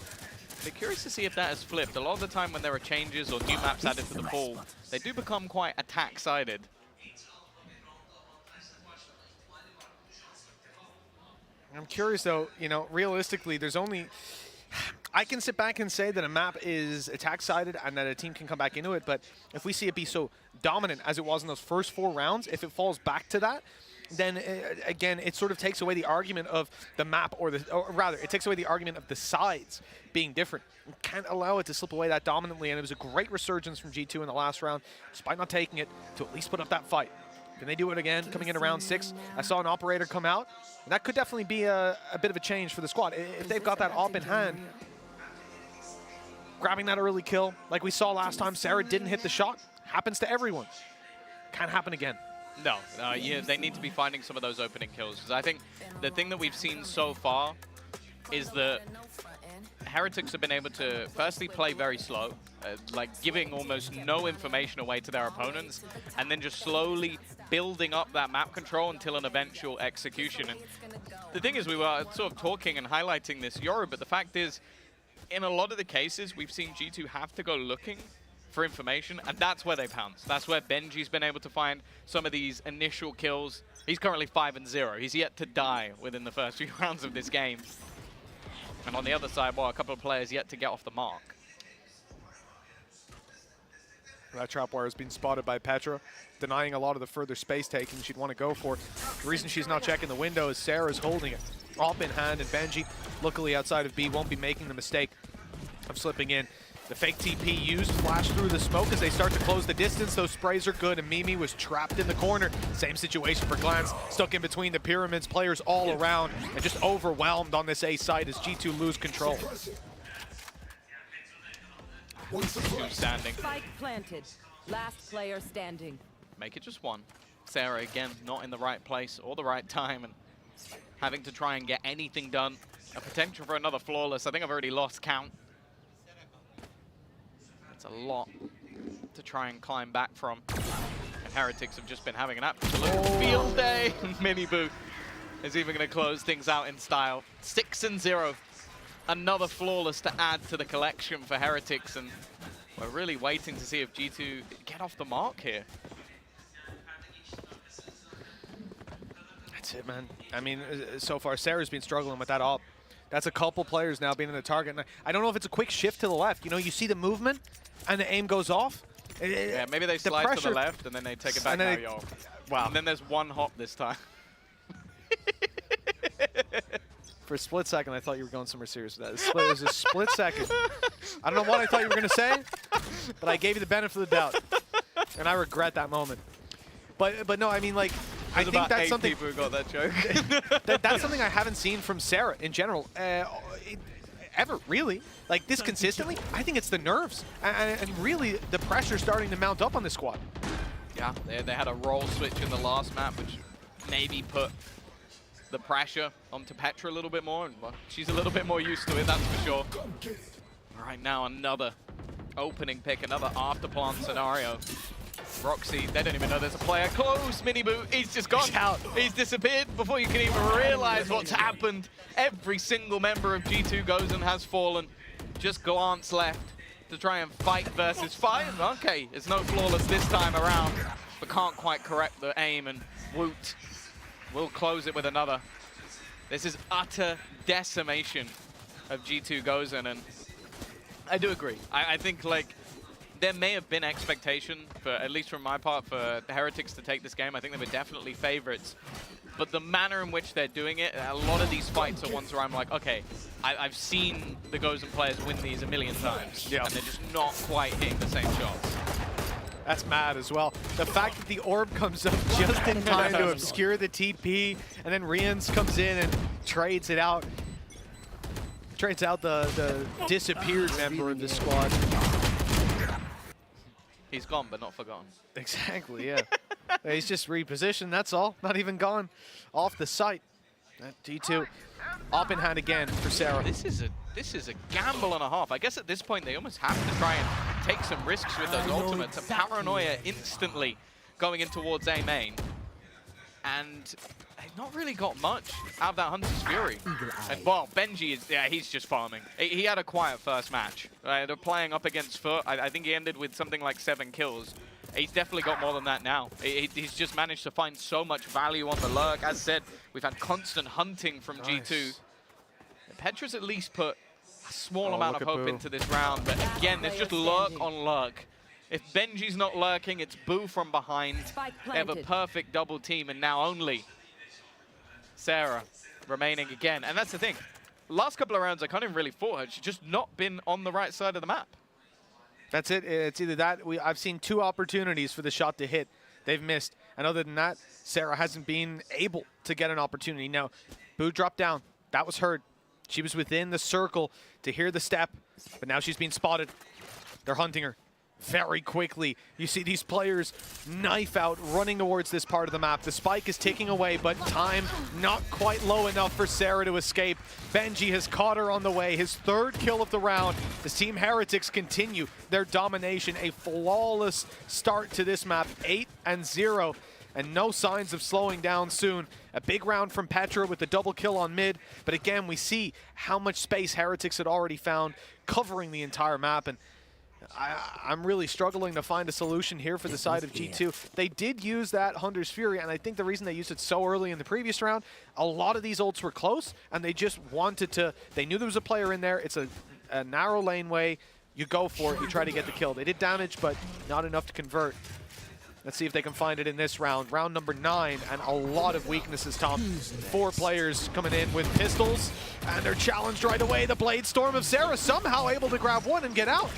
Be curious to see if that has flipped. A lot of the time when there are changes or new maps added to the pool, they do become quite attack-sided. I'm curious, though, you know, realistically, there's only... I can sit back and say that a map is attack-sided and that a team can come back into it, but if we see it be so dominant as it was in those first 4 rounds, if it falls back to that, then again, it sort of takes away the argument of the map, or rather, it takes away the argument of the sides being different. You can't allow it to slip away that dominantly, and it was a great resurgence from G2 in the last round, despite not taking it, to at least put up that fight. Can they do it again, coming into round 6? I saw an operator come out, and that could definitely be a bit of a change for the squad. If they've got that op in hand, grabbing that early kill, like we saw last time, Sarah didn't hit the shot. Happens to everyone. Can't happen again. No, yeah, they need to be finding some of those opening kills. Because I think the thing that we've seen so far is that Heretics have been able to firstly play very slow, like giving almost no information away to their opponents, and then just slowly building up that map control until an eventual execution. And the thing is, we were sort of talking and highlighting this Euro, but the fact is, in a lot of the cases, we've seen G2 have to go looking for information, and that's where they pounce. That's where Benji's been able to find some of these initial kills. He's currently 5-0. He's yet to die within the first few rounds of this game. And on the other side, well, a couple of players yet to get off the mark. That trapwire has been spotted by Petra, denying a lot of the further space taking she'd want to go for. The reason she's not checking the window is Sarah's holding it up in hand, and Benji, luckily outside of B, won't be making the mistake of slipping in. The fake TP used, flash through the smoke as they start to close the distance. Those sprays are good, and Mimi was trapped in the corner. Same situation for Glance, stuck in between the pyramids, players all around, and just overwhelmed on this A side as G2 lose control. Standing. Spike planted. Last player standing. Make it just one. Sarah, again, not in the right place or the right time, and having to try and get anything done. A potential for another flawless. I think I've already lost count. That's a lot to try and climb back from. And Heretics have just been having an absolute field day. Miniboo is even going to close things out in style. 6-0. Another flawless to add to the collection for Heretics, and we're really waiting to see if G2 get off the mark here. That's it, man. I mean, so far, Sarah's been struggling with that op. That's a couple players now being in the target. And I don't know if it's a quick shift to the left. You know, you see the movement, and the aim goes off. Yeah, maybe they slide to the left, and then they take it back now, yo. Wow. And then there's one hop this time. For a split second, I thought you were going somewhere serious with that. It was a split second. I don't know what I thought you were going to say, but I gave you the benefit of the doubt. And I regret that moment. But no, I mean, like, I think that's something. People who got that joke. That's something I haven't seen from Sarah in general. Ever, really. Like, this consistently, I think it's the nerves. And really, the pressure starting to mount up on this squad. Yeah, they had a roll switch in the last map, which maybe put the pressure onto Petra a little bit more, and well, she's a little bit more used to it, that's for sure. All right, now another opening pick, another after plant scenario. Roxy, they don't even know there's a player close. Miniboo, he's just gone. He's disappeared before you can even realize what's happened. Every single member of G2 Gozen has fallen. Just Glance left to try and fight versus 5. Okay, it's no flawless this time around, but can't quite correct the aim, and Woot will close it with another. This is utter decimation of G2 Gozen, and I do agree. I think, like, there may have been expectation, for at least from my part, for the Heretics to take this game. I think they were definitely favorites. But the manner in which they're doing it, a lot of these fights are ones where I'm like, okay, I've seen the Gozen players win these a million times, and they're just not quite hitting the same shots. That's mad as well. The fact that the orb comes up just in time to obscure the TP, and then Rians comes in and trades it out. Trades out the disappeared member of the squad. He's gone, but not forgotten. Exactly, yeah. He's just repositioned, that's all. Not even gone off the site. That G2 up in hand again for Sarah. This is a gamble and a half. I guess at this point they almost have to try and take some risks with those ultimates. And Paranoia instantly going in towards A main. And they've not really got much out of that Hunter's Fury. And well, Benji is, yeah, he's just farming. He had a quiet first match. They're playing up against FUT. I think he ended with something like 7 kills. He's definitely got more than that now. He's just managed to find so much value on the lurk. As said, we've had constant hunting from G2. Petra's at least put a small amount of hope into this round, but again, there's just lurk on lurk. If Benji's not lurking, it's Boo from behind. They have a perfect double team, and now only Sarah remaining again. And that's the thing. Last couple of rounds, I can't even really fault her. She's just not been on the right side of the map. That's it. It's either that. I've seen 2 opportunities for the shot to hit. They've missed. And other than that, Sarah hasn't been able to get an opportunity. Now, Boo dropped down. That was heard. She was within the circle to hear the step, but now she's being spotted. They're hunting her very quickly. You see these players knife out, running towards this part of the map. The spike is ticking away, but time not quite low enough for Sarah to escape. Benji has caught her on the way. His 3rd kill of the round. The Team Heretics continue their domination. A flawless start to this map, 8-0. And no signs of slowing down soon. A big round from Petra with the double kill on mid. But again, we see how much space Heretics had already found, covering the entire map. And I'm really struggling to find a solution here for the side of G2. They did use that Hunter's Fury, and I think the reason they used it so early in the previous round, a lot of these ults were close, and they just wanted to, they knew there was a player in there. It's a narrow laneway. You go for it, you try to get the kill. They did damage, but not enough to convert. Let's see if they can find it in this round. Round number 9, and a lot of weaknesses, Tom. 4 players coming in with pistols, and they're challenged right away. The Blade Storm of Sarah somehow able to grab one and get out.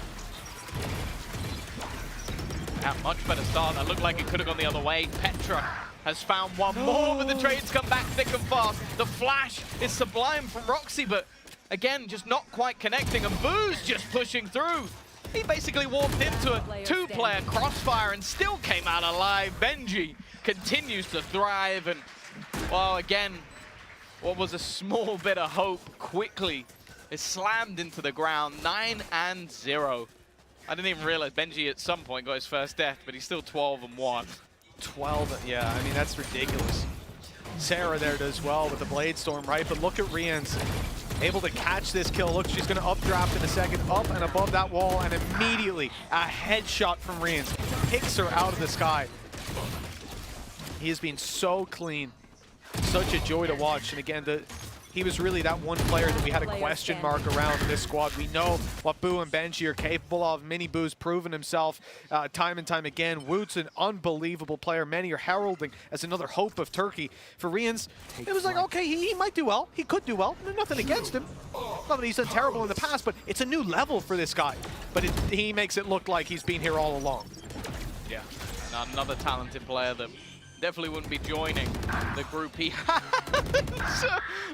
A much better start. That looked like it could have gone the other way. Petra has found one more, but the trades come back thick and fast. The flash is sublime from Roxy, but again, just not quite connecting, and Boo's just pushing through. He basically walked into a 2-player crossfire and still came out alive. Benji continues to thrive, and, well, again, what was a small bit of hope quickly is slammed into the ground. 9-0. I didn't even realize Benji at some point got his first death, but he's still 12-1. 12, yeah, I mean, that's ridiculous. Sarah there does well with the Blade Storm, right? But look at Rian's able to catch this kill. Look, she's going to updraft in a second, up and above that wall, and immediately a headshot from Rian's picks her out of the sky. He has been so clean, such a joy to watch. And again, he was really that one player that we had a question mark around in this squad. We know what Boo and Benji are capable of. Mini Boo's proven himself time and time again. Woot's an unbelievable player. Many are heralding as another hope of Turkey. For Rians, it was like, okay, he might do well. He could do well. Nothing against him. Not that he's done terrible in the past, but it's a new level for this guy. But he makes it look like he's been here all along. Yeah, another talented player that definitely wouldn't be joining the group he had.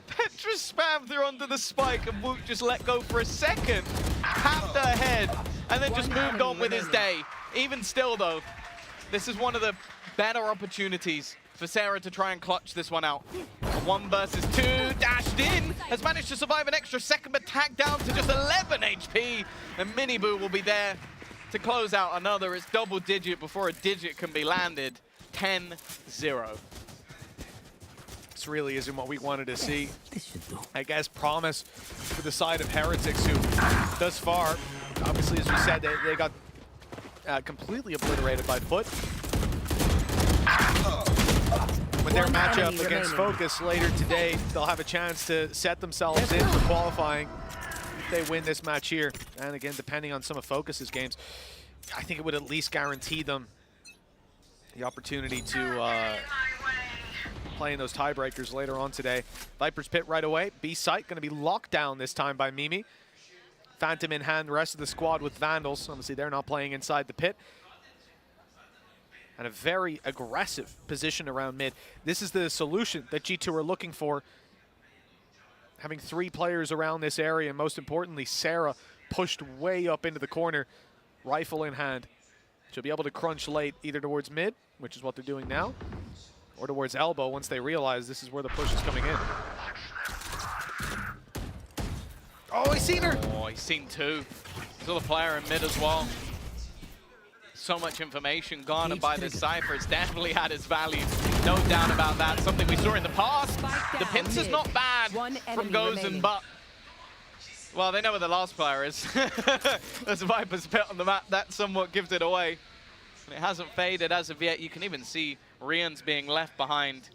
Petra spammed through onto the spike, and Woot just let go for a second, tapped her head, and then just moved on with his day. Even still, though, this is one of the better opportunities for Sarah to try and clutch this one out. A 1 versus 2, dashed in, has managed to survive an extra second, but tagged down to just 11 HP, and Mini Boo will be there to close out another. It's double digit before a digit can be landed. 10-0. This really isn't what we wanted to see. I guess promise for the side of Heretics, who thus far, obviously, as we said, they got completely obliterated by FUT. With their matchup against Fokus later today, they'll have a chance to set themselves in for qualifying if they win this match here. And again, depending on some of Fokus's games, I think it would at least guarantee them the opportunity to play in those tiebreakers later on today. Viper's Pit right away. B site going to be locked down this time by Mimi. Phantom in hand, the rest of the squad with Vandals. Obviously, they're not playing inside the pit. And a very aggressive position around mid. This is the solution that G2 are looking for. Having 3 players around this area, and most importantly, Sarah pushed way up into the corner, rifle in hand. She'll be able to crunch late, either towards mid, which is what they're doing now, or towards elbow once they realize this is where the push is coming in. Oh, he's seen her! Oh, he's seen 2. Still a player in mid as well. So much information garnered by this Cypher. It's definitely had its value. No doubt about that. Something we saw in the past. The pincer's not bad from Gozen, but, well, they know where the last player is. There's a Viper's Pit on the map. That somewhat gives it away. And it hasn't faded as of yet. You can even see Rian's being left behind.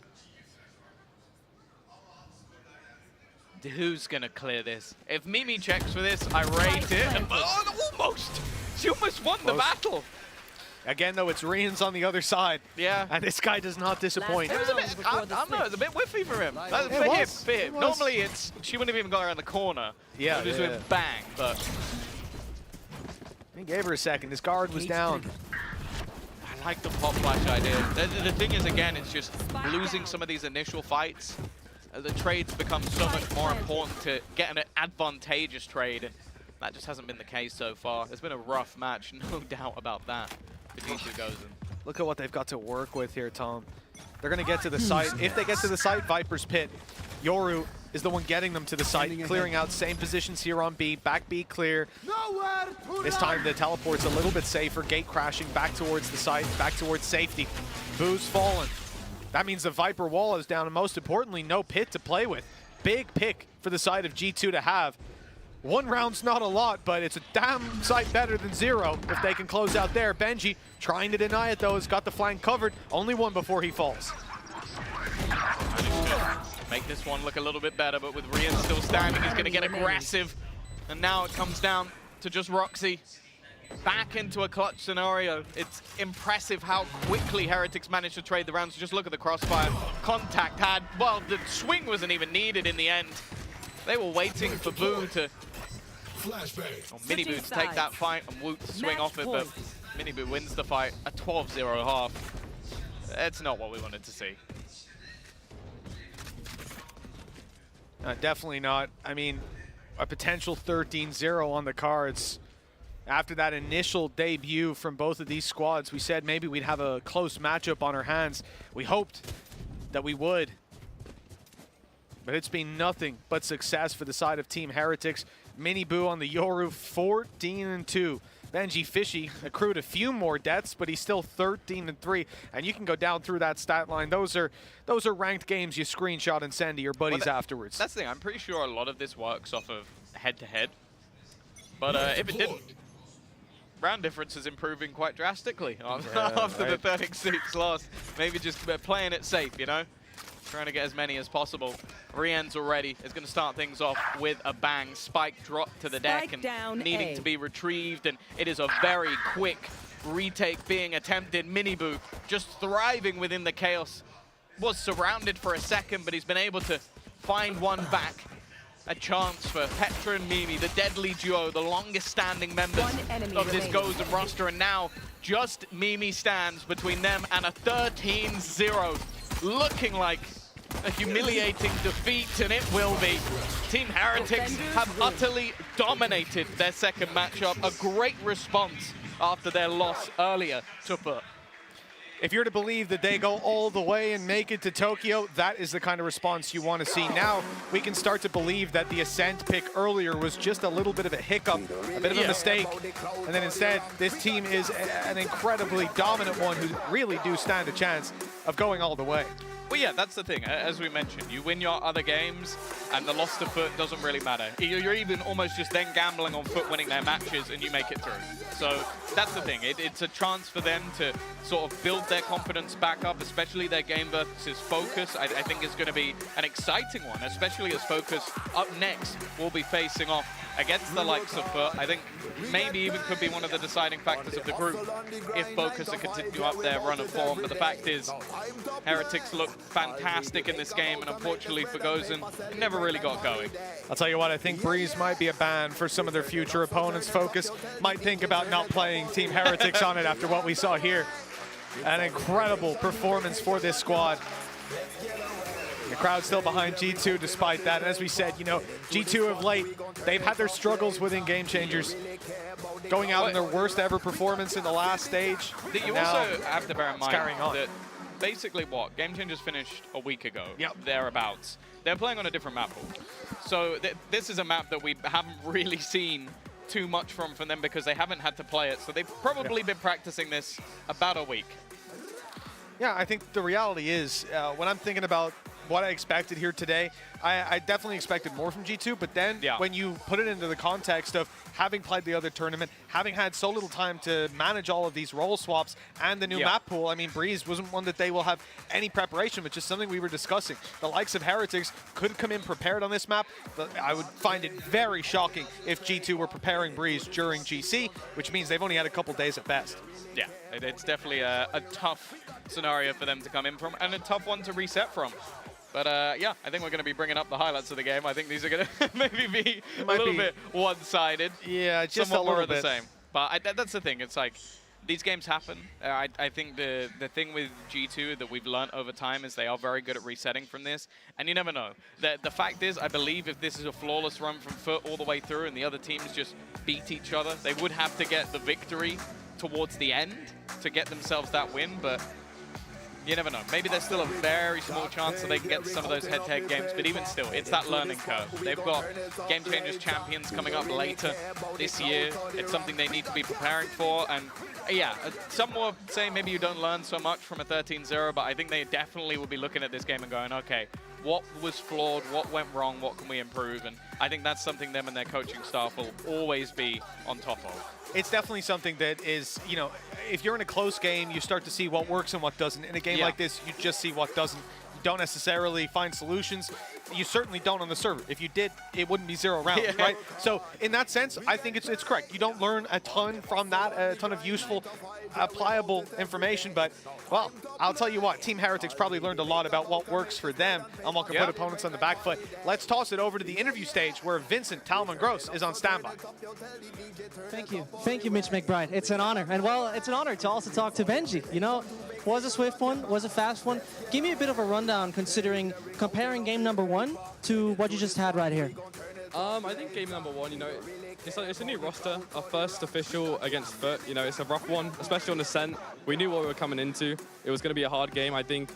Who's going to clear this? If Mimi checks for this, I rate it. And, oh, almost! She almost won the battle. Again, though, it's Rian's on the other side. Yeah. And this guy does not disappoint. It was a bit, I don't know, it was a bit whiffy for him. For him. Normally, she wouldn't have even got around the corner. Yeah, It just went bang, but... He gave her a second. His guard was down. I like the pop flash idea. The thing is, again, it's just losing some of these initial fights. The trades become so much more important to get an advantageous trade. And that just hasn't been the case so far. It's been a rough match, no doubt about that. Gozen. Look at what they've got to work with here, Tom. They're going to get to the site. If they get to the site, Viper's Pit. Yoru is the one getting them to the site, clearing out same positions here on B. Back B clear. This time the teleport's a little bit safer. Gate crashing back towards the site, back towards safety. Boo's fallen. That means the Viper wall is down, and most importantly, no pit to play with. Big pick for the side of G2 to have. One round's not a lot, but it's a damn sight better than 0 if they can close out there. Benji trying to deny it, though, has got the flank covered. Only one before he falls. Make this one look a little bit better, but with Rian still standing, he's going to get aggressive. And now it comes down to just Roxy. Back into a clutch scenario. It's impressive how quickly Heretics managed to trade the rounds. Just look at the crossfire. Contact had, well, the swing wasn't even needed in the end. They were waiting for Boo to... Miniboo to take that fight and Woot to swing off it, but Miniboo wins the fight. A 12-0 half. It's not what we wanted to see. Definitely not. I mean, a potential 13-0 on the cards. After that initial debut from both of these squads, we said maybe we'd have a close matchup on our hands. We hoped that we would. But it's been nothing but success for the side of Team Heretics. Miniboo on the Yoru, 14-2. Benji Fishy accrued a few more deaths, but he's still 13-3. And you can go down through that stat line. Those are ranked games you screenshot and send to your buddies afterwards. That's the thing. I'm pretty sure a lot of this works off of head-to-head. But if it didn't, round difference is improving quite drastically after the 36 loss. Maybe just playing it safe, you know? Trying to get as many as possible. Rian's already is going to start things off with a bang. Spike drop to the deck and needing to be retrieved, and it is a very quick retake being attempted. Miniboo just thriving within the chaos. Was surrounded for a second, but he's been able to find one back. A chance for Petra and Mimi, the deadly duo, the longest standing members of this Gozen roster, and now just Mimi stands between them and a 13-0. Looking like a humiliating defeat, and it will be. Team Heretics have utterly dominated their second matchup. A great response after their loss earlier to FUT. If you're to believe that they go all the way and make it to Tokyo, that is the kind of response you want to see. Now we can start to believe that the Ascent pick earlier was just a little bit of a hiccup, a bit of a mistake. And then instead, this team is an incredibly dominant one who really do stand a chance of going all the way. Well, yeah, that's the thing. As we mentioned, you win your other games, and the loss to FUT doesn't really matter. You're even almost just then gambling on FUT winning their matches, and you make it through. So that's the thing. It's a chance for them to sort of build their confidence back up, especially their game versus Fokus. I think is going to be an exciting one, especially as Fokus up next will be facing off against the likes of FUT. I think maybe even could be one of the deciding factors of the group if Fokus are continue up their run of form. But the fact is, Heretics look fantastic in this game, and unfortunately for Gozen, it never really got going. I'll tell you what, I think Breeze might be a ban for some of their future opponents. Fokus might think about not playing Team Heretics on it after what we saw here. An incredible performance for this squad. The crowd's still behind G2 despite that. And as we said, you know, G2 of late, they've had their struggles within Game Changers. Going out in their worst ever performance in the last stage. You also have to bear in mind that basically what Game Changers finished a week ago, thereabouts. They're playing on a different map pool. So this is a map that we haven't really seen too much from them because they haven't had to play it. So they've probably been practicing this about a week. Yeah, I think the reality is, when I'm thinking about what I expected here today, I definitely expected more from G2, but then when you put it into the context of having played the other tournament, having had so little time to manage all of these role swaps and the new map pool, I mean, Breeze wasn't one that they will have any preparation, which is something we were discussing. The likes of Heretics could come in prepared on this map, but I would find it very shocking if G2 were preparing Breeze during GC, which means they've only had a couple days at best. Yeah, it's definitely a tough scenario for them to come in from, and a tough one to reset from. But yeah, I think we're going to be bringing up the highlights of the game. I think these are going to maybe be a little bit one-sided. Yeah, just somewhat a little more of bit. the same. But that's the thing. It's like these games happen. I think the thing with G2 that we've learned over time is they are very good at resetting from this. And you never know. The fact is, I believe if this is a flawless run from FUT all the way through and the other teams just beat each other, they would have to get the victory towards the end to get themselves that win. But you never know. Maybe there's still a very small chance that they can get some of those head-to-head games, but even still, it's that learning curve. They've got Game Changers champions coming up later this year. It's something they need to be preparing for, and yeah, some more say maybe you don't learn so much from a 13-0, but I think they definitely will be looking at this game and going, okay, what was flawed, what went wrong, what can we improve? And I think that's something them and their coaching staff will always be on top of. It's definitely something that is, you know, if you're in a close game, you start to see what works and what doesn't. In a game like this, you just see what doesn't. You don't necessarily find solutions. You certainly don't on the server. If you did, it wouldn't be 0 rounds, right? So in that sense, I think it's correct. You don't learn a ton from that, a ton of useful, applicable information. But, well, I'll tell you what, Team Heretics probably learned a lot about what works for them and what can put opponents on the back foot. Let's toss it over to the interview stage where Vincent Talman Gross is on standby. Thank you. Thank you, Mitch McBride. It's an honor. And, well, it's an honor to also talk to Benji. You know, was a swift one, was a fast one. Give me a bit of a rundown considering comparing game number 1 to what you just had right here. I think game number 1, you know, it's a new roster, our first official against FUT. You know, it's a rough one, especially on Ascent. We knew what we were coming into. It was going to be a hard game. I think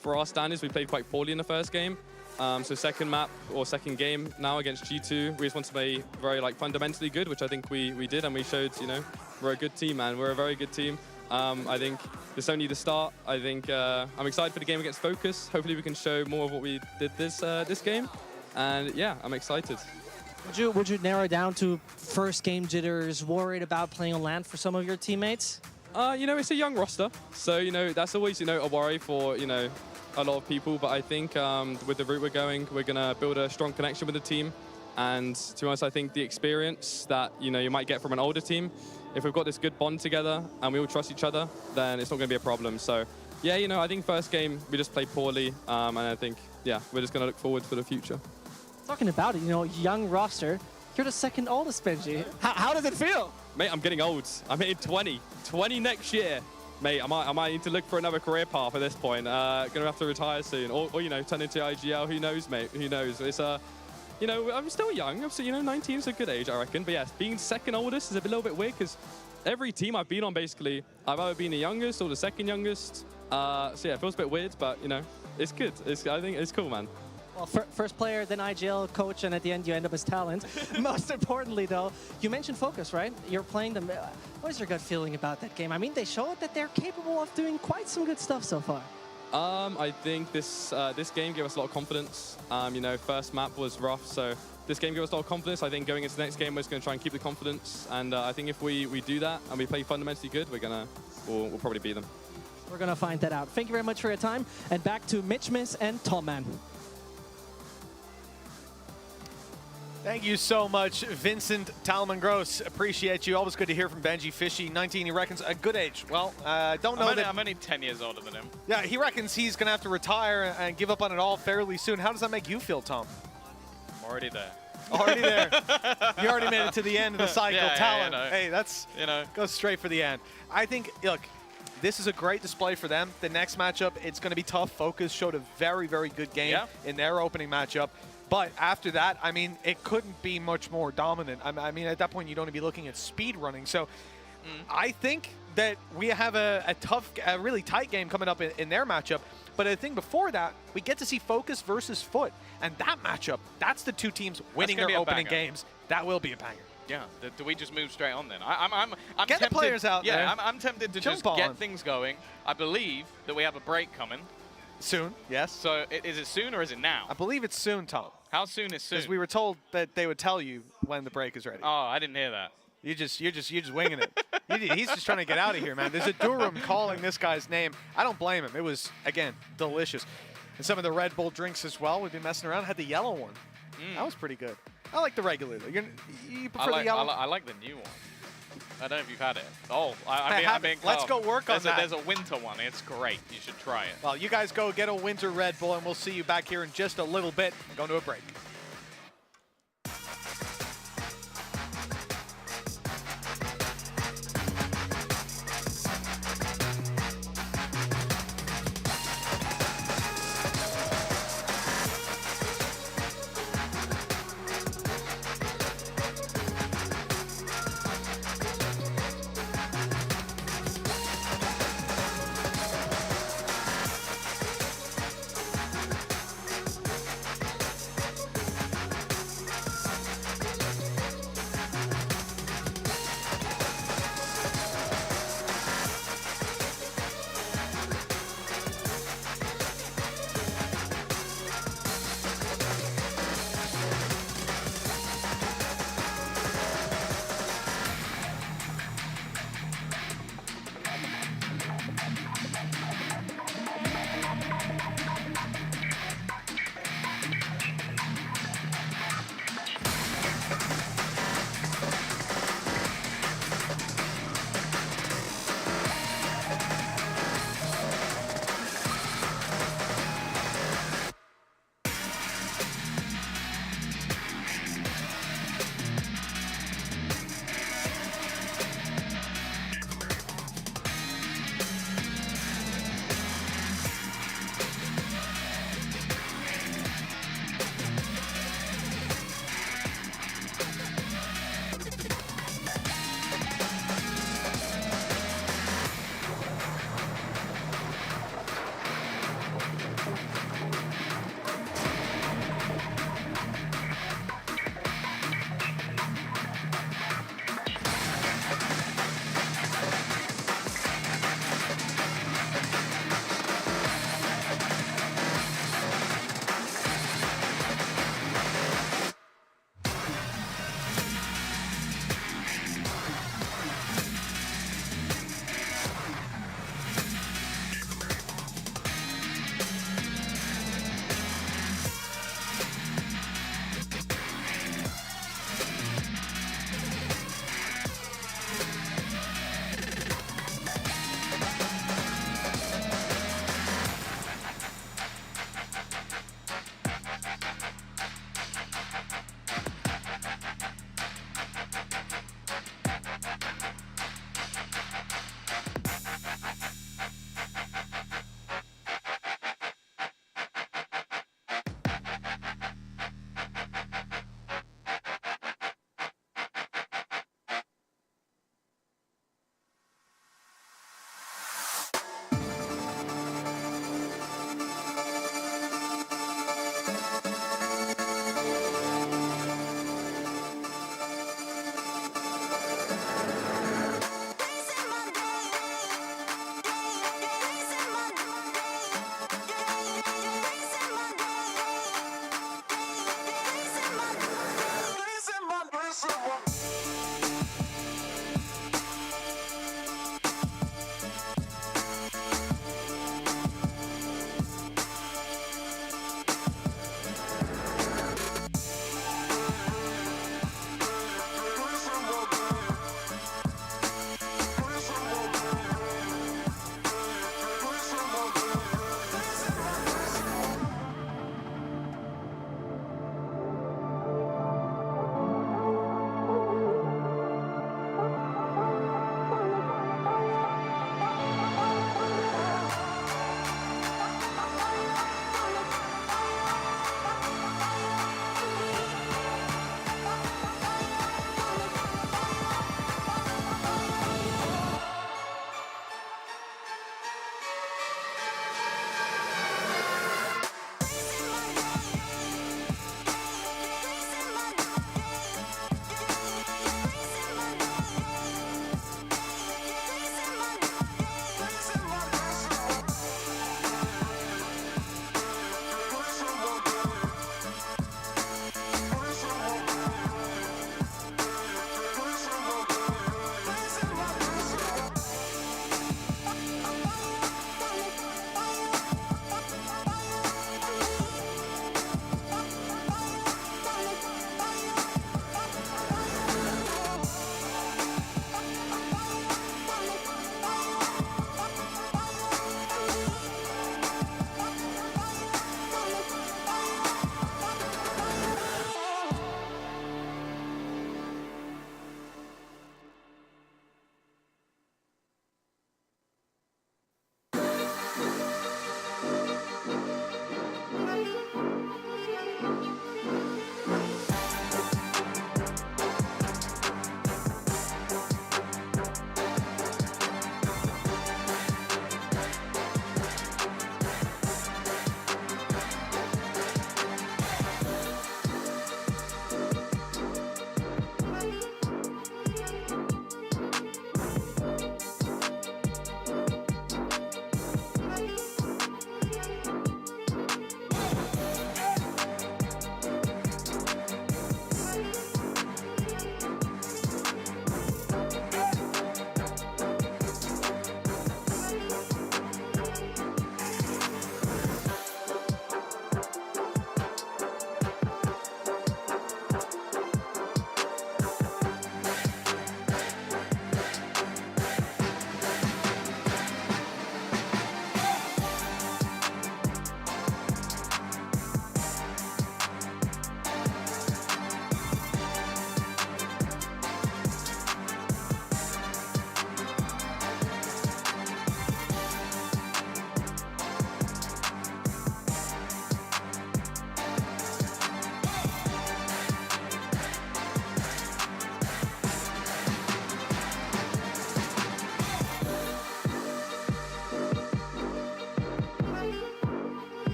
for our standards, we played quite poorly in the first game. So second map or second game now against G2, we just want to be very fundamentally good, which I think we did, and we showed, you know, we're a good team, man. We're a very good team. I think this is only the start. I think I'm excited for the game against Fokus. Hopefully we can show more of what we did this game. And yeah, I'm excited. Would you narrow down to first game jitters, worried about playing on LAN for some of your teammates? You know, it's a young roster. So, you know, that's always, you know, a worry for, you know, a lot of people. But I think with the route we're going to build a strong connection with the team. And to be honest, I think the experience that, you know, you might get from an older team, if we've got this good bond together and we all trust each other, then it's not going to be a problem. So, yeah, you know, I think first game we just played poorly. And I think, yeah, we're just going to look forward for the future. Talking about it, you know, young roster. You're the second oldest, Benji. How does it feel? Mate, I'm getting old. I'm hitting 20. 20 next year. Mate, I might need to look for another career path at this point. Gonna have to retire soon. Or you know, turn into IGL. Who knows, mate? Who knows? It's you know, I'm still young. I'm still, you know, 19 is a good age, I reckon. But yes, being second oldest is a little bit weird because every team I've been on, basically, I've either been the youngest or the second youngest. So yeah, it feels a bit weird, but you know, it's good. I think it's cool, man. Well, first player, then IGL coach, and at the end you end up as talent. Most importantly, though, you mentioned Focus, right? You're playing them. What is your gut feeling about that game? I mean, they showed that they're capable of doing quite some good stuff so far. I think this game gave us a lot of confidence. You know, first map was rough, so this game gave us a lot of confidence. I think going into the next game, we're just going to try and keep the confidence. And I think if we do that and we play fundamentally good, we'll probably beat them. We're going to find that out. Thank you very much for your time. And back to Mitch Miss and Tomman. Thank you so much, Vincent Talman Gross. Appreciate you. Always good to hear from Benji Fishy. 19, he reckons, a good age. Well, don't know that... I'm only 10 years older than him. Yeah, he reckons he's going to have to retire and give up on it all fairly soon. How does that make you feel, Tom? I'm already there. Already there. You already made it to the end of the cycle. Yeah, Talon. yeah, Hey, that's... You know. Goes straight for the end. I think, look, this is a great display for them. The next matchup, it's going to be tough. Focus showed a very, very good game in their opening matchup. But after that, I mean, it couldn't be much more dominant. I mean, at that point, you'd only be looking at speed running. So I think that we have a really tight game coming up in their matchup. But I think before that, we get to see Focus versus FUT. And that matchup, that's the two teams winning their opening games. That will be a banger. Yeah, do we just move straight on then? I'm get tempted, the players out there. Yeah, I'm tempted to just get things going. I believe that we have a break coming. Soon, yes. So is it soon or is it now? I believe it's soon, Tom. How soon is soon? Because we were told that they would tell you when the break is ready. Oh, I didn't hear that. You're just winging it. He's just trying to get out of here, man. There's a Durham calling this guy's name. I don't blame him. It was, again, delicious. And some of the Red Bull drinks as well. We've been messing around. Had the yellow one. That was pretty good. I like the regular. You prefer the yellow? I like the new one. I don't know if you've had it. Oh, let's go work on that. There's a winter one. It's great. You should try it. Well, you guys go get a winter Red Bull, and we'll see you back here in just a little bit. We're going to a break.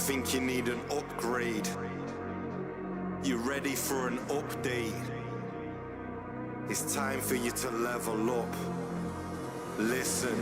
think you need an upgrade? You ready for an update? It's time for you to level up. Listen,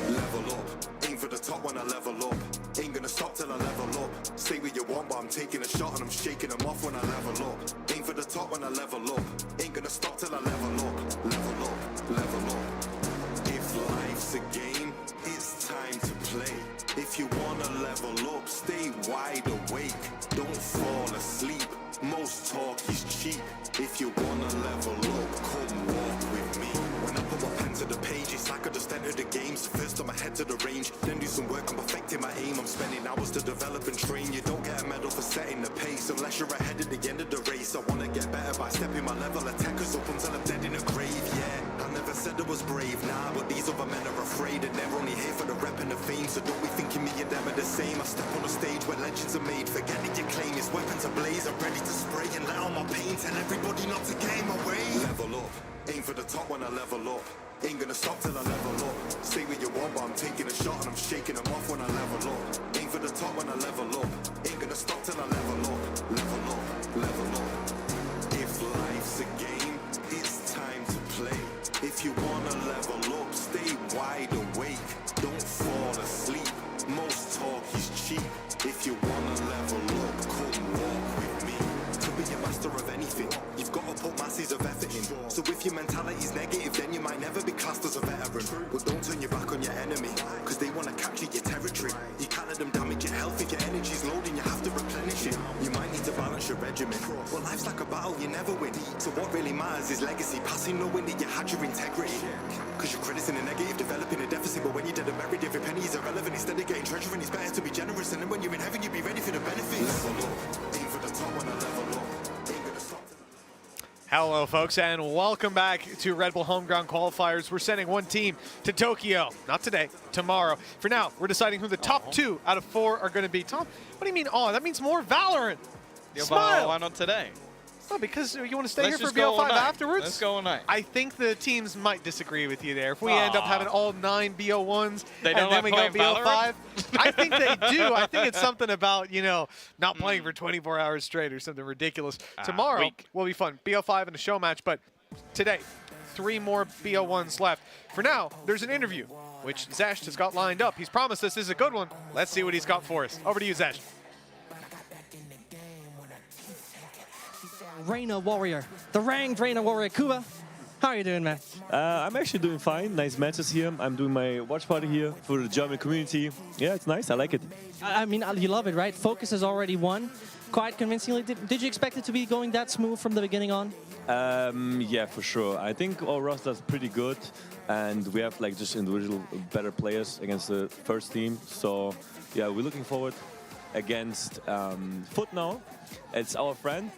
level up. Aim for the top when I level up. Ain't gonna stop till I level up. Say what you want, but I'm taking a shot and I'm shaking them off when I level up. Aim for the top when I level up. Ain't gonna stop till I level up. Level up, level up. If life's a game, it's time to play. If you wanna level up, stay wide awake. Don't fall asleep. Most talk is cheap. If you wanna level up, come walk with me. When I put my pen to the page, it's like I just entered the game. So first I'm head to the range, then do some work on perfecting my aim. I'm spending hours to develop and train. You don't get a medal for setting the pace unless you're ahead at the end of the race. I wanna get better by stepping my level. Attackers up until I'm dead in a grave. Yeah, I never said I was brave, nah, but these other men are afraid, and they're only here for the rep and the fame. So don't be thinking me and them are the same. I step on a stage where legends are made. Forget that you claim it's weapons ablaze. I'm ready to spray and let out my pain. Tell everybody not to game away. Level up, aim for the top when I level up. Ain't gonna stop till I level up. Say what you want, but I'm taking a shot and I'm shaking them off when I level up. Aim for the top when I level up. Ain't gonna stop till I level up. Level up, level up. If life's a game, it's time to play. If you wanna level up, stay wide awake. Don't fall asleep. Most talk is cheap. If you wanna level up, come walk with me. To be a master of anything, you've got to put masses of effort in. So if your mentality's negative, then you might never be classed as a veteran. But don't turn your back on your enemy, cause they want to capture your territory. You can't let them damage your health. If your energy's low, then you have to replenish it. You might need to balance your regimen. Well, life's like a battle, you never win. So what really matters is legacy, passing knowing that you had your integrity. Cause your credit's in a negative, developing a deficit. But when you did a merit, every penny is irrelevant. Instead of getting treasure, and it's better to be generous. And then when you're in heaven, you'll be ready for the benefits. Level up, aim for the top when I level up. Hello, folks, and welcome back to Red Bull Homeground Qualifiers. We're sending one team to Tokyo. Not today, tomorrow. For now, we're deciding who the top 2 out of 4 are going to be. Tom, what do you mean, oh? That means more Valorant. Yeah, Smile. why not today? Oh, because you want to stay Let's here for just go all BO5 night. afterwards? Let's go all night. I think the teams might disagree with you there. If we end up having all 9 BO1s They and don't then like we go playing BO5, Valorant? I think they do. I think it's something about, you know, not playing for 24 hours straight or something ridiculous. Tomorrow weak. will be fun. BO5 and a show match, but today, 3 more BO1s left. For now, there's an interview, which Zesh has got lined up. He's promised us this is a good one. Let's see what he's got for us. Over to you, Zesh. Reina Warrior, the ranked Reina Warrior. Kuba, how are you doing, man? I'm actually doing fine. Nice matches here. I'm doing my watch party here for the German community. Yeah, it's nice. I like it. I mean, you love it, right? Focus has already won quite convincingly. Did you expect it to be going that smooth from the beginning on? Yeah, for sure. I think our roster is pretty good, and we have like just individual better players against the first team. So yeah, we're looking forward against FUT now. It's our friend.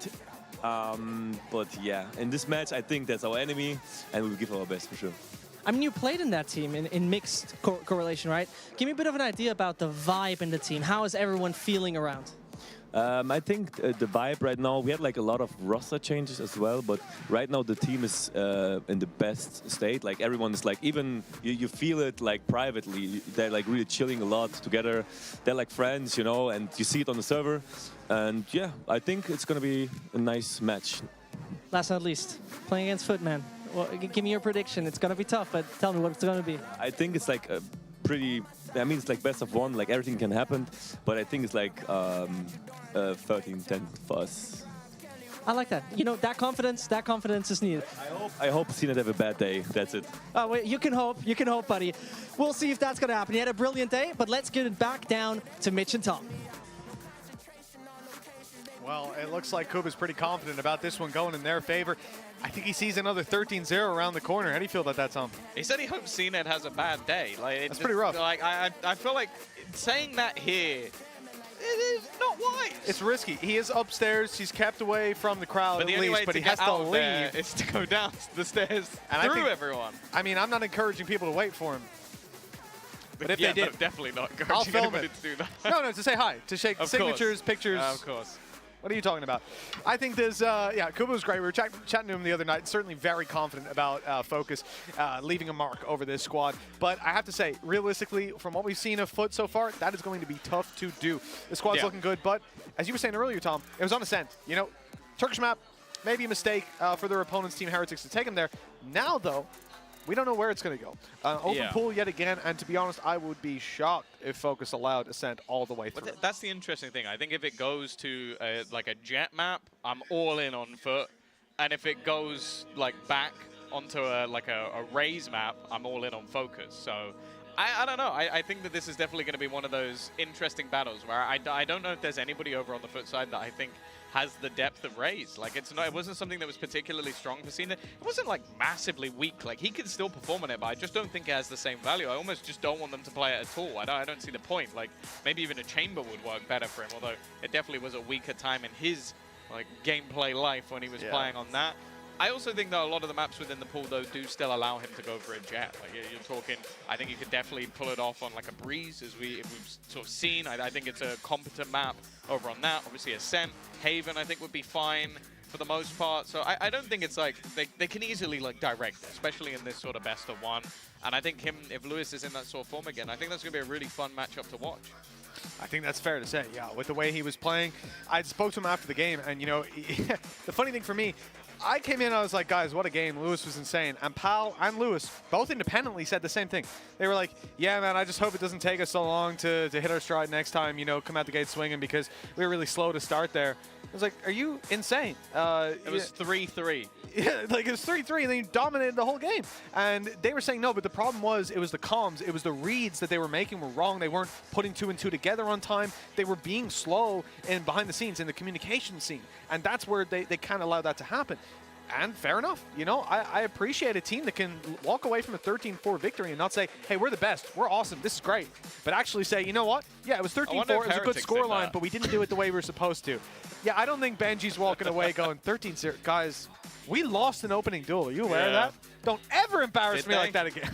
But yeah, in this match, I think that's our enemy, and we'll give our best for sure. I mean, you played in that team in mixed correlation, right? Give me a bit of an idea about the vibe in the team. How is everyone feeling around? I think the vibe right now, we had like a lot of roster changes as well, but right now the team is in the best state. Like everyone is like, even you feel it like privately, they're like really chilling a lot together. They're like friends, you know, and you see it on the server. And yeah, I think it's going to be a nice match. Last but not least, playing against FUT, man. Well, give me your prediction. It's going to be tough, but tell me what it's going to be. I think it's like a pretty, I mean, it's like best of 1, like everything can happen, but I think it's like 13-10 for us. I like that. You know, that confidence is needed. I hope CNET have a bad day. That's it. Oh, wait, you can hope, buddy. We'll see if that's going to happen. You had a brilliant day, but let's get it back down to Mitch and Tom. Well, it looks like Kuba's pretty confident about this one going in their favor. I think he sees another 13-0 around the corner. How do you feel about that, Tom? He said he hopes CNET has a bad day. Like, That's pretty rough. Like I feel like saying that here, it is not wise. It's risky. He is upstairs. He's kept away from the crowd But the at only least, way but to he get has to out of there leave. is to go down the stairs And I through think, everyone. I mean, I'm not encouraging people to wait for him. But if yeah, they did, no, definitely not I'll encouraging film anybody it. to do that. No, to say hi, to shake Of signatures, course. pictures. Of course. What are you talking about? I think there's, yeah, Kuba was great. We were chatting to him the other night. Certainly very confident about Fokus leaving a mark over this squad. But I have to say, realistically, from what we've seen of FUT so far, that is going to be tough to do. The squad's looking good, but as you were saying earlier, Tom, it was on Ascent. You know, Turkish map, maybe a mistake for their opponent's team Heretics to take them there. Now, though, we don't know where it's going to go. Open pool yet again, and to be honest, I would be shocked if Fokus allowed Ascent all the way through. But that's the interesting thing. I think if it goes to like a jet map, I'm all in on FUT. And if it goes like back onto a raise map, I'm all in on Fokus. So I don't know. I think that this is definitely going to be one of those interesting battles where I don't know if there's anybody over on the FUT side that I think has the depth of Raze. Like, it wasn't something that was particularly strong for Cena. It wasn't like massively weak. Like, he could still perform on it, but I just don't think it has the same value. I almost just don't want them to play it at all. I don't see the point. Like, maybe even a chamber would work better for him, although it definitely was a weaker time in his like gameplay life when he was playing on that. I also think that a lot of the maps within the pool, though, do still allow him to go for a jet. Like, you're talking, I think you could definitely pull it off on like a Breeze, as we've sort of seen. I think it's a competent map over on that. Obviously, Ascent, Haven, I think would be fine for the most part. So I don't think it's like, they can easily like direct it, especially in this sort of best of one. And I think if Lewis is in that sort of form again, I think that's going to be a really fun matchup to watch. I think that's fair to say, yeah. With the way he was playing, I spoke to him after the game, and you know, the funny thing for me, I came in, I was like, guys, what a game. Lewis was insane. And Pal and Lewis both independently said the same thing. They were like, yeah, man, I just hope it doesn't take us so long to hit our stride next time, you know, come out the gate swinging, because we were really slow to start there. I was like, are you insane? It was 3-3. Yeah, like it was 3-3, and then you dominated the whole game. And they were saying no, but the problem was it was the comms, it was the reads that they were making were wrong. They weren't putting 2 and 2 together on time. They were being slow and behind the scenes in the communication scene, and that's where they kind of allowed that to happen. And fair enough, you know, I appreciate a team that can walk away from a 13-4 victory and not say, hey, we're the best, we're awesome, this is great, but actually say, you know what, yeah, it was 13-4, it was a good scoreline, but we didn't do it the way we were supposed to. Yeah, I don't think Benji's walking away going 13-0. Guys, we lost an opening duel. Are you aware of that? Don't ever embarrass me like that again.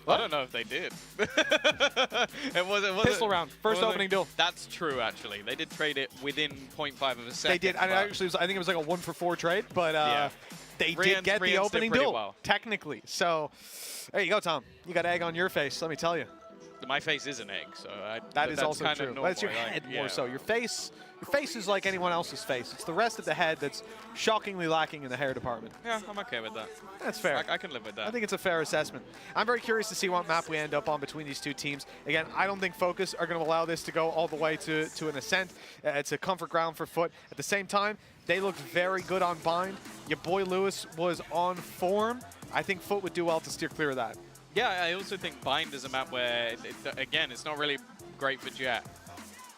I don't know if they did. it wasn't pistol round, first opening duel. That's true, actually. They did trade it within 0.5 of a second. They did. I mean, actually, I think it was like a 1-for-4 trade, but they did get the opening duel, technically. So there you go, Tom. You got egg on your face, let me tell you. My face is an egg, so that is also kind true. of normal. That's your head more so. Your face is like anyone else's face. It's the rest of the head that's shockingly lacking in the hair department. Yeah, I'm okay with that. That's fair. I can live with that. I think it's a fair assessment. I'm very curious to see what map we end up on between these two teams. Again, I don't think Fokus are going to allow this to go all the way to an Ascent. It's a comfort ground for FUT. At the same time, they looked very good on Bind. Your boy Lewis was on form. I think FUT would do well to steer clear of that. Yeah, I also think Bind is a map where, again, it's not really great for Jet.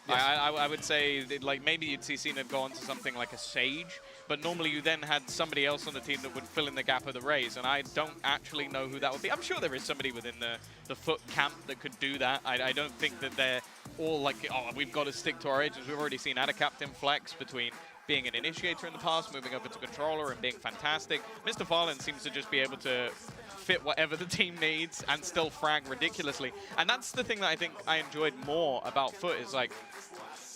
Yes. I would say, that, like, maybe you'd see Cena go on to something like a Sage, but normally you then had somebody else on the team that would fill in the gap of the Raze, and I don't actually know who that would be. I'm sure there is somebody within the FUT camp that could do that. I don't think that they're all like, oh, we've got to stick to our edges. We've already seen Ada Captain flex between being an initiator in the past, moving over to controller and being fantastic. Mr. Farland seems to just be able to fit whatever the team needs and still frag ridiculously. And that's the thing that I think I enjoyed more about FUT is like,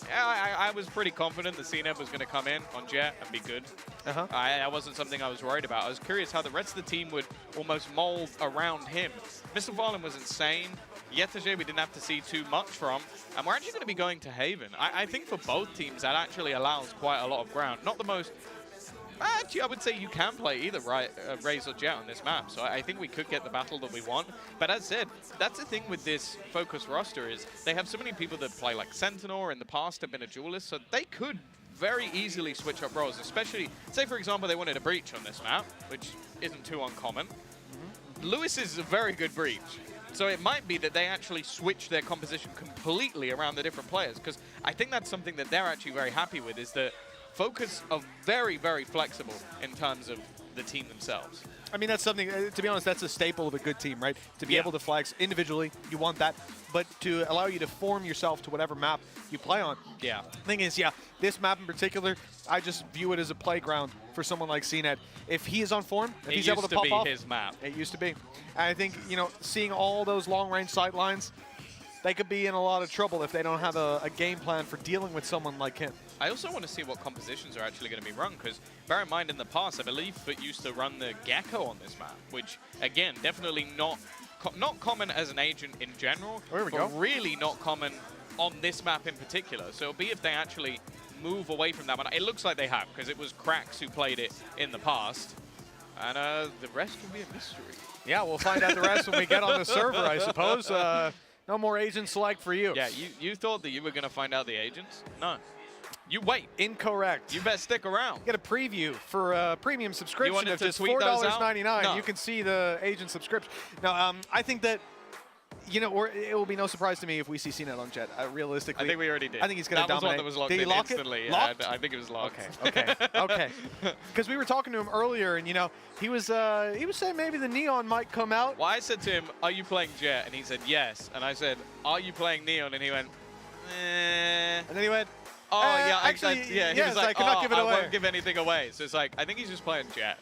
yeah, I was pretty confident that CNEB was going to come in on Jet and be good. That wasn't something I was worried about. I was curious how the rest of the team would almost mold around him. Mr. Farland was insane. Yetaje we didn't have to see too much from. And we're actually going to be going to Haven. I think for both teams that actually allows quite a lot of ground. Not the most... Actually, I would say you can play either Raze or Jet on this map, so I think we could get the battle that we want. But as said, that's the thing with this Fokus roster is they have so many people that play like Sentinel or in the past have been a duelist, so they could very easily switch up roles, especially, say for example, they wanted a Breach on this map, which isn't too uncommon. Lewis is a very good Breach. So it might be that they actually switch their composition completely around the different players, because I think that's something that they're actually very happy with, is that Fokus are very, very flexible in terms of the team themselves. I mean, that's something, to be honest, that's a staple of a good team, right? To be able to flex individually, you want that. But to allow you to form yourself to whatever map you play on. Yeah. Thing is, yeah, this map in particular, I just view it as a playground for someone like CNED. If he is on form, if he's able to pop off. It used to be his map. It used to be. And I think, you know, seeing all those long-range sightlines, they could be in a lot of trouble if they don't have a game plan for dealing with someone like him. I also want to see what compositions are actually going to be run, because bear in mind in the past, I believe FUT used to run the Gecko on this map, which, again, definitely not common as an agent in general, but really not common on this map in particular. So it'll be if they actually move away from that one. It looks like they have, because it was Cracks who played it in the past. And the rest can be a mystery. Yeah, we'll find out the rest when we get on the server, I suppose. No more agent select for you. Yeah, you thought that you were going to find out the agents? No. You wait. Incorrect. You better stick around. Get a preview for a premium subscription of just $4.99. No. You can see the agent subscription. Now, I think that, you know, it will be no surprise to me if we see CNET on Jet. Realistically, I think we already did. I think he's going to dominate. That was one that was locked did he in lock instantly. It? Yeah, I think it was locked. Okay. Because we were talking to him earlier, and you know, he was saying maybe the Neon might come out. Well, I said to him, "Are you playing Jet?" And he said, "Yes." And I said, "Are you playing Neon?" And he went, "Eh." And then he went, "Oh yeah, actually, yeah." He yes, was like, I cannot give it away. I won't give anything away." So it's like, I think he's just playing Jet.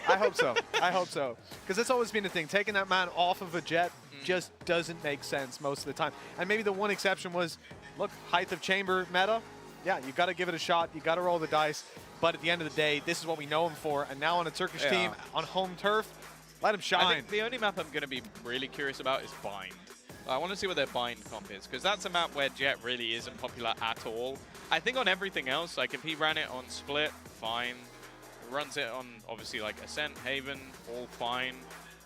I hope so. I hope so. Because it's always been a thing. Taking that man off of a Jet just doesn't make sense most of the time. And maybe the one exception was, look, height of chamber meta. Yeah, you got to give it a shot. You got to roll the dice. But at the end of the day, this is what we know him for. And now on a Turkish team, on home turf, let him shine. I think the only map I'm going to be really curious about is Bind. I want to see what their Bind comp is, because that's a map where Jet really isn't popular at all. I think on everything else, like if he ran it on Split, fine. Runs it on, obviously, like Ascent, Haven, all fine.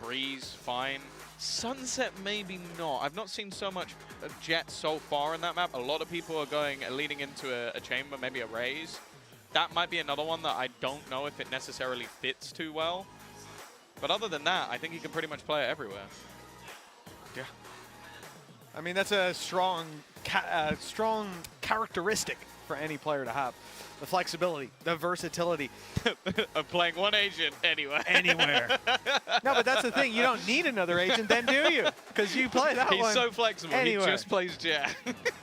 Breeze, fine. Sunset, maybe not. I've not seen so much Jet so far in that map. A lot of people are leading into a chamber, maybe a Raze. That might be another one that I don't know if it necessarily fits too well. But other than that, I think you can pretty much play it everywhere. Yeah. I mean, that's a strong characteristic for any player to have. The flexibility, the versatility. Of playing one agent anywhere. Anywhere. No, but that's the thing. You don't need another agent then, do you? Because you play that one He's so flexible. anywhere. He just plays Jet.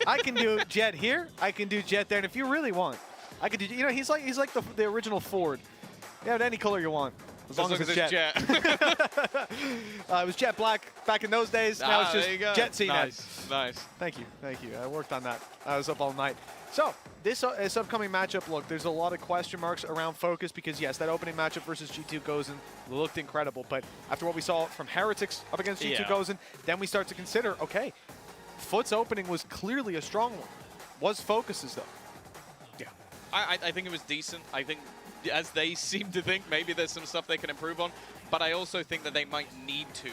I can do Jet here. I can do Jet there. And if you really want, I could do, you know, he's like the original Ford. You have any color you want. As long as it's Jet. It was Jet Black back in those days. Now it's just Jet CNET. Nice. Thank you. I worked on that. I was up all night. So, this upcoming matchup, look, there's a lot of question marks around Fokus because, yes, that opening matchup versus G2 Gozen looked incredible. But after what we saw from Heretics up against G2 Gozen, then we start to consider, okay, FUT's opening was clearly a strong one. Was Fokus's, though? Yeah. I think it was decent. I think, as they seem to think, maybe there's some stuff they can improve on. But I also think that they might need to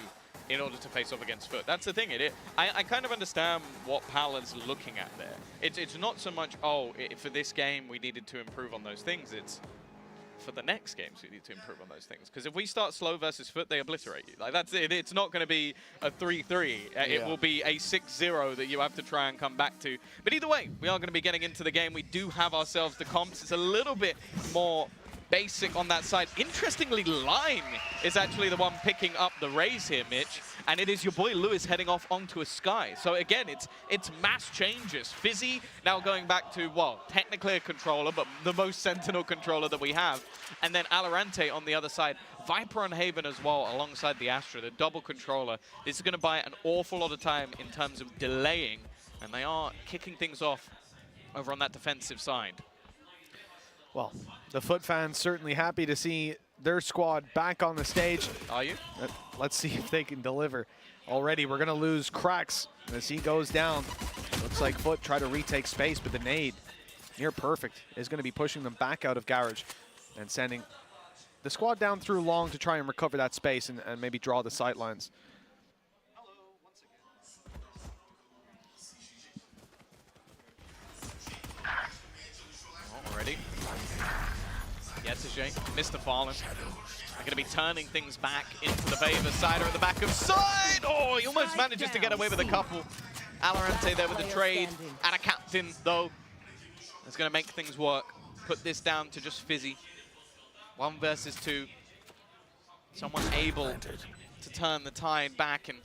in order to face off against FUT. That's the thing. I kind of understand what Palad's looking at there. It's not so much, for this game we needed to improve on those things. It's for the next games we need to improve on those things. Because if we start slow versus FUT, they obliterate you. Like, that's it. It's not going to be a 3-3. It will be a 6-0 that you have to try and come back to. But either way, we are going to be getting into the game. We do have ourselves the comps. It's a little bit more basic on that side. Interestingly, Lime is actually the one picking up the raise here, Mitch, and it is your boy Lewis heading off onto a Sky. So again, it's mass changes. Fizzy now going back to, well, technically a controller, but the most Sentinel controller that we have. And then Alorante on the other side. Viper on Haven as well, alongside the Astra, the double controller. This is going to buy an awful lot of time in terms of delaying, and they are kicking things off over on that defensive side. Well, the FUT fans certainly happy to see their squad back on the stage. Are you? Let's see if they can deliver. Already, we're going to lose Cracks as he goes down. Looks like FUT try to retake space, but the nade, near perfect, is going to be pushing them back out of Garage and sending the squad down through long to try and recover that space and maybe draw the sightlines. Already. Yetzige, Mr. Fallen. They're going to be turning things back into the favor. Sider at the back of side. Oh, he almost manages to get away with a couple. Alorante there with the trade. And a captain, though, is going to make things work. Put this down to just Fizzy. 1 versus 2. Someone able to turn the tide back in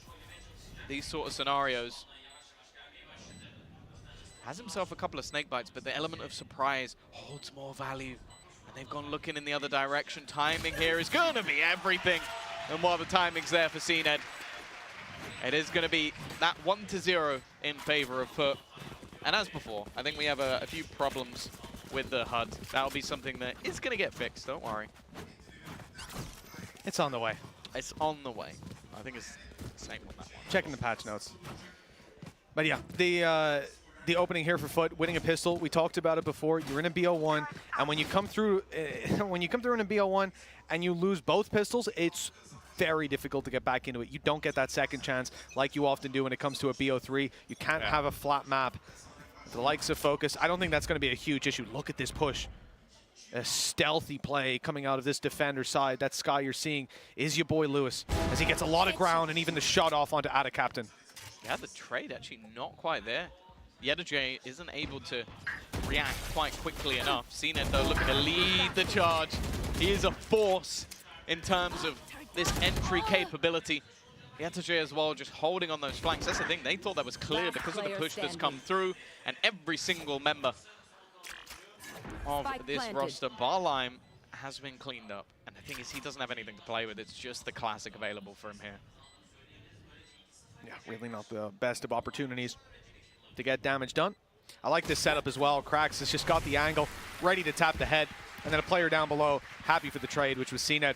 these sort of scenarios. Has himself a couple of snake bites, but the element of surprise holds more value. And they've gone looking in the other direction. Timing here is going to be everything. And while the timing's there for CNED, It is going to be that 1-0 in favor of FUT. And as before, I think we have a few problems with the HUD. That'll be something that is going to get fixed, don't worry. It's on the way. It's on the way. I think it's the same on that one. Checking the patch notes. But yeah, the opening here for FUT, winning a pistol. We talked about it before. You're in a BO1, and when you come through, in a BO1 and you lose both pistols, it's very difficult to get back into it. You don't get that second chance like you often do when it comes to a BO3. You can't have a flat map. The likes of Fokus, I don't think that's going to be a huge issue. Look at this push. A stealthy play coming out of this defender side. That Sky you're seeing is your boy Lewis, as he gets a lot of ground and even the shot off onto Ada Captain. Yeah, the trade actually not quite there. Yedajay isn't able to react quite quickly enough. CNED though looking to lead the charge. He is a force in terms of this entry capability. Yedajay as well just holding on those flanks. That's the thing, they thought that was clear because of the push that's come through, and every single member of this roster, bar Lime, has been cleaned up. And the thing is, he doesn't have anything to play with. It's just the classic available for him here. Yeah, really not the best of opportunities to get damage done. I like this setup as well. Krax has just got the angle, ready to tap the head, and then a player down below, happy for the trade, which was CNED.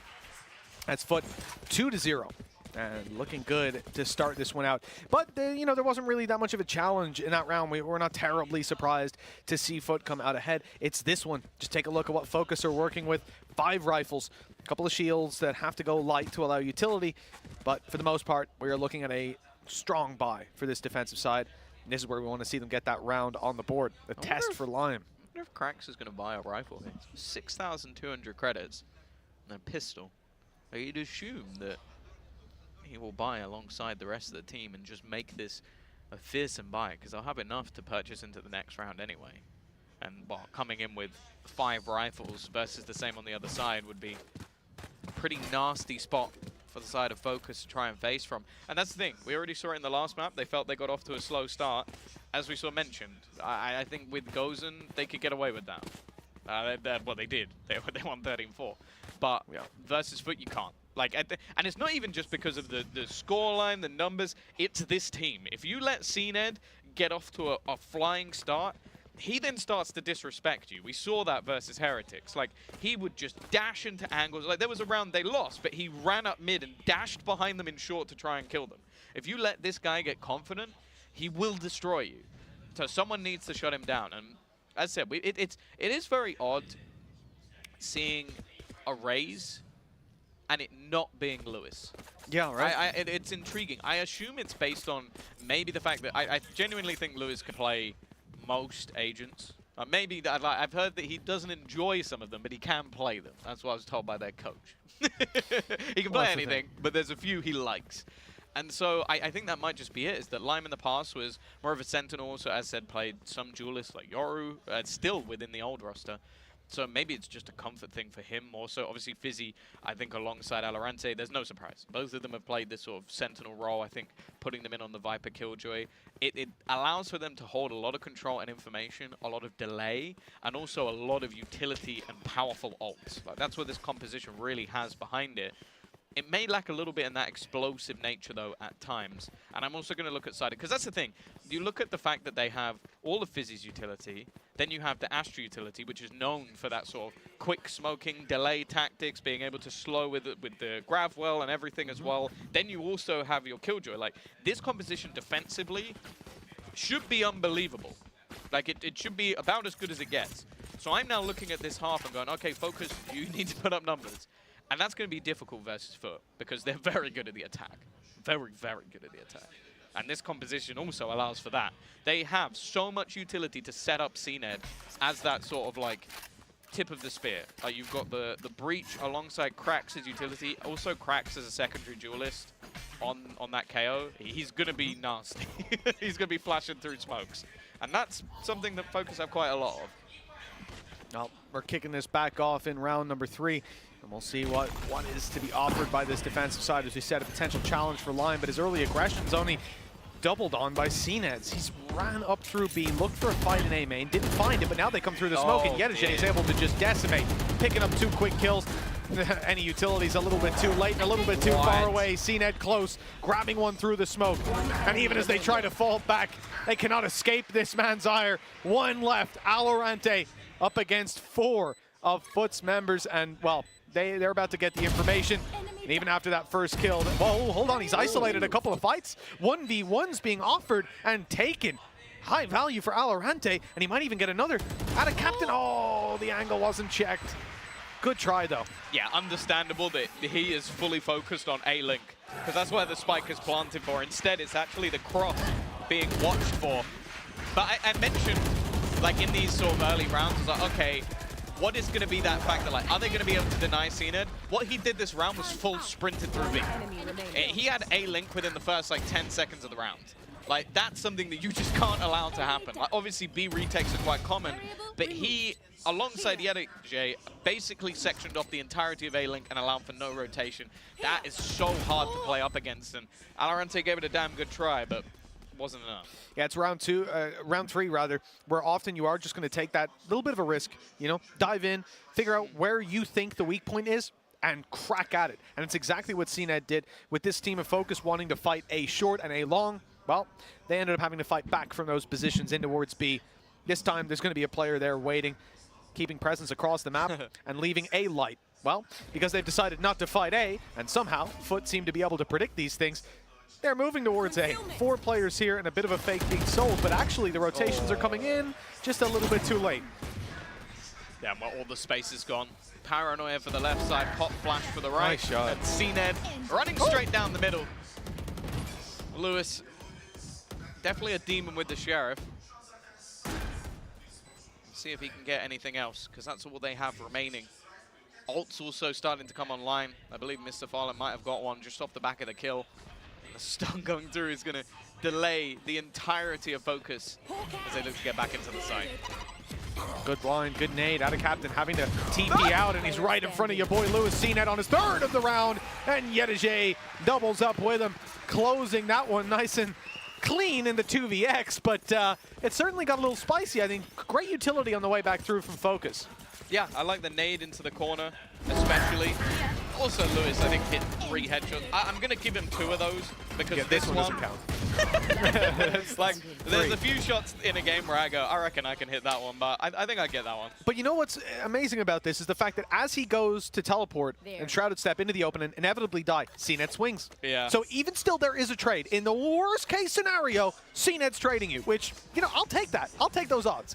That's FUT 2-0. And looking good to start this one out. But, you know, there wasn't really that much of a challenge in that round. We're not terribly surprised to see FUT come out ahead. It's this one. Just take a look at what Fokus are working with. 5 rifles, a couple of shields that have to go light to allow utility. But for the most part, we are looking at a strong buy for this defensive side. And this is where we want to see them get that round on the board. The test for Lime. I wonder if Krax is going to buy a rifle here. 6,200 credits and a pistol. You'd assume that he will buy alongside the rest of the team and just make this a fearsome buy, because they'll have enough to purchase into the next round anyway. And well, coming in with 5 rifles versus the same on the other side would be a pretty nasty spot for the side of Fokus to try and face from. And that's the thing, we already saw it in the last map. They felt they got off to a slow start. As we saw mentioned, I think with Gozen, they could get away with that. Well, they did. They won 13-4. But versus FUT, you can't. Like, and it's not even just because of the scoreline, the numbers. It's this team. If you let CNED get off to a flying start, he then starts to disrespect you. We saw that versus Heretics. Like, he would just dash into angles. Like, there was a round they lost, but he ran up mid and dashed behind them in short to try and kill them. If you let this guy get confident, he will destroy you. So someone needs to shut him down. And as I said, it is very odd seeing a raise and it not being Lewis. Yeah, right. It's intriguing. I assume it's based on maybe the fact that I genuinely think Lewis can play most agents. Maybe that I've heard that he doesn't enjoy some of them, but he can play them. That's what I was told by their coach. He can play anything, but there's a few he likes. And so I think that might just be it, is that Lime in the past was more of a Sentinel, so as said, played some duelists like Yoru, still within the old roster. So maybe it's just a comfort thing for him more so. Obviously, Fizzy, I think, alongside Alorante, there's no surprise. Both of them have played this sort of Sentinel role. I think putting them in on the Viper Killjoy, it allows for them to hold a lot of control and information, a lot of delay, and also a lot of utility and powerful ults. Like, that's what this composition really has behind it. It may lack a little bit in that explosive nature, though, at times. And I'm also going to look at Cider, because that's the thing. You look at the fact that they have all of Fizzy's utility, then you have the Astra utility, which is known for that sort of quick smoking, delay tactics, being able to slow with the grav well and everything as well. Then you also have your Killjoy. Like, this composition defensively should be unbelievable. Like, it should be about as good as it gets. So I'm now looking at this half and going, okay, Fokus, you need to put up numbers. And that's going to be difficult versus FUT, because they're very good at the attack. Very, very good at the attack. And this composition also allows for that. They have so much utility to set up CNED as that sort of, like, tip of the spear. You've got the Breach alongside Krax's utility. Also, Krax as a secondary duelist on that KO. He's going to be nasty. He's going to be flashing through smokes. And that's something that Fokus have quite a lot of. Well, we're kicking this back off in round number 3. And we'll see what is to be offered by this defensive side. As we said, a potential challenge for Lime, but his early aggression's only doubled on by CNEDs. He's ran up through B, looked for a fight in A main, didn't find it, but now they come through the smoke, and Yedajay is able to just decimate, picking up 2 quick kills. Any utilities a little bit too late and a little bit too far away. CNED close, grabbing one through the smoke. And even as they try to fall back, they cannot escape this man's ire. One left, Valorant up against 4 of FUT's members, and well, they're about to get the information. And even after that first kill, whoa, hold on, he's isolated a couple of fights. 1v1's being offered and taken. High value for Valorant, and he might even get another out of Captain. Oh, the angle wasn't checked. Good try, though. Yeah, understandable that he is fully focused on A-Link, because that's where the spike is planted for. Instead, it's actually the cross being watched for. But I mentioned, like, in these sort of early rounds, I was like, okay, what is going to be that factor? Like, are they going to be able to deny CNED? What he did this round was full sprinted through B. He had A-Link within the first, like, 10 seconds of the round. Like, that's something that you just can't allow to happen. Like, obviously, B retakes are quite common, but he, alongside Heretics, basically sectioned off the entirety of A-Link and allowed for no rotation. That is so hard to play up against, and Valorant gave it a damn good try, but wasn't enough. Yeah, it's round 3 rather, where often you are just going to take that little bit of a risk, you know, dive in, figure out where you think the weak point is, and crack at it. And it's exactly what CNED did with this team of Fokus wanting to fight A short and A long. Well, they ended up having to fight back from those positions in towards B. This time, there's going to be a player there waiting, keeping presence across the map, and leaving A light. Well, because they've decided not to fight A, and somehow FUT seem to be able to predict these things, they're moving towards A. 4 players here and a bit of a fake being sold, but actually the rotations are coming in just a little bit too late. Yeah, well, all the space is gone. Paranoia for the left side, pop flash for the right. Nice shot. And CNED running straight down the middle. Lewis, definitely a demon with the Sheriff. See if he can get anything else, because that's all they have remaining. Ult's also starting to come online. I believe Mr. Fallen might have got one just off the back of the kill. The stun going through is going to delay the entirety of Fokus as they look to get back into the site. Good blind, good nade out of Captain, having to TP out, and he's right in front of your boy Lewis. CNED on his 3rd of the round, and Yedije doubles up with him, closing that one nice and clean in the 2vx, but it certainly got a little spicy, I think. Great utility on the way back through from Fokus. Yeah, I like the nade into the corner, especially. Also, Lewis, I think, hit 3 headshots. I'm going to give him 2 of those, because this one doesn't count. It's like, there's a few shots in a game where I go, I reckon I can hit that one, but I think I get that one. But you know what's amazing about this is the fact that as he goes to teleport and Shrouded step into the open and inevitably die, CNED swings. Yeah. So even still, there is a trade. In the worst case scenario, CNED's trading you, which, you know, I'll take that. I'll take those odds.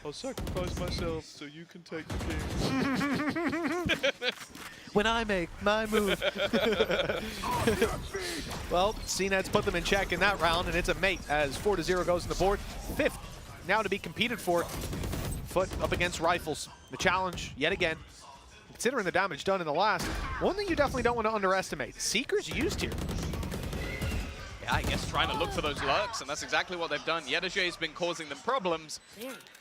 I'll sacrifice myself so you can take the king. When I make my move. Well, CNED's put them in check in that round, and it's a mate as 4-0 goes on the board. 5th now to be competed for. FUT up against Rifles. The challenge, yet again, considering the damage done in the last, one thing you definitely don't want to underestimate. Seeker's used here. Yeah, I guess trying to look for those lurks, and that's exactly what they've done. Yedije been causing them problems,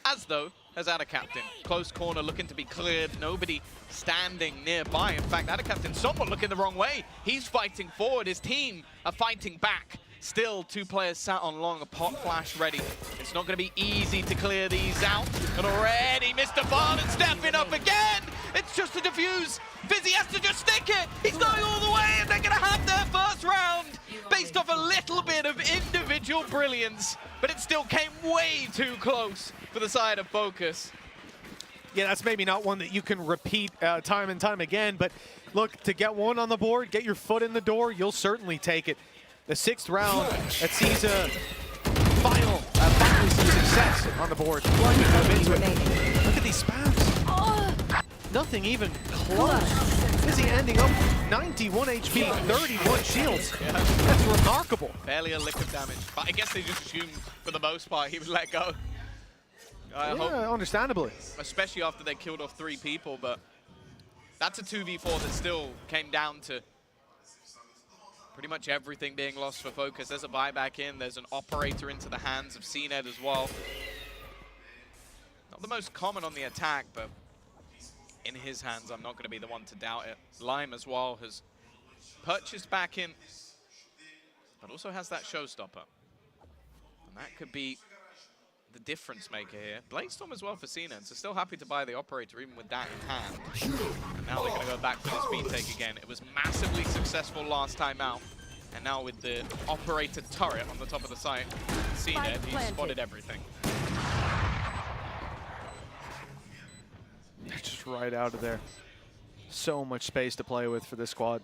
as though has Ada Captain. Close corner looking to be cleared, nobody standing nearby. In fact, Ada Captain somewhat looking the wrong way. He's fighting forward, his team are fighting back. Still, 2 players sat on long, a pot flash ready. It's not going to be easy to clear these out. And already Mr. Barnett stepping up again. It's just a defuse. Fizzy has to just stick it. He's going all the way, and they're going to have their first round based off a little bit of individual brilliance. But it still came way too close for the side of Fokus. Yeah, that's maybe not one that you can repeat time and time again. But look, to get one on the board, get your foot in the door, you'll certainly take it. The 6th round that sees a finally some success on the board. Look at these spams. Nothing even close. Fizzy ending up 91 HP, 31 shields. Yeah. That's remarkable. Barely a lick of damage. But I guess they just assumed, for the most part, he would let go. Yeah, understandably. Especially after they killed off 3 people, but that's a 2v4 that still came down to pretty much everything being lost for Fokus. There's a buyback in, there's an operator into the hands of CNED as well. Not the most common on the attack, but in his hands, I'm not going to be the one to doubt it. Lime as well has purchased back in, but also has that showstopper. And that could be the difference maker here. Bladestorm as well for Cena, so still happy to buy the operator even with that in hand. And now they're going to go back for this B-take again. It was massively successful last time out. And now with the operator turret on the top of the site, Cena, he spotted everything. Just right out of there. So much space to play with for this squad.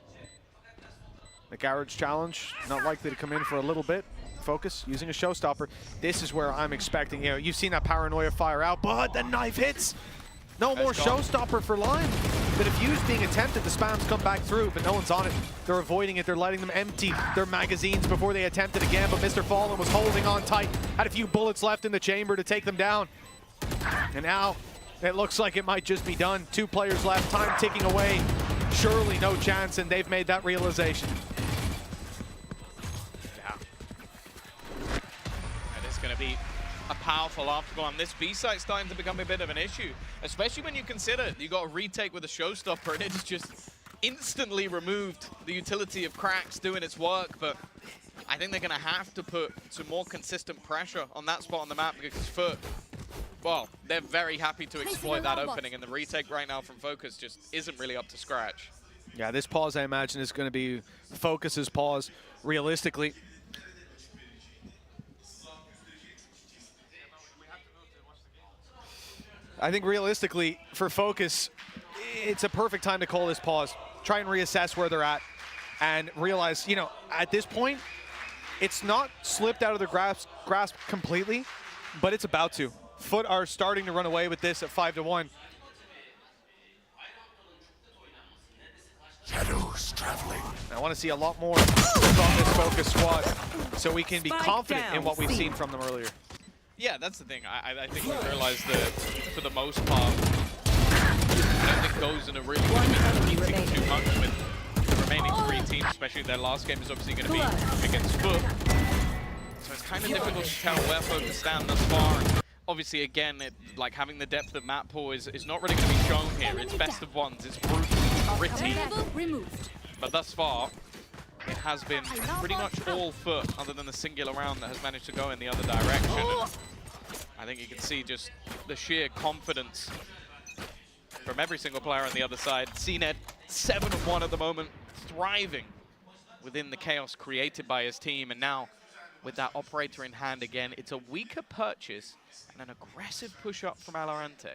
The Garage challenge, not likely to come in for a little bit. Focus, using a showstopper. This is where I'm expecting, you know, you've seen that paranoia fire out, but the knife hits. No more showstopper for Lime. The defuse being attempted, the spams come back through, but no one's on it. They're avoiding it, they're letting them empty their magazines before they attempt it again, but Mr. Fallen was holding on tight, had a few bullets left in the chamber to take them down. And now, it looks like it might just be done. 2 players left, time ticking away. Surely no chance, and they've made that realization. Yeah. That is going to be a powerful afterglow, and this B site's starting to become a bit of an issue, especially when you consider you got a retake with a showstopper, and it's just instantly removed the utility of Cracks doing its work. But I think they're going to have to put some more consistent pressure on that spot on the map, because FUT, well, they're very happy to exploit that opening, and the retake right now from Fokus just isn't really up to scratch. Yeah, this pause, I imagine, is going to be Fokus's pause, realistically. I think realistically, for Fokus, it's a perfect time to call this pause. Try and reassess where they're at and realize, you know, at this point, it's not slipped out of their grasp completely, but it's about to. FUT are starting to run away with this at 5-1. Shadows traveling. I want to see a lot more from this Fokus squad so we can be confident in what we've seen from them earlier. Yeah, that's the thing. I think we realized that for the most part, I don't think Gozen are really going to be competing too much with the remaining 3 teams, especially their last game is obviously going to be against FUT. So it's kind of difficult to tell where Fokus stand thus far. And obviously, again, like having the depth of map pool is not really going to be shown here. It's best of ones. It's brutal, gritty. But thus far, it has been pretty much all FUT, other than the singular round that has managed to go in the other direction. And I think you can see just the sheer confidence from every single player on the other side. CNED, 7-1 at the moment, thriving within the chaos created by his team. And now, with that operator in hand again, it's a weaker purchase and an aggressive push-up from Alorante.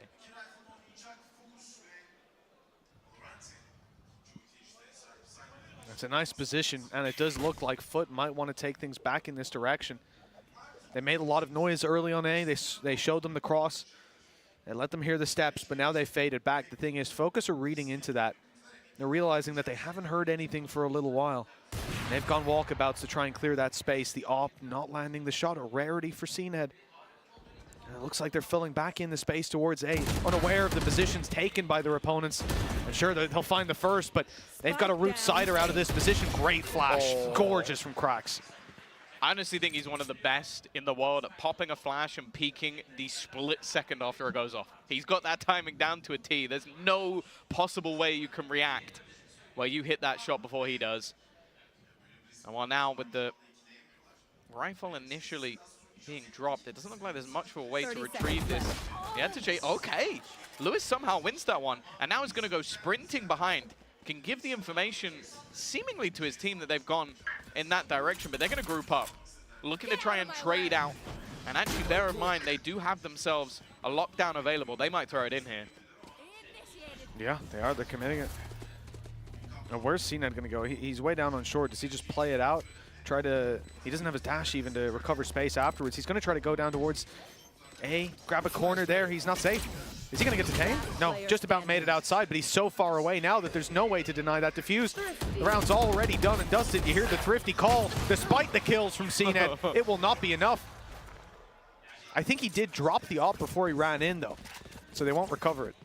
It's a nice position, and it does look like FUT might want to take things back in this direction. They made a lot of noise early on A. They showed them the cross. They let them hear the steps, but now they faded back. The thing is, Fokus are reading into that. They're realizing that they haven't heard anything for a little while. They've gone walkabouts to try and clear that space. The AWP not landing the shot, a rarity for CNED. And it looks like they're filling back in the space towards A, unaware of the positions taken by their opponents. I'm sure they'll find the first, but they've got to root Cider out of this position. Great flash, gorgeous from Cracks. I honestly think he's one of the best in the world at popping a flash and peeking the split second after it goes off. He's got that timing down to a T. There's no possible way you can react where you hit that shot before he does. And while now with the rifle initially being dropped, it doesn't look like there's much of a way to retrieve this. He had to chase. Okay, Lewis somehow wins that one, and now he's going to go sprinting behind. Can give the information seemingly to his team that they've gone in that direction, but they're going to group up, looking to try and trade out. And actually, bear in mind, they do have themselves a lockdown available. They might throw it in here. Yeah, they are. They're committing it. Now, where's CNED going to go? He's way down on short. Does he just play it out? Try to, he doesn't have his dash even to recover space afterwards. He's going to try to go down towards A, grab a corner there. He's not safe. Is he going to get detained? No, just about made it outside, but he's so far away now that there's no way to deny that defuse. The round's already done and dusted. You hear the thrifty call. Despite the kills from CNED, it will not be enough. I think he did drop the AWP before he ran in, though, so they won't recover it.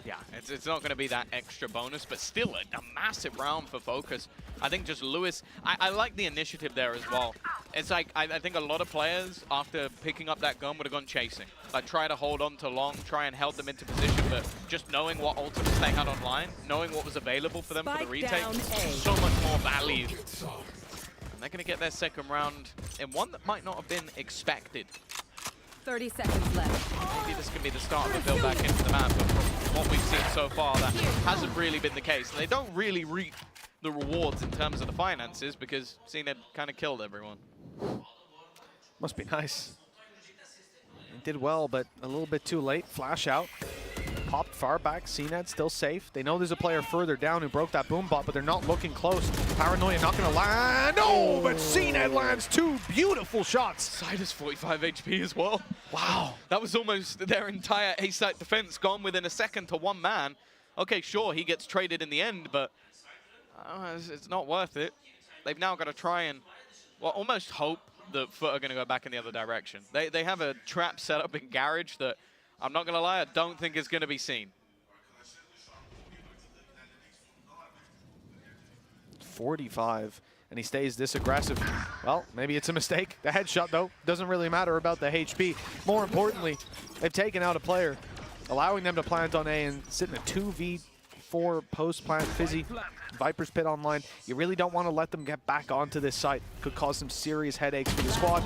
Yeah, it's not going to be that extra bonus, but still a massive round for Fokus. I think just Lewis, I like the initiative there as well. It's like, I think a lot of players, after picking up that gun, would have gone chasing. Like, try to hold on to long, try and help them into position, but just knowing what ultimates they had online, knowing what was available for them for the retake, so much more value. And they're going to get their second round in one that might not have been expected. 30 seconds left. Maybe this can be the start of a build back into the map, but from what we've seen so far, that hasn't really been the case. And they don't really reap the rewards in terms of the finances because CNED kind of killed everyone. Must be nice. He did well, but a little bit too late. Flash out. Popped far back. CNED still safe. They know there's a player further down who broke that boom bot, but they're not looking close. Paranoia not going to land. No, but CNED lands 2 beautiful shots. Side is 45 HP as well. Wow. That was almost their entire A-site defense gone within a second to one man. Okay, sure, he gets traded in the end, but it's not worth it. They've now got to try and, well, almost hope that FUT are going to go back in the other direction. They have a trap set up in Garage that, I'm not going to lie, I don't think is going to be seen. 45, and he stays this aggressive. Well, maybe it's a mistake. The headshot, though, doesn't really matter about the HP. More importantly, they've taken out a player, allowing them to plant on A and sit in a 2v4 post-plant. Fizzy, Viper's Pit online. You really don't want to let them get back onto this site. Could cause some serious headaches for the squad.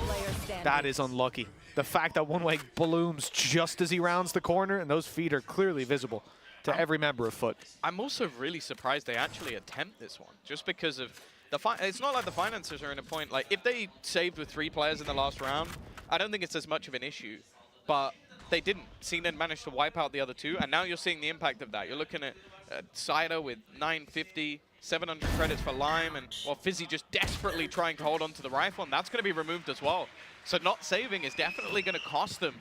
That is unlucky. The fact that One Way blooms just as he rounds the corner, and those feet are clearly visible to every member of FUT. I'm also really surprised they actually attempt this one, just because of the it's not like the finances are in a point. Like, if they saved with 3 players in the last round, I don't think it's as much of an issue, but they didn't. CNED managed to wipe out the other 2, and now you're seeing the impact of that. You're looking at Cider with 950, 700 credits for Lime, and well, Fizzy just desperately trying to hold on to the rifle, and that's going to be removed as well. So not saving is definitely going to cost them.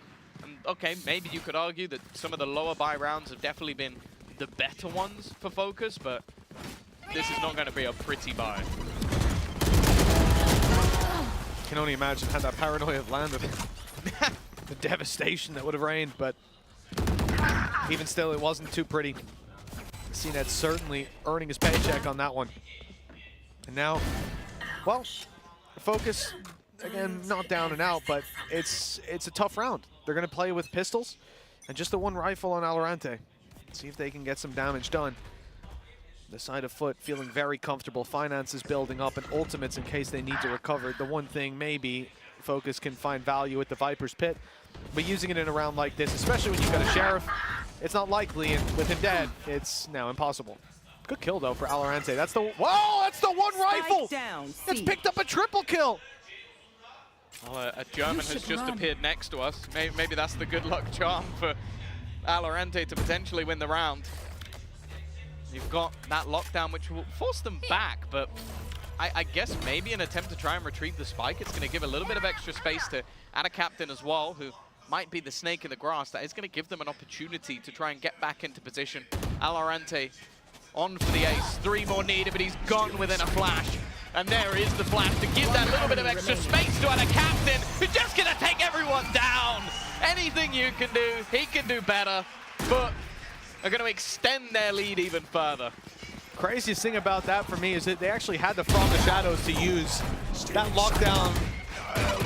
And okay, maybe you could argue that some of the lower buy rounds have definitely been the better ones for Fokus, but this is not going to be a pretty buy. Can only imagine had that Paranoia have landed. The devastation that would have reigned, but even still, it wasn't too pretty. CNED certainly earning his paycheck on that one. And now, well, Fokus, again, not down and out, but it's a tough round. They're going to play with pistols and just the 1 rifle on Alorante. See if they can get some damage done. The side of FUT feeling very comfortable. Finances building up and ultimates in case they need to recover. The one thing maybe Fokus can find value at the Viper's Pit, but using it in a round like this, especially when you've got a Sheriff, it's not likely, and with him dead, it's now impossible. Good kill, though, for Alorante. That's the, whoa, that's the 1 rifle! It's picked up a triple kill! Well, a German has just appeared next to us. Maybe that's the good luck charm for Alorante to potentially win the round. You've got that lockdown, which will force them back, but I guess maybe an attempt to try and retrieve the spike. It's going to give a little bit of extra space to add a captain as well, who might be the snake in the grass. That is going to give them an opportunity to try and get back into position. Alorante on for the ace. 3 more needed, but he's gone within a flash. And there is the flash to give that little bit of extra space to add a captain who's just going to take everyone down. Anything you can do, he can do better. But are going to extend their lead even further. Craziest thing about that for me is that they actually had the From the Shadows to use. That lockdown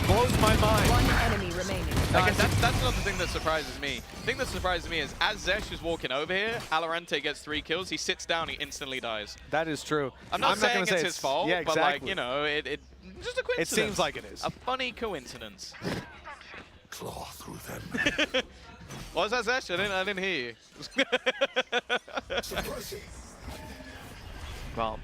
blows my mind. 1 enemy remaining. I guess that's another thing that surprises me. The thing that surprises me is as Zesh is walking over here, Alorante gets 3 kills, he sits down, he instantly dies. That is true. I'm not saying it's his fault, yeah, exactly. but like, you know, it just a coincidence. It seems like it is. A funny coincidence. Claw through them. What was that, Zesh? I didn't hear you. Well,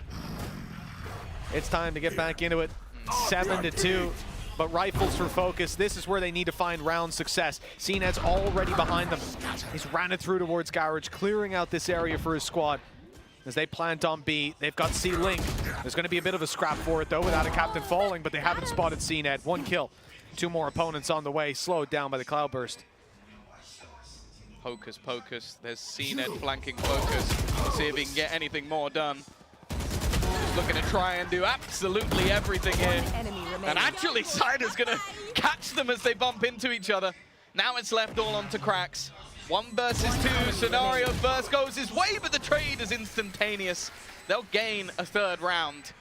it's time to get back into it. 7-2, but rifles for Fokus. This is where they need to find round success. CNED's already behind them. He's ran it through towards Garage, clearing out this area for his squad. As they plant on B, they've got C-Link. There's going to be a bit of a scrap for it, though, without a captain falling, but they haven't spotted CNED. 1 kill. 2 more opponents on the way, slowed down by the Cloudburst. Hocus pocus. There's CNED flanking Fokus. We'll see if he can get anything more done. Just looking to try and do absolutely everything here. And actually, Cider's going to catch them as they bump into each other. Now it's left all onto Cracks. 1 versus 2 scenario. First goes his way, but the trade is instantaneous. They'll gain a 3rd round.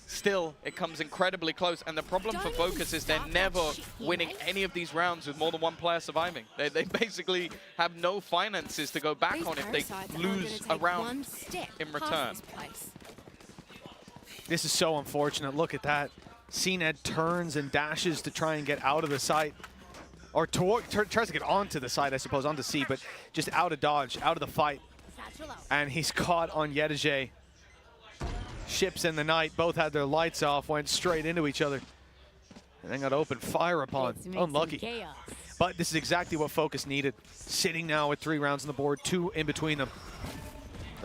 Still, it comes incredibly close, and the problem for Fokus is they're never winning any of these rounds with more than 1 player surviving. They basically have no finances to go back on if they lose a round in return. This is so unfortunate. Look at that. CNED turns and dashes to try and get out of the site. or tries to get onto the side, I suppose, onto C, but just out of dodge, out of the fight. And he's caught on Yedije. Ships in the night, both had their lights off, went straight into each other, and then got open fire upon. Unlucky. But this is exactly what Fokus needed. Sitting now with 3 rounds on the board, 2 in between them.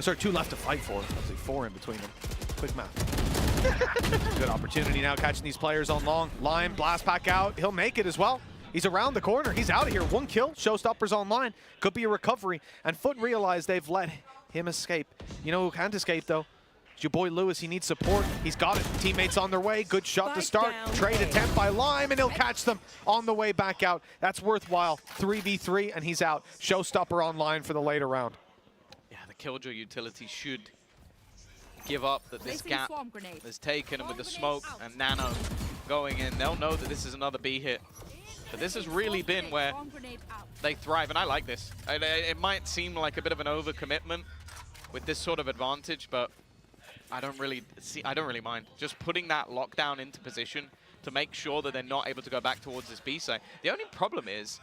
Sorry, 2 left to fight for. Actually, 4 in between them. Quick math. Good opportunity now, catching these players on long. Lime, blast pack out. He'll make it as well. He's around the corner. He's out of here. 1 kill. Showstoppers online. Could be a recovery. And FUT realized they've let him escape. You know who can't escape, though? It's your boy Lewis. He needs support. He's got it. Teammates on their way. Good shot to start. Trade attempt by Lime, and he'll catch them on the way back out. That's worthwhile. 3v3, and he's out. Showstopper online for the later round. Yeah, the Killjoy utility should give up that this gap is taken, and with the smoke and Nano going in, they'll know that this is another B hit. But this has really been where they thrive, and I like this. It might seem like a bit of an overcommitment with this sort of advantage, but I don't really mind. Just putting that lockdown into position to make sure that they're not able to go back towards this B site. The only problem is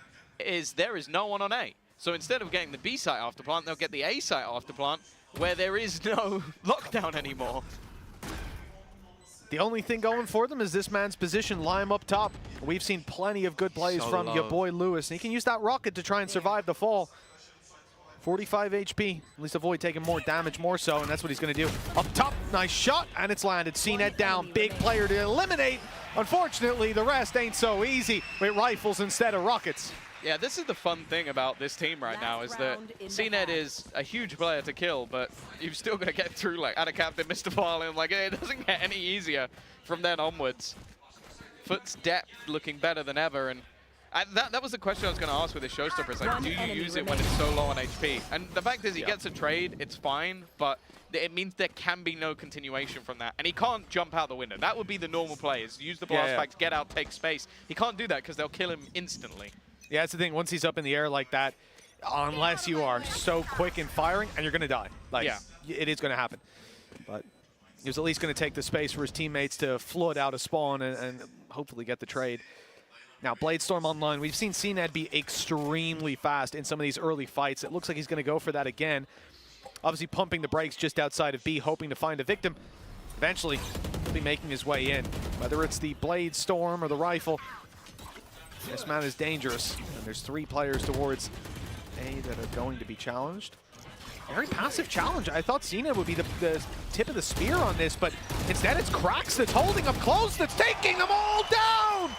there is no one on A. So instead of getting the B site after plant, they'll get the A site after plant, where there is no lockdown anymore. The only thing going for them is this man's position, Lime up top. We've seen plenty of good plays from your boy Lewis. And he can use that rocket to try and survive the fall. 45 HP, at least avoid taking more damage more so, and that's what he's going to do. Up top, nice shot, and it's landed. CNET down, big player to eliminate. Unfortunately, the rest ain't so easy with rifles instead of rockets. Yeah, this is the fun thing about this team right now, is that CNET is a huge player to kill, but you've still got to get through, like, out of captain, Mr. Farley, like, it doesn't get any easier from then onwards. FUT's depth looking better than ever, and that was the question I was going to ask with the Showstopper. It's like, do you use it when it's so low on HP? And the fact is, he gets a trade, it's fine, but it means there can be no continuation from that. And he can't jump out the window. That would be the normal play, is use the blast packs, get out, take space. He can't do that because they'll kill him instantly. Yeah, that's the thing. Once he's up in the air like that, unless you are so quick in firing, and you're going to die. Like, it is going to happen. But he was at least going to take the space for his teammates to flood out a spawn and hopefully get the trade. Now, Bladestorm online, we've seen CNET be extremely fast in some of these early fights. It looks like he's going to go for that again. Obviously pumping the brakes just outside of B, hoping to find a victim. Eventually, he'll be making his way in. Whether it's the Bladestorm or the rifle, this man is dangerous. And there's 3 players towards A that are going to be challenged. Very passive challenge. I thought CNET would be the tip of the spear on this, but instead it's Krax that's holding up close, that's taking them all down!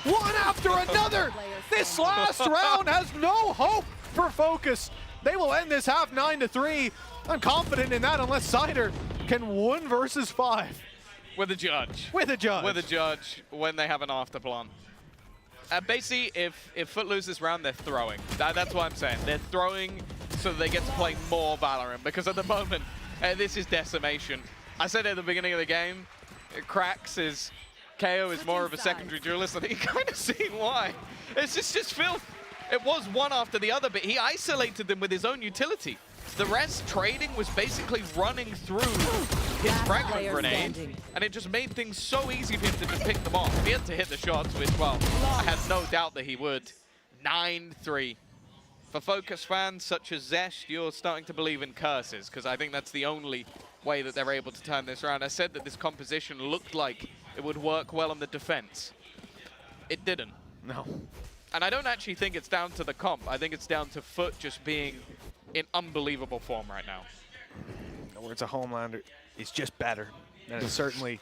One after another. This last round has no hope for Fokus. They will end this half 9-3. I'm confident in that unless Cider can 1 versus 5. With a judge. With a judge. With a judge when they have an after plan. Basically, if FUT loses this round, they're throwing. That's what I'm saying. They're throwing so they get to play more Valorant, because at the moment, this is decimation. I said at the beginning of the game, Krax is... KO is more of a secondary duelist, and you kind of seen why. It's just filth. It was one after the other, but he isolated them with his own utility. The rest trading was basically running through his fragment grenade, and it just made things so easy for him to just pick them off. He had to hit the shots, which, well, I had no doubt that he would. 9-3. For Fokus fans such as Zesh, you're starting to believe in curses, because I think that's the only way that they're able to turn this around. I said that this composition looked like it would work well on the defense. It didn't. No. And I don't actually think it's down to the comp. I think it's down to FUT just being in unbelievable form right now. Where it's a Homelander, it's just better. And it certainly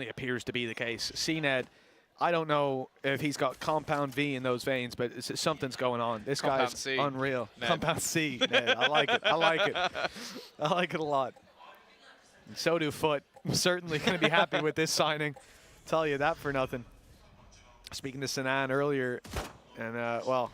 appears to be the case. CNET, I don't know if he's got Compound V in those veins, but something's going on. This guy's unreal. Ned. Compound C. Ned. I like it. I like it. I like it a lot. And so do FUT. I'm certainly going to be happy with this signing. Tell you that for nothing. Speaking to Sinan earlier, and well,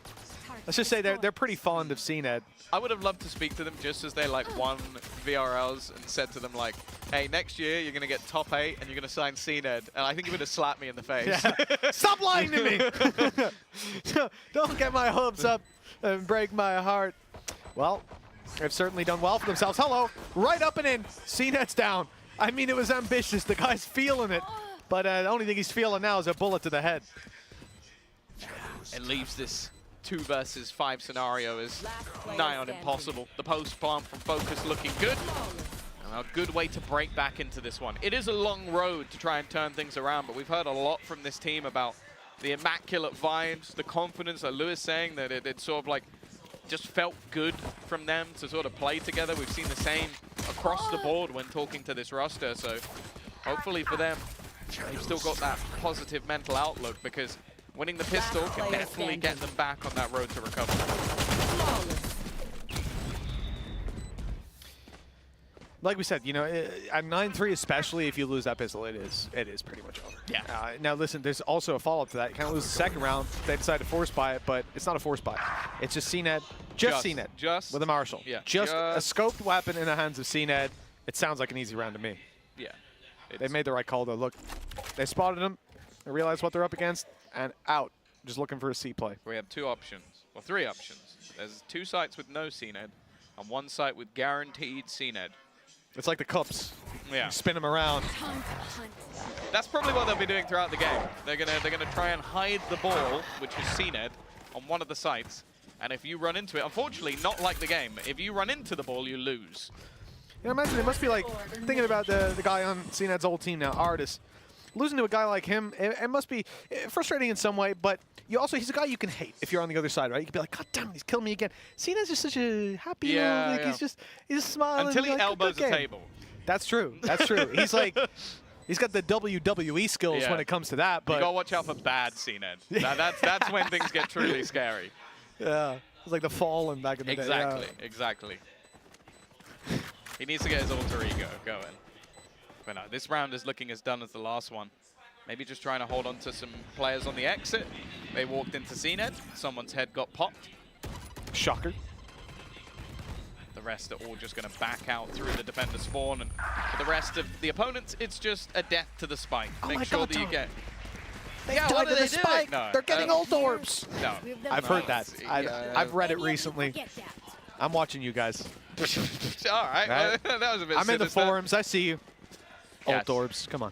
let's just say they're pretty fond of CNET. I would have loved to speak to them just as they like won VRLs and said to them like, hey, next year you're going to get top 8 and you're going to sign CNET. And I think he would have slapped me in the face. Yeah. Stop lying to me! Don't get my hopes up and break my heart. Well, they've certainly done well for themselves. Hello, right up and in. CNET's down. I mean, it was ambitious. The guy's feeling it. But the only thing he's feeling now is a bullet to the head. It leaves this 2 versus 5 scenario as nigh on impossible. The post plant from Fokus looking good. And a good way to break back into this one. It is a long road to try and turn things around, but we've heard a lot from this team about the immaculate vibes, the confidence that Lewis saying that it sort of like just felt good from them to sort of play together. We've seen the same across the board when talking to this roster, so hopefully for them, they've still got that positive mental outlook, because winning the pistol can definitely get them back on that road to recovery. Like we said, you know, at 9-3, especially if you lose that pistol, it is pretty much over. Yeah. Now listen, there's also a follow-up to that. You kind of lose the second round. They decide to force buy it, but it's not a force buy. It's just CNED, just CNED, just with a Marshall. Yeah. Just a scoped weapon in the hands of CNED. It sounds like an easy round to me. Yeah. They made the right call though. Look, they spotted him. They realized what they're up against, and out. Just looking for a C play. We have 2 options, or 3 options. There's 2 sites with no CNED, and 1 site with guaranteed CNED. It's like the cups. Yeah. You spin them around. That's probably what they'll be doing throughout the game. They're gonna try and hide the ball, which is CNED, on one of the sites. And if you run into it, unfortunately, not like the game. If you run into the ball, you lose. You know, imagine it must be like thinking about the guy on CNED's old team now, Artis. Losing to a guy like him, it must be frustrating in some way, but he's a guy you can hate if you're on the other side, right? You can be like, God damn it, he's killing me again. CNED's just such a happy, he's just smiling. Until he like, elbows a table. That's true. That's true. He's like, he's got the WWE skills when it comes to that. But you gotta watch out for bad CNED. That's when things get truly scary. Yeah, it's like the Fallen back in the day. Exactly, exactly. He needs to get his alter ego going. But no, this round is looking as done as the last one. Maybe just trying to hold on to some players on the exit. They walked into CNED. Someone's head got popped. Shocker. The rest are all just going to back out through the defender spawn. And for the rest of the opponents, it's just a death to the spike. Make sure that you get... They died to the spike. No, they're getting ult orbs. No. I've heard that. I've read it recently. I'm watching you guys. All right. Well, that was a bit I'm in the sinister. forums. I see you. Yes. Ult orbs. Come on.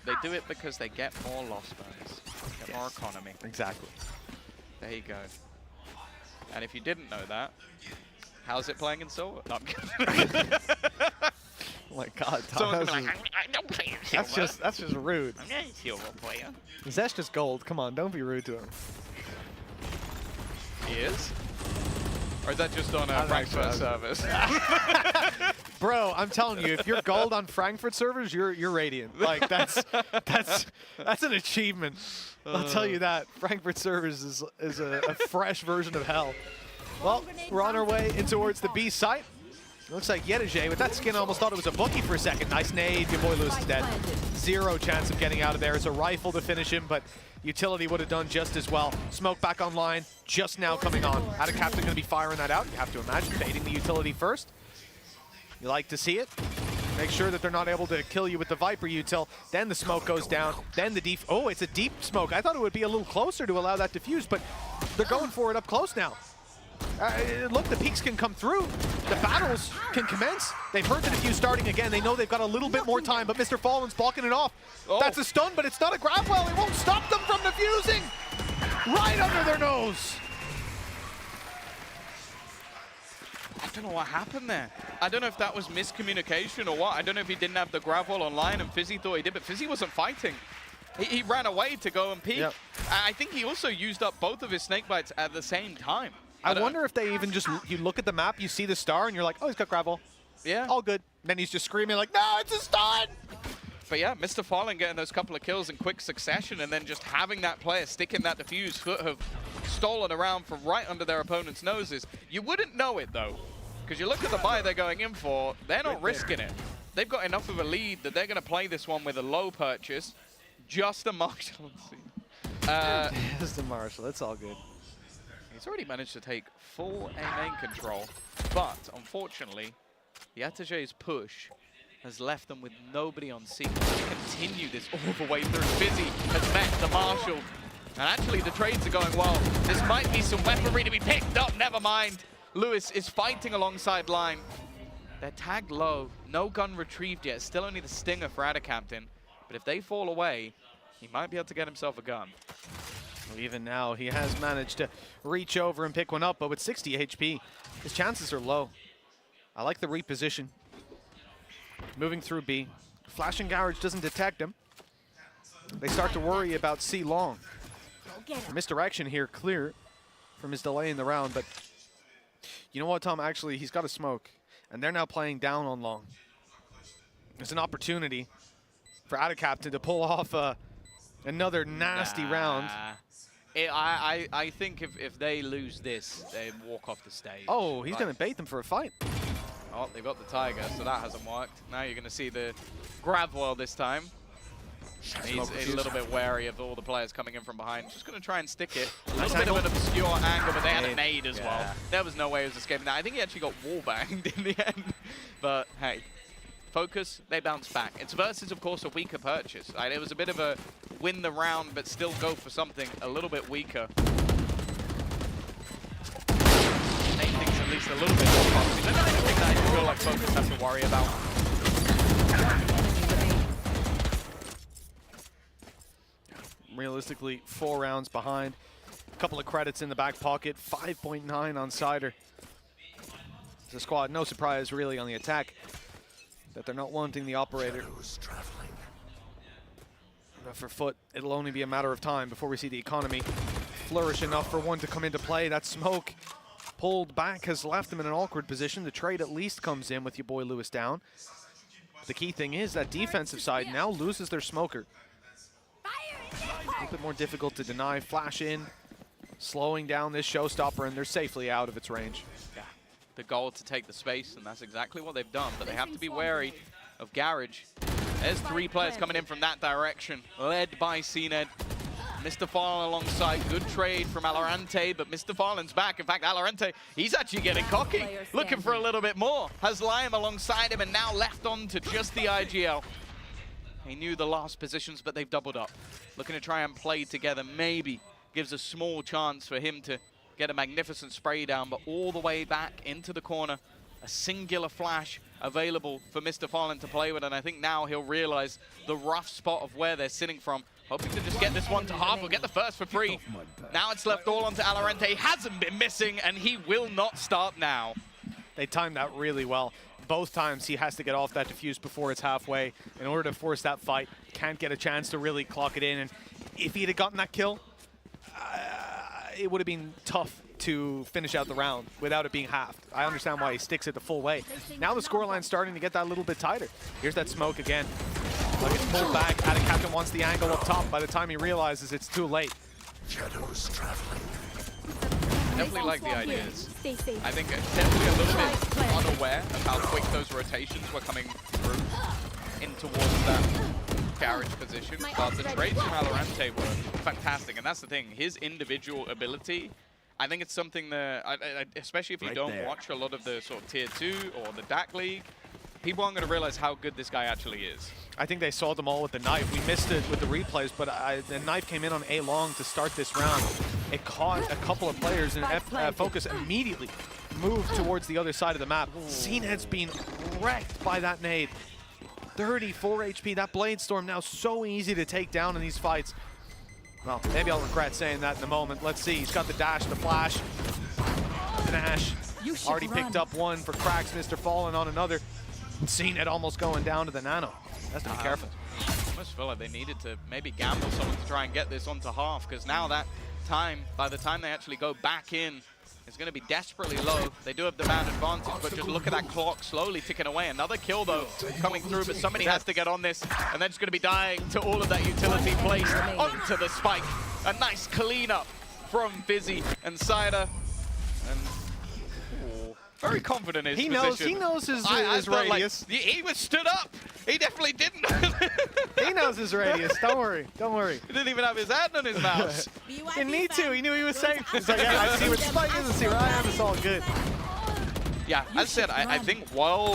They do it because they get more loss burns. Get more economy. Exactly. There you go. And if you didn't know that, how's it playing in silver? No, I'm kidding. Oh my God, Tom, Someone's gonna be like, I don't play in silver. That's just rude. I'm not a silver player. Zesh just gold. Come on, don't be rude to him. He is? Or is that just on a Frankfurt servers? Bro, I'm telling you, if you're gold on Frankfurt servers, you're radiant. Like that's an achievement. I'll tell you that. Frankfurt servers is a fresh version of hell. Well, we're on our way in towards the B site. Looks like Yedije with that skin. I almost thought it was a bookie for a second. Nice nade. Your boy Lewis is dead. 0 chance of getting out of there. It's a rifle to finish him, but utility would have done just as well. Smoke back online, just now coming on. How the captain going to be firing that out? You have to imagine baiting the utility first. You like to see it. Make sure that they're not able to kill you with the Viper util. Then the smoke goes down. Then the deep. Oh, it's a deep smoke. I thought it would be a little closer to allow that diffuse, but they're going for it up close now. Look, the peaks can come through. The battles can commence. They've heard the defuse starting again. They know they've got a little bit more time, but Mr. Fallen's blocking it off. Oh. That's a stun, but it's not a grab well. It won't stop them from defusing. Right under their nose. I don't know what happened there. I don't know if that was miscommunication or what. I don't know if he didn't have the grab wall online and Fizzy thought he did, but Fizzy wasn't fighting. He ran away to go and peek. Yep. I think he also used up both of his snake bites at the same time. I wonder if they even just, you look at the map, you see the star, and you're like, oh, he's got gravel. Yeah. All good. And then he's just screaming like, no, it's a stun! But yeah, Mr. Fallen getting those couple of kills in quick succession and then just having that player stick in that defuse, FUT have stolen around from right under their opponent's noses. You wouldn't know it, though, because you look at the buy they're going in for, they're not risking it. They've got enough of a lead that they're going to play this one with a low purchase. Just a Marshall. Just a Marshall. It's all good. He's already managed to take full A-main control, but unfortunately, Yataje's push has left them with nobody on C. To continue this all the way through. Fizzy has met the Marshall, and actually the trades are going well. This might be some weaponry to be picked up, never mind. Lewis is fighting alongside line. They're tagged low, no gun retrieved yet, still only the stinger for Adder Captain, but if they fall away, he might be able to get himself a gun. Even now, he has managed to reach over and pick one up, but with 60 HP, his chances are low. I like the reposition. Moving through B. Flashing Garage doesn't detect him. They start to worry about C long. The misdirection here clear from his delay in the round, but you know what, Tom? Actually, he's got a smoke, and they're now playing down on long. There's an opportunity for Adicaptain to pull off another nasty round. I think if they lose this, they walk off the stage. Oh, he's going to bait them for a fight. Oh, they've got the Tiger, so that hasn't worked. Now you're going to see the grab well this time. He's a little bit wary of all the players coming in from behind. Just going to try and stick it. A little bit of an obscure angle, but they had a nade as well. There was no way he was escaping that. I think he actually got wallbanged in the end. But hey, Fokus, they bounce back. It's versus, of course, a weaker purchase. Right? It was a bit of a win the round, but still go for something a little bit weaker. Make things at least a little bit more positive. There's not anything that I feel like Fokus has to worry about. Realistically, 4 rounds behind. A couple of credits in the back pocket. 5.9 on Cider. It's a squad, no surprise really on the attack that they're not wanting the operator. But for FUT, it'll only be a matter of time before we see the economy flourish enough for one to come into play. That smoke pulled back has left him in an awkward position. The trade at least comes in with your boy Lewis down. The key thing is that defensive side now loses their smoker. A little bit more difficult to deny. Flash in, slowing down this showstopper, and they're safely out of its range. Yeah, the goal to take the space, and that's exactly what they've done. But they have to be wary of Garage. There's 3 players coming in from that direction, led by CNED. Mr. Fallen alongside. Good trade from Alorante, but Mr. Fallen's back. In fact, Alorante, he's actually getting cocky, looking for a little bit more. Has Liam alongside him and now left on to just the IGL. He knew the last positions, but they've doubled up. Looking to try and play together, maybe gives a small chance for him to get a magnificent spray down, but all the way back into the corner. A singular flash available for Mr. Fallen to play with, and I think now he'll realize the rough spot of where they're sitting from. Hoping to just get this one to half. We'll get the first for free. Now it's left all onto Alorante. He hasn't been missing, and he will not start now. They timed that really well. Both times he has to get off that defuse before it's halfway in order to force that fight. Can't get a chance to really clock it in. And if he'd have gotten that kill, it would have been tough to finish out the round without it being halved. I understand why he sticks it the full way. Now the scoreline's starting to get that little bit tighter. Here's that smoke again. Look, it's pulled back. Adicaptain wants the angle up top. By the time he realizes it's too late. Shadows traveling. I definitely like the ideas. I think definitely a little bit unaware of how quick those rotations were coming through in towards that Garage position. But the trades from Alorante were fantastic, and that's the thing. His individual ability, I think it's something that, especially if you don't watch a lot of the sort of Tier 2 or the DAC League, people aren't going to realize how good this guy actually is. I think they saw them all with the knife. We missed it with the replays, but the knife came in on A long to start this round. It caught a couple of players, and Fokus immediately moved towards the other side of the map. CNED's been wrecked by that nade. 34 HP. That Blade Storm now so easy to take down in these fights. Well, maybe I'll regret saying that in a moment. Let's see. He's got the dash, the flash. The Nash already picked up one for cracks. Mr. Fallen on another. CNED almost going down to the nano. Has to be careful. I almost feel like they needed to maybe gamble someone to try and get this onto half, because now that time, by the time they actually go back in, it's going to be desperately low. They do have the man advantage, but just look at that clock slowly ticking away. Another kill, though, coming through, but somebody has to get on this, and they're just going to be dying to all of that utility placed onto the spike. A nice cleanup from Fizzy and Cider. And very confident in his position. He knows his radius. Like, he was stood up. He definitely didn't. He knows his radius. Don't worry. Don't worry. He didn't even have his hand on his mouse. Didn't need to. He knew he was safe. He's like, yeah, I see where the spike is. I see where I am. It's all good. Yeah, as I said, I think while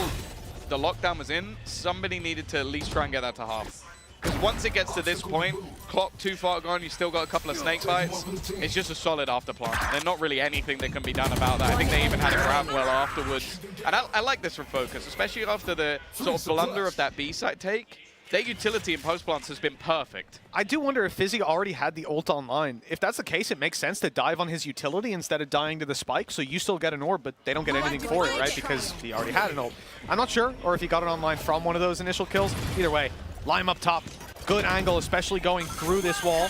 the lockdown was in, somebody needed to at least try and get that to half. Because once it gets to this point, clock too far gone, you still got a couple of snake bites. It's just a solid afterplant. There's not really anything that can be done about that. I think they even had a grab well afterwards. And I like this from Fokus, especially after the sort of blunder of that B-side take. their utility in post plants has been perfect. I do wonder if Fizzy already had the ult online. If that's the case, it makes sense to dive on his utility instead of dying to the spike, so you still get an orb, but they don't get anything for it, right? Because he already had an ult. I'm not sure, or if he got it online from one of those initial kills. Either way, Lime up top. Good angle, especially going through this wall.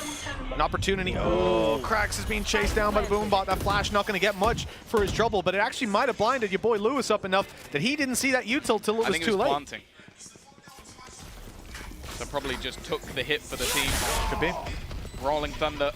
An opportunity. Oh, Krax is being chased down by the Boombot. That flash not going to get much for his trouble, but it actually might have blinded your boy Lewis up enough that he didn't see that util till it was too late. Planting. So probably just took the hit for the team. Could be. Rolling Thunder.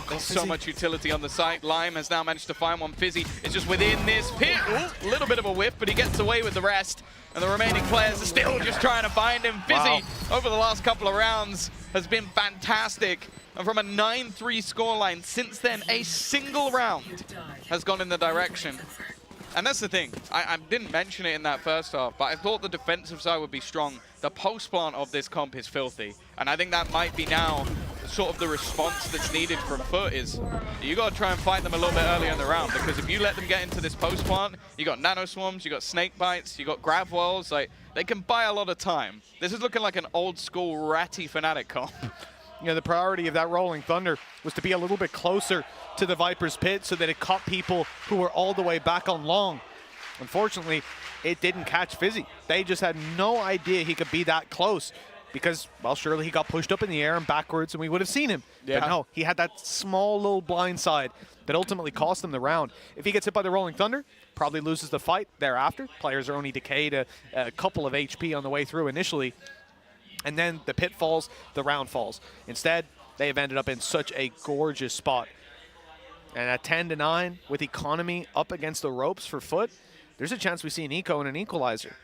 There's so much utility on the site. Lime has now managed to find one. Fizzy is just within this pit. A little bit of a whiff, but he gets away with the rest. And the remaining players are still just trying to find him. Fizzy, over the last couple of rounds, has been fantastic. And from a 9-3 scoreline, since then, a single round has gone in the direction. And that's the thing. I didn't mention it in that first half, but I thought the defensive side would be strong. The post plant of this comp is filthy. And I think that might be now sort of the response that's needed from FUT is you got to try and fight them a little bit earlier in the round, because if you let them get into this post plant, you got nano swarms, you got snake bites, you got grab walls, like they can buy a lot of time. This is looking like an old school ratty Fnatic comp. You know, the priority of that Rolling Thunder was to be a little bit closer to the Viper's pit so that it caught people who were all the way back on long. Unfortunately, it didn't catch Fizzy. They just had no idea he could be that close because, well, surely he got pushed up in the air and backwards and we would have seen him. Yeah. But no, he had that small little blind side that ultimately cost him the round. If he gets hit by the Rolling Thunder, probably loses the fight thereafter. Players are only decayed a couple of HP on the way through initially. And then the pit falls, the round falls. Instead, they have ended up in such a gorgeous spot. And at 10-9, with economy up against the ropes for FUT, there's a chance we see an eco and an equalizer.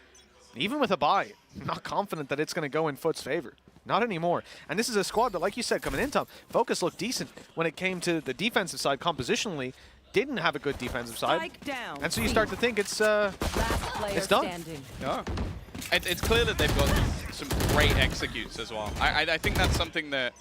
Even with a bye, I'm not confident that it's going to go in FUT's favor. Not anymore. And this is a squad that, like you said, coming in, Tom, Fokus looked decent when it came to the defensive side compositionally. Didn't have a good defensive side. And so you start to think it's done. Yeah. It's clear that they've got some great executes as well. I think that's something that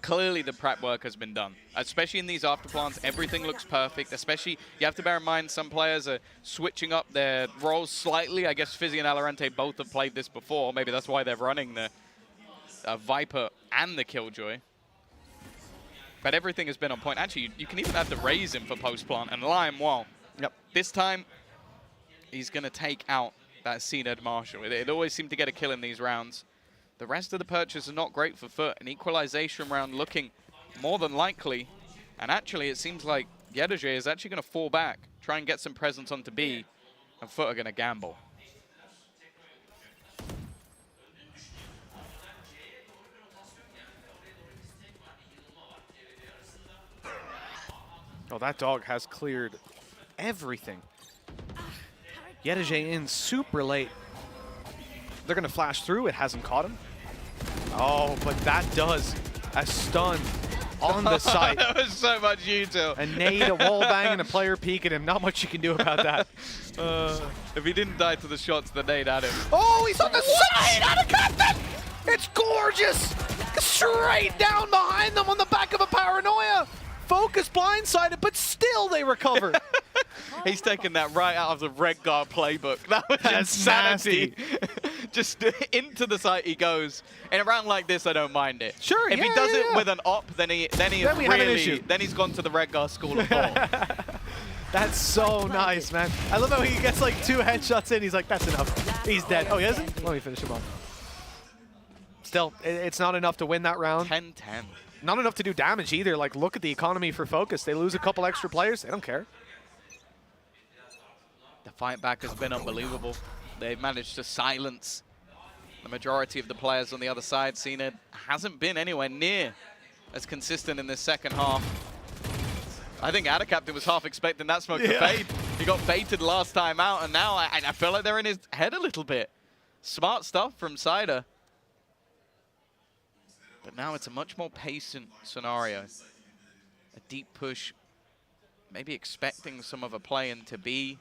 clearly the prep work has been done, especially in these afterplants. Everything looks perfect, especially you have to bear in mind some players are switching up their roles slightly. I guess Fizzy and Alorante both have played this before. Maybe that's why they're running the Viper and the Killjoy. But everything has been on point. Actually, you can even have to raise him for post-plant. And Lime, well, this time he's going to take out that CNED Marshall. It always seemed to get a kill in these rounds. The rest of the purchase is not great for FUT. An equalization round looking more than likely. And actually, it seems like Yedege is actually going to fall back, try and get some presence onto B, and FUT are going to gamble. Oh, that dog has cleared everything. Yedege in super late. They're going to flash through. It hasn't caught him. Oh, but that does a stun on the site. That was so much util. A nade, a wall bang, and a player peek at him. Not much you can do about that. If he didn't die to the shots, the nade at him. Oh, he's on the side out of Captain! It's gorgeous! Straight down behind them on the back of a Paranoia. Fokus blindsided, but still they recover. He's taken that right out of the Redgar playbook. That was insanity. Just into the site he goes. In a round like this, I don't mind it. Sure, if he does it with an op, then he's gone to the Redgar school of thought. That's so nice, man. I love how he gets like 2 headshots in. He's like, that's enough. He's dead. Oh, he isn't? Let me finish him off. Still, it's not enough to win that round. 10-10. Not enough to do damage either. Like, look at the economy for Fokus. They lose a couple extra players. They don't care. The fight back has been unbelievable. They've managed to silence the majority of the players on the other side. CNED hasn't been anywhere near as consistent in this second half. I think Adacaptain was half expecting that smoke to fade. He got baited last time out, and now I feel like they're in his head a little bit. Smart stuff from Cider. But now it's a much more patient scenario. A deep push, maybe expecting some of a play in to be.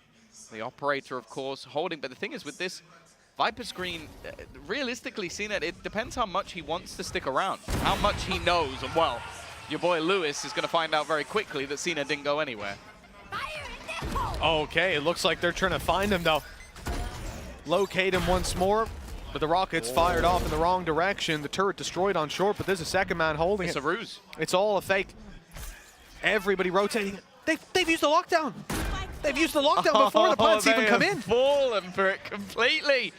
The operator, of course, holding. But the thing is, with this Viper screen, realistically seen it depends how much he wants to stick around, how much he knows. And well, your boy Lewis is going to find out very quickly that Cena didn't go anywhere. Okay, it looks like they're trying to find him, though. Locate him once more. But the rocket's fired off in the wrong direction. The turret destroyed on short, but there's a second man holding it. It's a ruse. It's all a fake. Everybody rotating. They've used the lockdown. They've used the lockdown before the plants even come in. Fallen for it completely.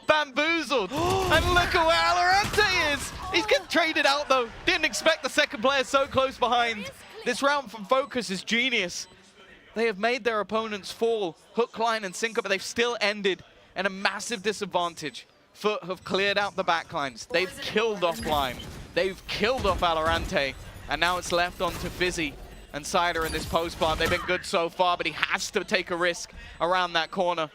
Bamboozled. And look at where Alorante is. He's getting traded out though. Didn't expect the second player so close behind. This round from Fokus is genius. They have made their opponents fall, hook, line, and sinker, but they've still ended in a massive disadvantage. FUT have cleared out the backlines. They've killed offline. They've killed off Alorante. And now it's left on to Fizzy and Cider in this post plant. They've been good so far, but he has to take a risk around that corner.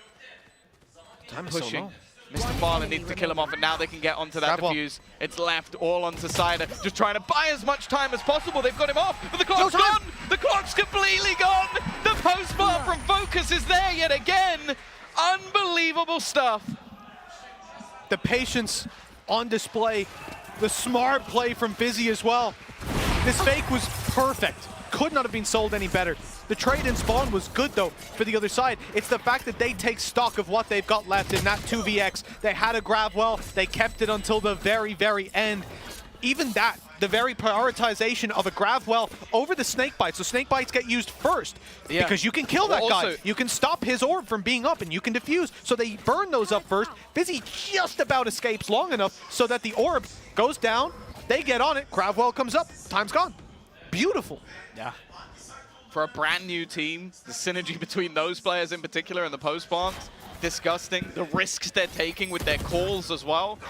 Time is Pushing. so low. Mr. Farland needs to kill him off, and now they can get onto that defuse. It's left all onto Cider, just trying to buy as much time as possible. They've got him off, but the clock's gone! The clock's completely gone! The post plant from Fokus is there yet again! Unbelievable stuff. The patience on display. The smart play from Fizzy as well. This fake was perfect. Could not have been sold any better. The trade in spawn was good though for the other side. It's the fact that they take stock of what they've got left in that 2vx. They had a grab well, they kept it until the very, very end. Even that, the very prioritization of a grab well over the snake bites. So snake bites get used first because you can kill that guy. You can stop his orb from being up and you can defuse. So they burn those up first. Fizzy just about escapes long enough so that the orb goes down. They get on it, grab well comes up, time's gone. Beautiful. Yeah. For a brand new team, the synergy between those players in particular and the post plant, disgusting. The risks they're taking with their calls as well.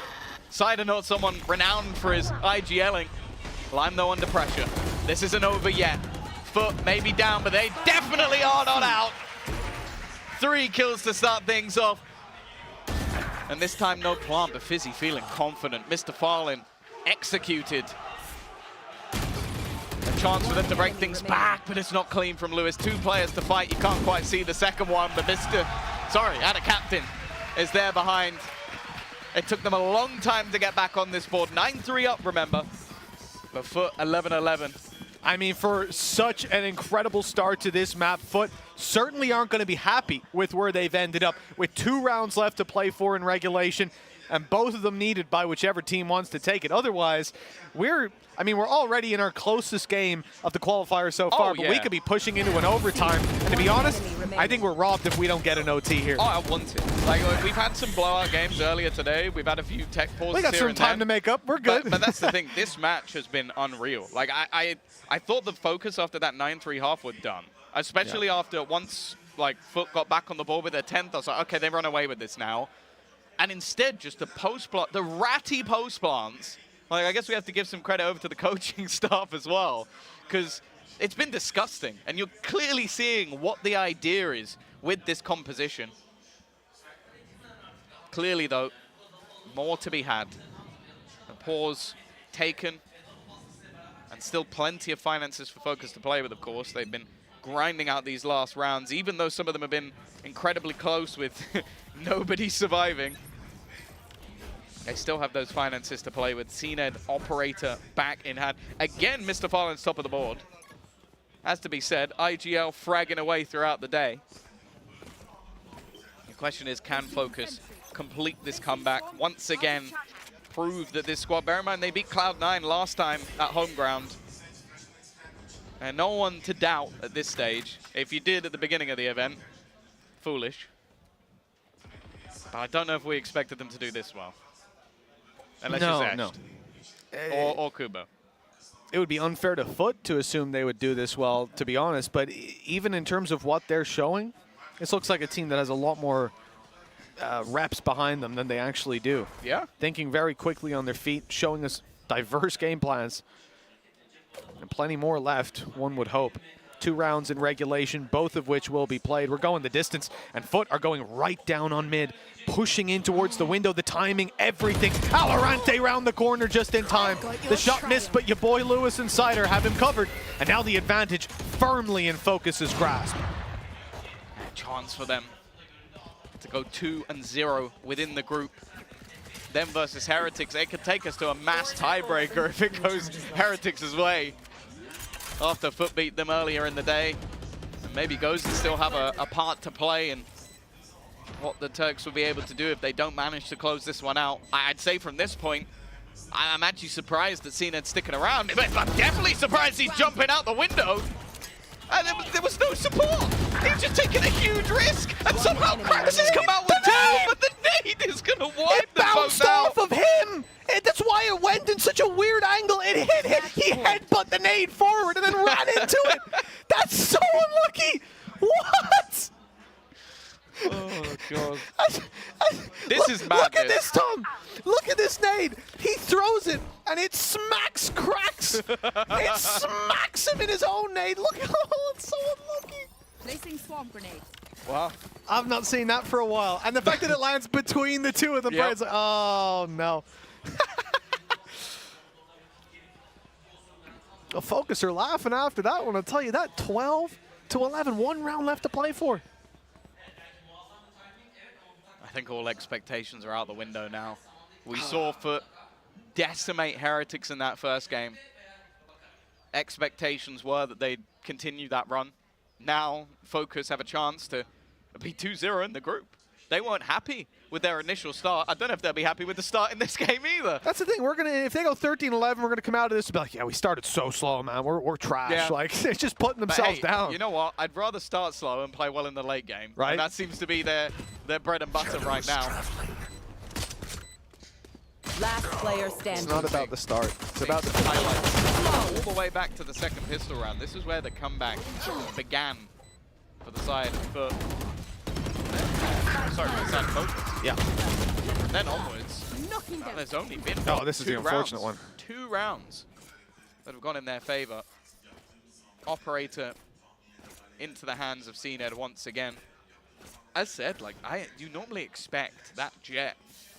Cider not someone renowned for his IGLing. Lime though under pressure. This isn't over yet. FUT may be down, but they definitely are not out. 3 kills to start things off. And this time no plant, but Fizzy feeling confident. Mr. Farland executed. A chance for them to break things back, but it's not clean from Lewis. 2 players to fight. You can't quite see the second one, but Ada Captain is there behind. It took them a long time to get back on this board. 9-3 up, remember. But FUT 11-11. I mean, for such an incredible start to this map, FUT certainly aren't going to be happy with where they've ended up. With 2 rounds left to play for in regulation, and both of them needed by whichever team wants to take it. Otherwise, we're already in our closest game of the qualifier so far, but we could be pushing into an overtime. And to be honest, I think we're robbed if we don't get an OT here. Oh, I want it. Like, we've had some blowout games earlier today. We've had a few tech pauses. We got some time to make up. We're good. But that's the thing. This match has been unreal. Like, I thought the focus after that 9-3 half were done, especially after once like FUT got back on the board with their 10th. I was like, okay, they run away with this now. And instead, just the post plant, the ratty post plants. Like, I guess we have to give some credit over to the coaching staff as well, because it's been disgusting. And you're clearly seeing what the idea is with this composition. Clearly, though, more to be had. A pause taken. And still plenty of finances for Fokus to play with, of course. They've been grinding out these last rounds, even though some of them have been incredibly close with nobody surviving. They still have those finances to play with. CNED Operator back in hand. Again, Mr. Farland's top of the board. Has to be said, IGL fragging away throughout the day. The question is, can Fokus complete this comeback? Once again, prove that this squad, bear in mind, they beat Cloud9 last time at home ground. And no one to doubt at this stage. If you did at the beginning of the event, foolish. But I don't know if we expected them to do this well. Unless you're Zesht. Or Kubo. It would be unfair to FUT to assume they would do this well, to be honest. But even in terms of what they're showing, this looks like a team that has a lot more reps behind them than they actually do. Yeah. Thinking very quickly on their feet, showing us diverse game plans. And plenty more left, one would hope. 2 rounds in regulation, both of which will be played. We're going the distance, and FUT are going right down on mid, pushing in towards the window, the timing, everything. Alorante round the corner just in time. The shot missed, but your boy Lewis and Cider have him covered. And now the advantage firmly in Fokus's grasp. A chance for them to go 2-0 within the group. Them versus Heretics, they could take us to a mass tiebreaker if it goes Heretics' way. After FUT beat them earlier in the day. And maybe Gozen still have a part to play in what the Turks will be able to do if they don't manage to close this one out. I'd say from this point, I'm actually surprised that CNED's sticking around, but I'm definitely surprised he's jumping out the window. And there was no support. He's just taking a huge risk, and somehow Krax has come out with two, but the nade is going to wipe them both out. Bounced off of him! That's why it went in such a weird angle. It hit him. He headbutt the nade forward and then ran into it. That's so unlucky. What? Oh, God. This is madness. Look at this, Tom. Look at this nade. He throws it, and it smacks Krax. It smacks him in his own nade. Look how it's so unlucky. Placing swamp grenade. Wow. I've not seen that for a while. And the fact that it lands between the two of them, it's like, oh, no. The Fokus are laughing after that one. I'll tell you that. 12-11. 1 round left to play for. I think all expectations are out the window now. We saw FUT decimate Heretics in that first game. Expectations were that they'd continue that run. Now, Fokus have a chance to be 2-0 in the group. They weren't happy with their initial start. I don't know if they'll be happy with the start in this game either. That's the thing. We're gonna, if they go 13-11, we're gonna come out of this and be like, yeah, we started so slow, man. We're trash. Yeah. Like they're just putting themselves down. You know what? I'd rather start slow and play well in the late game. Right. And that seems to be their bread and butter right now. Last player standing. It's not about the start. It's about the highlights. All the way back to the second pistol round. This is where the comeback began for the side of FUT. Sorry, for the side of Fokus. Yeah. From then onwards, there's only been this is the unfortunate one. 2 rounds that have gone in their favor. Operator into the hands of CNED once again. As said, like you normally expect that Jet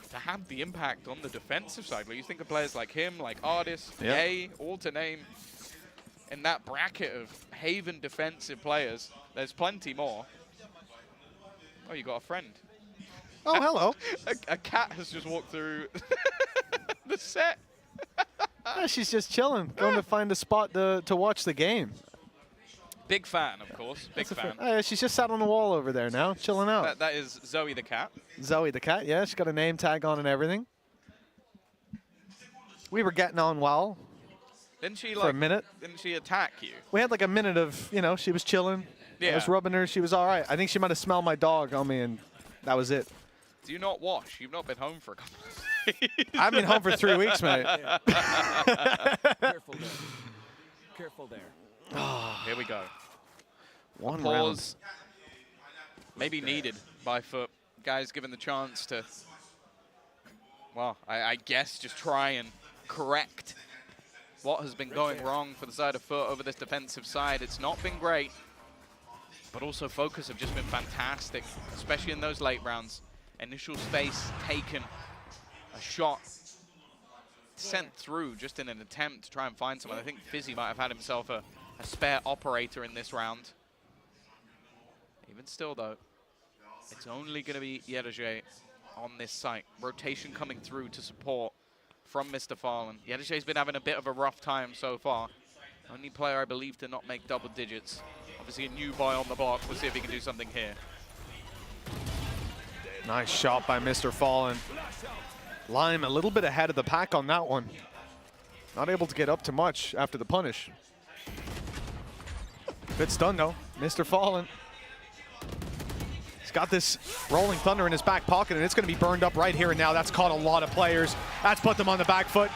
to have the impact on the defensive side. Like you think of players like him, like Artis, Yay, all to name. In that bracket of Haven defensive players, there's plenty more. Oh, you got a friend. Oh, hello. A cat has just walked through the set. Yeah, she's just chilling, going to find a spot to watch the game. Big fan, of course. Big fan. Oh, yeah, she's just sat on the wall over there now, chilling out. That is Zoe the cat. Zoe the cat, yeah. She's got a name tag on and everything. We were getting on well. Didn't she, for a minute. Didn't she attack you? We had like a minute of, she was chilling. Yeah. I was rubbing her. She was all right. I think she might have smelled my dog on me, and that was it. Do you not wash? You've not been home for a couple of days. I've been home for 3 weeks, mate. Careful there. Careful there. Here we go. One pause, maybe needed by FUT. Guys given the chance to, well, I guess just try and correct what has been going wrong for the side of FUT over this defensive side. It's not been great, but also Fokus have just been fantastic, especially in those late rounds. Initial space taken, a shot sent through just in an attempt to try and find someone. I think Fizzy might have had himself a spare operator in this round. Even still, though, it's only going to be Yerege on this site. Rotation coming through to support from Mr. Fallen. Yerege's been having a bit of a rough time so far. Only player, I believe, to not make double digits. Obviously, a new boy on the block. We'll see if he can do something here. Nice shot by Mr. Fallen. Lime a little bit ahead of the pack on that one. Not able to get up to much after the punish. Good stun, though. Mr. Fallen. He's got this Rolling Thunder in his back pocket, and it's going to be burned up right here and now. That's caught a lot of players. That's put them on the back foot.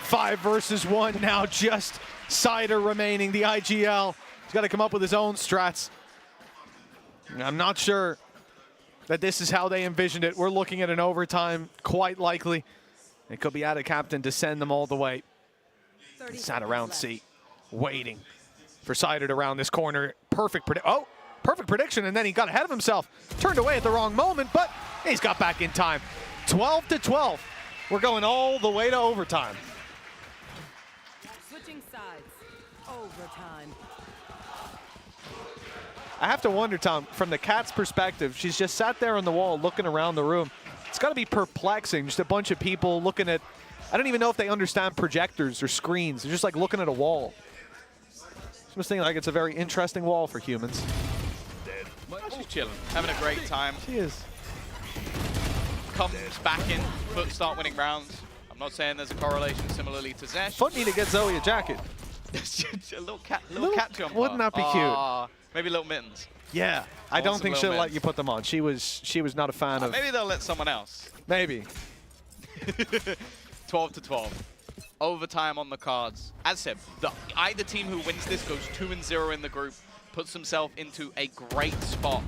5 versus 1 now, just Cider remaining. The IGL. He's got to come up with his own strats. I'm not sure that this is how they envisioned it. We're looking at an overtime, quite likely. It could be out of captain to send them all the way. He sat around C, waiting for Cider to round this corner. Perfect prediction, and then he got ahead of himself. Turned away at the wrong moment, but he's got back in time. 12-12. We're going all the way to overtime. Switching sides. Overtime. I have to wonder, Tom, from the cat's perspective, she's just sat there on the wall looking around the room. It's got to be perplexing, just a bunch of people looking at, I don't even know if they understand projectors or screens. They're just like looking at a wall. I was thinking like it's a very interesting wall for humans. Oh, she's chilling, having a great time. She is. comes back in, FUT start winning rounds. I'm not saying there's a correlation similarly to Zesh. FUT need to get Zoe a jacket. A little cat jumper. Wouldn't that be cute? Maybe little mittens. Yeah, I don't think she'll let you put them on. She was not a fan of. Maybe they'll let someone else. Maybe. 12-12. Overtime on the cards. As said, either team who wins this goes 2-0 in the group, puts themselves into a great spot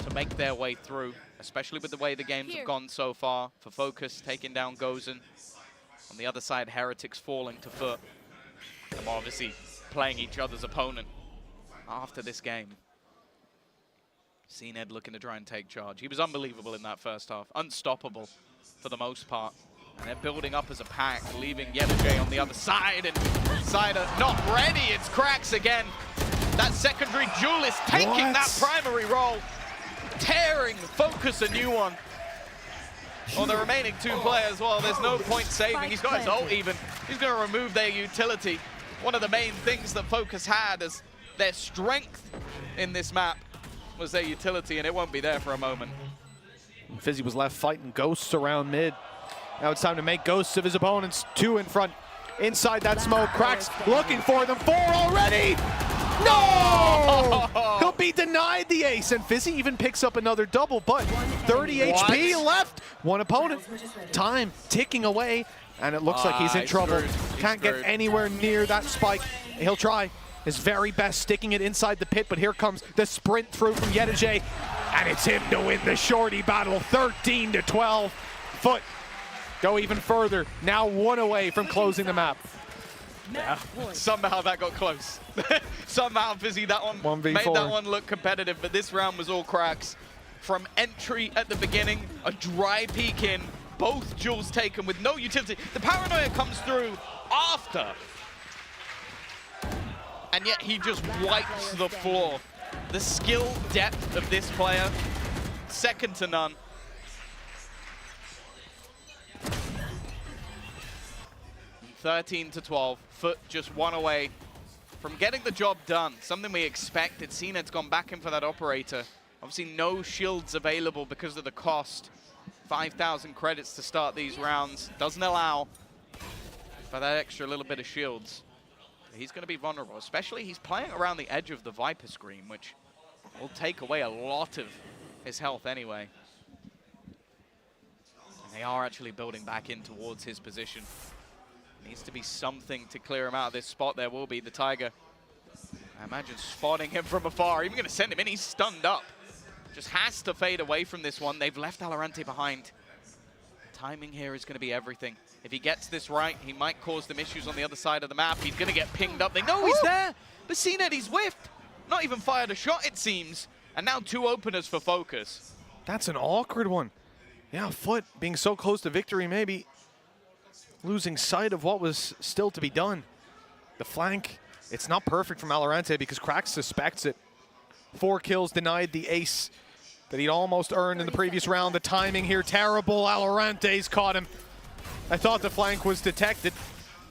to make their way through, especially with the way the games have gone so far. For Fokus, taking down Gozen. On the other side, Heretics falling to FUT. And obviously playing each other's opponent after this game. CNED looking to try and take charge. He was unbelievable in that first half. Unstoppable for the most part. And they're building up as a pack, leaving Yedajay on the other side. And Cider not ready. It's Cracks again. That secondary duelist taking that primary role. Tearing Fokus a new one. On the remaining two players, well, there's no point saving. He's got his ult even. He's going to remove their utility. One of the main things that Fokus had as their strength in this map was their utility, and it won't be there for a moment. Fizzy was left fighting ghosts around mid. Now it's time to make ghosts of his opponents. 2 in front. Inside that smoke, Cracks looking for them. 4 already! No! He'll be denied the ace, and Fizzy even picks up another double, but 30 HP left. One opponent. Time ticking away, and it looks like he's in trouble. Can't get anywhere near that spike. He'll try his very best, sticking it inside the pit, but here comes the sprint through from Yedajay, and it's him to win the shorty battle, 13-12. FUT go even further, now 1 away from closing the map. Yeah. Somehow that got close. Somehow Fizzy that one made that one look competitive, but this round was all Cracks. From entry at the beginning, a dry peek in, both duels taken with no utility. The paranoia comes through after. And yet he just wipes the floor. The skill depth of this player, second to none. (13-12). FUT just 1 away from getting the job done. Something we expected. CNED's gone back in for that operator. Obviously no shields available because of the cost. 5,000 credits to start these rounds. Doesn't allow for that extra little bit of shields. He's going to be vulnerable, especially he's playing around the edge of the Viper screen, which will take away a lot of his health anyway. And they are actually building back in towards his position. Needs to be something to clear him out of this spot. There will be the Tiger. I imagine spotting him from afar, even going to send him in. He's stunned up. Just has to fade away from this one. They've left Valorant behind. Timing here is going to be everything. If he gets this right, he might cause them issues on the other side of the map. He's going to get pinged up. They know he's there, but CNED, he's whiffed. Not even fired a shot, it seems. And now 2 openers for Fokus. That's an awkward one. Yeah, FUT being so close to victory, maybe losing sight of what was still to be done. The flank, it's not perfect from Valorant because Cracks suspects it. 4 kills denied the ace that he'd almost earned in the previous round. The timing here, terrible. Alorante's caught him. I thought the flank was detected.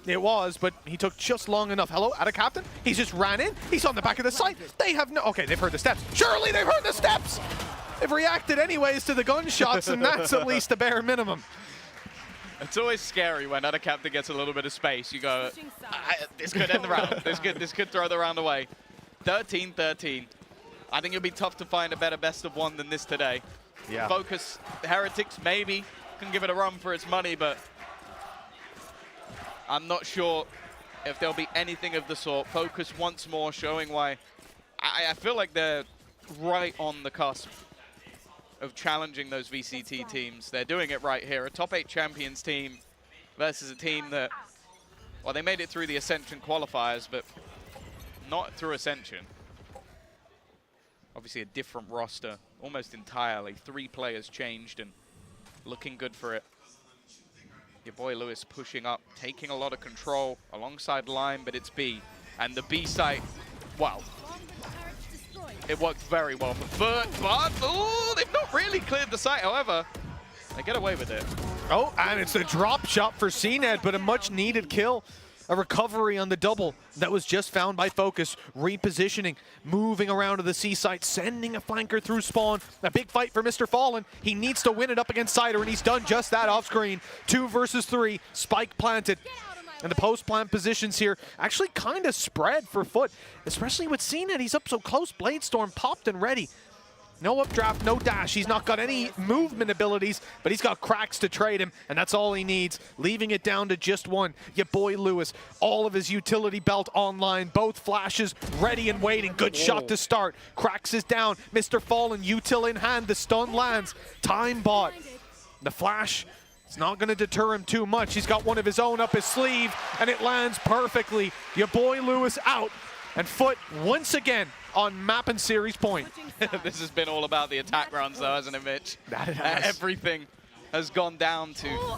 It was, but he took just long enough. Hello, at a captain? He's just ran in. He's on the back of the site. They have no... Okay, they've heard the steps. Surely they've heard the steps! They've reacted anyways to the gunshots, and that's at least the bare minimum. It's always scary when at a captain gets a little bit of space. You go, this could end the round. This could throw the round away. 13-13. I think it'll be tough to find a better best of 1 than this today. Yeah. Fokus, Heretics maybe can give it a run for its money, but I'm not sure if there'll be anything of the sort. Fokus once more showing why I feel like they're right on the cusp of challenging those VCT teams. They're doing it right here. A top 8 champions team versus a team that, well, they made it through the Ascension qualifiers, but not through Ascension. Obviously a different roster, almost entirely. 3 players changed and looking good for it. Your boy Lewis pushing up, taking a lot of control alongside Lime, but it's B. And the B site, wow. It worked very well for FUT, but they've not really cleared the site. However, they get away with it. Oh, and it's a drop shot for CNED, but a much needed kill. A recovery on the double that was just found by Fokus. Repositioning, moving around to the C site, sending a flanker through spawn. A big fight for Mr. Fallen. He needs to win it up against Cider, and he's done just that off screen. 2 versus 3, spike planted. And the post-plant positions here actually kind of spread for FUT, especially with CNED. He's up so close. Bladestorm popped and ready. No updraft, no dash. He's not got any movement abilities, but he's got cracks to trade him, and that's all he needs. Leaving it down to just one. Your boy Lewis, all of his utility belt online. Both flashes ready and waiting. Good shot to start. Cracks is down. Mr. Fallen, util in hand. The stun lands. Time bot. The flash, it's not going to deter him too much. He's got one of his own up his sleeve, and it lands perfectly. Your boy Lewis out, and FUT once again on map and series point. This has been all about the attack rounds though, hasn't it, Mitch? That it has. Everything has gone down to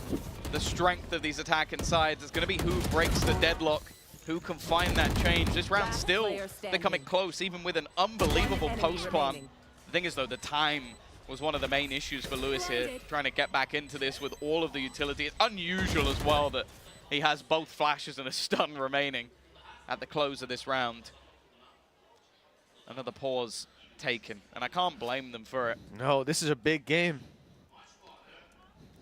the strength of these attacking sides. It's going to be who breaks the deadlock, who can find that change. This round still, they're coming close, even with an unbelievable post-plant. The thing is though, the time was one of the main issues for Lewis here, trying to get back into this with all of the utility. It's unusual as well that he has both flashes and a stun remaining at the close of this round. Another pause taken, and I can't blame them for it. No, this is a big game.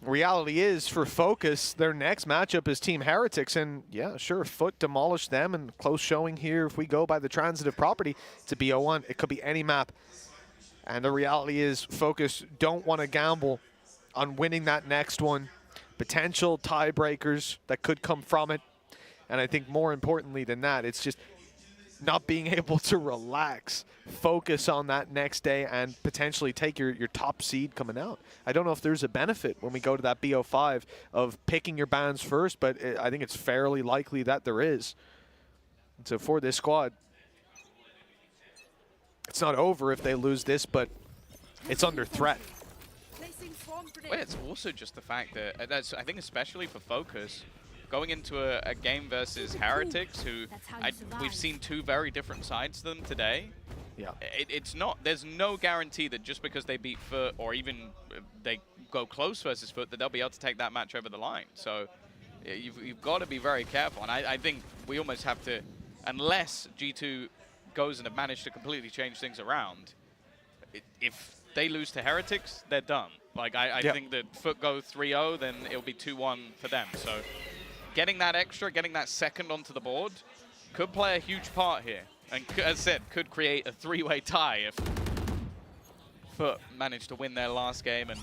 Reality is, for Fokus, their next matchup is Team Heretics, and yeah, sure, FUT demolished them, and close showing here. If we go by the transitive property, it's a BO1. It could be any map. And the reality is, Fokus don't want to gamble on winning that next one. Potential tiebreakers that could come from it. And I think more importantly than that, it's just not being able to relax, focus on that next day, and potentially take your top seed coming out. I don't know if there's a benefit when we go to that BO5 of picking your bans first, but I think it's fairly likely that there is. And so for this squad, it's not over if they lose this, but it's under threat. Well, it's also just the fact that, I think especially for Fokus, going into a game versus Heretics, who we've seen 2 very different sides to them today. Yeah. It's not, there's no guarantee that just because they beat FUT, or even they go close versus FUT, that they'll be able to take that match over the line. So you've got to be very careful. And I think we almost have to, unless G2 goes and have managed to completely change things around, if they lose to Heretics, they're done. Like, I think that FUT go 3-0, then it'll be 2-1 for them. So getting that extra, getting that second onto the board could play a huge part here. And as I said, could create a 3-way tie if FUT manage to win their last game and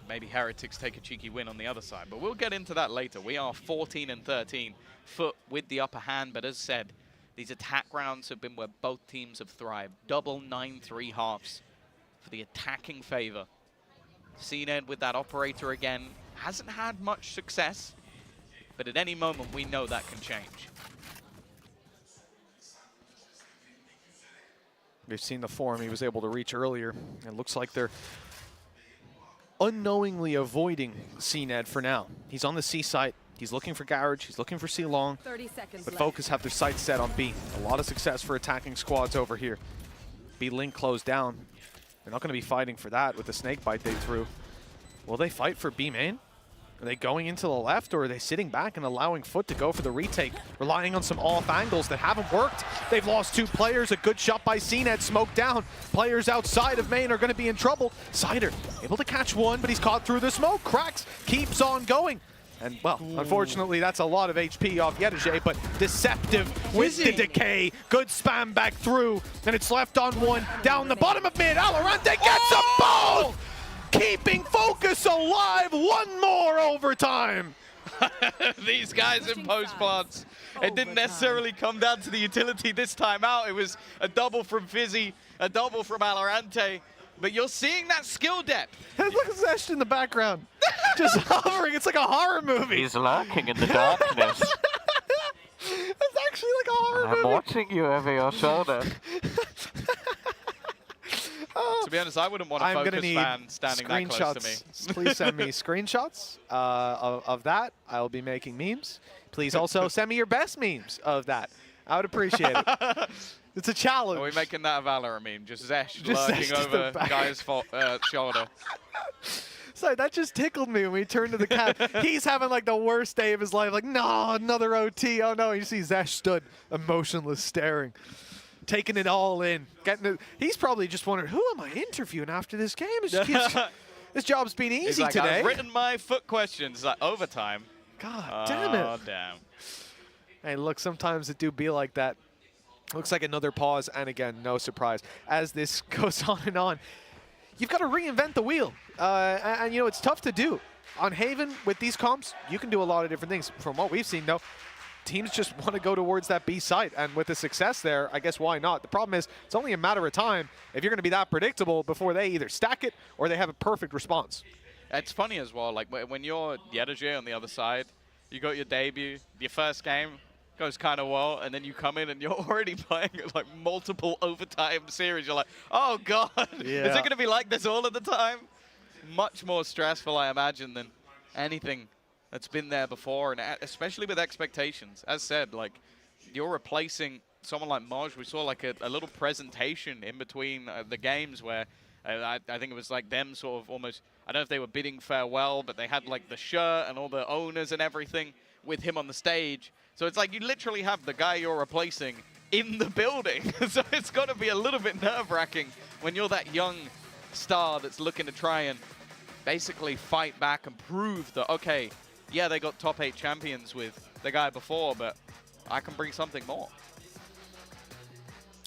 maybe Heretics take a cheeky win on the other side. But we'll get into that later. We are 14-13. FUT with the upper hand, but as said, these attack rounds have been where both teams have thrived. Double 9-3 halves for the attacking favor. CNED with that operator again. Hasn't had much success, but at any moment we know that can change. We've seen the form he was able to reach earlier. It looks like they're unknowingly avoiding CNED for now. He's on the C site. He's looking for Garage. He's looking for C long. 30 seconds but left. Fokus have their sights set on B. A lot of success for attacking squads over here. B link closed down. They're not going to be fighting for that with the snake bite they threw. Will they fight for B main? Are they going into the left, or are they sitting back and allowing FUT to go for the retake, relying on some off angles that haven't worked? They've lost 2 players. A good shot by CNED, smoked down. Players outside of main are going to be in trouble. Cider able to catch one, but he's caught through the smoke. Cracks, keeps on going. And, well, unfortunately, that's a lot of HP off Yedije, but deceptive with the decay. Good spam back through, and it's left on 1. Down the bottom of mid, Valorant gets them both! Keeping Fokus alive, 1 more overtime. These guys in post-plants. It didn't necessarily come down to the utility this time out. It was a double from Fizzy, a double from Valorant. But you're seeing that skill depth. Look at Zesh in the background. Just hovering. It's like a horror movie. He's lurking in the darkness. It's actually like a horror movie. I'm watching you over your shoulder. To be honest, I wouldn't want a Fokus fan standing that close to me. Please send me screenshots of that. I'll be making memes. Please also send me your best memes of that. I would appreciate it. It's a challenge. Are we making that a Valorant meme? Just Zesh lurking over Guy's shoulder. Sorry, that just tickled me when we turned to the cat. He's having like the worst day of his life. Like, no, another OT. Oh no, you see Zesh stood emotionless staring. Taking it all in. He's probably just wondering, who am I interviewing after this game? This job's been easy like, today. I've written my FUT questions. Like, overtime. God damn it. Oh, damn. Hey, look, sometimes it do be like that. Looks like another pause, and again, no surprise. As this goes on and on, you've got to reinvent the wheel. And, you know, it's tough to do. On Haven, with these comps, you can do a lot of different things. From what we've seen, though, teams just want to go towards that B site. And with the success there, I guess why not? The problem is, it's only a matter of time if you're going to be that predictable before they either stack it or they have a perfect response. It's funny as well, like when you're Yedajir on the other side, you got your debut, your first game goes kind of well, and then you come in and you're already playing like multiple overtime series. You're like, oh God, Yeah. Is it going to be like this all of the time? Much more stressful, I imagine, than anything that's been there before, and especially with expectations. As said, like, you're replacing someone like Moj. We saw like a little presentation in between the games where I think it was like them sort of almost, I don't know if they were bidding farewell, but they had like the shirt and all the owners and everything with him on the stage. So it's like you literally have the guy you're replacing in the building. So it's got to be a little bit nerve-wracking when you're that young star that's looking to try and basically fight back and prove that, okay, yeah, they got top 8 champions with the guy before, but I can bring something more.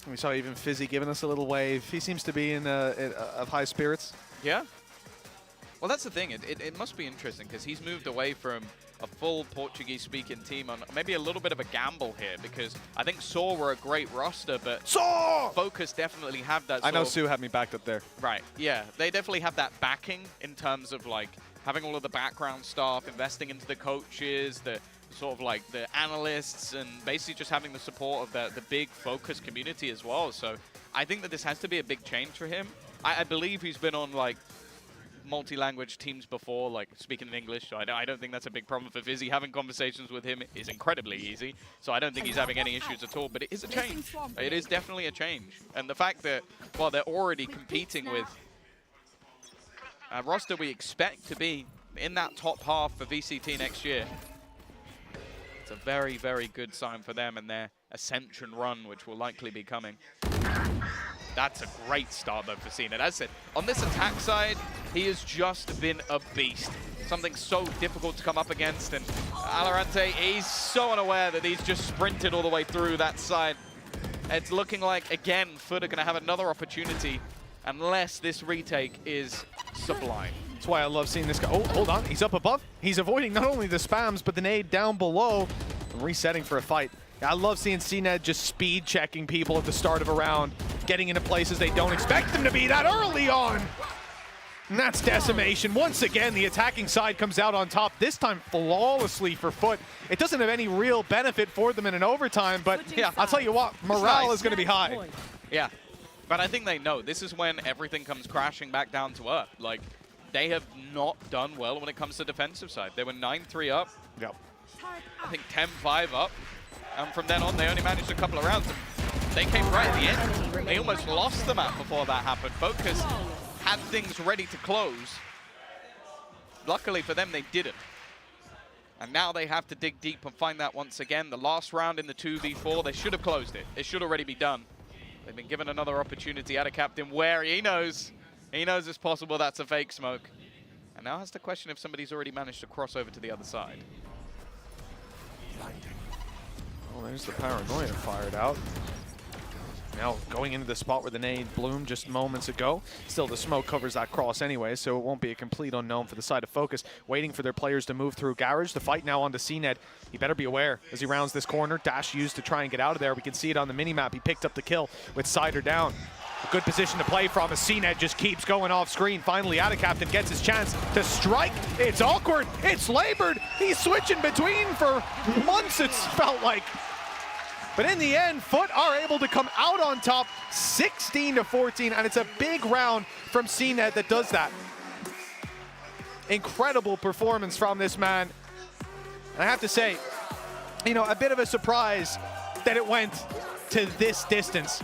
We saw even Fizzy giving us a little wave. He seems to be of high spirits. Yeah. Well, that's the thing. It must be interesting because he's moved away from a full Portuguese-speaking team on maybe a little bit of a gamble here, because I think Saw were a great roster, but Saw! Focus definitely have that. I know Sue had me backed up there. Right. Yeah, they definitely have that backing in terms of like having all of the background staff, investing into the coaches, the sort of like the analysts, and basically just having the support of the big Focus community as well. So I think that this has to be a big change for him. I believe he's been on like multi-language teams before, like speaking in English, so I don't think that's a big problem for Fizzy. Having conversations with him is incredibly easy, so I don't think he's having any issues at all, but it is a change. It is definitely a change. And the fact that, well, they're already competing with a roster we expect to be in that top half for VCT next year, it's a very, very good sign for them and their Ascension run, which will likely be coming. That's a great start, though, for Cena. As I said, on this attack side, he has just been a beast. Something so difficult to come up against, and Alorante, he's so unaware that he's just sprinted all the way through that side. It's looking like, again, FUT are going to have another opportunity unless this retake is sublime. That's why I love seeing this guy. Oh, hold on. He's up above. He's avoiding not only the spams, but the nade down below. And resetting for a fight. I love seeing CNED just speed checking people at the start of a round, getting into places they don't expect them to be that early on. And that's decimation. Once again, the attacking side comes out on top, this time flawlessly for FUT. It doesn't have any real benefit for them in an overtime, but yeah, I'll tell you what, morale is going to be high. Yeah, but I think they know. This is when everything comes crashing back down to earth. Like, they have not done well when it comes to defensive side. They were 9-3 up. Yep. I think 10-5 up. And from then on, they only managed a couple of rounds. They came right at the end. They almost lost the map before that happened. Focus had things ready to close. Luckily for them, they didn't. And now they have to dig deep and find that once again. The last round in the 2v4, they should have closed it. It should already be done. They've been given another opportunity at a captain where he knows it's possible that's a fake smoke. And now has to question if somebody's already managed to cross over to the other side. Oh, there's the paranoia fired out. Now going into the spot where the nade bloomed just moments ago. Still, the smoke covers that cross anyway, so it won't be a complete unknown for the side of Focus. Waiting for their players to move through Garage. The fight now onto CNED. He better be aware as he rounds this corner. Dash used to try and get out of there. We can see it on the minimap. He picked up the kill with Cider down. A good position to play from as CNED just keeps going off screen. Finally, Captain gets his chance to strike. It's awkward. It's labored. He's switching between for months, it's felt like. But in the end, FUT are able to come out on top 16-14, and it's a big round from CNED that does that. Incredible performance from this man. And I have to say, you know, a bit of a surprise that it went to this distance.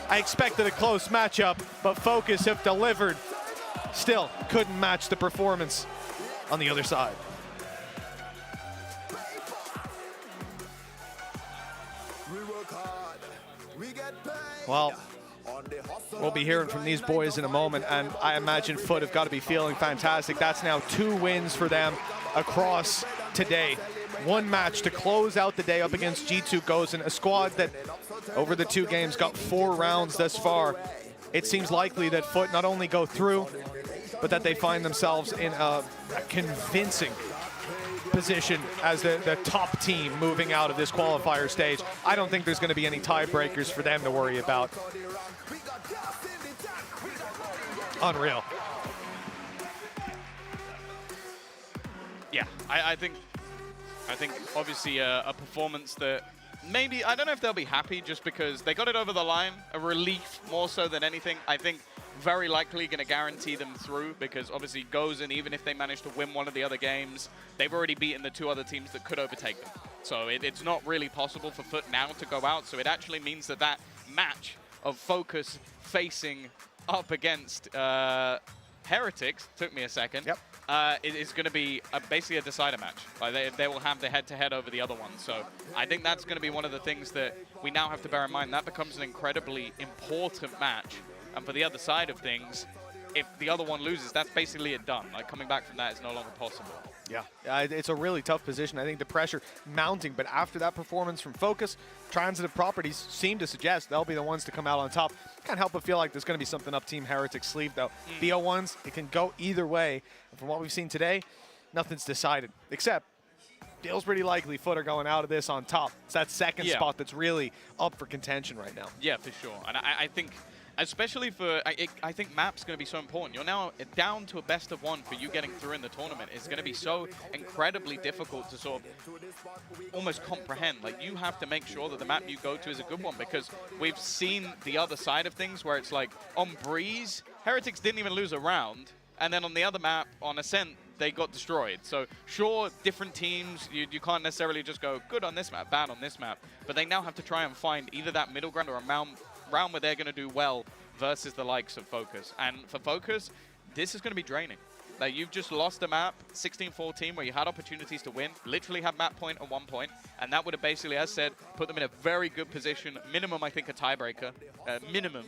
I expected a close matchup, but Focus have delivered still couldn't match the performance on the other side. Well, we'll be hearing from these boys in a moment, and I imagine FUT have got to be feeling fantastic. That's now 2 wins for them across today. 1 match to close out the day up against G2 Gozen, a squad that over the 2 games got 4 rounds thus far. It seems likely that FUT not only go through, but that they find themselves in a convincing position as the top team moving out of this qualifier stage. I don't think there's going to be any tiebreakers for them to worry about. Unreal. Yeah, I think obviously a performance that maybe, I don't know if they'll be happy just because they got it over the line, a relief more so than anything. I think very likely going to guarantee them through because obviously Gozen, even if they manage to win one of the other games, they've already beaten the 2 other teams that could overtake them. So it's not really possible for FUT now to go out. So it actually means that that match of Fokus facing up against Heretics, took me a second, it is going to be basically a decider match. Like they will have the head-to-head over the other one. So I think that's going to be one of the things that we now have to bear in mind. That becomes an incredibly important match. And for the other side of things, if the other one loses, that's basically it done. Like coming back from that is no longer possible. Yeah, it's a really tough position. I think the pressure mounting, but after that performance from Fokus, Transitive Properties seem to suggest they'll be the ones to come out on top. Can't help but feel like there's going to be something up Team Heretics' sleeve, though. BO1s, it can go either way. And from what we've seen today, nothing's decided, except feels pretty likely FUT are going out of this on top. It's that second spot that's really up for contention right now. Yeah, for sure. And I think, especially for, I think map's going to be so important. You're now down to a best of 1 for you getting through in the tournament. It's going to be so incredibly difficult to sort of almost comprehend. Like, you have to make sure that the map you go to is a good one because we've seen the other side of things where it's like, on Breeze, Heretics didn't even lose a round. And then on the other map, on Ascent, they got destroyed. So sure, different teams, you can't necessarily just go good on this map, bad on this map. But they now have to try and find either that middle ground or a round where they're going to do well versus the likes of Fokus. And for Fokus, this is going to be draining. Like, you've just lost a map, 16-14, where you had opportunities to win, literally had map point at 1 point, and that would have basically, as said, put them in a very good position, minimum, I think, a tiebreaker, minimum.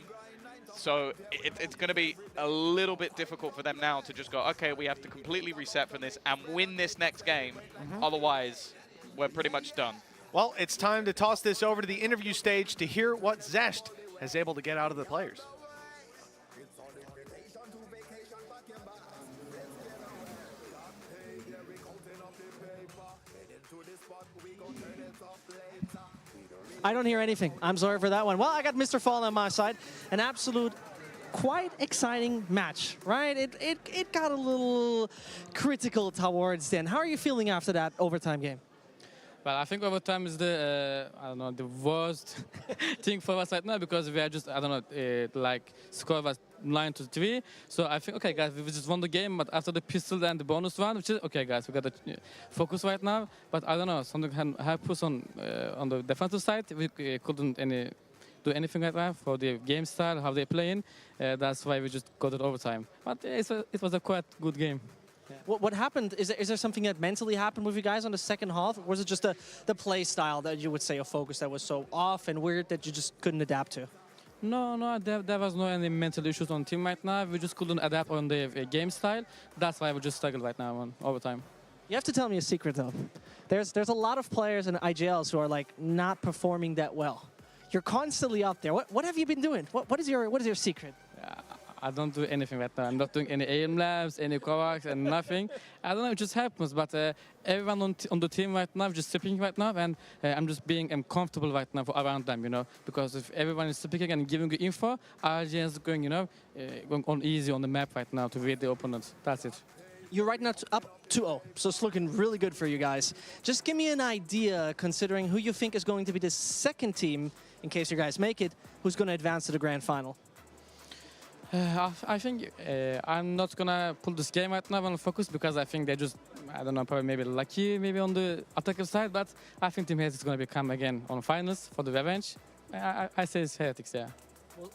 So it's going to be a little bit difficult for them now to just go, okay, we have to completely reset from this and win this next game. Otherwise, we're pretty much done. Well, it's time to toss this over to the interview stage to hear what Zest is able to get out of the players. I don't hear anything. I'm sorry for that one. Well, I got Mr. Fall on my side. An absolute, quite exciting match, right? It got a little critical towards the end. How are you feeling after that overtime game? Well, I think overtime is the, I don't know, the worst thing for us right now because we are just, I don't know, like score was 9-3. So I think, okay, guys, we just won the game, but after the pistol and the bonus one, which is, okay, guys, we got to focus right now. But I don't know, something can help us on the defensive side. We couldn't do anything right now for the game style, how they're playing. That's why we just got it overtime. But it was a quite good game. Yeah. What happened? Is there something that mentally happened with you guys on the second half? Or was it just the play style that you would say of Fokus that was so off and weird that you just couldn't adapt to? No, there was no any mental issues on team right now. We just couldn't adapt on the game style. That's why we just struggled right now on overtime. You have to tell me a secret though. There's a lot of players in IGLs who are like not performing that well. You're constantly out there. What have you been doing? What is your secret? I don't do anything right now. I'm not doing any aim labs, any covacs, and nothing. I don't know, it just happens. But everyone on the team right now is just speaking right now, and I'm just being comfortable right now for around them, you know. Because if everyone is speaking and giving you info, RGN is going, you know, going on easy on the map right now to read the opponents. That's it. You're right now up 2-0, so it's looking really good for you guys. Just give me an idea, considering who you think is going to be the second team, in case you guys make it, who's going to advance to the grand final. I think I'm not gonna pull this game right now on Fokus because I think they're just, I don't know, probably maybe lucky maybe on the attacker side, but I think Team Heretics is gonna become again on finals for the revenge. I say it's Heretics, yeah.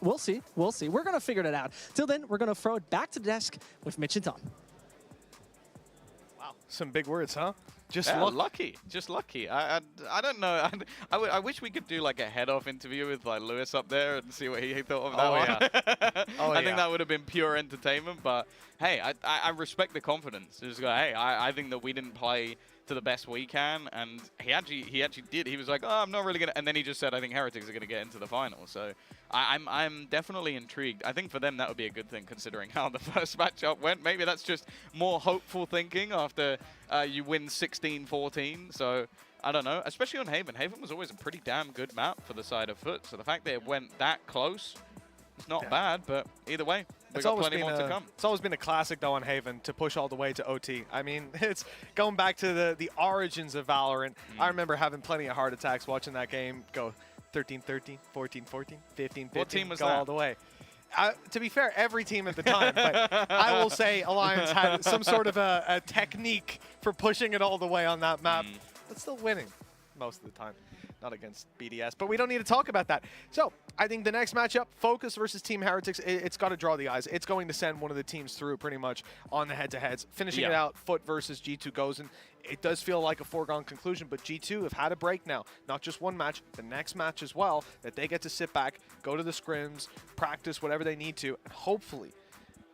We'll see. We'll see. We're going to figure it out. Till then, we're going to throw it back to the desk with Mitch and Tom. Wow, some big words, huh? Just lucky. Just lucky. I don't know. I wish we could do like a head-off interview with like Lewis up there and see what he thought of that one. Oh, I think that would have been pure entertainment. But hey, I respect the confidence. Just go, hey, I think that we didn't play to the best we can, and he actually did. He was like, oh, I'm not really gonna, and then he just said, I think Heretics are gonna get into the final. So I'm definitely intrigued. I think for them that would be a good thing considering how the first matchup went. Maybe that's just more hopeful thinking after you win 16-14. So I don't know, especially on Haven. Haven was always a pretty damn good map for the side of FUT. So the fact that it went that close, it's not bad. But either way, we've got plenty more to come. It's always been a classic, though, on Haven to push all the way to OT. I mean, it's going back to the origins of Valorant. I remember having plenty of heart attacks watching that game go 13-13, 14-14, 15-15, What team was go that? all the way. To be fair, every team at the time, but I will say Alliance had some sort of a technique for pushing it all the way on that map, but still winning most of the time. Not against BDS, but we don't need to talk about that. So I think the next matchup, Fokus versus Team Heretics, it's got to draw the eyes. It's going to send one of the teams through pretty much on the head-to-heads. Finishing it out, FUT versus G2 Gozen. It does feel like a foregone conclusion, but G2 have had a break now. Not just one match, the next match as well, that they get to sit back, go to the scrims, practice whatever they need to, and hopefully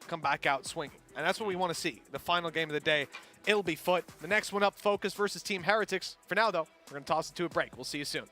come back out swinging. And that's what we want to see. The final game of the day, it'll be FUT. The next one up, Fokus versus Team Heretics. For now, though, we're going to toss it to a break. We'll see you soon.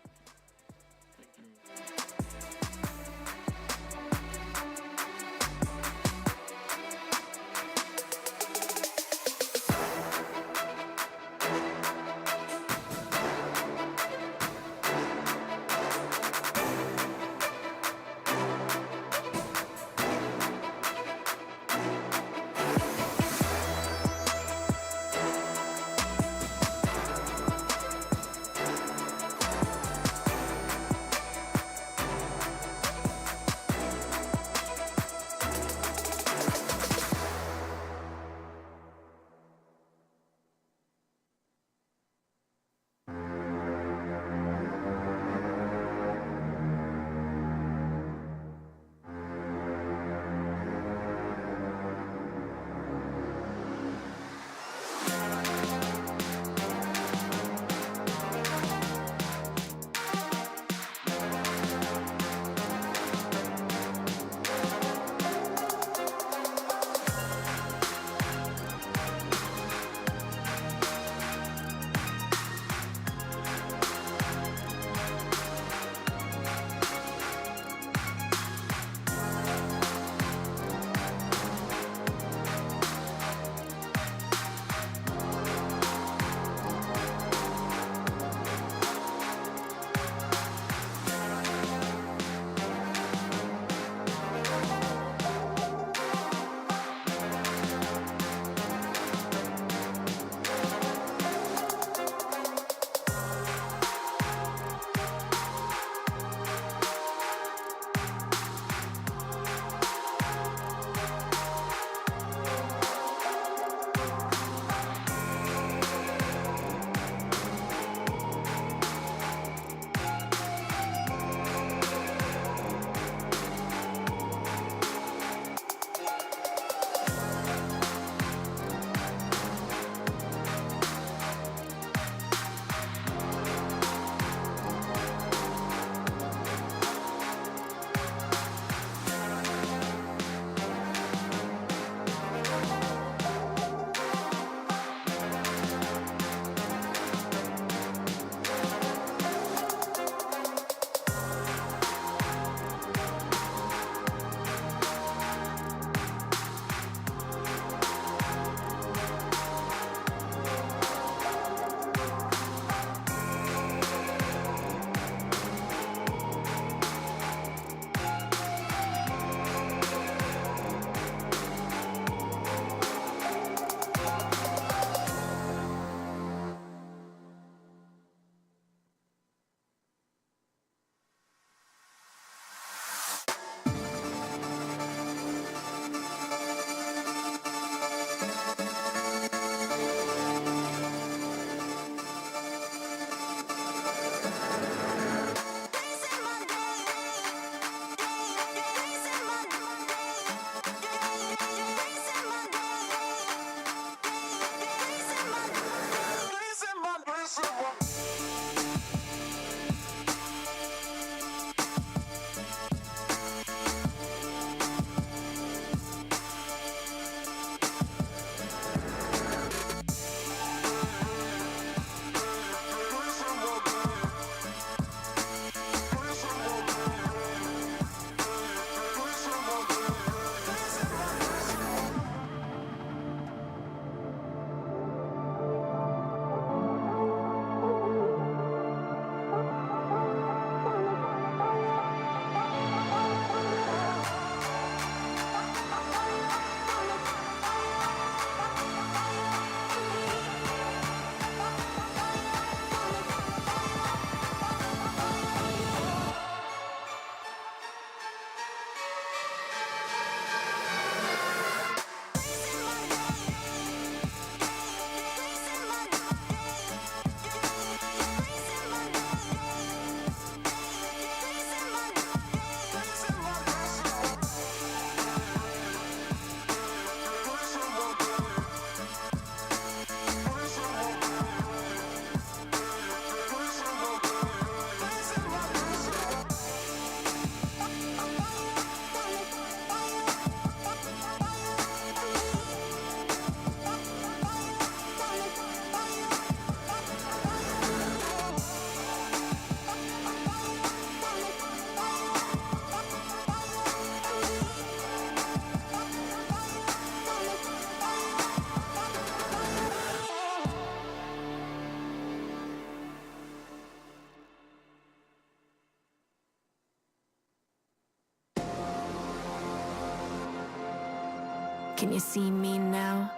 Can you see me now?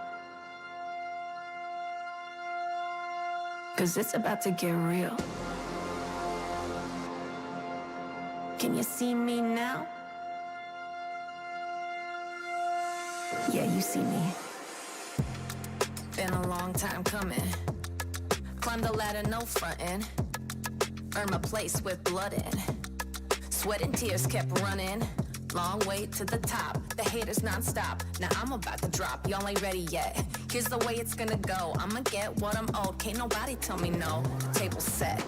'Cause it's about to get real. Can you see me now? Yeah, you see me. Been a long time coming. Climbed the ladder, no frontin'. Earned my place with blood in. Sweat and tears kept running. Long way to the top. The haters non-stop. Now I'm about to drop. Y'all ain't ready yet. Here's the way it's gonna go. I'ma get what I'm owed. Can't nobody tell me no. The table's set.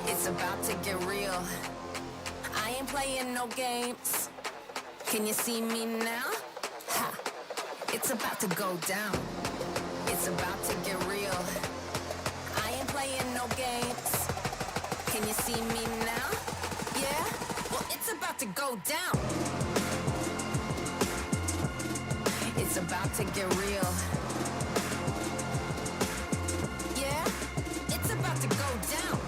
It's about to get real. I ain't playing no games. Can you see me now? Ha! It's about to go down. It's about to get real. I ain't playing no games. Can you see me now? Yeah? Well, it's about to go down. It's about to get real. Yeah? It's about to go down.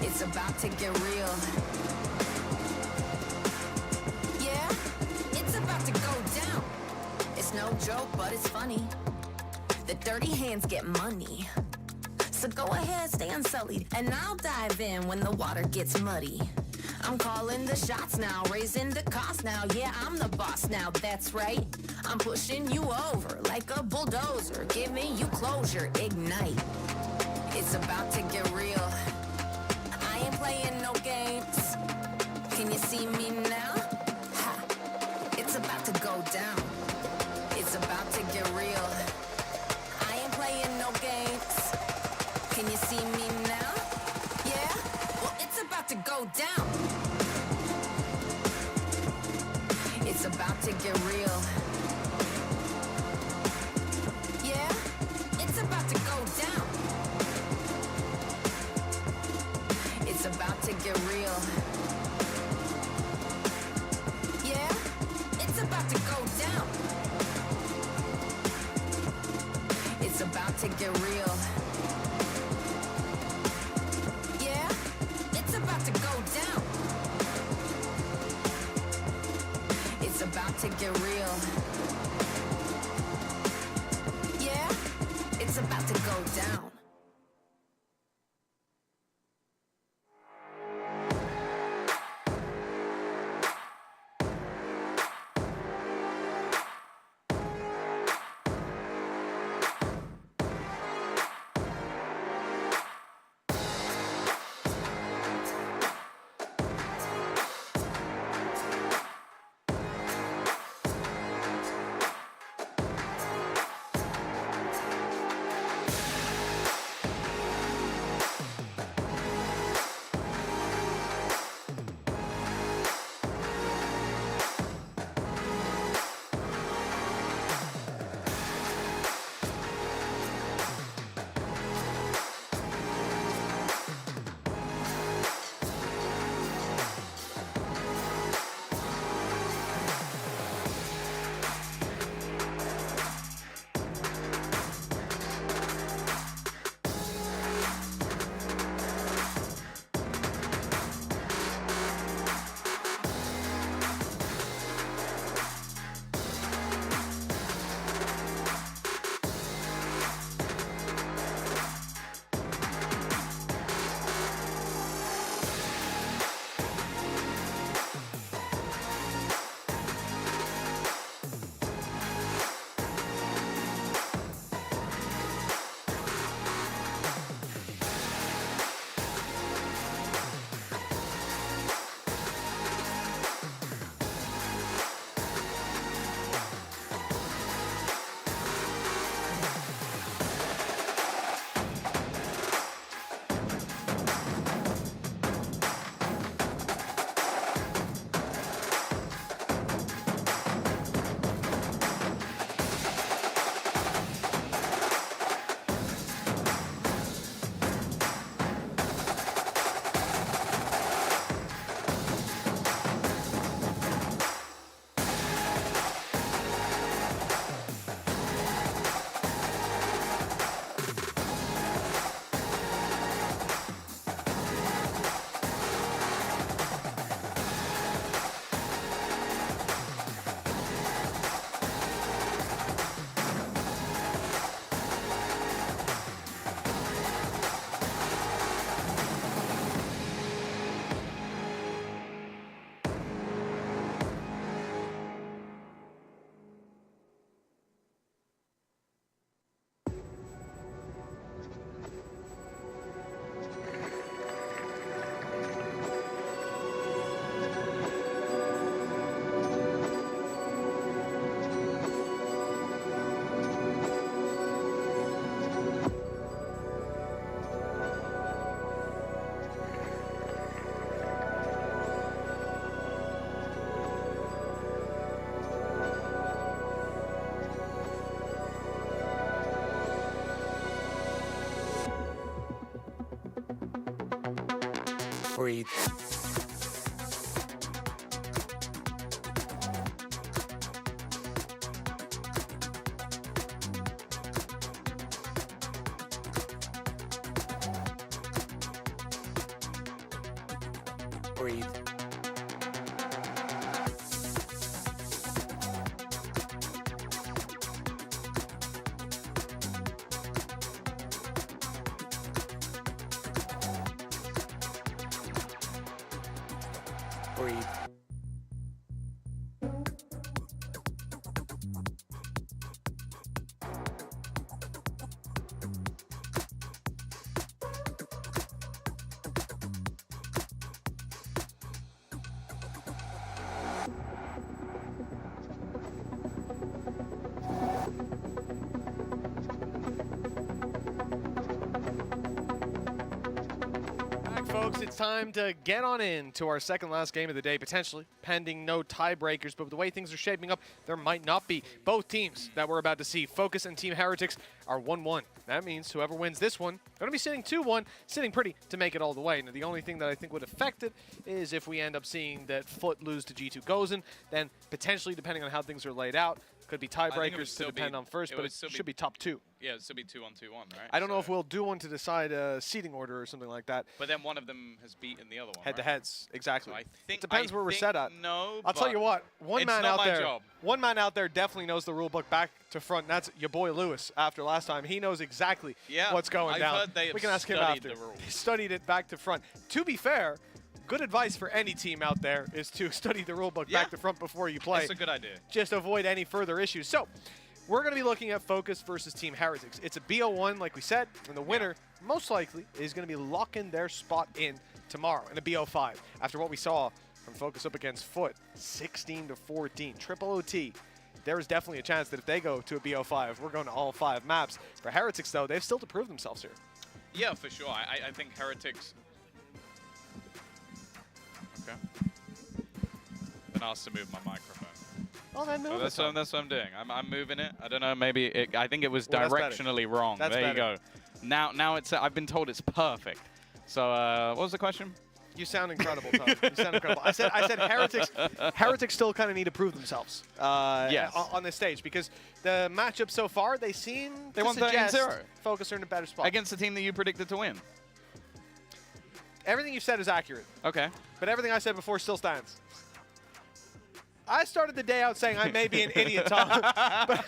It's about to get real. Yeah? It's about to go down. It's no joke, but it's funny. The dirty hands get money. So go ahead, stay unsullied, and I'll dive in when the water gets muddy. I'm calling the shots now, raising the cost now. Yeah, I'm the boss now, that's right. I'm pushing you over like a bulldozer, giving you closure, ignite. It's about to get real. I ain't playing no games. Can you see me now? Ha! It's about to go down. It's about to get real. I ain't playing no games. Can you see me now? Yeah? Well, it's about to go down. It's about to get real. Yeah? It's about to go down. It's about to get real. Yeah? It's about to go down. It's about to get real. Yeah? It's about to go down. It's about to get real. Yeah? It's about to go down. Breathe. Breathe. Breathe. Folks, it's time to get on in to our second last game of the day, potentially, pending no tiebreakers. But with the way things are shaping up, there might not be. Both teams that we're about to see, Fokus and Team Heretics, are 1-1. That means whoever wins this one, going to be sitting 2-1, sitting pretty to make it all the way. Now, the only thing that I think would affect it is if we end up seeing that FUT lose to G2 Gozen, then potentially, depending on how things are laid out, could be tiebreakers to depend on first, but it should be top 2. Yeah, it should be 2-1-2-1, right? I don't know if we'll do one to decide a seeding order or something like that. But then one of them has beaten the other one, Head-to-heads, exactly. So I think, it depends where we're set at. No, I'll tell you what, one man out there definitely knows the rule book back to front, and that's your boy Lewis after last time. He knows exactly what's going down. Heard they have we can ask him after. the rules. He studied it back to front. To be fair, good advice for any team out there is to study the rule book back to front before you play. That's a good idea. Just avoid any further issues. So, we're going to be looking at Fokus versus Team Heretics. It's a BO1, like we said, and the winner, most likely, is going to be locking their spot in tomorrow in a BO5. After what we saw from Fokus up against FUT, 16-14, triple OT. There is definitely a chance that if they go to a BO5, we're going to all 5 maps. For Heretics, though, they've still to prove themselves here. Yeah, for sure. I think Heretics... Okay. Been asked to move my microphone. Oh, then move that's what I'm doing. I'm moving it. I don't know. Maybe I think it was directionally wrong. That's there better. you go. Now it's. I've been told it's perfect. So what was the question? You sound incredible, Tom. You sound incredible. I said Heretics still kind of need to prove themselves on this stage because the matchup so far, they seem to won suggest 13-0. Fokus are in a better spot. Against the team that you predicted to win. Everything you said is accurate. Okay. But everything I said before still stands. I started the day out saying I may be an idiot, Tom, but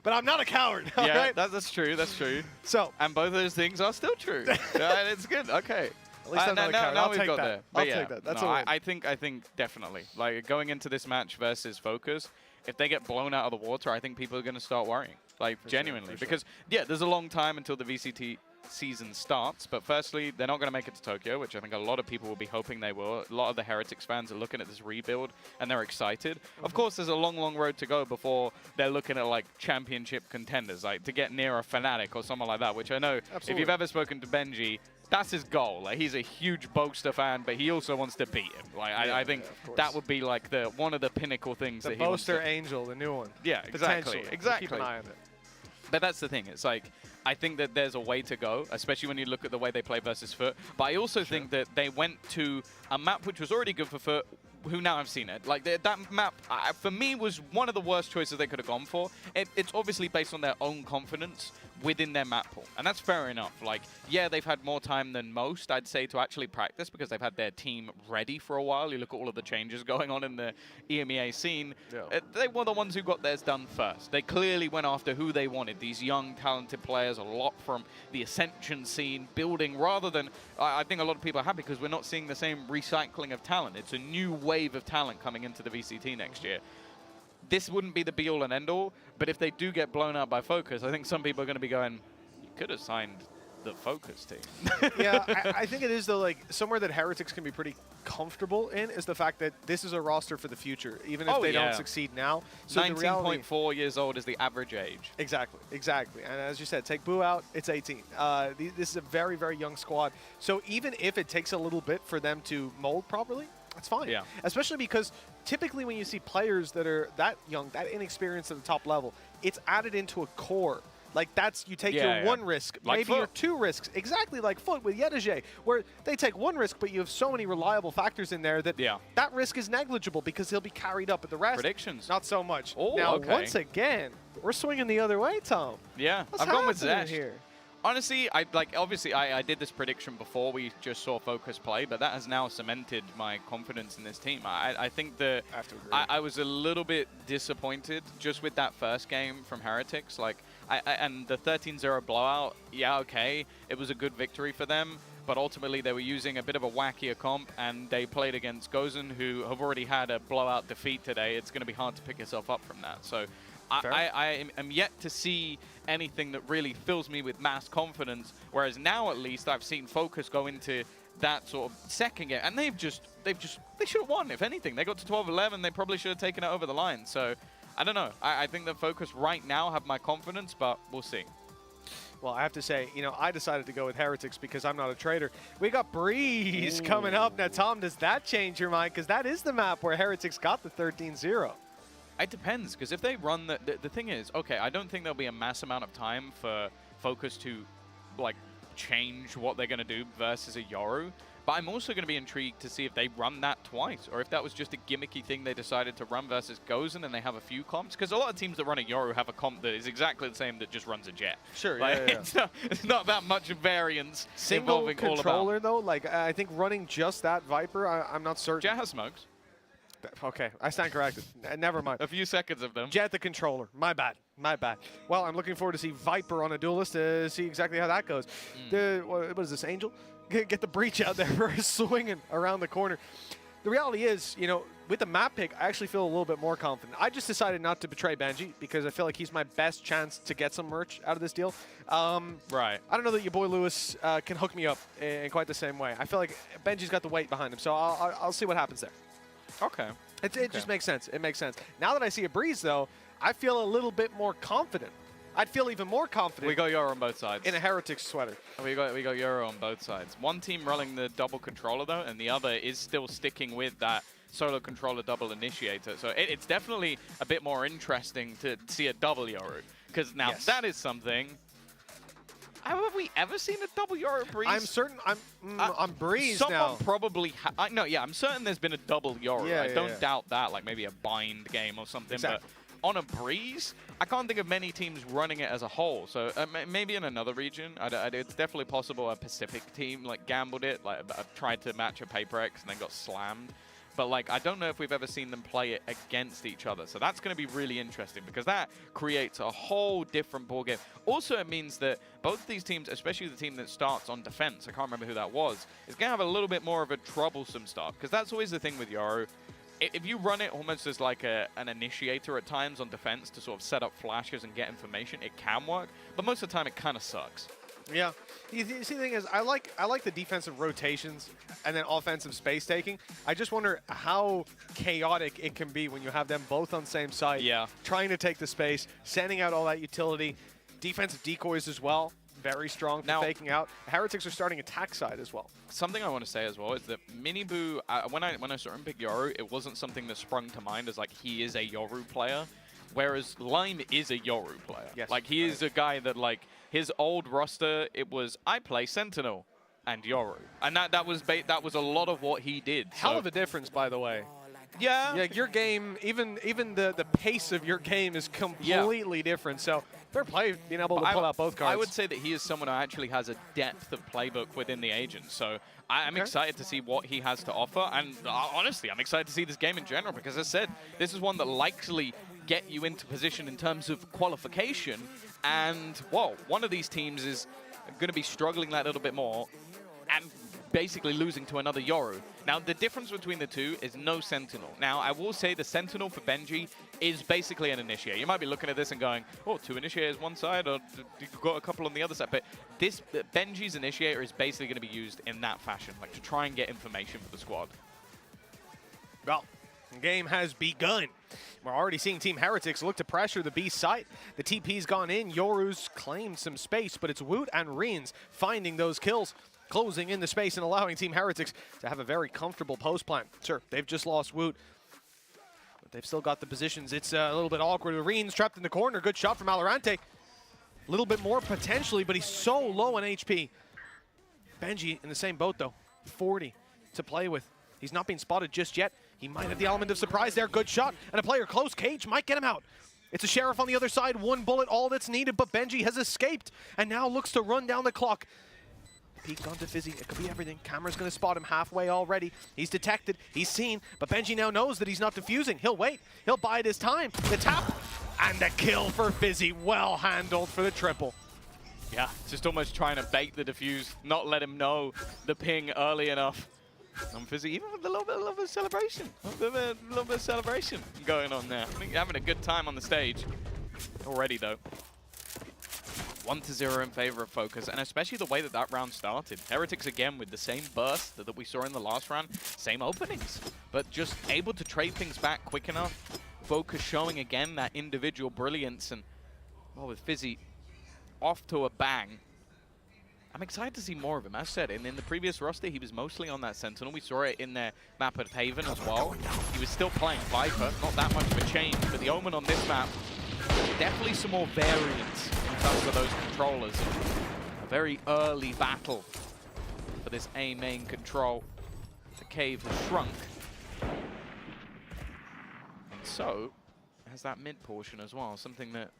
I'm not a coward. Yeah, right? that's true. That's true. So, and both of those things are still true. It's good. Okay. At least I'm not a coward. Now I'll we've take got that. there. I'll take that. That's no, a win. I think definitely. Like going into this match versus Fokus, if they get blown out of the water, I think people are going to start worrying. Like genuinely, because there's a long time until the VCT season starts, but firstly, they're not going to make it to Tokyo, which I think a lot of people will be hoping they will. A lot of the Heretics fans are looking at this rebuild, and they're excited. Of course, there's a long, long road to go before they're looking at, like, championship contenders, like, to get near a Fnatic or someone like that, which I know, if you've ever spoken to Benji, that's his goal. Like, he's a huge Boaster fan, but he also wants to beat him. Like, I think that would be, like, one of the pinnacle things that he wants to... Boaster Angel, the new one. Yeah, exactly. Exactly. Keep an eye on it. But that's the thing. It's like, I think that there's a way to go, especially when you look at the way they play versus FUT. But I also think that they went to a map which was already good for FUT, who now have seen it. Like, that map, for me, was one of the worst choices they could have gone for. It's obviously based on their own confidence within their map pool. And that's fair enough. Like, yeah, they've had more time than most, I'd say, to actually practice because they've had their team ready for a while. You look at all of the changes going on in the EMEA scene. Yeah. They were the ones who got theirs done first. They clearly went after who they wanted. These young, talented players, a lot from the Ascension scene, building rather than... I think a lot of people are happy because we're not seeing the same recycling of talent. It's a new wave of talent coming into the VCT next year. This wouldn't be the be-all and end-all, but if they do get blown out by Fokus, I think some people are going to be going, you could have signed the Fokus team. Yeah, I think it is, though, like, somewhere that Heretics can be pretty comfortable in is the fact that this is a roster for the future, even if they don't succeed now. So 19.4 years old is the average age. Exactly, exactly. And as you said, take Boo out, it's 18. This is a very, very young squad. So even if it takes a little bit for them to mold properly, that's fine. Yeah. Especially because typically when you see players that are that young, that inexperienced at the top level, it's added into a core Like that's, you take your one risk, like maybe your 2 risks, exactly like FUT with Yedege, where they take 1 risk, but you have so many reliable factors in there that that risk is negligible because he'll be carried up, but the rest, predictions, not so much. Oh, now, okay. once again, we're swinging the other way, Tom. Yeah, What's I've gone with happening Zesh here? Honestly, obviously I did this prediction before we just saw Fokus play, but that has now cemented my confidence in this team. I think that I was a little bit disappointed just with that first game from Heretics. Like, and the 13-0 blowout, yeah, okay, it was a good victory for them, but ultimately they were using a bit of a wackier comp, and they played against Gozen, who have already had a blowout defeat today. It's going to be hard to pick yourself up from that. So I am yet to see anything that really fills me with mass confidence, whereas now at least I've seen Fokus go into that sort of second game, and they should have won. If anything, they got to 12-11. They probably should have taken it over the line. So I don't know. I think that Fokus right now have my confidence, but we'll see. Well, I have to say, you know, I decided to go with Heretics because I'm not a trader. We got Breeze coming up. Now, Tom, does that change your mind? Because that is the map where Heretics got the 13-0. It depends, because if they run the thing is, okay, I don't think there'll be a mass amount of time for Fokus to, like, change what they're going to do versus a Yoru. But I'm also going to be intrigued to see if they run that twice, or if that was just a gimmicky thing they decided to run versus Gozen and they have a few comps. Because a lot of teams that run a Yoru have a comp that is exactly the same that just runs a Jet. Sure, like, yeah. It's not that much variance Single involving controller, all about. though, like, I think running just that Viper, I'm not certain. Jet has smokes. Okay, I stand corrected. Never mind. A few seconds of them. Jet the controller. My bad. My bad. Well, I'm looking forward to see Viper on a duelist to see exactly how that goes. What is this, Angel? Get the breach out there for swinging around the corner. The reality is, you know, with the map pick, I actually feel a little bit more confident. I just decided not to betray Benji because I feel like he's my best chance to get some merch out of this deal. Right. I don't know that your boy Lewis can hook me up in quite the same way. I feel like Benji's got the weight behind him, so I'll see what happens there. Okay. It just makes sense. It makes sense. Now that I see a Breeze, though, I feel a little bit more confident. I'd feel even more confident. We got Yoru on both sides. In a Heretics sweater. We got Yoru on both sides. One team running the double controller, though, and the other is still sticking with that solo controller double initiator. So it's definitely a bit more interesting to see a double Yoru. Because now that is something... Have we ever seen a double Yoru Breeze? I'm certain. I'm Breeze someone now. Probably. No, yeah, I'm certain there's been a double Yoru. Yeah, I don't doubt that. Like maybe a bind game or something. Exactly. But on a Breeze, I can't think of many teams running it as a whole. So maybe in another region, it's definitely possible a Pacific team like gambled it, like tried to match a Paper X and then got slammed. But like, I don't know if we've ever seen them play it against each other. So that's going to be really interesting because that creates a whole different ballgame. Also, it means that both these teams, especially the team that starts on defense, I can't remember who that was, is going to have a little bit more of a troublesome start. Because that's always the thing with Yoru. If you run it almost as like an initiator at times on defense to sort of set up flashes and get information, it can work. But most of the time, it kind of sucks. Yeah. You see, the thing is, I like the defensive rotations and then offensive space taking. I just wonder how chaotic it can be when you have them both on the same side. Yeah. Trying to take the space, sending out all that utility, defensive decoys as well. Very strong for faking out. Heretics are starting attack side as well. Something I want to say as well is that Miniboo, when I saw him pick Yoru, it wasn't something that sprung to mind as like he is a Yoru player, whereas Lime is a Yoru player. Yes. Like he is a guy that like his old roster, it was I play Sentinel and Yoru, and that was a lot of what he did. Hell of a difference, by the way. Yeah. Yeah, your game, even the pace of your game is completely different. So fair play being able to pull out both cards. I would say that he is someone who actually has a depth of playbook within the agent. So I'm excited to see what he has to offer. And honestly, I'm excited to see this game in general because, as I said, this is one that likely get you into position in terms of qualification. And, whoa, one of these teams is going to be struggling that little bit more and basically losing to another Yoru. Now, the difference between the two is no Sentinel. Now, I will say the Sentinel for Benji is basically an initiator. You might be looking at this and going, oh, 2 initiators one side, or you've got a couple on the other side. But this Benji's initiator is basically going to be used in that fashion, like to try and get information for the squad. Well, the game has begun. We're already seeing Team Heretics look to pressure the B site. The TP's gone in. Yoru's claimed some space, but it's Woot and Reens finding those kills, closing in the space and allowing Team Heretics to have a very comfortable post plan. Sure, they've just lost Woot, but they've still got the positions. It's a little bit awkward. Reens trapped in the corner. Good shot from Alorante. A little bit more potentially, but he's so low on HP. Benji in the same boat though, 40 to play with. He's not being spotted just yet. He might have the element of surprise there. Good shot, and a player close. Cage might get him out. It's a Sheriff on the other side. One bullet, all that's needed, but Benji has escaped and now looks to run down the clock. Peek onto Fizzy. It could be everything. Camera's going to spot him halfway already. He's detected. He's seen, but Benji now knows that he's not defusing. He'll wait. He'll bide his time. The tap and the kill for Fizzy. Well handled for the triple. Yeah, just almost trying to bait the defuse, not let him know the ping early enough. And Fizzy, even with a little bit of celebration. A little bit of celebration going on there. I think having a good time on the stage already, though. 1-0 in favor of Fokus, and especially the way that that round started. Heretics again with the same burst that we saw in the last round, same openings, but just able to trade things back quick enough. Fokus showing again that individual brilliance, and well, with Fizzy off to a bang. I'm excited to see more of him. As said, in the previous roster, he was mostly on that Sentinel. We saw it in their map at Haven as well. He was still playing Viper, not that much of a change, but the Omen on this map, definitely some more variance in terms of those controllers. A very early battle for this A main control. The cave has shrunk. And so, has that mid portion as well, something that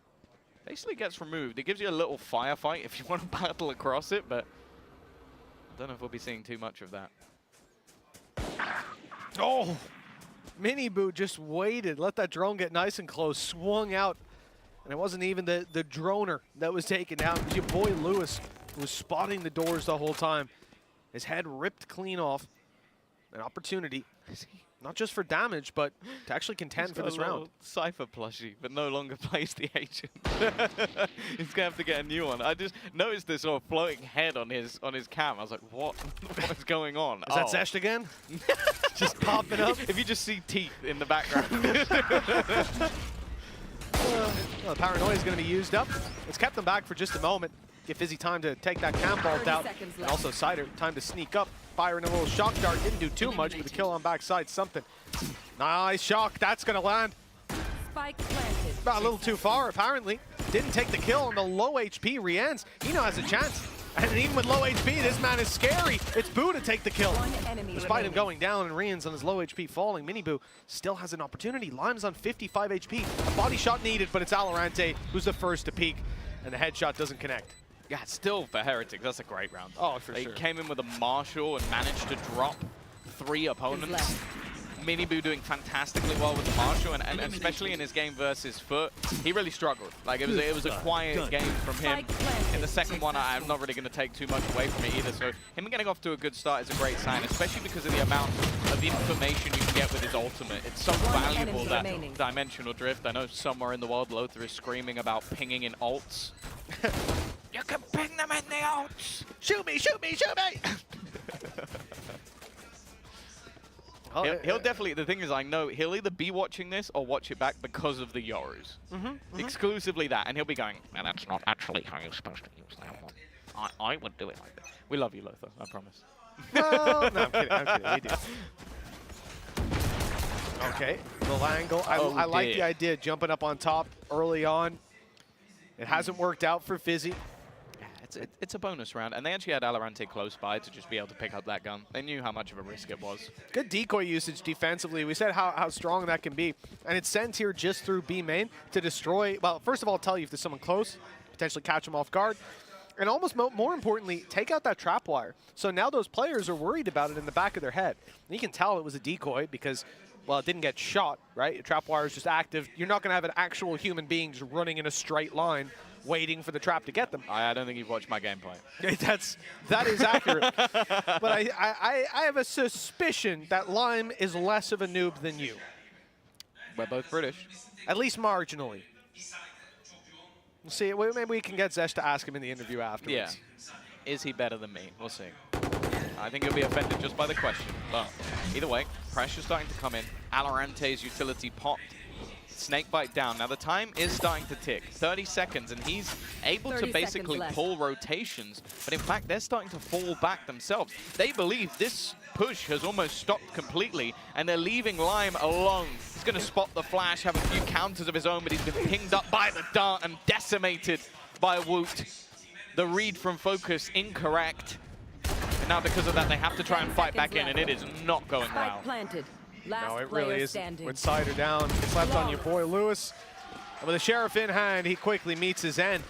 basically gets removed. It gives you a little firefight if you want to battle across it, but I don't know if we'll be seeing too much of that. Oh! Miniboo just waited, let that drone get nice and close, swung out. And it wasn't even the droner that was taken down. It was your boy Lewis who was spotting the doors the whole time. His head ripped clean off. An opportunity, not just for damage, but to actually contend for this round. Cypher plushie, but no longer plays the agent. He's gonna have to get a new one. I just noticed this sort of floating head on his cam. I was like, what is going on? Is that Zesht again? Just popping up? If you just see teeth in the background. Well, the paranoia is going to be used up. It's kept them back for just a moment. Give Fizzy time to take that cam vault out. And also Cider, time to sneak up. Firing a little shock dart. Didn't do too much, but the kill on backside, something. Nice shock. That's going to land. Spike planted. A little too far, apparently. Didn't take the kill on the low HP Rian's. He now has a chance. And even with low HP, this man is scary. It's Boo to take the kill. Despite him going down and Rian's on his low HP falling, Miniboo still has an opportunity. Lime's on 55 HP. A body shot needed, but it's Alorante who's the first to peek. And the headshot doesn't connect. Yeah, still for Heretics, that's a great round. Oh, for sure. He came in with a Marshal and managed to drop 3 opponents. Miniboo doing fantastically well with the Marshal, and especially in his game versus FUT, he really struggled. Like, it was a quiet game from him. In the second one, I'm not really going to take too much away from it either, so him getting off to a good start is a great sign, especially because of the amount of information you can get with his ultimate. It's so valuable, that dimensional drift. I know somewhere in the world, Lothar is screaming about pinging in ults. You can ping them in the ults! Shoot me, shoot me, shoot me! He'll definitely, the thing is, I know he'll either be watching this or watch it back because of the Yorus. Exclusively that, and he'll be going, man, that's not actually how you're supposed to use that one. I would do it like that. We love you, Lothar, I promise. No, I'm kidding, we do. Okay, little angle. I like the idea of jumping up on top early on. It hasn't worked out for Fizzy. It's a bonus round, and they actually had Alorante close by to just be able to pick up that gun. They knew how much of a risk it was. Good decoy usage defensively. We said how strong that can be, and it's sent here just through B main to destroy, well, first of all, tell you if there's someone close, potentially catch them off guard, and almost more importantly, take out that trap wire. So now those players are worried about it in the back of their head. And you can tell it was a decoy because, well, it didn't get shot, right? The trap wire is just active. You're not going to have an actual human being just running in a straight line waiting for the trap to get them. I don't think you've watched my gameplay. That is accurate. But I have a suspicion that Lime is less of a noob than you. We're both British. At least marginally. We'll see. Maybe we can get Zesh to ask him in the interview afterwards. Yeah. Is he better than me? We'll see. I think he'll be offended just by the question. But either way, pressure's starting to come in. Alorante's utility popped. Snakebite down. Now the time is starting to tick. 30 seconds, and he's able to basically pull rotations. But in fact, they're starting to fall back themselves. They believe this push has almost stopped completely, and they're leaving Lime alone. He's going to spot the flash, have a few counters of his own, but he's been pinged up by the dart and decimated by Woot. The read from Fokus incorrect. And now because of that, they have to try and fight back in, and it is not going well. Planted. Last No, it player really is. standing. With Cider down, it's left on your boy Lewis. And with the Sheriff in hand, he quickly meets his end.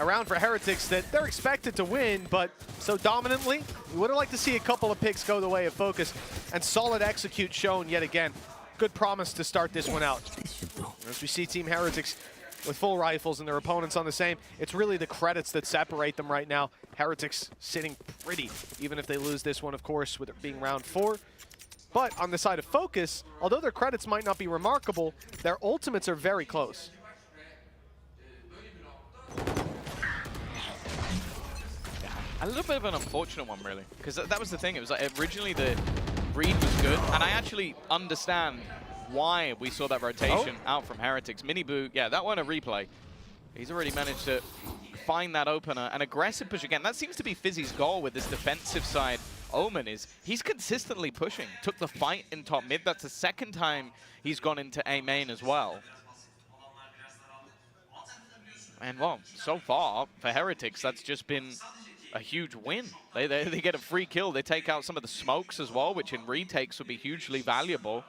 Around for Heretics that they're expected to win, but so dominantly, we would have liked to see a couple of picks go the way of Fokus, and solid execute shown yet again. Good promise to start this one out. As we see Team Heretics with full rifles and their opponents on the same, it's really the credits that separate them right now. Heretics sitting pretty, even if they lose this one, of course, with it being round 4. But on the side of Fokus, although their credits might not be remarkable, their ultimates are very close. A little bit of an unfortunate one, really, because that was the thing. It was like originally the read was good, and I actually understand why we saw that rotation out from Heretics. Miniboo, yeah, that one a replay. He's already managed to find that opener. An aggressive push again. That seems to be Fizzy's goal with this defensive side. Omen is, he's consistently pushing. Took the fight in top mid. That's the second time he's gone into A main as well. And well, so far for Heretics, that's just been a huge win. They get a free kill. They take out some of the smokes as well, which in retakes would be hugely valuable.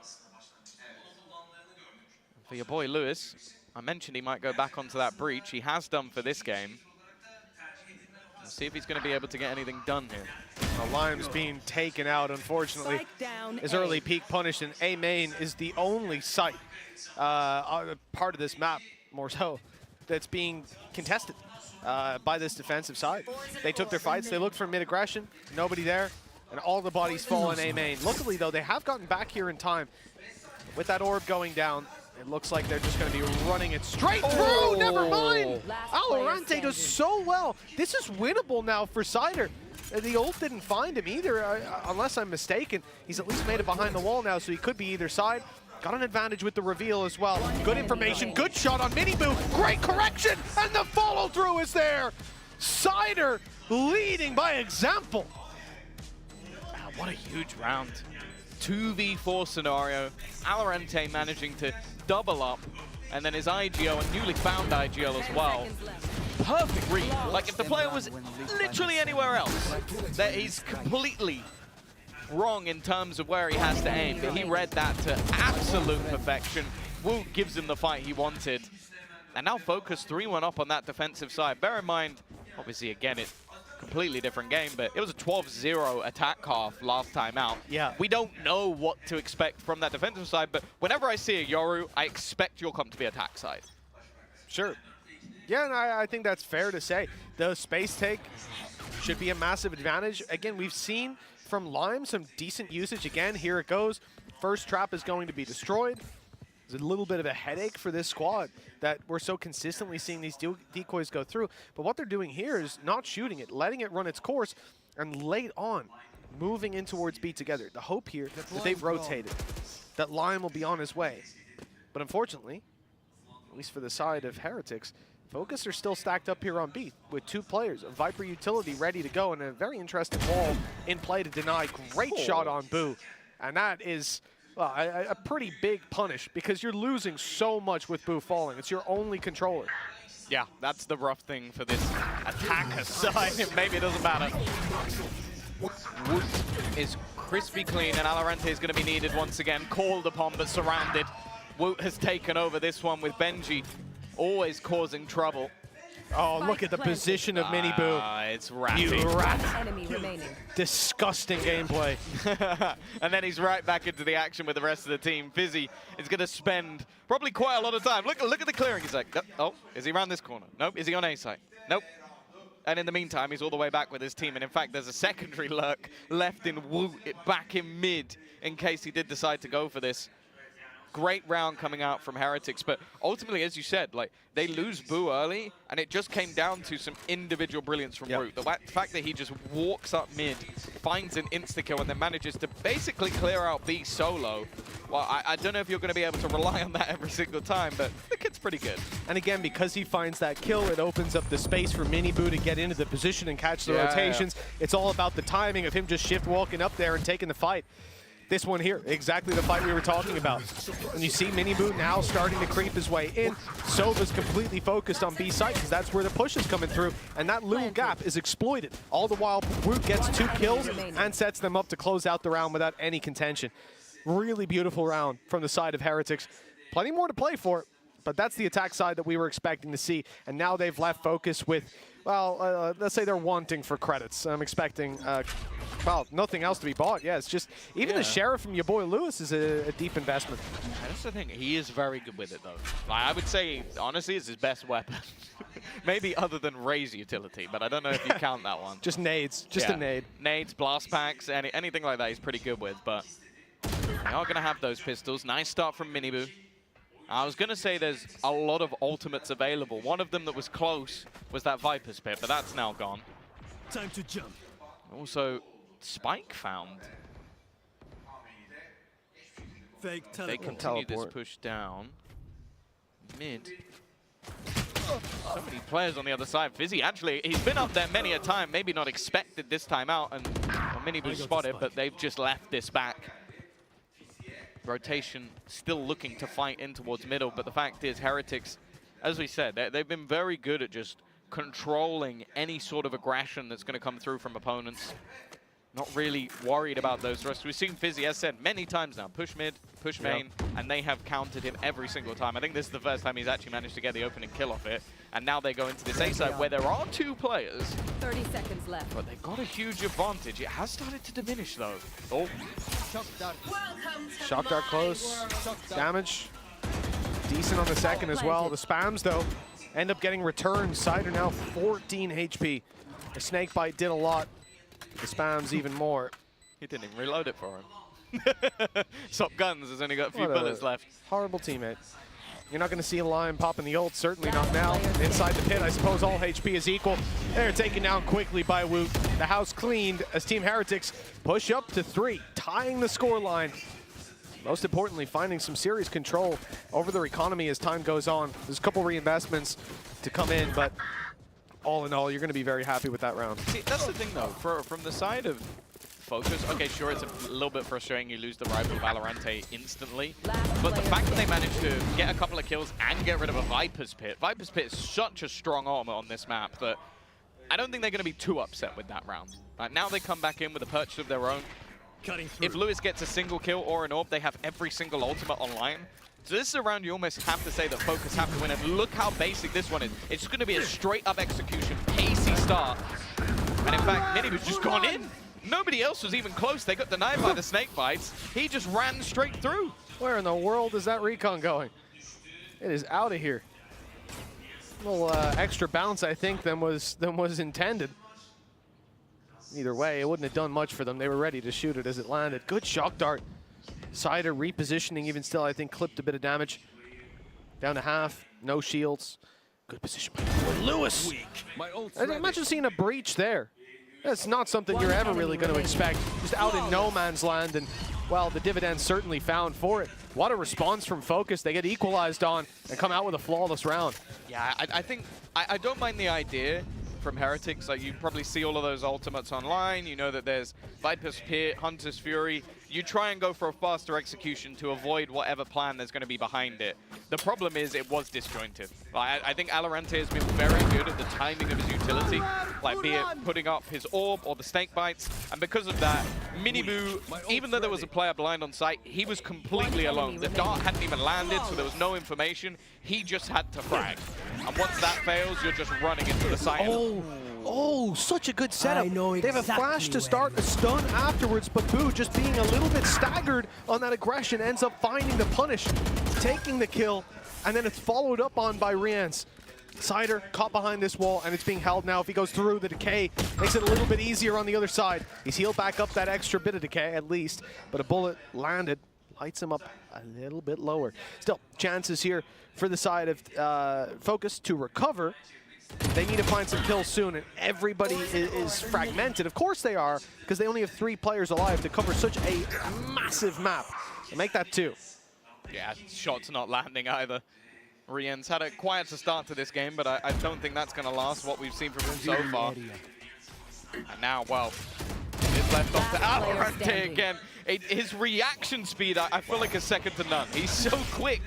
For your boy Lewis, I mentioned he might go back onto that breach. He has done for this game. Let's see if he's going to be able to get anything done here. The Lime's being taken out, unfortunately. His early peak punished, and A main is the only site, part of this map, more so, that's being contested by this defensive side. They took their fights, they looked for mid-aggression, nobody there, and all the bodies fall in A main. Luckily, though, they have gotten back here in time. With that orb going down, it looks like they're just going to be running it straight through. Never mind. Valorant does so well. This is winnable now for Cider. The ult didn't find him either, unless I'm mistaken. He's at least made it behind the wall now, so he could be either side. Got an advantage with the reveal as well. Good information, good shot on Miniboo. Great correction, and the follow-through is there. Cider leading by example. Wow, what a huge round. 2v4 scenario. Valorant managing to double up, and then his IGL, a newly found IGL as well. Perfect read. Like, if the player was literally anywhere else, that he's completely wrong in terms of where he has to aim, but he read that to absolute perfection. Woot gives him the fight he wanted. And now Fokus 3-1 up on that defensive side. Bear in mind, obviously, again, it's a completely different game, but it was a 12-0 attack half last time out. Yeah. We don't know what to expect from that defensive side, but whenever I see a Yoru, I expect you'll come to the attack side. Sure. Yeah, and I think that's fair to say. The space take should be a massive advantage. Again, we've seen from Lime some decent usage. Again, here it goes. First trap is going to be destroyed. It's a little bit of a headache for this squad that we're so consistently seeing these decoys go through. But what they're doing here is not shooting it, letting it run its course, and late on, moving in towards B together. The hope here that they've rotated, that Lime will be on his way. But unfortunately, at least for the side of Heretics, Fokus are still stacked up here on B with 2 players, a Viper utility ready to go, and a very interesting wall in play to deny. Great shot on Boo. And that is well, a pretty big punish because you're losing so much with Boo falling. It's your only controller. Yeah, that's the rough thing for this attacker side. Maybe it doesn't matter. Woot is crispy clean, and Valorant is going to be needed once again. Called upon, but surrounded. Woot has taken over this one with Benji, always causing trouble. Oh, look at the position of Miniboo. It's ratty. You rat. Enemy remaining. Disgusting gameplay. And then he's right back into the action with the rest of the team. Fizzy is going to spend probably quite a lot of time. Look at the clearing. He's like, oh, is he around this corner? Nope. Is he on A site? Nope. And in the meantime, he's all the way back with his team. And in fact, there's a secondary lurk left in Woot, back in mid, in case he did decide to go for this. Great round coming out from Heretics, but ultimately, as you said, like, they lose Boo early, and it just came down to some individual brilliance from Root. The fact that he just walks up mid, finds an insta-kill, and then manages to basically clear out B solo. Well, I don't know if you're going to be able to rely on that every single time, but the kid's pretty good. And again, because he finds that kill, it opens up the space for Miniboo to get into the position and catch the rotations. It's all about the timing of him just shift walking up there and taking the fight. this one here, exactly the fight we were talking about. And you see Minibu now starting to creep his way in. Sova's completely focused on B site because that's where the push is coming through, and that little gap is exploited. All the while, Woot gets 2 kills and sets them up to close out the round without any contention. Really beautiful round from the side of Heretics. Plenty more to play for, but that's the attack side that we were expecting to see. And now they've left Fokus with, well, let's say they're wanting for credits. I'm expecting, well, nothing else to be bought. Yeah, it's just, even the Sheriff from your boy Lewis is a deep investment. That's the thing. He is very good with it, though. Like, I would say, honestly, it's his best weapon. Maybe other than Ray's utility, but I don't know if you count that one. Just nades. Just a nade. Nades, blast packs, anything like that he's pretty good with, but they are going to have those pistols. Nice start from Minibu. I was going to say there's a lot of ultimates available. One of them that was close was that Viper's Pit, but that's now gone. Time to jump. Also, Spike found. Fake They teleport. continue this push down. Mid. So many players on the other side. Fizzy, actually, he's been up there many a time. Maybe not expected this time out, and Minibu spotted, but they've just left this back. Rotation still looking to fight in towards middle, but the fact is Heretics, as we said, they've been very good at just controlling any sort of aggression that's going to come through from opponents. Not really worried about those thrusts. We've seen Fizzy, as said, many times now, push mid, push main, and they have countered him every single time. I think this is the first time he's actually managed to get the opening kill off it, and now they go into this A side where there are 2 players. 30 seconds left. But they've got a huge advantage. It has started to diminish, though. Oh. Shock Dart close. Damage. Decent on the second as well. The spams, though, end up getting returned. Cider now 14 HP. The snake bite did a lot. The spams even more. He didn't even reload it for him. Stop guns has only got a few bullets left. Horrible teammate. You're not going to see a Lion popping the ult, certainly not now. Inside the pit, I suppose all HP is equal. They're taken down quickly by Woot. The house cleaned as Team Heretics push up to 3, tying the scoreline. Most importantly, finding some serious control over their economy as time goes on. There's a couple reinvestments to come in, but all in all, you're going to be very happy with that round. See, that's the thing, though. From the side of Fokus, okay, sure, it's a little bit frustrating. You lose the rival Valorant instantly. But the fact that they managed to get a couple of kills and get rid of a Viper's Pit. Viper's Pit is such a strong armor on this map that I don't think they're going to be too upset with that round. Now they come back in with a purchase of their own. If Lewis gets a single kill or an orb, they have every single ultimate online. So this is a round you almost have to say that Fokus have to win, and look how basic this one is. It's going to be a straight-up execution, pacey start. And in fact, Minibu's just gone in. Nobody else was even close. They got denied by the snake bites. He just ran straight through. Where in the world is that recon going? It is out of here. A little extra bounce, I think, than was intended. Either way, it wouldn't have done much for them. They were ready to shoot it as it landed. Good shock dart. Cider repositioning even still, I think, clipped a bit of damage. Down to half, no shields. Good position by Lewis. Imagine seeing a breach there. That's not something you're ever really going to expect. Just out in no man's land, and, well, the dividends certainly found for it. What a response from Fokus. They get equalized on and come out with a flawless round. Yeah, I think, I don't mind the idea from Heretics. Like, you probably see all of those ultimates online. You know that there's Viper's Pit, Hunter's Fury. You try and go for a faster execution to avoid whatever plan there's going to be behind it. The problem is it was disjointed. Like, I think Alorante has been very good at the timing of his utility, like be it putting up his orb or the snake bites. And because of that, Minibu, even though there was a player blind on site, he was completely alone. The dart hadn't even landed, so there was no information. He just had to frag. And once that fails, you're just running into the site. Oh, such a good setup. They have a exactly flash to start, a stun afterwards, but Boo just being a little bit staggered on that aggression ends up finding the punish, taking the kill, and then it's followed up on by Rians. Cider caught behind this wall, and it's being held now. If he goes through, the decay makes it a little bit easier on the other side. He's healed back up that extra bit of decay, at least, but a bullet landed, lights him up a little bit lower. Still, chances here for the side of Fokus to recover. They need to find some kills soon, and everybody is fragmented. Of course they are, because they only have 3 players alive to cover such a massive map. And make that 2. Yeah, shots not landing either. Rian's had a quieter start to this game, but I don't think that's going to last, what we've seen from him so far. And now, well, this seconds left onto Valorant again. His reaction speed, I feel like, is second to none. He's so quick.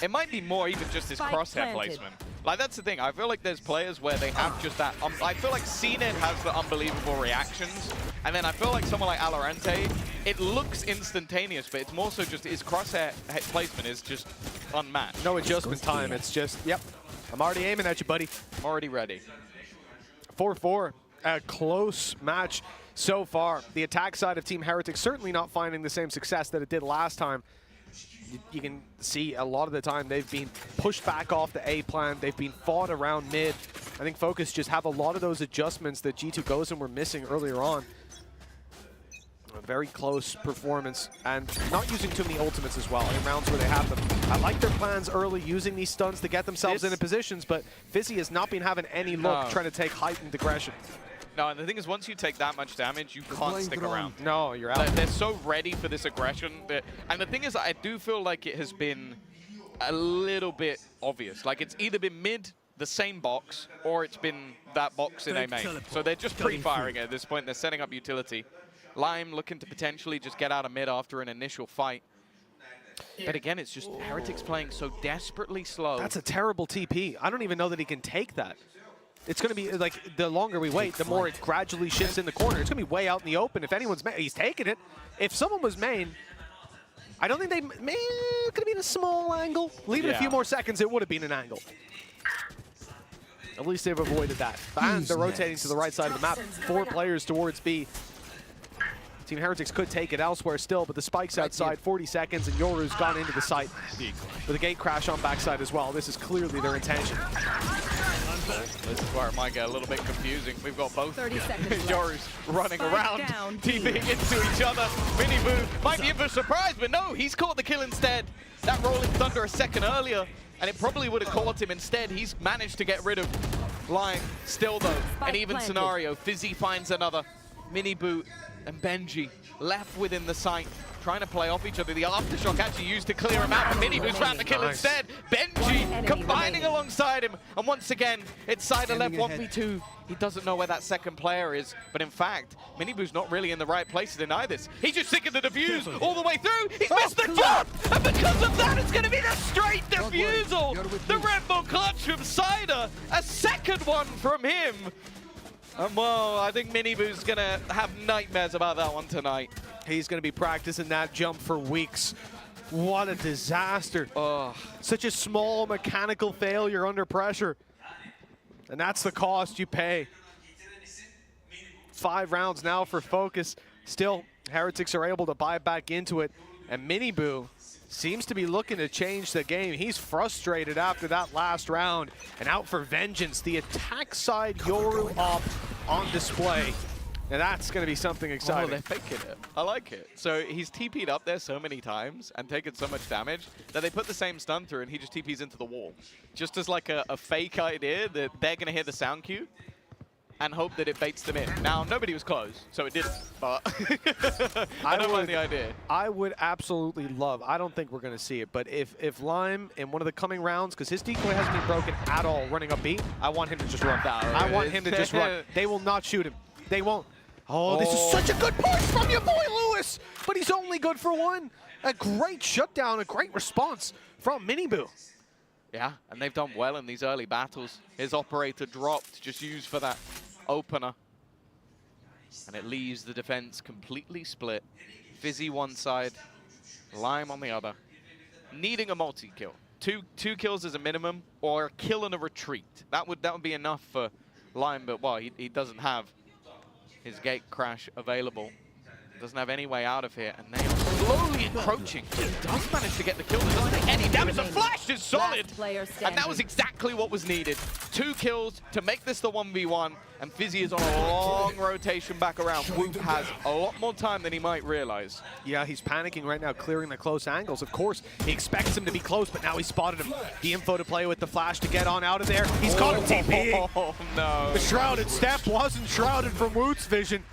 It might be more even just his crosshair placement. Like, that's the thing. I feel like there's players where they have just that. I feel like CNED has the unbelievable reactions. And then I feel like someone like Valorant, it looks instantaneous, but it's more so just his crosshair placement is just unmatched. No adjustment time. It's just, yep, I'm already aiming at you, buddy. I'm already ready. 4-4. A close match so far. The attack side of Team Heretics certainly not finding the same success that it did last time. You can see a lot of the time they've been pushed back off the A plan. They've been fought around mid. I think Fokus just have a lot of those adjustments that G2 Gozen were missing earlier on. A very close performance and not using too many ultimates as well in rounds where they have them. I like their plans early, using these stuns to get themselves into positions, but Fizzy has not been having any luck trying to take heightened aggression. No, and the thing is, once you take that much damage, you can't stick around. No, you're out. They're so ready for this aggression. And the thing is, I do feel like it has been a little bit obvious. Like, it's either been mid, the same box, or it's been that box in A main. So they're just pre-firing it at this point. They're setting up utility. Lime looking to potentially just get out of mid after an initial fight. But again, it's just Heretics playing so desperately slow. That's a terrible TP. I don't even know that he can take that. It's going to be, like, the longer we wait, the more it gradually shifts in the corner. It's going to be way out in the open. If anyone's main, he's taking it. If someone was main, I don't think they, it could have been a small angle. Leave it a few more seconds, it would have been an angle. At least they've avoided that. And they're rotating to the right side of the map. 4 players towards B. Team Heretics could take it elsewhere still, but the spike's outside, 40 seconds, and Yoru's gone into the site. With a gate crash on backside as well. This is clearly their intention. This is where it might get a little bit confusing. We've got both Yoru's running around, TPing into each other. Miniboo might be in for a surprise, but no, he's caught the kill instead. That Rolling Thunder a second earlier, and it probably would have caught him instead. He's managed to get rid of Lime. Still though, an even scenario. Fizzy finds another. Miniboo and Benji left within the site, trying to play off each other. The aftershock actually used to clear him out, but Miniboo's found the kill instead. Benji combining alongside him, and once again, it's side 11 1v2. He doesn't know where that second player is, but in fact, Miniboo's not really in the right place to deny this. He's just sticking the defuse all the way through. He's missed the jump, and because of that, it's going to be the straight defusal. The Red Bull clutch from Cider, a second one from him. And well, I think Miniboo's going to have nightmares about that one tonight. He's going to be practicing that jump for weeks. What a disaster. Such a small mechanical failure under pressure. And that's the cost you pay. 5 rounds now for Fokus. Still, Heretics are able to buy back into it. And Miniboo seems to be looking to change the game. He's frustrated after that last round and out for vengeance. The attack side Yoru up on display. And that's going to be something exciting. Oh, they're faking it. I like it. So he's TP'd up there so many times and taken so much damage that they put the same stun through and he just TP's into the wall. Just as like a fake idea that they're going to hear the sound cue and hope that it baits them in. Now, nobody was close, so it didn't, but I don't like the idea. I would absolutely love, I don't think we're going to see it, but if Lime in one of the coming rounds, because his decoy hasn't been broken at all running up B, I want him to just run. I want him to just run. They will not shoot him. They won't. Oh, this is such a good push from your boy, Lewis, but he's only good for 1. A great shutdown, a great response from Miniboo. Yeah, and they've done well in these early battles. His operator dropped, just used for that opener. And it leaves the defense completely split. Fizzy one side, Lime on the other. Needing a multi-kill. Two kills as a minimum, or a kill and a retreat. That would be enough for Lime, but well, he doesn't have his gate crash available. Doesn't have any way out of here, and they are slowly encroaching. He does manage to get the kill. There doesn't take any damage. The flash is solid, and that was exactly what was needed. 2 kills to make this the 1v1, and Fizzy is on a long rotation back around. Whoop has a lot more time than he might realize. Yeah, he's panicking right now, clearing the close angles. Of course, he expects him to be close, but now he spotted him. The info to play with the flash to get on out of there. He's got him TP. Oh, no. The shrouded step wasn't shrouded from Woot's vision.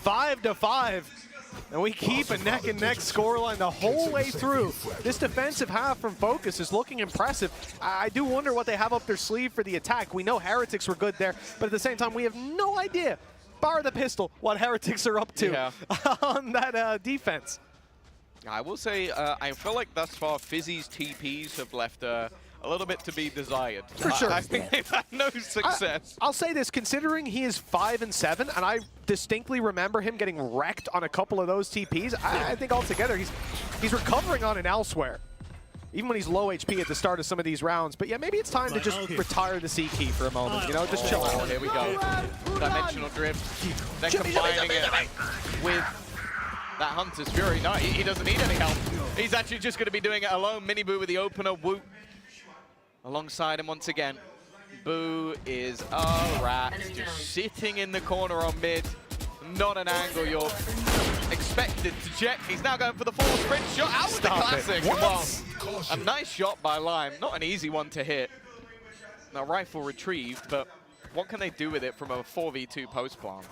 5-5. And we keep a neck-and-neck scoreline the whole way through. This defensive half from Fokus is looking impressive. I do wonder what they have up their sleeve for the attack. We know Heretics were good there, but at the same time, we have no idea bar the pistol what Heretics are up to on that defense. I will say, I feel like thus far, Fizzy's TPs have left a little bit to be desired. For sure. I think they've had no success. I'll say this, considering he is 5 and 7, and I distinctly remember him getting wrecked on a couple of those TPs, I think altogether he's recovering on it elsewhere. Even when he's low HP at the start of some of these rounds. But yeah, maybe it's time to just retire the C key for a moment, you know, just chill out. Here we go. Dimensional drift. Then combining it with that Hunter's Fury. No, he doesn't need any help. He's actually just going to be doing it alone. Mini Boo with the opener. Woot alongside him once again. Boo is a rat, just sitting in the corner on mid. Not an angle you're expected to check. He's now going for the full sprint shot out with the classic. Well, a nice shot by Lime. Not an easy one to hit. Now rifle retrieved, but what can they do with it from a 4v2 post plant?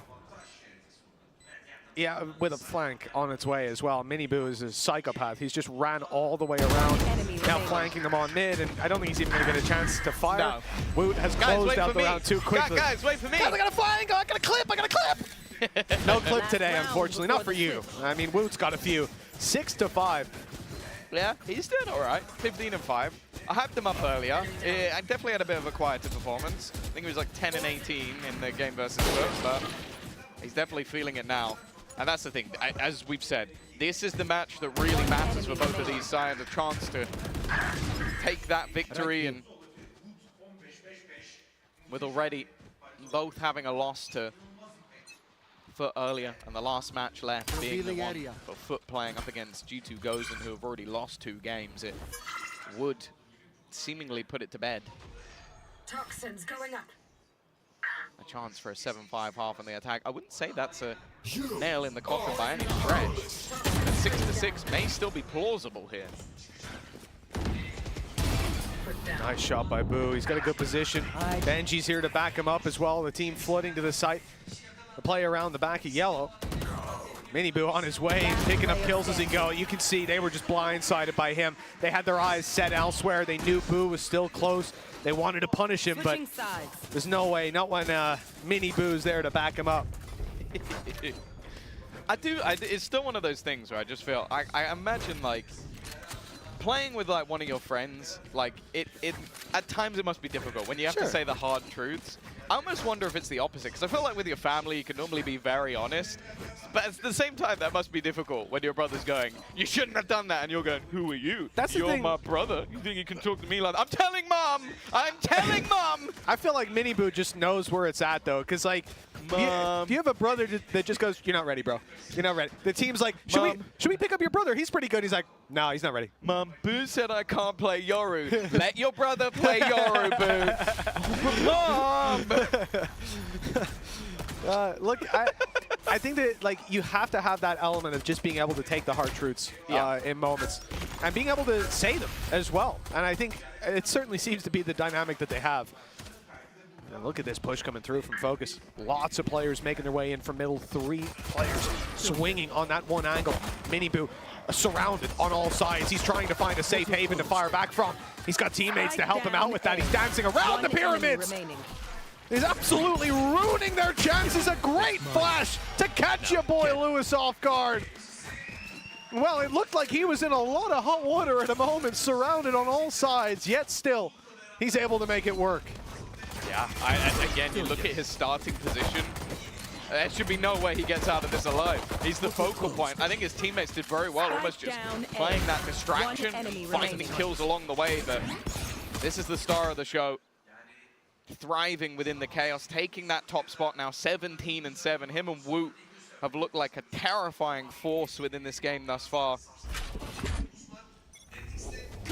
Yeah, with a flank on its way as well. Mini Boo is a psychopath. He's just ran all the way around, now flanking them on mid, and I don't think he's even going to get a chance to fire. No. Woot has closed out the round too quickly. Guys, wait for me. Guys, I got a flank, I got a clip, I got a clip! No clip today, unfortunately. Not for you. I mean, Woot's got a few. 6-5. Yeah, he's doing all right. 15 and 5. I hyped him up earlier. I definitely had a bit of a quieter performance. I think he was like 10 and 18 in the game versus FUT, but he's definitely feeling it now. And that's the thing. As we've said, this is the match that really matters for both of these sides. A chance to take that victory, and with already both having a loss to FUT earlier, and the last match left being the one for FUT playing up against G2 Gozen, who have already lost 2 games, it would seemingly put it to bed. Toxins going up. A chance for a 7-5 half on the attack. I wouldn't say that's a nail in the coffin by any stretch. A 6-6 may still be plausible here. Nice shot by Boo. He's got a good position. Benji's here to back him up as well. The team flooding to the site. The play around the back of yellow. Mini Boo on his way, picking up kills as he goes. You can see they were just blindsided by him. They had their eyes set elsewhere. They knew Boo was still close. They wanted to punish him, but there's no way, not when Mini Boo's there to back him up. It's still one of those things where I just feel, I imagine like, playing with like one of your friends, like at times it must be difficult when you have to say the hard truths. I almost wonder if it's the opposite, because I feel like with your family you can normally be very honest, but at the same time that must be difficult when your brother's going, you shouldn't have done that, and you're going, who are you? You're my brother. You think you can talk to me like that? I'm telling mom! I'm telling mom! I feel like Mini Boo just knows where it's at though, because like, if you have a brother that just goes, you're not ready, bro. You're not ready. The team's like, should we pick up your brother? He's pretty good. He's like, no, he's not ready. Mom, Boo said I can't play Yoru. Let your brother play Yoru, Boo. Mom! Look, I think that like you have to have that element of just being able to take the hard truths in moments and being able to say them as well. And I think it certainly seems to be the dynamic that they have. And look at this push coming through from Fokus. Lots of players making their way in from middle. 3 players swinging on that one angle. Mini Boo surrounded on all sides. He's trying to find a safe haven to fire back from. He's got teammates to help him out with that. He's dancing around the pyramids. He's absolutely ruining their chances. A great flash to catch your boy Lewis off guard. Well, it looked like he was in a lot of hot water at the moment, surrounded on all sides, yet still, he's able to make it work. Yeah, again, you look at his starting position. There should be no way he gets out of this alive. He's the focal point. I think his teammates did very well, almost just playing that distraction, finding kills along the way, but this is the star of the show. Thriving within the chaos, taking that top spot now, 17 and 7. Him and Woot have looked like a terrifying force within this game thus far.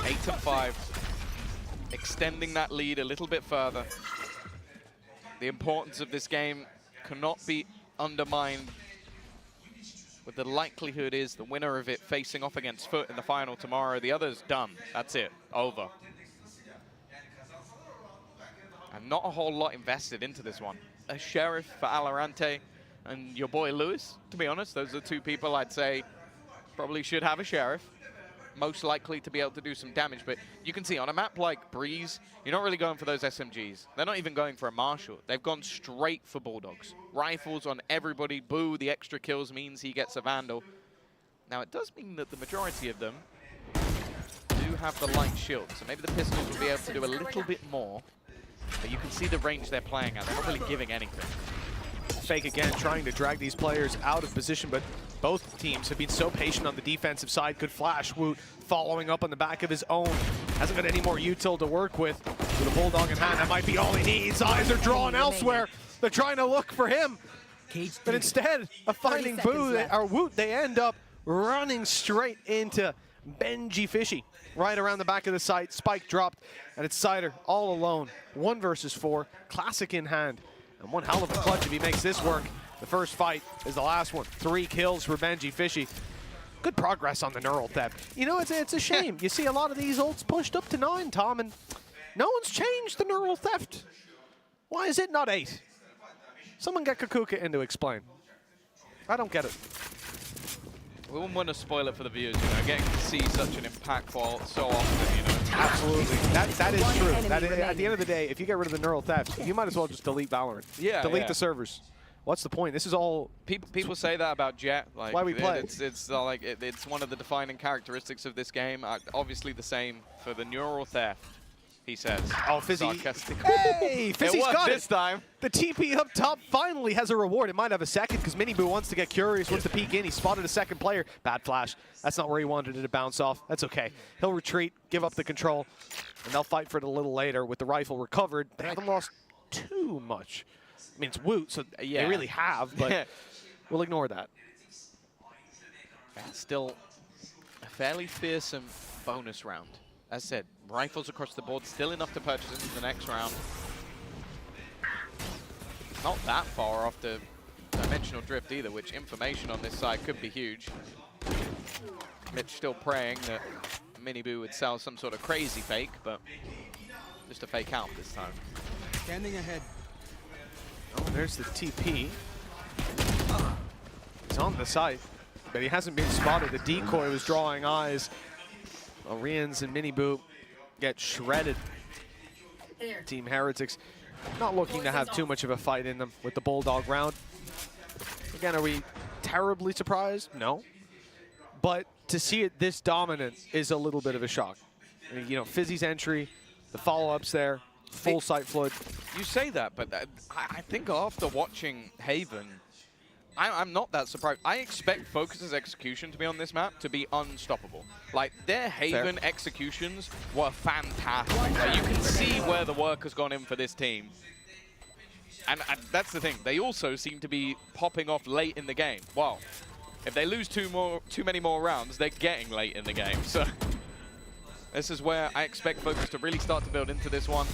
8 and 5. Extending that lead a little bit further. The importance of this game cannot be undermined, with the likelihood is the winner of it facing off against FUT in the final tomorrow. The other's done. That's it. Over. And not a whole lot invested into this one. A Sheriff for Alorante and your boy Lewis, to be honest. Those are 2 people I'd say probably should have a Sheriff. most likely to be able to do some damage. But you can see on a map like Breeze, you're not really going for those SMGs. They're not even going for a Marshall. They've gone straight for Bulldogs. Rifles on everybody. Boo, the extra kills means he gets a Vandal. Now, it does mean that the majority of them do have the light shield. So maybe the pistols will be able to do a little bit more. But you can see the range they're playing at. They're not really giving anything. Fake again, trying to drag these players out of position, but both teams have been so patient on the defensive side. Good flash. Woot following up on the back of his own. Hasn't got any more util to work with. With a Bulldog in hand, that might be all he needs. Eyes are drawn elsewhere. They're trying to look for him. But instead of finding Woot, they end up running straight into Benji Fishy. Right around the back of the site. Spike dropped, and it's Cider all alone. 1 versus 4. Classic in hand. And one hell of a clutch if he makes this work. The first fight is the last one. 3 kills for Benji Fishy. Good progress on the neural theft. You know, it's a shame. You see a lot of these ults pushed up to 9, Tom, and no one's changed the neural theft. Why is it not 8? Someone get Kakuka in to explain. I don't get it. We wouldn't want to spoil it for the viewers, you know, getting to see such an impactful ult so often, you know. Absolutely. That is true. At the end of the day, if you get rid of the neural theft, you might as well just delete Valorant. Yeah. Delete the servers. What's the point? This is all... People say that about Jet. Like, why we play. It's one of the defining characteristics of this game. Obviously the same for the neural theft, he says. Oh, Fizzy. Sarcastically. Hey, Fizzy's got this time. The TP up top finally has a reward. It might have a second because Miniboo wants to get curious, wants to peek in. He spotted a second player. Bad flash. That's not where he wanted it to bounce off. That's okay. He'll retreat, give up the control, and they'll fight for it a little later with the rifle recovered. They haven't lost too much. I mean, it's Woot, so they really have, but we'll ignore that. Still a fairly fearsome bonus round. As said, rifles across the board, still enough to purchase into the next round. Not that far off the dimensional drift either, which information on this side could be huge. Mitch still praying that Miniboo would sell some sort of crazy fake, but just a fake out this time. Standing ahead. Oh, there's the TP. He's on the site, but he hasn't been spotted. The decoy was drawing eyes. Oriens and Miniboo get shredded. Team Heretics not looking to have too much of a fight in them with the Bulldog round. Again, are we terribly surprised? No. But to see it this dominant is a little bit of a shock. I mean, you know, Fizzy's entry, the follow-ups there, full site flood. You say that, but I think after watching Haven, I'm not that surprised. I expect Fokus's execution to be on this map to be unstoppable. Like, their Haven executions were fantastic. Like, you can see where the work has gone in for this team. And that's the thing. They also seem to be popping off late in the game. Well, if they lose too many more rounds, they're getting late in the game. So this is where I expect Fokus to really start to build into this one.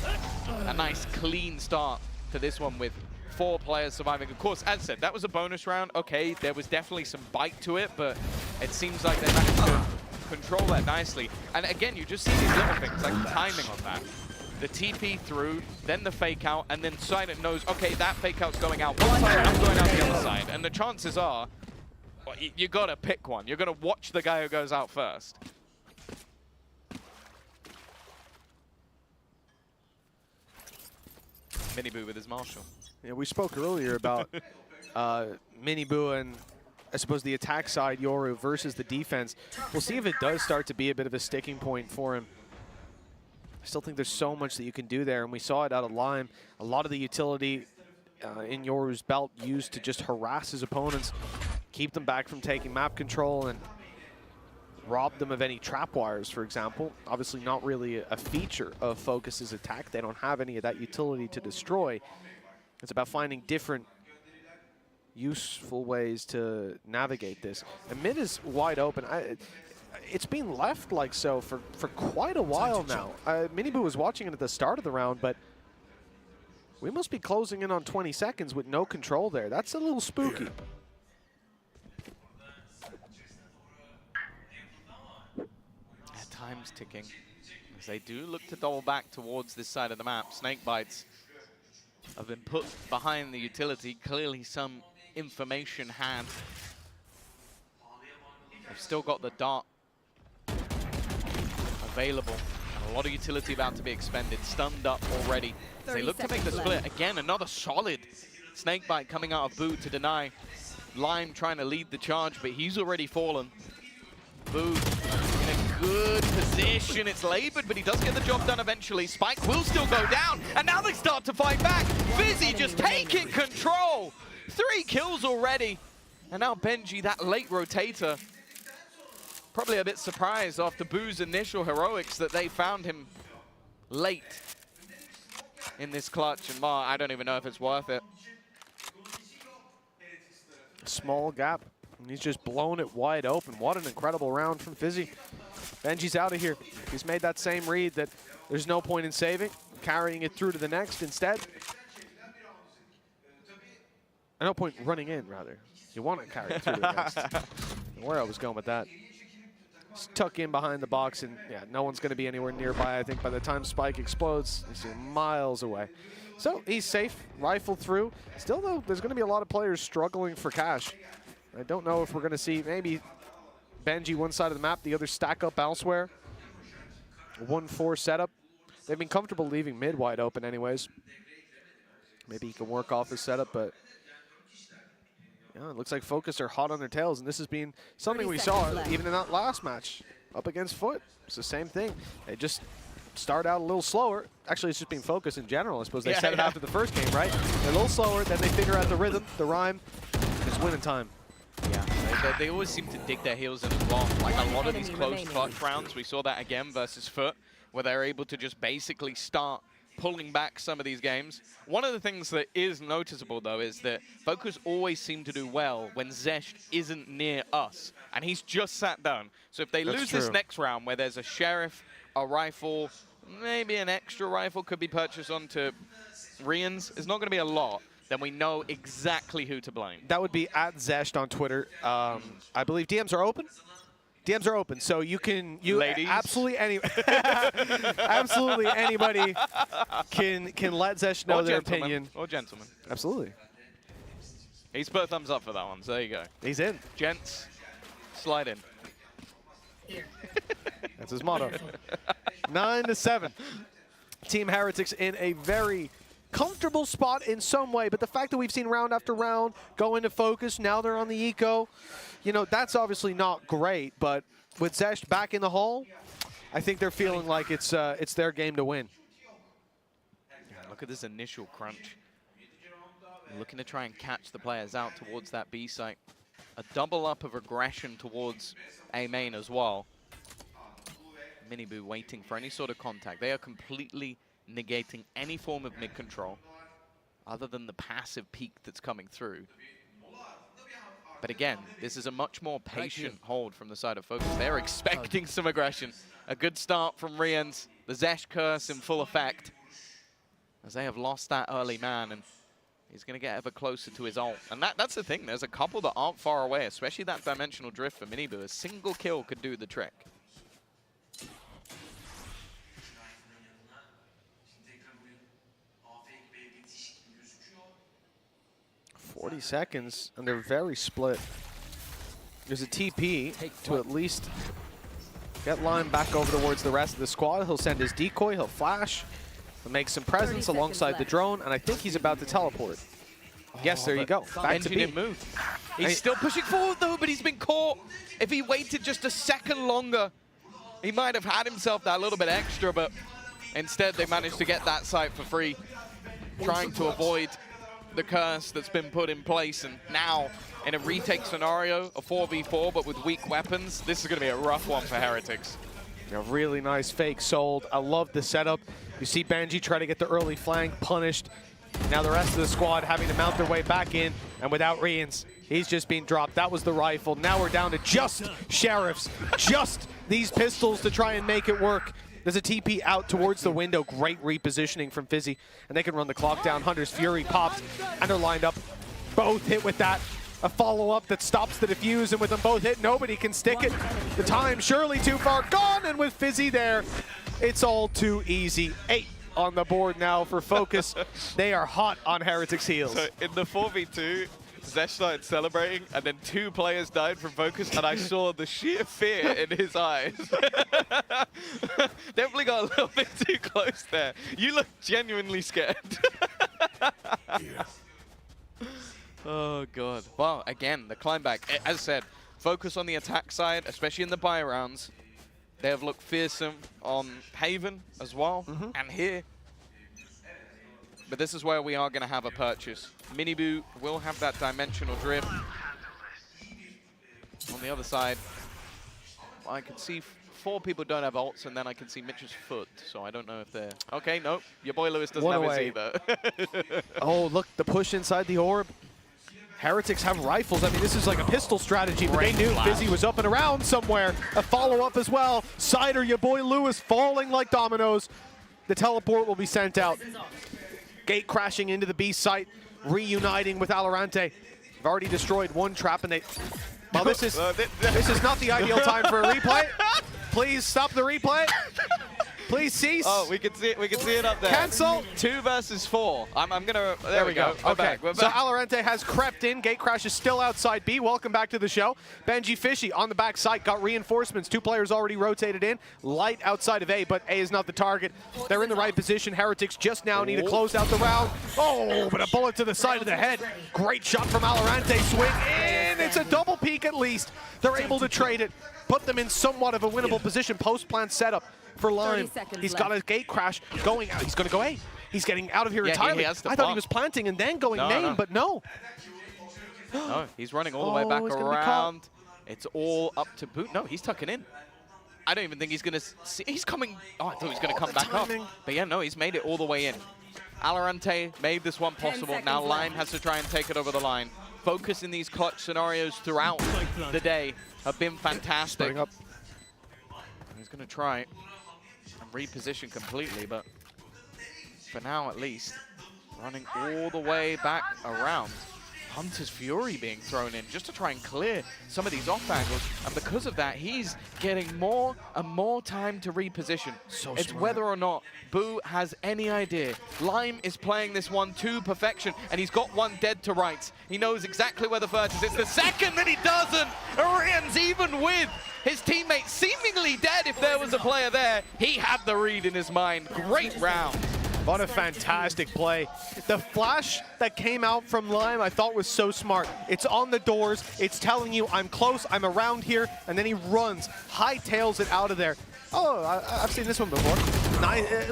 A nice, clean start to this one with 4 players surviving. Of course, as said, that was a bonus round. Okay, there was definitely some bite to it, but it seems like they managed to control that nicely. And again, you just see these little things, like the timing on that. The TP through, then the fake out, and then Silent knows, okay, that fake out's going out one side, I'm going out the other side. And the chances are, well, you gotta pick one. You're gonna watch the guy who goes out first. Miniboo with his Marshall. Yeah, we spoke earlier about Miniboo and I suppose the attack side, Yoru, versus the defense. We'll see if it does start to be a bit of a sticking point for him. I still think there's so much that you can do there, and we saw it out of Lime. A lot of the utility in Yoru's belt used to just harass his opponents, keep them back from taking map control, and rob them of any trap wires, for example. Obviously not really a feature of Fokus's attack. They don't have any of that utility to destroy. It's about finding different useful ways to navigate this. And mid is wide open. It's been left like so for quite a while now. Miniboo was watching it at the start of the round, but we must be closing in on 20 seconds with no control there. That's a little spooky. Time's ticking as they do look to double back towards this side of the map. Snake bites have been put behind the utility. Clearly some information had. They've still got the dart available. And a lot of utility about to be expended. Stunned up already. As they look to make the split. Again, another solid snakebite coming out of Boo to deny. Lime trying to lead the charge, but he's already fallen. Boo in a good position. It's labored, but he does get the job done eventually. Spike will still go down, and now they start to fight back. Fizzy just taking control. 3 kills already. And now Benji, that late rotator, probably a bit surprised after Boo's initial heroics that they found him late in this clutch. And I don't even know if it's worth it. Small gap, and he's just blown it wide open. What an incredible round from Fizzy. Benji's out of here. He's made that same read that there's no point in saving, carrying it through to the next instead. No point running in, rather. You want to carry it through to the next. Where I was going with that. Just tuck in behind the box, and yeah, no one's going to be anywhere nearby. I think by the time Spike explodes, he's miles away. So he's safe, rifle through. Still, though, there's going to be a lot of players struggling for cash. I don't know if we're going to see maybe Benji one side of the map, the other stack up elsewhere. 1-4 setup. They've been comfortable leaving mid wide open anyways. Maybe he can work off his setup, but yeah, it looks like Fokus are hot on their tails, and this has been something we saw even in that last match up against FUT. It's the same thing. They just start out a little slower. Actually, it's just been Fokus in general. I suppose they said it after the first game, right? They're a little slower, then they figure out the rhythm, the rhyme. It's winning time. Yeah, they always seem to dig their heels in as well. Like a lot of these close clutch rounds, we saw that again versus FUT, where they're able to just basically start pulling back some of these games. One of the things that is noticeable, though, is that Fokus always seem to do well when Zesht isn't near us, and he's just sat down. So if they lose this next round, where there's a Sheriff, a rifle, maybe an extra rifle could be purchased onto Rians, it's not going to be a lot, then we know exactly who to blame. That would be at Zesht on Twitter. I believe DMs are open. DMs are open, so you can Ladies. absolutely anybody can let Zesh know their opinion. Or gentlemen. Absolutely. He's put a thumbs up for that one, so there you go. He's in. Gents, slide in. That's his motto. 9-7. Team Heretics in a very comfortable spot in some way, but the fact that we've seen round after round go into Fokus, now they're on the eco, you know, that's obviously not great, but with Zesht back in the hole, I think they're feeling like it's their game to win. Yeah, look at this initial crunch. Looking to try and catch the players out towards that B site. A double up of aggression towards A main as well. Miniboo waiting for any sort of contact. They are completely negating any form of mid control other than the passive peak that's coming through. But again, this is a much more patient hold from the side of Fokus. They're expecting some aggression. A good start from Rians. The Zesh curse in full effect, as they have lost that early man, and he's going to get ever closer to his ult. And that's the thing. There's a couple that aren't far away, especially that dimensional drift for Miniboo. A single kill could do the trick. 40 seconds, and they're very split. There's a TP to at least get Lime back over towards the rest of the squad. He'll send his decoy, he'll flash, he'll make some presence alongside the drone, and I think he's about to teleport. Yes, there you go. Back to B. Didn't move. He's still pushing forward, though, but he's been caught. If he waited just a second longer, he might have had himself that little bit extra, but instead they managed to get that site for free, trying to avoid the curse that's been put in place. And now, in a retake scenario, a 4v4, but with weak weapons, this is going to be a rough one for Heretics. A really nice fake sold. I love the setup. You see Benji try to get the early flank punished. Now the rest of the squad having to mount their way back in, and without Rians, he's just being dropped. That was the rifle. Now we're down to just Sheriffs, just these pistols to try and make it work. There's a TP out towards the window. Great repositioning from Fizzy, and they can run the clock down. Hunter's Fury popped, and they're lined up. Both hit with that. A follow-up that stops the defuse, and with them both hit, nobody can stick it. The time surely too far gone, and with Fizzy there, it's all too easy. 8 on the board now for Fokus. They are hot on Heretics' heels. So in the 4v2, Zesh started celebrating, and then 2 players died from Fokus, and I saw the sheer fear in his eyes. Definitely got a little bit too close there. You look genuinely scared. Oh, God. Well, again, the climb back. As I said, focus on the attack side, especially in the buy rounds. They have looked fearsome on Haven as well, and here. But this is where we are going to have a purchase. Miniboo will have that dimensional drift. On the other side, I can see 4 people don't have ults, and then I can see Mitch's foot, so I don't know if they're... Okay, nope. Your boy Lewis doesn't have his either. Oh, look, the push inside the orb. Heretics have rifles. I mean, this is like a pistol strategy, but they knew Fizzy was up and around somewhere. A follow-up as well. Cider, your boy Lewis, falling like dominoes. The teleport will be sent out. Gate crashing into the B site, reuniting with Valorant. They've already destroyed 1 trap, and they... Well, this is not the ideal time for a replay. Please stop the replay. Please cease. Oh, we can see it. We can see it up there. Cancel. 2 versus 4. I'm gonna. There we go. We're okay. back. We're So back. Valorant has crept in. Gate crash is still outside B. Welcome back to the show. Benji Fishy on the back side got reinforcements. 2 players already rotated in. Light outside of A, but A is not the target. They're in the right position. Heretics just now need to close out the round. Oh, but a bullet to the side of the head. Great shot from Valorant. Swing in. It's a double peek at least. They're able to trade it. Put them in somewhat of a winnable position. Post-plant setup for Lime. He's got a gate crash going out. He's going to go A. He's getting out of here entirely. I thought he was planting and then going main, but no. No, he's running all the way back around. It's all up to Boot. No, he's tucking in. I don't even think he's going to see. He's coming. Oh, I thought he was going to come back up. But yeah, no, he's made it all the way in. Alorante made this one possible. Now Lime has to try and take it over the line. Focus in these clutch scenarios throughout the day have been fantastic. He's going to try and reposition completely, but for now at least, running all the way back around. Hunter's Fury being thrown in just to try and clear some of these off angles, and because of that, he's getting more and more time to reposition. It's whether or not Boo has any idea. Lime is playing this one to perfection, and he's got 1 dead to rights. He knows exactly where the first is. It's the second that he doesn't. Orian's even with his teammate seemingly dead if there was a player there. He had the read in his mind. Great round. What a fantastic play. The flash that came out from Lime I thought was so smart. It's on the doors. It's telling you I'm close, I'm around here, and then he runs, hightails it out of there. Oh, I've seen this one before.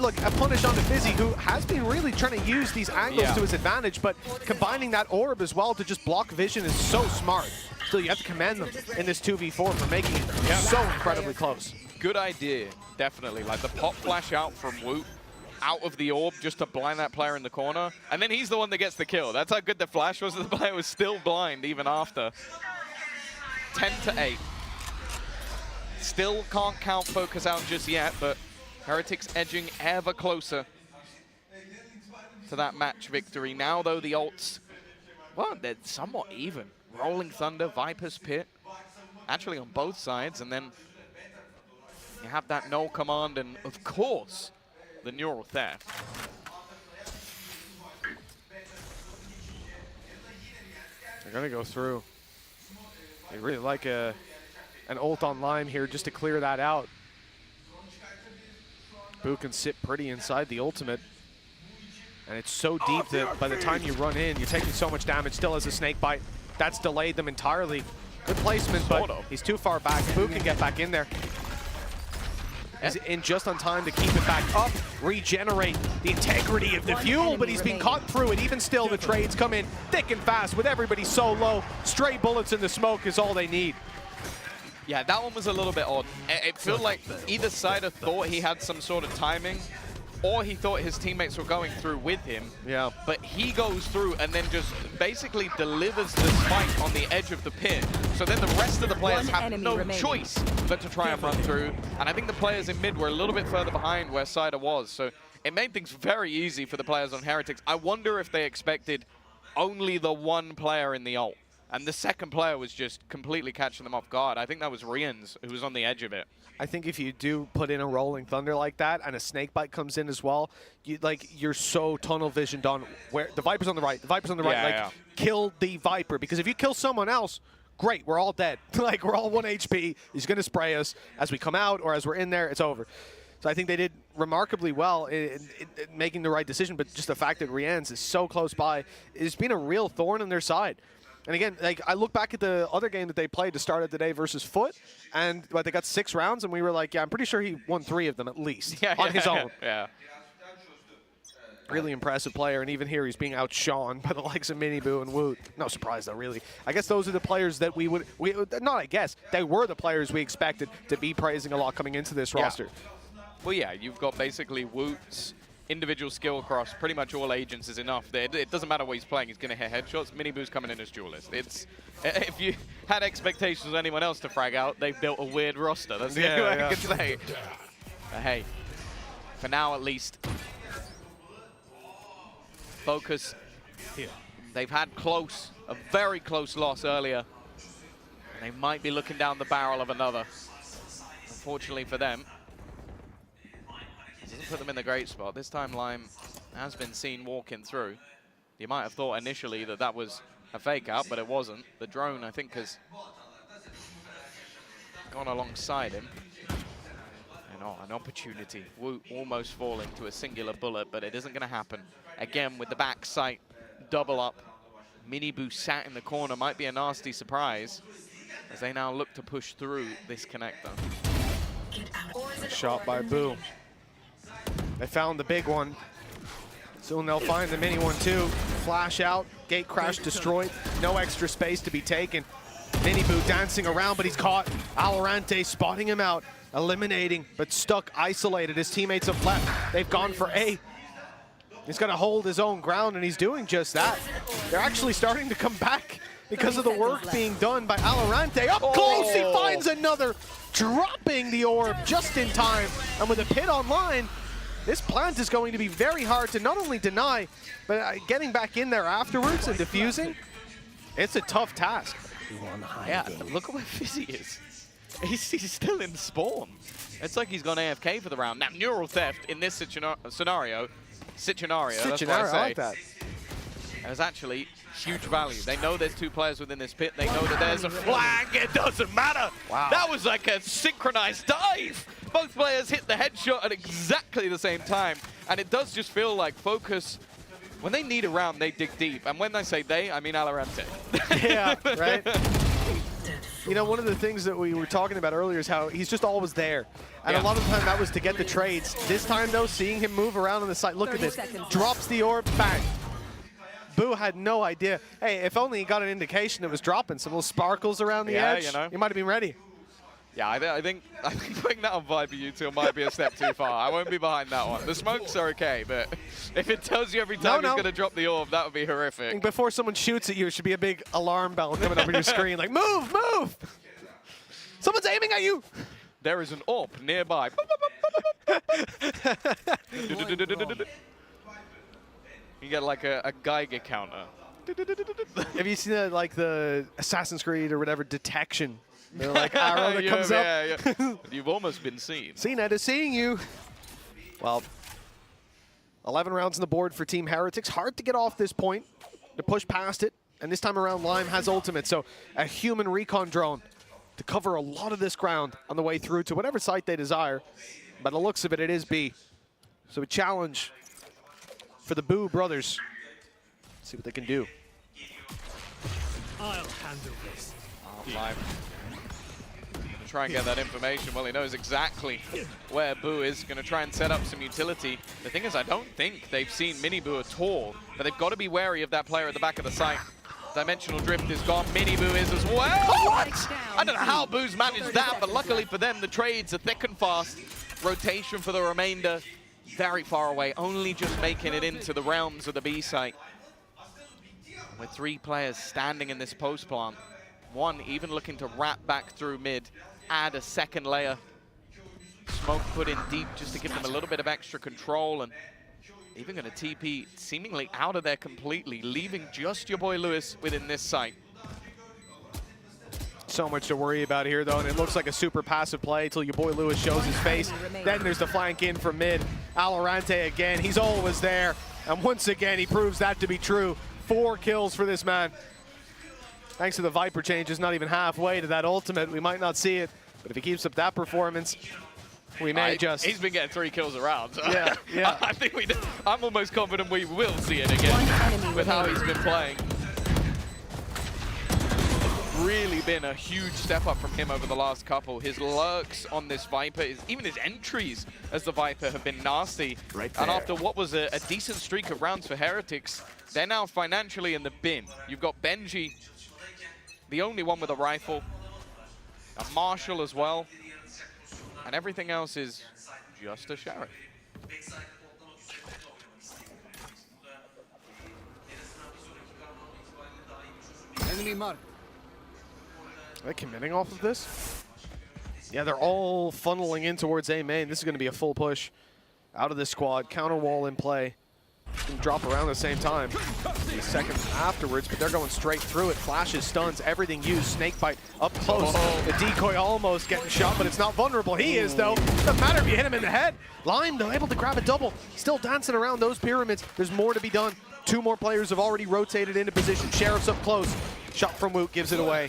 Look, a punish onto Fizzy, who has been really trying to use these angles to his advantage, but combining that orb as well to just block vision is so smart. Still, you have to commend them in this 2v4 for making it so incredibly close. Good idea, definitely. Like the pop flash out from Woot, out of the orb just to blind that player in the corner. And then he's the one that gets the kill. That's how good the flash was. The player was still blind even after. 10-8. Still can't count Focus out just yet, but Heretics edging ever closer to that match victory. Now, though, the ults, well, they're somewhat even. Rolling Thunder, Viper's Pit, actually on both sides. And then you have that null command and, of course, the neural theft. They're going to go through. They really like an ult on Lime here just to clear that out. Boo can sit pretty inside the ultimate. And it's so deep that by the time you run in, you're taking so much damage. Still has a snake bite. That's delayed them entirely. Good placement, but he's too far back. Boo can get back in there. He's in just on time to keep it back up, regenerate the integrity of the fuel, but he's been caught through it. Even still, the trades come in thick and fast with everybody so low. Stray bullets in the smoke is all they need. Yeah, that one was a little bit odd. It felt like either side thought he had some sort of timing, or he thought his teammates were going through with him. Yeah. But he goes through and then just basically delivers the spike on the edge of the pit. So then the rest of the players have no choice but to try and run through. And I think the players in mid were a little bit further behind where Cider was. So it made things very easy for the players on Heretics. I wonder if they expected only the 1 player in the ult. And the second player was just completely catching them off guard. I think that was Rians who was on the edge of it. I think if you do put in a rolling thunder like that and a snake bite comes in as well, you're so tunnel visioned on where the Viper's on the right, the Viper's on the right. Kill the Viper, because if you kill someone else, great, we're all dead. Like, we're all 1 HP. He's going to spray us as we come out or as we're in there. It's over. So I think they did remarkably well in making the right decision, but just the fact that Rians is so close by has been a real thorn in their side. And again, like, I look back at the other game that they played to start of the day versus FUT, and they got 6 rounds, and we were like, yeah, I'm pretty sure he won 3 of them at least on his own. Yeah. Really impressive player, and even here he's being outshone by the likes of Miniboo and Woot. No surprise, though, really. I guess those are the players that we were the players we expected to be praising a lot coming into this roster. Well, yeah, you've got basically Woot's individual skill across pretty much all agents is enough. It doesn't matter what he's playing, he's going to hit headshots. Miniboo's coming in as duelist. If you had expectations of anyone else to frag out, they've built a weird roster. That's the only way I can say. But hey, for now at least, Fokus, they've had a very close loss earlier. And they might be looking down the barrel of another. Unfortunately for them. Doesn't put them in the great spot. This time Lime has been seen walking through. You might have thought initially that that was a fake out, but it wasn't. The drone, I think, has gone alongside him. And an opportunity. Woot almost falling to a singular bullet, but it isn't going to happen. Again, with the back sight, double up. Miniboo sat in the corner, might be a nasty surprise as they now look to push through this connector. Shot by Boo. They found the big one. Soon they'll find the mini one too. Flash out, gate crash destroyed. No extra space to be taken. Miniboo dancing around, but he's caught. Valorant spotting him out, eliminating, but stuck, isolated. His teammates have left. They've gone for A. He's got to hold his own ground, and he's doing just that. They're actually starting to come back because of the work being done by Valorant. Up close, he finds another, dropping the orb just in time. And with a pit online, this plant is going to be very hard to not only deny, but getting back in there afterwards and defusing, it's a tough task. Yeah, look at where Fizzy is. He's still in spawn. It's like he's gone AFK for the round. Now, Neural Theft in this scenario, that's what I say. I like that. There's actually huge value. They know there's 2 players within this pit. They know that there's a flag. It doesn't matter. Wow. That was like a synchronized dive. Both players hit the headshot at exactly the same time. And it does just feel like Fokus, when they need a round, they dig deep. And when I say they, I mean Valorant. Yeah, right? You know, one of the things that we were talking about earlier is how he's just always there. And a lot of the time that was to get the trades. This time, though, seeing him move around on the side, look at this. Drops the orb, bang. Boo had no idea. Hey, if only he got an indication it was dropping some little sparkles around the edge, you know. He might have been ready. Yeah, I think putting that on Viper U2 might be a step too far. I won't be behind that one. The smokes are okay, but if it tells you every time he's going to drop the orb, that would be horrific. Before someone shoots at you, it should be a big alarm bell coming up on your screen, like, move, move! Someone's aiming at you! There is an orb nearby. You get like a Geiger counter. Have you seen the Assassin's Creed or whatever detection? They're like arrow that comes up. Yeah. You've almost been seen. CNET is seeing you. Well, 11 rounds on the board for Team Heretics. Hard to get off this point, to push past it. And this time around, Lime has ultimate, so a human recon drone to cover a lot of this ground on the way through to whatever site they desire. By the looks of it, it is B. So a challenge for the Boo brothers. Let's see what they can do. I'll handle this. Lime. Try and get that information. Well, he knows exactly where Boo is. Going to try and set up some utility. The thing is, I don't think they've seen Miniboo at all, but they've got to be wary of that player at the back of the site. Dimensional Drift is gone. Miniboo is as well. What? I don't know how Boo's managed that, but luckily for them, the trades are thick and fast. Rotation for the remainder, very far away, only just making it into the realms of the B site. With 3 players standing in this post plant. One even looking to wrap back through mid, add a second layer. Smoke put in deep just to give them a little bit of extra control, and even going to TP seemingly out of there completely, leaving just your boy Lewis within this site. So much to worry about here, though, and it looks like a super passive play until your boy Lewis shows his face. Then there's the flank in from mid. Alorante again, he's always there. And once again, he proves that to be true. 4 kills for this man. Thanks to the Viper changes, not even halfway to that ultimate. We might not see it, but if he keeps up that performance, we may just... He's been getting 3 kills a round. So yeah, yeah. I think I'm almost confident we will see it again with how he's been playing. Really been a huge step up from him over the last couple. His lurks on this Viper, even his entries as the Viper have been nasty. And after what was a decent streak of rounds for Heretics, they're now financially in the bin. You've got Benji, the only one with a rifle, a Marshall as well, and everything else is just a Sheriff. Enemy mark. Are they committing off of this? Yeah, they're all funneling in towards A main. This is going to be a full push out of this squad. Counter wall in play. Can drop around at the same time. A second afterwards, but they're going straight through it. Flashes, stuns, everything used. Snakebite up close. The decoy almost getting shot, but it's not vulnerable. He is, though. Doesn't matter if you hit him in the head. Lime, though, able to grab a double. Still dancing around those pyramids. There's more to be done. 2 more players have already rotated into position. Sheriff's up close. Shot from Woot gives it away.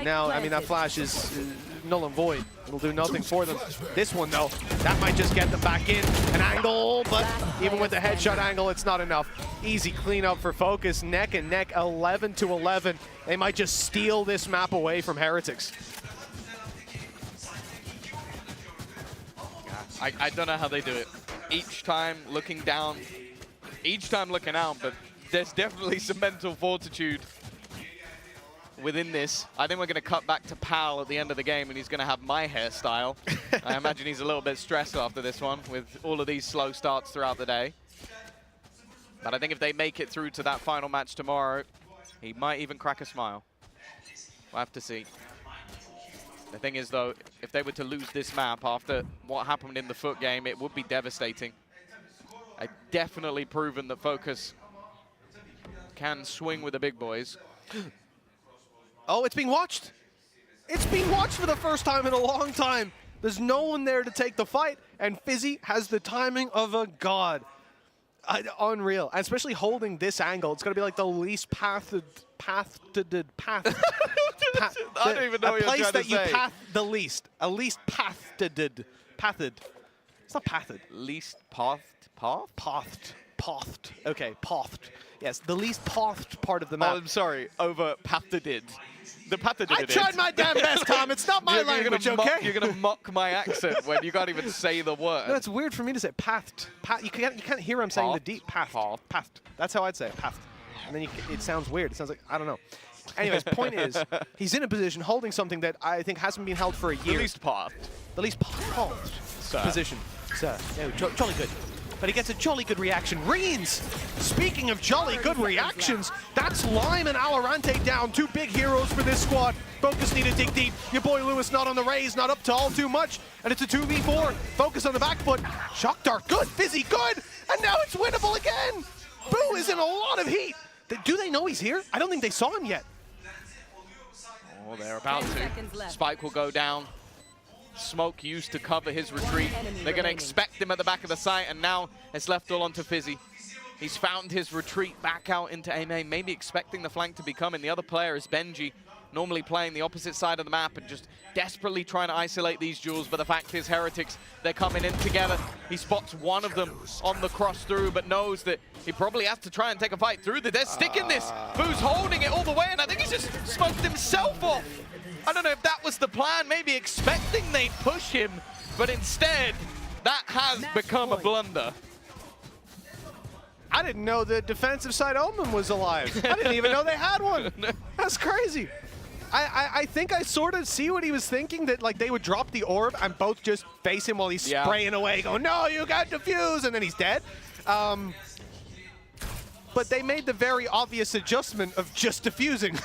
Now, I mean, that flash is null and void. It'll do nothing for them. This one, though, that might just get them back in. An angle, but even with the headshot angle, it's not enough. Easy cleanup for Fokus. Neck and neck, 11 to 11. They might just steal this map away from Heretics. I don't know how they do it. Each time looking down, each time looking out, but there's definitely some mental fortitude within this. I think we're going to cut back to Pal at the end of the game, and he's going to have my hairstyle. I imagine he's a little bit stressed after this one with all of these slow starts throughout the day. But I think if they make it through to that final match tomorrow, he might even crack a smile. We'll have to see. The thing is, though, if they were to lose this map after what happened in the FUT game, it would be devastating. I've definitely proven that Fokus can swing with the big boys. Oh, it's being watched. It's being watched for the first time in a long time. There's no one there to take the fight, and Fizzy has the timing of a god. Unreal, and especially holding this angle. It's going to be like the least pathed. I don't even know what you're trying to say. A place that you path the least. A least pathed. Pathed. It's not pathed. Least pathed? Path? Pathed. Pathed. Okay, pathed. Yes, the least pathed part of the map. Oh, I'm sorry. Over pathed. The pathed. I tried my damn best, Tom. It's not my language, okay? You're going to mock my accent when you can't even say the word. No, it's weird for me to say pathed. You can't hear him saying the deep pathed. Pathed. That's how I'd say it. Pathed. And then it sounds weird. It sounds like, I don't know. Anyways, point is, he's in a position holding something that I think hasn't been held for a year. The least pathed. The least pathed position. Sir. No, jolly good. But he gets a jolly good reaction. Reens! Speaking of jolly good reactions, that's Lime and Alorante down. 2 big heroes for this squad. Fokus need to dig deep. Your boy Lewis not on the raise, not up to all too much. And it's a 2v4. Fokus on the back foot. Shock Dart, good. Fizzy, good. And now it's winnable again. Boo is in a lot of heat. Do they know he's here? I don't think they saw him yet. Oh, they're about to. Spike will go down. Smoke used to cover his retreat. They're going to expect him at the back of the site, and now it's left all onto Fizzy. He's found his retreat back out into A main, maybe expecting the flank to be coming. The other player is Benji, normally playing the opposite side of the map and just desperately trying to isolate these duels. But the fact is, Heretics, they're coming in together. He spots one of them on the cross through, but knows that he probably has to try and take a fight through. They're sticking this. Boo's holding it all the way, and I think he's just smoked himself off. I don't know if that was the plan, maybe expecting they'd push him, but instead, that has become a blunder. I didn't know the defensive side Omen was alive. I didn't even know they had one. That's crazy. I think I sort of see what he was thinking, that like they would drop the orb and both just face him while he's spraying away, going, no, you got defused, and then he's dead. But they made the very obvious adjustment of just defusing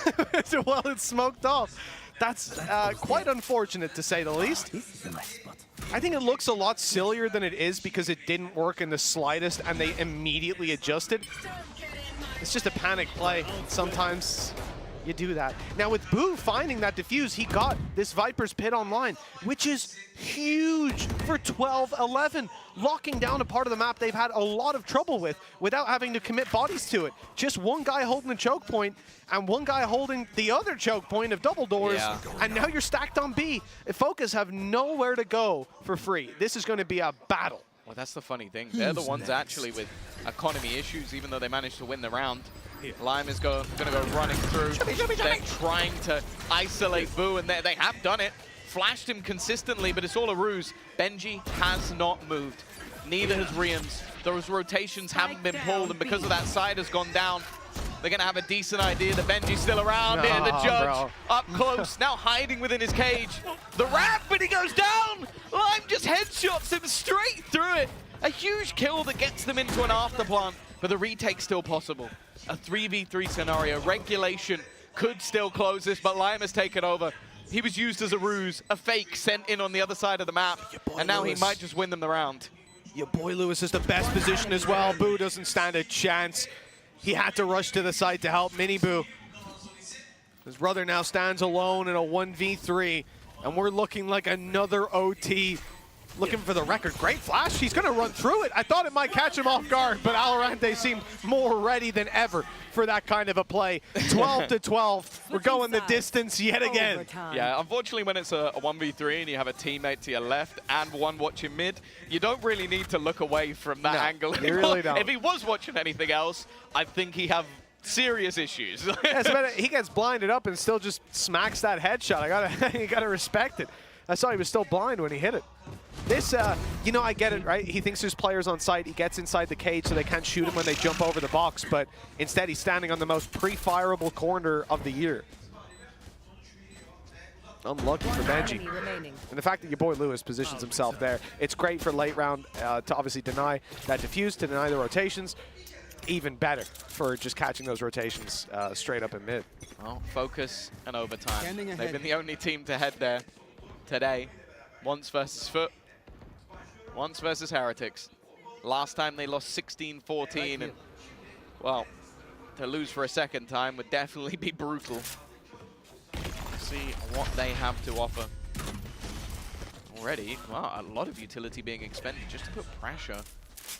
while it's smoked off. That's quite unfortunate, to say the least. I think it looks a lot sillier than it is because it didn't work in the slightest and they immediately adjusted. It's just a panic play. Sometimes you do that. Now with Boo finding that defuse, he got this Viper's Pit online, which is huge for 12-11, locking down a part of the map they've had a lot of trouble with without having to commit bodies to it. Just one guy holding the choke point and one guy holding the other choke point of double doors, and now you're stacked on B. Focus have nowhere to go for free. This is going to be a battle. Well, that's the funny thing. They're the ones actually with economy issues, even though they managed to win the round. Lime is going to go running through. They're trying to isolate Boo, and they have done it. Flashed him consistently, but it's all a ruse. Benji has not moved. Neither has Riams. Those rotations haven't been pulled, and because of that, side has gone down. They're going to have a decent idea that Benji's still around here. The judge up close, now hiding within his cage. The wrap, but he goes down. Lime just headshots him straight through it. A huge kill that gets them into an afterplant, but the retake's still possible. A 3v3 scenario. Regulation could still close this, but Lime has taken over. He was used as a ruse, a fake sent in on the other side of the map, and now he might just win them the round. Your boy Lewis is the best position as well. Boo doesn't stand a chance. He had to rush to the site to help Mini Boo. His brother now stands alone in a 1v3, and we're looking like another OT. Looking for the record. Great flash. He's going to run through it. I thought it might catch him off guard, but Alorante seemed more ready than ever for that kind of a play. 12-12. We're going the distance yet again. Yeah, unfortunately, when it's a 1v3 and you have a teammate to your left and one watching mid, you don't really need to look away from that angle. You really don't. If he was watching anything else, I think he have serious issues. He gets blinded up and still just smacks that headshot. You gotta respect it. I saw he was still blind when he hit it. This, you know, I get it, right? He thinks there's players on site. He gets inside the cage so they can't shoot him when they jump over the box, but instead he's standing on the most pre-fireable corner of the year. Unlucky for Benji. And the fact that your boy Lewis positions himself there, it's great for late round to obviously deny that defuse, to deny the rotations. Even better for just catching those rotations straight up in mid. Well, Focus and overtime. They've been the only team to head there today. Once versus FUT, once versus Heretics. Last time they lost 16-14, and well, to lose for a second time would definitely be brutal. See what they have to offer. Already, wow, a lot of utility being expended just to put pressure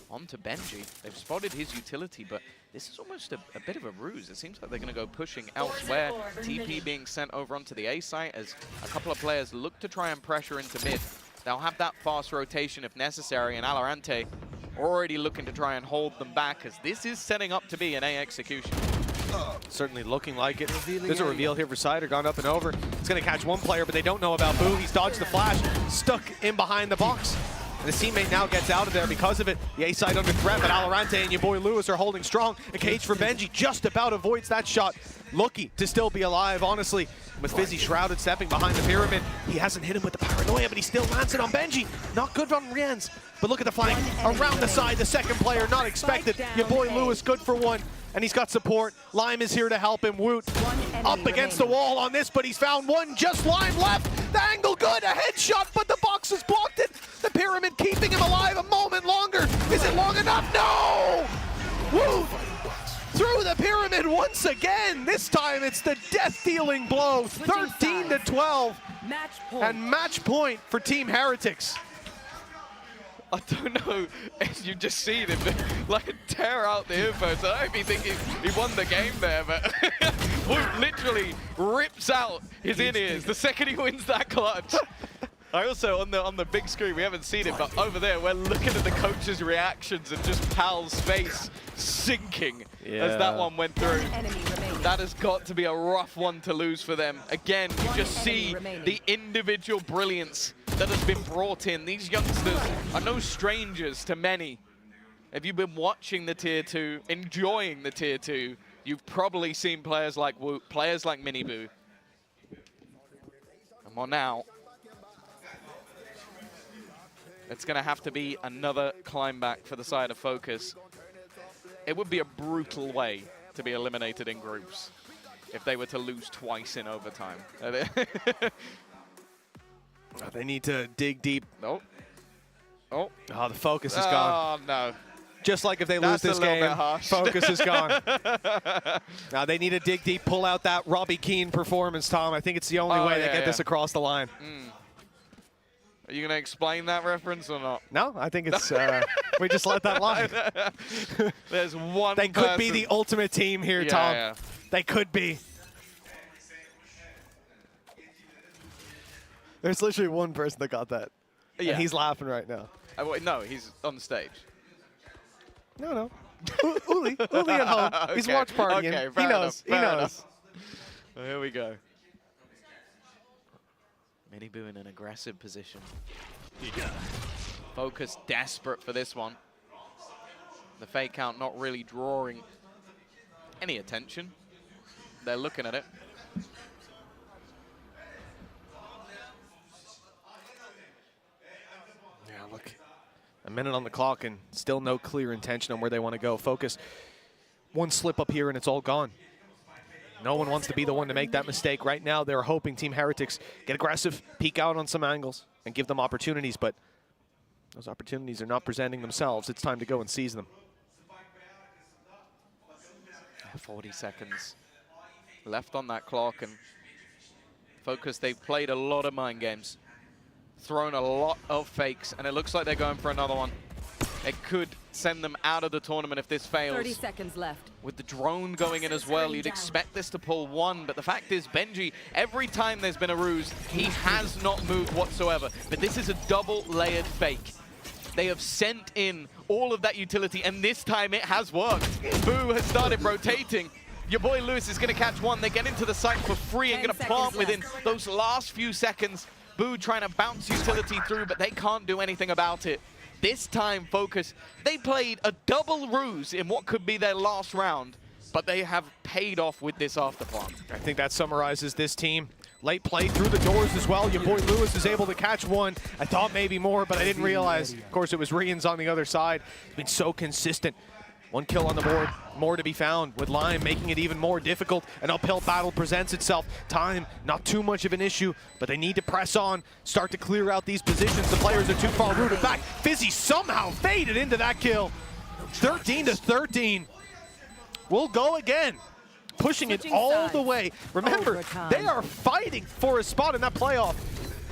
onto Benji. They've spotted his utility, but this is almost a bit of a ruse. It seems like they're going to go pushing elsewhere. TP being sent over onto the A site as a couple of players look to try and pressure into mid. They'll have that fast rotation if necessary, and Alorante already looking to try and hold them back, as this is setting up to be an A execution. Certainly looking like it. There's a reveal here for Cider, gone up and over. It's going to catch one player, but they don't know about Boo. He's dodged the flash, stuck in behind the box. And his teammate now gets out of there because of it. The A side under threat, but Alorante and your boy Lewis are holding strong. A cage for Benji just about avoids that shot. Lucky to still be alive, honestly. With Fizzy shrouded, stepping behind the pyramid. He hasn't hit him with the paranoia, but he still lands it on Benji. Not good on Rians. But look at the flank. Around the side, the second player, not expected. Your boy Lewis, good for one. And he's got support. Lime is here to help him. Woot up against the wall on this, but he's found one. Just Lime left. The angle good. A headshot, but the box has blocked it. The pyramid keeping him alive a moment longer. Is it long enough? No! Woot through the pyramid once again. This time it's the death-dealing blow. 13-12. And match point for Team Heretics. I don't know if you've just seen him like tear out the info, so I hope you think he won the game there, but Woot literally rips out his in-ears the second he wins that clutch. I also, on the big screen, we haven't seen it, but over there, we're looking at the coach's reactions and just Pal's face sinking as that one went through. That has got to be a rough one to lose for them. Again, you just see the individual brilliance that has been brought in. These youngsters are no strangers to many. If you've been watching the Tier 2, enjoying the Tier 2, you've probably seen players like Woot, players like Mini Boo. And well, now, it's going to have to be another climb back for the side of Focus. It would be a brutal way to be eliminated in groups if they were to lose twice in overtime. They need to dig deep. Oh, the focus is gone. Oh, no. Just like if they lose this game, Fokus is gone. Now they need to dig deep, pull out that Robbie Keane performance, Tom. I think it's the only way to get this across the line. Are you going to explain that reference or not? No, I think it's we just let that lie. There's one They could be the ultimate team here, Tom. Yeah. They could be. There's literally one person that got that. Yeah. And he's laughing right now. Wait, no, he's on the stage. No. Uli at home. He's watch partying. Okay, he knows. He knows. Well, here we go. Miniboo in an aggressive position. Fokus desperate for this one. The fake out not really drawing any attention. They're looking at it. Yeah, look. A minute on the clock and still no clear intention on where they want to go. Fokus, one slip up here and it's all gone. No one wants to be the one to make that mistake. Right now, they're hoping Team Heretics get aggressive, peek out on some angles, and give them opportunities, but those opportunities are not presenting themselves. It's time to go and seize them. 40 seconds left on that clock, and Fokus, they've played a lot of mind games, thrown a lot of fakes, and it looks like they're going for another one. It could send them out of the tournament if this fails. 30 seconds left. With the drone going in as well, you'd expect this to pull one, but the fact is, Benji, every time there's been a ruse, he has not moved whatsoever. But this is a double-layered fake. They have sent in all of that utility, and this time it has worked. Boo has started rotating. Your boy Lewis is going to catch one. They get into the site for free and going to plant within those last few seconds. Boo trying to bounce utility through, but they can't do anything about it. This time, Fokus, they played a double ruse in what could be their last round, but they have paid off with this afterplant. I think that summarizes this team. Late play through the doors as well. Your boy Lewis is able to catch one. I thought maybe more, but I didn't realize. Of course, it was Rians on the other side. He's been so consistent. One kill on the board, more to be found, with Lime making it even more difficult. An uphill battle presents itself. Time, not too much of an issue, but they need to press on, start to clear out these positions. The players are too far rooted back. Fizzy somehow faded into that kill. 13-13. We'll go again. Pushing it all the way. Remember, they are fighting for a spot in that playoff.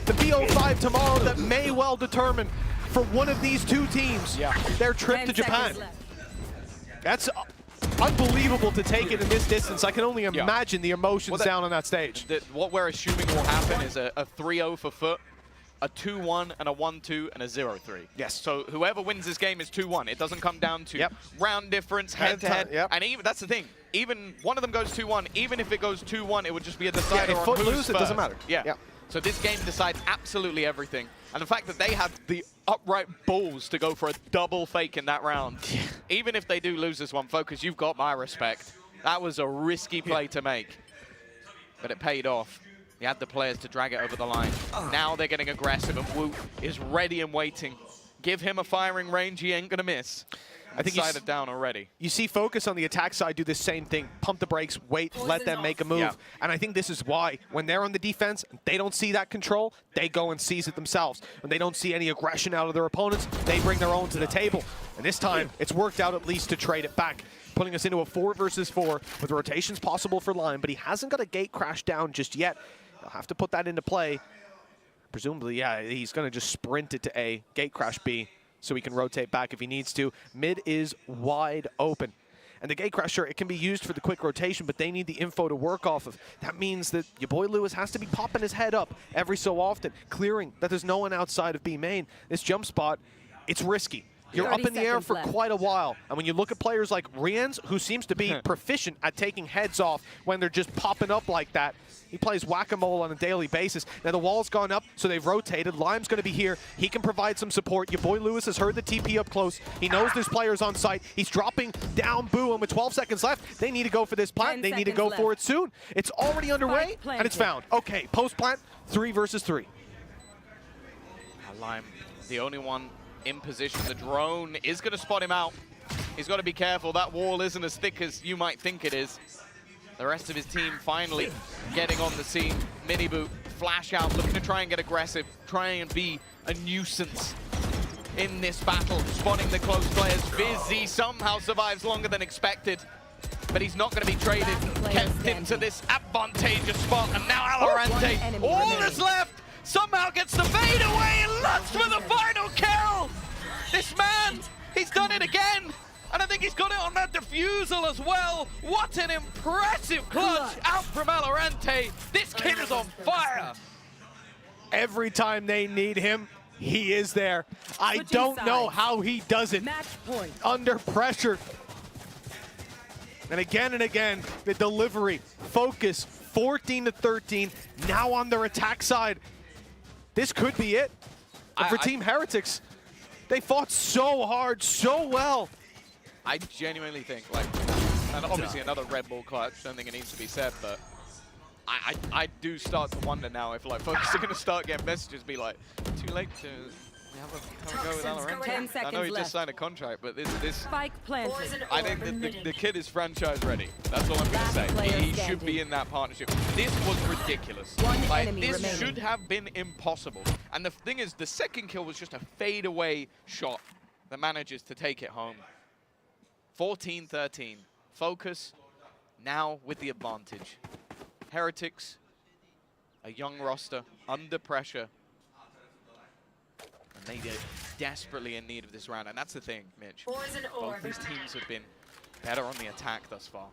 The BO5 tomorrow that may well determine for one of these two teams their trip to Japan. That's unbelievable to take it in this distance. I can only imagine the emotions down on that stage. What we're assuming will happen is a 3-0 for FUT, a 2-1, and a 1-2, and a 0-3. Yes. So whoever wins this game is 2-1. It doesn't come down to round difference, head-to-head. And even that's the thing. Even one of them goes 2-1. Even if it goes 2-1, it would just be a decider on who's first. It doesn't matter. Yeah. So this game decides absolutely everything. And the fact that they have the upright balls to go for a double fake in that round, even if they do lose this one, Fokus, you've got my respect. That was a risky play to make, but it paid off. He had the players to drag it over the line. Now they're getting aggressive, and Woot is ready and waiting. Give him a firing range, he ain't gonna miss. I think he's down already. You see Fokus on the attack side do the same thing. Pump the brakes, wait, let them make a move. Yeah. And I think this is why, when they're on the defense, they don't see that control, they go and seize it themselves. When they don't see any aggression out of their opponents, they bring their own to the table. And this time, it's worked out at least to trade it back, putting us into a 4 versus 4 with rotations possible for Lime, but he hasn't got a gate crash down just yet. They'll have to put that into play. Presumably, yeah, he's going to just sprint it to A, gate crash B, so he can rotate back if he needs to. Mid is wide open. And the gate crasher, it can be used for the quick rotation, but they need the info to work off of. That means that your boy Lewis has to be popping his head up every so often, clearing that there's no one outside of B main. This jump spot, it's risky. You're up in the air for quite a while. And when you look at players like Rians, who seems to be proficient at taking heads off when they're just popping up like that, he plays whack-a-mole on a daily basis. Now the wall's gone up, so they've rotated. Lime's going to be here. He can provide some support. Your boy Lewis has heard the TP up close. He knows there's players on site. He's dropping down Boo, and with 12 seconds left, they need to go for this plant. They need to go for it soon. It's already underway, and it's found. Okay, post-plant, 3 versus 3. Lime, the only one in position. The drone is going to spot him out. He's got to be careful. That wall isn't as thick as you might think it is. The rest of his team finally getting on the scene. Miniboo, flash out, looking to try and get aggressive, try and be a nuisance. in this battle, spotting the close players. Vizzy somehow survives longer than expected, but he's not going to be traded. Kept into this advantageous spot, and now Valorant, all that's left, somehow gets the fade away and looks for the final kill. This man, he's done it again. And I think he's got it on that defusal as well. What an impressive clutch out from Valorant. This kid is on fire. Every time they need him, he is there. I don't know how he does it under pressure. And again, the delivery. Focus, 14-13, now on their attack side. This could be it. But for Team Heretics, they fought so hard, so well. I genuinely think, like, and obviously another Red Bull clutch, don't think it needs to be said, but I do start to wonder now if, like, Focus are going to start getting messages, be like, too late to have a go with Valorant. 10 seconds I know he left. just signed a contract, but this Spike planted. I think the kid is franchise ready. That's all I'm going to say. He should be in that partnership. This was ridiculous. Like, this should have been impossible. And the thing is, the second kill was just a fadeaway shot that manages to take it home. 14-13. Focus now with the advantage. Heretics, a young roster, under pressure. And they are desperately in need of this round. And that's the thing, Mitch. Both these teams have been better on the attack thus far.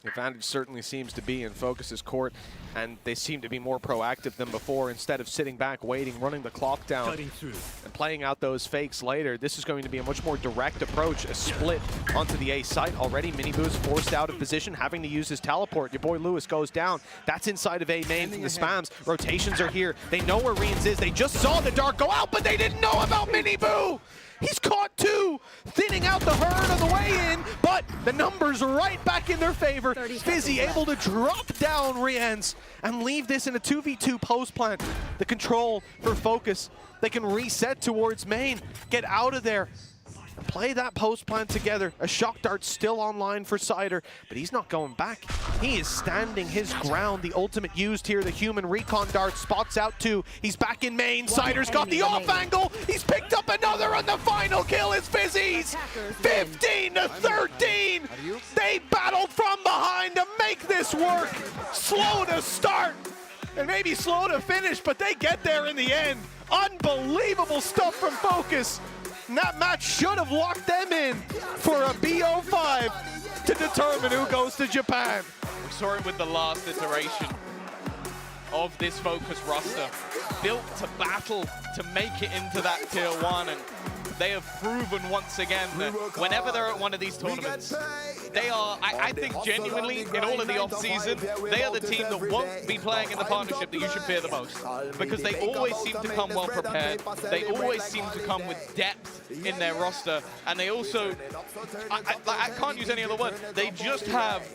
The advantage certainly seems to be in Focus's court, and they seem to be more proactive than before. Instead of sitting back, waiting, running the clock down, and playing out those fakes later, this is going to be a much more direct approach, a split onto the A site. Already, Miniboo's forced out of position, having to use his teleport. Your boy Lewis goes down. That's inside of A main from the spams. Rotations are here. They know where Rians is. They just saw the Dark go out, but they didn't know about Miniboo! He's caught two, thinning out the herd on the way in, but the numbers right back in their favor. Fizzy able to drop down Rians and leave this in a 2v2 post plant. The control for Focus. They can reset towards main, get out of there. Play that post plant together. A shock dart still online for Cider, but he's not going back. He is standing his ground. The ultimate used here, the human recon dart, spots out two. He's back in main. Cider's got the off angle. He's picked up another, and the final kill is Fizzy's. 15-13. They battled from behind to make this work. Slow to start and maybe slow to finish, but they get there in the end. Unbelievable stuff from Focus. And that match should have locked them in for a BO5 to determine who goes to Japan. We saw it with the last iteration of this Focus roster. Built to battle to make it into that tier 1, and they have proven once again that whenever they're at one of these tournaments, they are, I think genuinely, in all of the off-season, they are the team that won't be playing in the partnership that you should fear the most. Because they always seem to come well prepared, they always seem to come with depth in their roster, and they also, I can't use any other word, they just have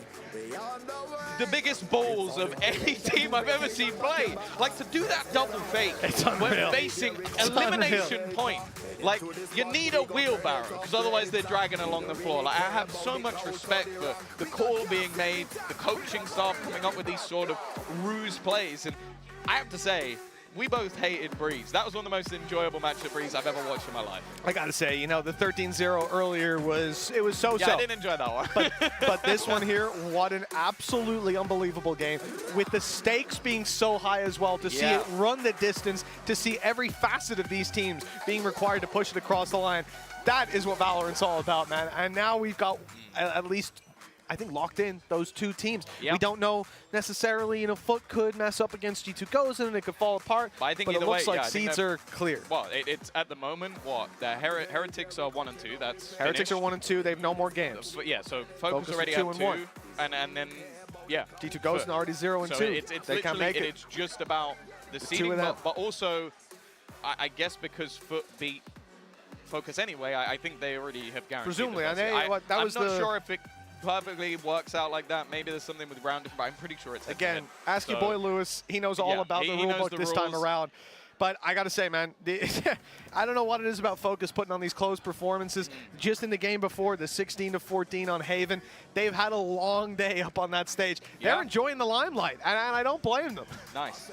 the biggest balls of any team I've ever seen play. Like, to do that double fake when facing elimination point. Like, you need a wheelbarrow, because otherwise they're dragging along the floor. Like, I have so much respect for the call being made, the coaching staff coming up with these sort of ruse plays. And I have to say, we both hated Breeze. That was one of the most enjoyable matches of Breeze I've ever watched in my life. I gotta say, you know, the 13-0 earlier was so-so. Yeah, I didn't enjoy that one. but this one here, what an absolutely unbelievable game. With the stakes being so high as well, to see it run the distance, to see every facet of these teams being required to push it across the line. That is what Valorant's all about, man. And now we've got at least, I think, locked in those two teams. We don't know necessarily, you know, FUT could mess up against G2 Gozen and it could fall apart. But I think it looks way, like seeds are clear. Well, it's at the moment, what? The Heretics are 1 and 2. That's Heretics finished. are 1 and 2. They have no more games. But yeah, so Focus already have 2 and then, yeah. G2 Gozen already 0 and 2. It's they can't make it. It's just about the seeding, but also, I guess because FUT beat Focus anyway, I think they already have guaranteed. Presumably, I'm that was not sure if it perfectly works out like that. Maybe there's something with round, but I'm pretty sure it's again. Ask your boy Lewis. He knows all about the rulebook this time around. But I got to say, man, I don't know what it is about Focus putting on these close performances. Just in the game before, the 16-14 on Haven, they've had a long day up on that stage. They're enjoying the limelight, and I don't blame them. Nice.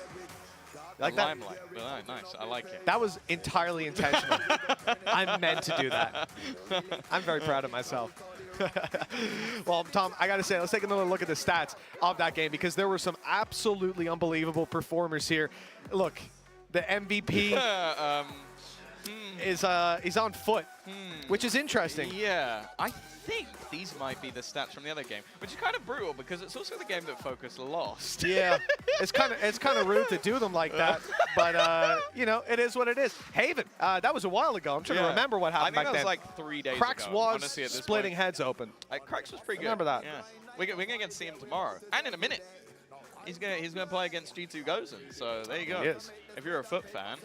Like the that? limelight. But, nice. I like it. That was entirely intentional. I meant to do that. I'm very proud of myself. Well, Tom, I got to say, let's take another look at the stats of that game because there were some absolutely unbelievable performers here. Look, the MVP is he's on foot, which is interesting. Yeah, I think these might be the stats from the other game, which is kind of brutal because it's also the game that Fokus lost. Yeah, it's kind of rude to do them like that, but you know, it is what it is. Haven, that was a while ago. I'm trying to remember what happened back then. I think that was like 3 days Cracks ago. was honestly, at this splitting point. heads open. Cracks was pretty good. Remember that? Yeah, we're gonna get to see him tomorrow, and in a minute. He's gonna play against G2 Gozen. So there you go. He is. If you're a FUT fan,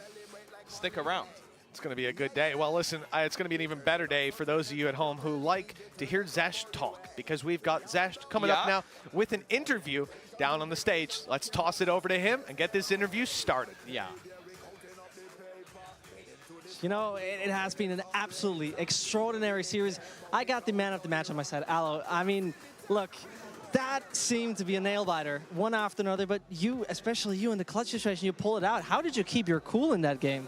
stick around. It's going to be a good day. Well, listen, it's going to be an even better day for those of you at home who like to hear Zesh talk, because we've got Zesh coming up now with an interview down on the stage. Let's toss it over to him and get this interview started. Yeah. You know, it has been an absolutely extraordinary series. I got the man of the match on my side, Aloe. I mean, look, that seemed to be a nail-biter, one after another, but you, especially you in the clutch situation, you pull it out. How did you keep your cool in that game?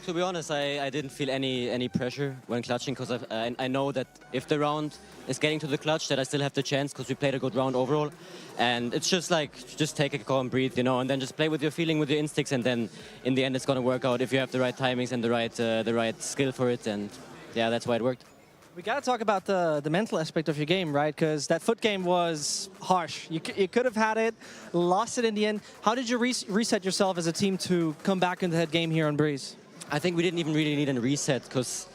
To be honest, I didn't feel any pressure when clutching, because I know that if the round is getting to the clutch, that I still have the chance, because we played a good round overall. And it's just like, just take a call and breathe, you know, and then just play with your feeling, with your instincts, and then in the end it's going to work out if you have the right timings and the right skill for it. And yeah, that's why it worked. We got to talk about the mental aspect of your game, right? Because that FUT game was harsh. You could have had it, lost it in the end. How did you reset yourself as a team to come back into that game here on Breeze? I think we didn't even really need a reset, because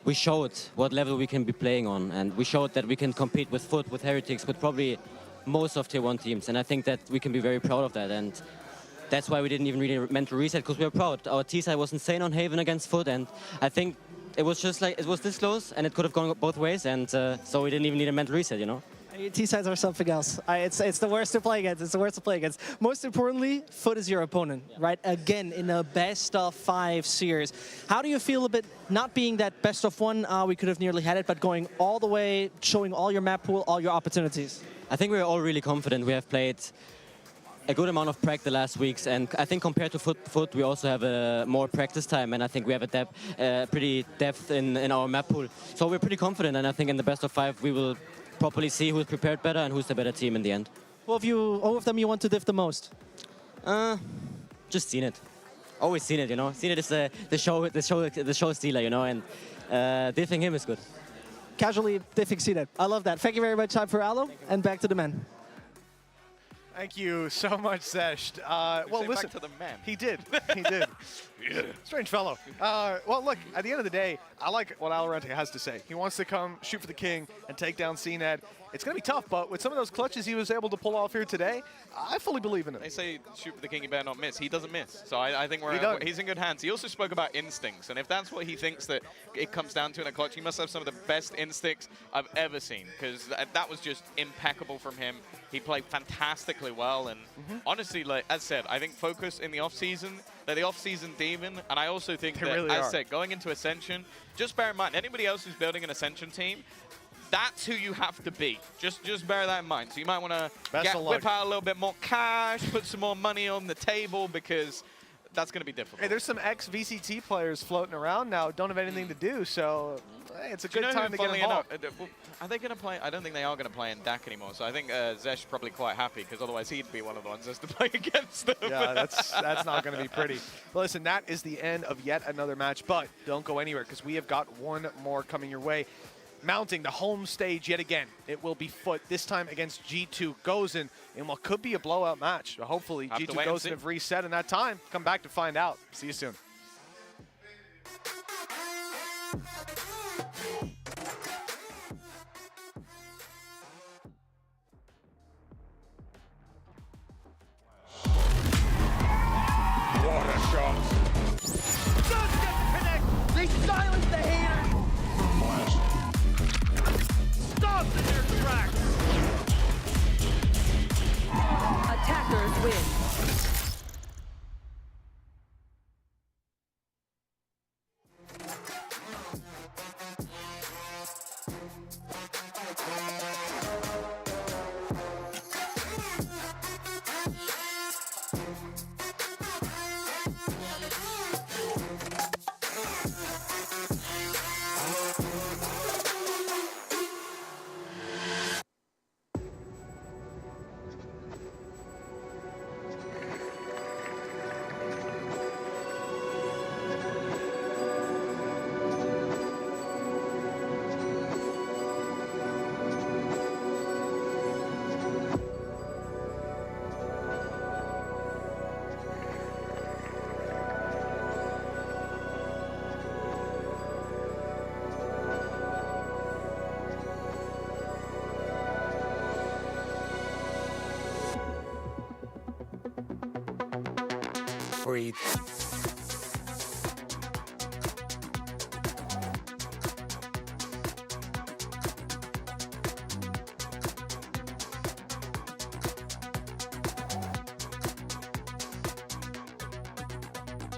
we showed what level we can be playing on, and we showed that we can compete with FUT, with Heretics, with probably most of Tier 1 teams, and I think that we can be very proud of that, and that's why we didn't even really mental reset, because we were proud. Our T-side was insane on Haven against FUT, and I think it was just like, it was this close, and it could have gone both ways, and so we didn't even need a mental reset, you know? T-sides are something else. It's the worst to play against. It's the worst to play against. Most importantly, FUT is your opponent, right? Again, in a best-of-5 series. How do you feel a bit not being that best-of-1? We could have nearly had it, but going all the way, showing all your map pool, all your opportunities. I think we're all really confident. We have played a good amount of practice the last weeks, and I think compared to FUT, we also have more practice time, and I think we have a pretty depth in our map pool. So we're pretty confident, and I think in the best-of-5 we will properly see who's prepared better and who's the better team in the end. Who of them you want to diff the most? Just seen it. Always seen it, you know. Seen it is the show stealer, you know, and diffing him is good. Casually diffing seen it. I love that. Thank you very much, time for Aloe, and back to the men. Thank you so much, Zesh. Well, listen, back to the man. He did. He did. Yeah. Strange fellow. Well, look, at the end of the day, I like what Valorant has to say. He wants to come shoot for the king and take down CNED. It's going to be tough, but with some of those clutches he was able to pull off here today, I fully believe in him. They say shoot for the king, you better not miss. He doesn't miss. So I think he's in good hands. He also spoke about instincts, and if that's what he thinks that it comes down to in a clutch, he must have some of the best instincts I've ever seen, because that was just impeccable from him. He played fantastically well, and honestly, like as said, I think Fokus in the off-season, they're the off-season demon, and I also think that, really as said, going into Ascension, just bear in mind, anybody else who's building an Ascension team, that's who you have to be. Just bear that in mind. So you might want to whip out a little bit more cash, put some more money on the table, because that's going to be difficult. Hey, there's some ex-VCT players floating around now, don't have anything to do, so hey, it's a good time to get involved. Are they going to play? I don't think they are going to play in DAC anymore, so I think Zesh is probably quite happy, because otherwise he'd be one of the ones that's to play against them. Yeah, that's not going to be pretty. Well, listen, that is the end of yet another match, but don't go anywhere, because we have got one more coming your way. Mounting the home stage yet again. It will be FUT, this time against G2 Gozen, in what could be a blowout match. Hopefully, G2 Gozen have reset in that time. Come back to find out. See you soon. What a shot! Just get connect! They silenced the hater! Stop in their tracks! Attackers win. Breathe.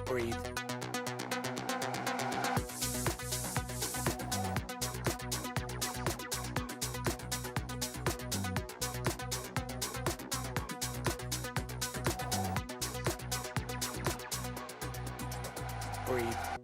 Breathe. Breathe.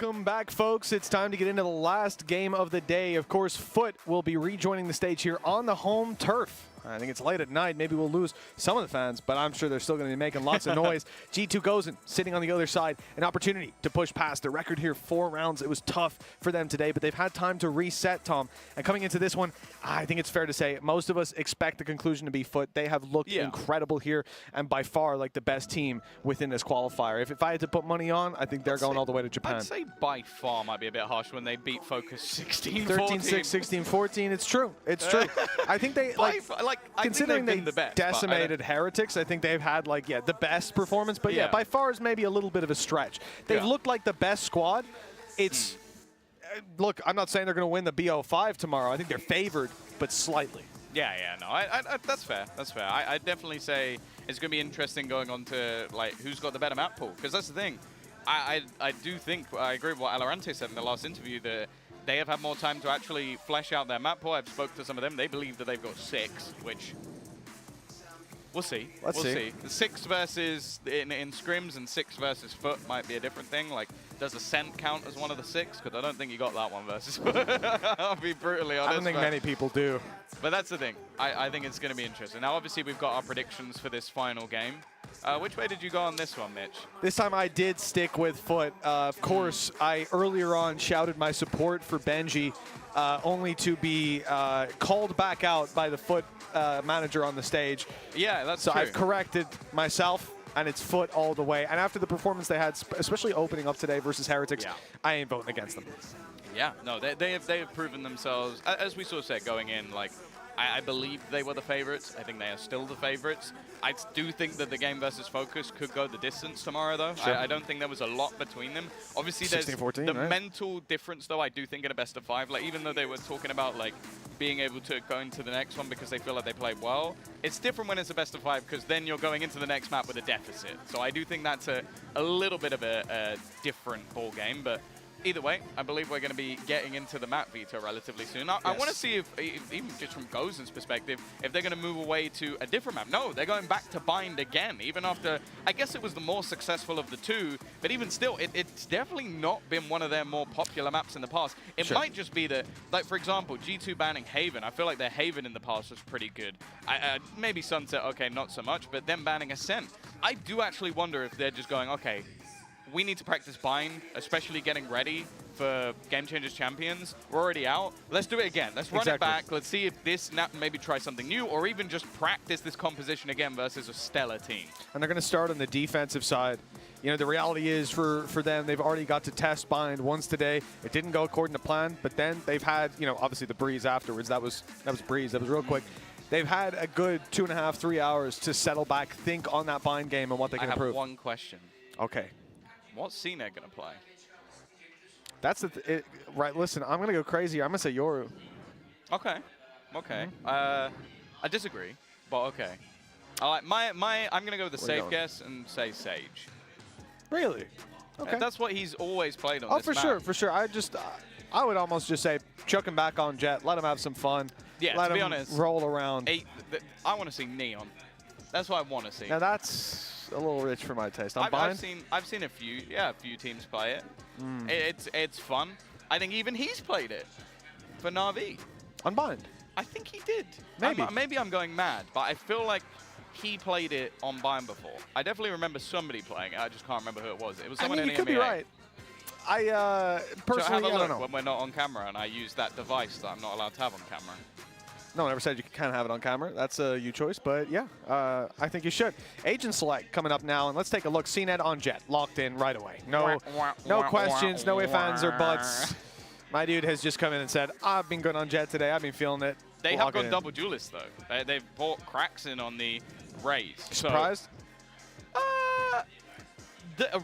Welcome back, folks. It's time to get into the last game of the day. Of course, FUT will be rejoining the stage here on the home turf. I think it's late at night. Maybe we'll lose some of the fans, but I'm sure they're still going to be making lots of noise. G2 Gozen sitting on the other side. An opportunity to push past the record here. 4 rounds. It was tough for them today, but they've had time to reset, Tom. And coming into this one, I think it's fair to say most of us expect the conclusion to be FUT. They have looked incredible here and by far like the best team within this qualifier. If I had to put money on, I think they're going all the way to Japan. I'd say by far might be a bit harsh when they beat Fokus 16-14. 13-6, 16-14. It's true. It's true. I think they considering they decimated Heretics, I think they've had the best performance. But by far is maybe a little bit of a stretch. They've looked like the best squad. It's look, I'm not saying they're going to win the BO5 tomorrow. I think they're favored, but slightly. Yeah, no, that's fair. That's fair. I'd definitely say it's going to be interesting going on to who's got the better map pool, because that's the thing. I do think I agree with what Valorant said in the last interview that they have had more time to actually flesh out their map pool. I've spoke to some of them. They believe that they've got 6, which we'll see. We'll see. The 6 versus in scrims and 6 versus FUT might be a different thing. Like, does Ascent count as one of the 6? Because I don't think you got that one versus FUT. I'll be brutally honest. I don't think many people do. But that's the thing. I think it's going to be interesting. Now, obviously, we've got our predictions for this final game. Which way did you go on this one, Mitch? This time I did stick with FUT. Of course, I earlier on shouted my support for Benji, only to be called back out by the FUT manager on the stage. Yeah, that's so true. I've corrected myself, and it's FUT all the way. And after the performance they had, especially opening up today versus Heretics, I ain't voting against them. Yeah, no, they have proven themselves, as we sort of said going in, I believe they were the favorites. I think they are still the favorites. I do think that the game versus Fokus could go the distance tomorrow, though. Sure. I don't think there was a lot between them. Obviously, there's 16-14, the right? mental difference, though, I do think in a best of 5. Even though they were talking about, being able to go into the next one because they feel like they played well, it's different when it's a best of 5 because then you're going into the next map with a deficit. So I do think that's a little bit of a different ball game, but either way, I believe we're going to be getting into the map veto relatively soon. I want to see if, even just from Gozen's perspective, if they're going to move away to a different map. No, they're going back to Bind again, even after, I guess it was the more successful of the 2, but even still, it's definitely not been one of their more popular maps in the past. It might just be that, for example, G2 banning Haven. I feel like their Haven in the past was pretty good. Maybe Sunset, okay, not so much, but them banning Ascent. I do actually wonder if they're just going, okay, we need to practice Bind, especially getting ready for Game Changers Champions. We're already out. Let's do it again. Let's run it back. Let's see if this maybe try something new, or even just practice this composition again versus a stellar team. And they're going to start on the defensive side. You know, the reality is for them, they've already got to test Bind once today. It didn't go according to plan, but then they've had, obviously the breeze afterwards. That was breeze. That was real quick. They've had a good 2.5, 3 hours to settle back, think on that Bind game and what they can improve. I have one question. Okay. What's CNET going to play? That's right. Listen, I'm going to go crazy. I'm going to say Yoru. Okay. I disagree, but okay. I'm going to go with the safe guess and say Sage. Really? Okay. That's what he's always played on. Oh, this for map. sure, for sure. I would almost just say chuck him back on Jet. Let him have some fun. Yeah, let to be him honest, roll around. I want to see Neon. That's what I want to see. Now that's a little rich for my taste. I've seen a few teams play it. It's fun. I think even he's played it for Na'Vi. On Bind. I think he did. Maybe. Maybe I'm going mad, but I feel like he played it on Bind before. I definitely remember somebody playing it. I just can't remember who it was. It was someone in you EMEA. could be right. I personally, I don't know. When we're not on camera and I use that device that I'm not allowed to have on camera. No one ever said you can't have it on camera. That's a you choice, but yeah, I think you should. Agent select coming up now, and let's take a look. CNET on Jet, locked in right away. No questions, no ifs, ands, or buts. My dude has just come in and said, I've been good on Jet today. I've been feeling it. They have gone double duelist, though. They've bought Cracks in on the Raze. Surprised?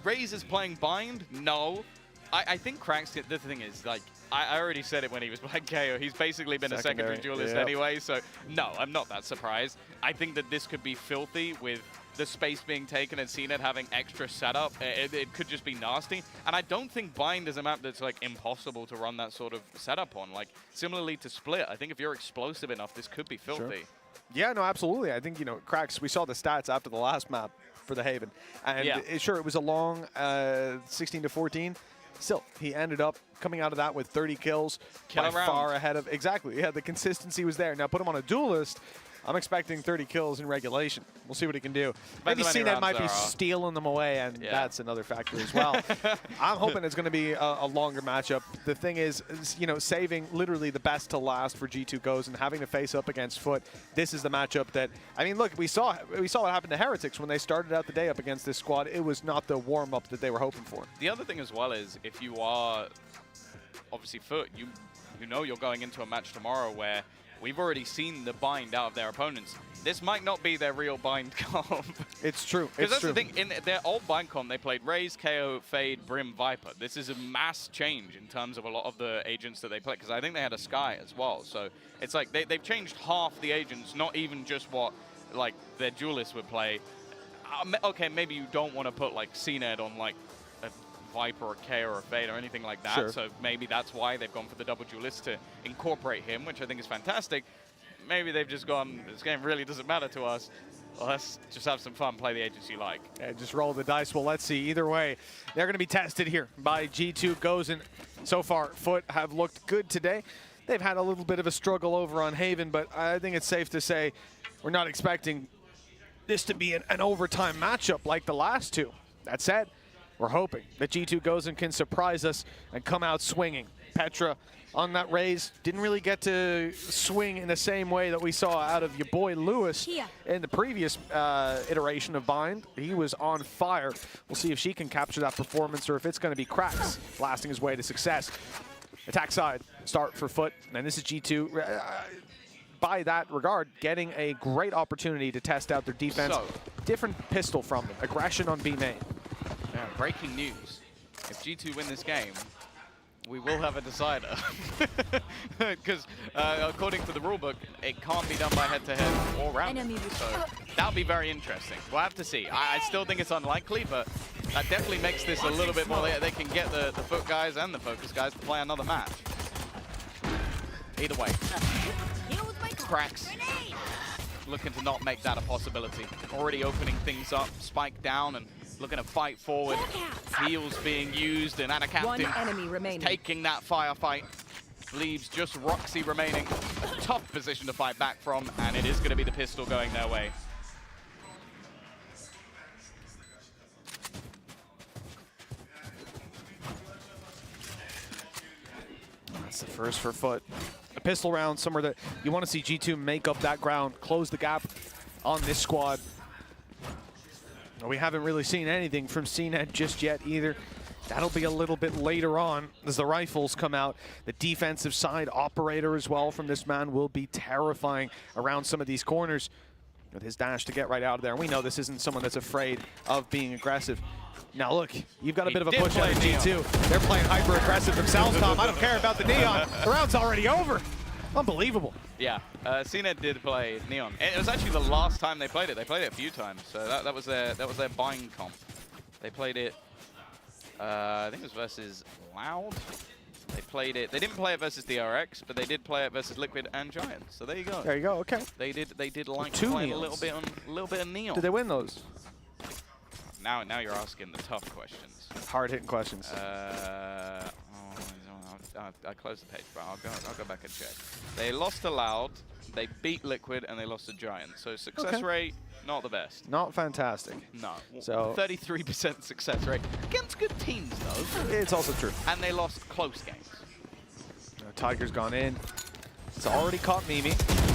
Raze is playing Bind? No. I think Cracks, the thing is, I already said it when he was playing KO. He's basically been a secondary duelist anyway, so no, I'm not that surprised. I think that this could be filthy with the space being taken and CNET having extra setup. It could just be nasty. And I don't think Bind is a map that's impossible to run that sort of setup on. Similarly to Split, I think if you're explosive enough, this could be filthy. Sure. Yeah, no, absolutely. I think, Cracks, we saw the stats after the last map for the Haven. And sure, it was a long 16-14. still, he ended up coming out of that with 30 kills, by far ahead of, exactly, yeah, the consistency was there. Now put him on a duelist, I'm expecting 30 kills in regulation. We'll see what he can do. Maybe CNET might be stealing them away, and that's another factor as well. I'm hoping it's going to be a longer matchup. The thing is, you know, saving literally the best to last for G2 Gozen, having to face up against FUT. This is the matchup that, I mean, look, we saw what happened to Heretics when they started out the day up against this squad. It was not the warm-up that they were hoping for. The other thing as well is, if you are obviously FUT, you know you're going into a match tomorrow where we've already seen the bind out of their opponents. This might not be their real bind comp. It's true. Because that's the thing. In their old bind comp, they played Raze, KO, Fade, Brim, Viper. This is a mass change in terms of a lot of the agents that they play. Because I think they had a Sky as well. So it's like they've changed half the agents, not even just what like their duelists would play. Okay, maybe you don't want to put like CNED on like a Viper or K or a Fade or anything like that. Sure. So maybe that's why they've gone for the double duelist to incorporate him, which I think is fantastic. Maybe they've just gone, this game really doesn't matter to us. Well, let's just have some fun, play the agents you like. Yeah, just roll the dice. Well, let's see. Either way, they're going to be tested here by G2 Gozen. So far, FUT have looked good today. They've had a little bit of a struggle over on Haven, but I think it's safe to say we're not expecting this to be an overtime matchup like the last two. That said, we're hoping that G2 Gozen can surprise us and come out swinging. Petra on that Raze didn't really get to swing in the same way that we saw out of your boy Lewis in the previous iteration of Bind. He was on fire. We'll see if she can capture that performance or if it's going to be Cracks blasting his way to success. Attack side, start for FUT, and this is G2. By that regard, getting a great opportunity to test out their defense. So, different pistol from them. Aggression on B main. Yeah, breaking news. If G2 win this game, we will have a decider. Because according to the rulebook, it can't be done by head-to-head or round. So that'll be very interesting. We'll have to see. I still think it's unlikely, but that definitely makes this a little bit more. They can get the FUT guys and the Fokus guys to play another match. Either way. Cracks looking to not make that a possibility. Already opening things up, spike down, and looking to fight forward. Heals being used, and Anna Captain taking that firefight. Leaves just Roxy remaining. Tough position to fight back from, and it is going to be the pistol going their way. That's the first for FUT. A pistol round, somewhere that you want to see G2 make up that ground, close the gap on this squad. We haven't really seen anything from CNET just yet either. That'll be a little bit later on as the rifles come out. The defensive side operator as well from this man will be terrifying around some of these corners with his dash to get right out of there. And we know this isn't someone that's afraid of being aggressive. Now look, you've got a bit of a push out of G2. They're playing hyper aggressive themselves, Tom. I don't care about the Neon. The round's already over. Unbelievable. Yeah, CNET did play Neon. It was actually the last time they played it. They played it a few times, so that was their buying comp. They played it. I think it was versus Loud. They played it. They didn't play it versus DRX, but they did play it versus Liquid and Giant. So there you go. There you go. Okay. They did like playing a little bit of Neon. Did they win those? Now you're asking the tough questions. Hard hitting questions. I closed the page, but I'll go back and check. They lost to Loud, they beat Liquid, and they lost to Giant. So success rate, not the best. Not fantastic. No. So 33% success rate against good teams, though. It's also true. And they lost close games. Tiger's gone in. It's already caught Mimi.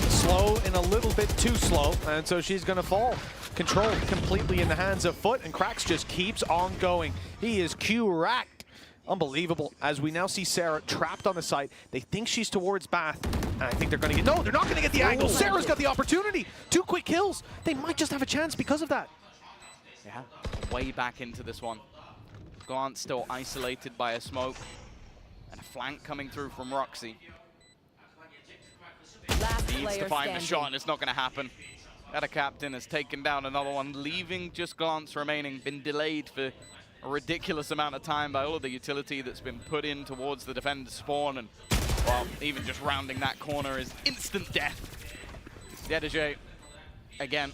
Slow and a little bit too slow, and so she's going to fall. Control completely in the hands of FUT, and Cracks just keeps on going. He is Q-racked. Unbelievable. As we now see Sarah trapped on the site. They think she's towards Bath, and I think they're going to get... No, they're not going to get the angle. Sarah's got the opportunity. 2 quick kills. They might just have a chance because of that. Yeah, way back into this one. Glance still isolated by a smoke. And a flank coming through from Roxy. Needs to find the shot, and it's not going to happen. That Captain has taken down another one, leaving just Glance remaining. Been delayed for a ridiculous amount of time by all of the utility that's been put in towards the defender's spawn, and well, even just rounding that corner is instant death. Dedege, again,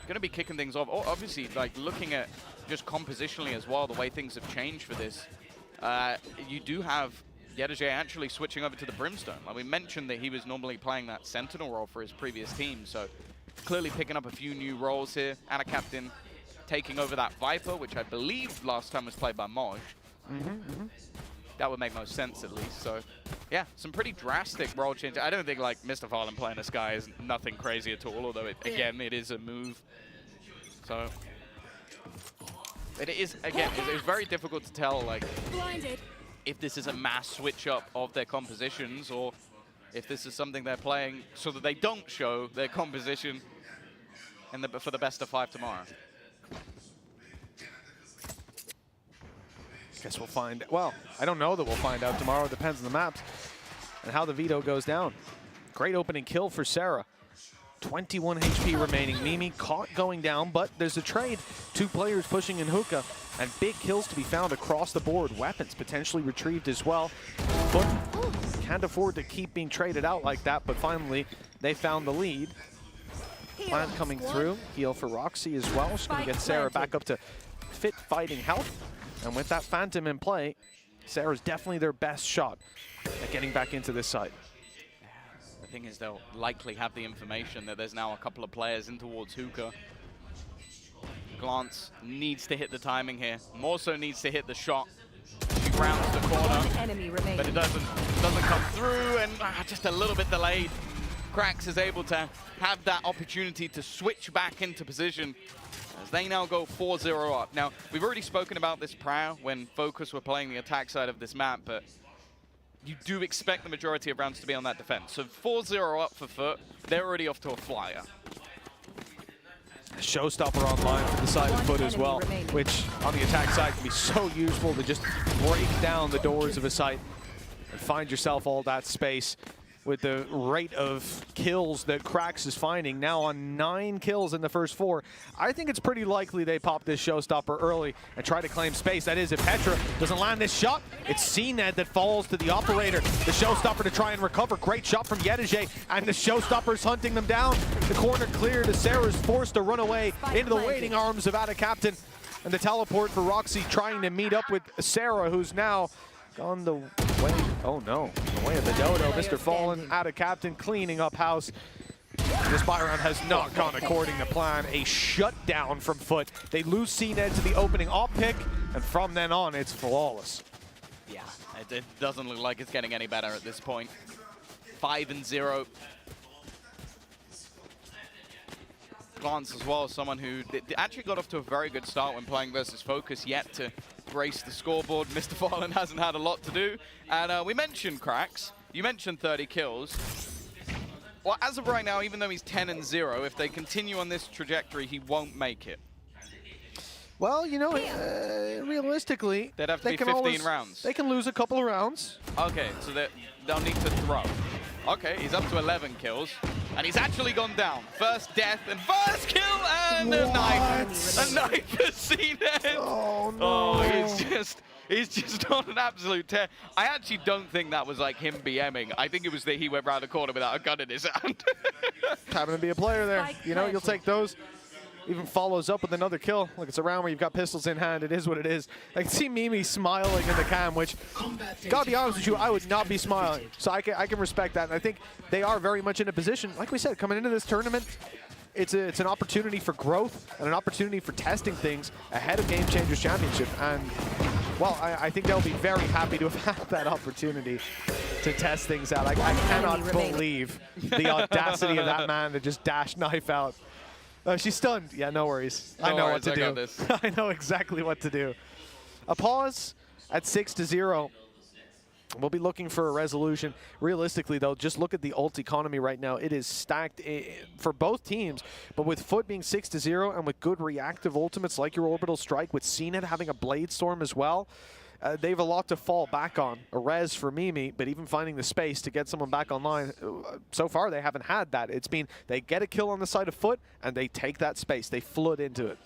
going to be kicking things off. Oh, obviously, like looking at just compositionally as well, the way things have changed for this. you do have Yedajay actually switching over to the Brimstone. Like we mentioned that he was normally playing that Sentinel role for his previous team, so clearly picking up a few new roles here. And a captain taking over that Viper, which I believe last time was played by Moj. That would make most sense at least. So yeah, some pretty drastic role changes. I don't think like Mr. Fallen playing this guy is nothing crazy at all, although again, it is a move. So it is, again, it's very difficult to tell like if this is a mass switch up of their compositions or if this is something they're playing so that they don't show their composition for the best of 5 tomorrow. Guess we'll find, well, I don't know that we'll find out tomorrow. It depends on the maps and how the veto goes down. Great opening kill for Sarah. 21 HP remaining. Mimi caught going down, but there's a trade. 2 players pushing in hookah, and big kills to be found across the board. Weapons potentially retrieved as well. But can't afford to keep being traded out like that, but finally they found the lead. Plant coming through. Heal for Roxy as well. She's going to get Sarah back up to fit fighting health. And with that Phantom in play, Sarah's definitely their best shot at getting back into this site. The thing is, they'll likely have the information that there's now a couple of players in towards hookah. Glance needs to hit the timing here. More so needs to hit the shot. She rounds the corner, but it doesn't come through, and just a little bit delayed. Krax is able to have that opportunity to switch back into position as they now go 4-0 up. Now, we've already spoken about this prior when Fokus were playing the attack side of this map, but you do expect the majority of rounds to be on that defense. So 4-0 up for FUT, they're already off to a flyer. Showstopper online for the side of FUT as well, which on the attack side can be so useful to just break down the doors of a site and find yourself all that space. With the rate of kills that Krax is finding, now on 9 kills in the first 4, I think it's pretty likely they pop this Showstopper early and try to claim space. That is, if Petra doesn't land this shot, it's CNED that falls to the operator. The Showstopper to try and recover. Great shot from Yedajay, and the Showstopper's hunting them down. The corner cleared as Sarah's forced to run away into the waiting arms of Ada Captain. And the teleport for Roxy trying to meet up with Sarah, who's now gone the way, oh no, the way of the dodo. Mr. Fallen, Ada Captain, cleaning up house. This buy round has not gone according to plan. A shutdown from FUT. They lose CNED to the opening op pick, and from then on, it's flawless. Yeah, it doesn't look like it's getting any better at this point. 5-0. Glance as well, someone who actually got off to a very good start when playing versus Fokus, yet to grace the scoreboard. Mr. Fallen hasn't had a lot to do. And we mentioned Krax. You mentioned 30 kills. Well, as of right now, even though he's 10-0, if they continue on this trajectory, he won't make it. Well, you know, realistically, they'd have to be 15 rounds. They can lose a couple of rounds. Okay, so they'll need to throw. Okay, he's up to 11 kills, and he's actually gone down. First death and first kill, and a knife. A knife for CNED. Oh, no. Oh, he's just on an absolute tear. I actually don't think that was like him BMing. I think it was that he went round the corner without a gun in his hand. Having to be a player there. You know, you'll take those. Even follows up with another kill. Look, it's a round where you've got pistols in hand. It is what it is. I can see Mimi smiling in the cam, which, gotta be honest with you, I would not be smiling. So I can respect that. And I think they are very much in a position, like we said, coming into this tournament, it's an opportunity for growth and an opportunity for testing things ahead of Game Changers Championship. And, well, I think they'll be very happy to have had that opportunity to test things out. I cannot believe the audacity of that man to just dash knife out. Oh, she's stunned. Yeah, no worries. I know what to do. I got this. I know exactly what to do. A pause at 6-0. We'll be looking for a resolution. Realistically, though, just look at the ult economy right now. It is stacked for both teams, but with FUT being 6-0 and with good reactive ultimates like your Orbital Strike, with CNED having a Blade Storm as well, they have a lot to fall back on. A res for Mimi, but even finding the space to get someone back online, so far they haven't had that. It's been, they get a kill on the side of FUT, and they take that space. They flood into it.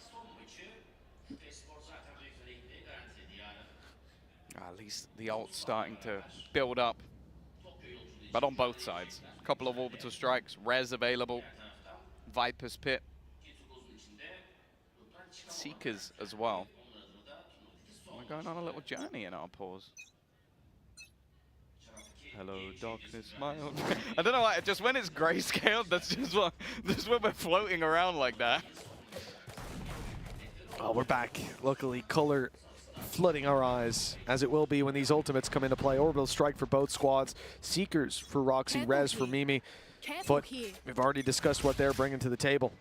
At least the ult's starting to build up, but on both sides. A couple of orbital strikes, res available, Viper's Pit, Seekers as well. Oh my going on a little journey in our pause. Hello, darkness, my old friend. I don't know why, just when it's grayscale, that's just when we're floating around like that. Oh, we're back. Luckily, color flooding our eyes, as it will be when these ultimates come into play. Orbital strike for both squads. Seekers for Roxy, Rez for Mimi. FUT, we've already discussed what they're bringing to the table.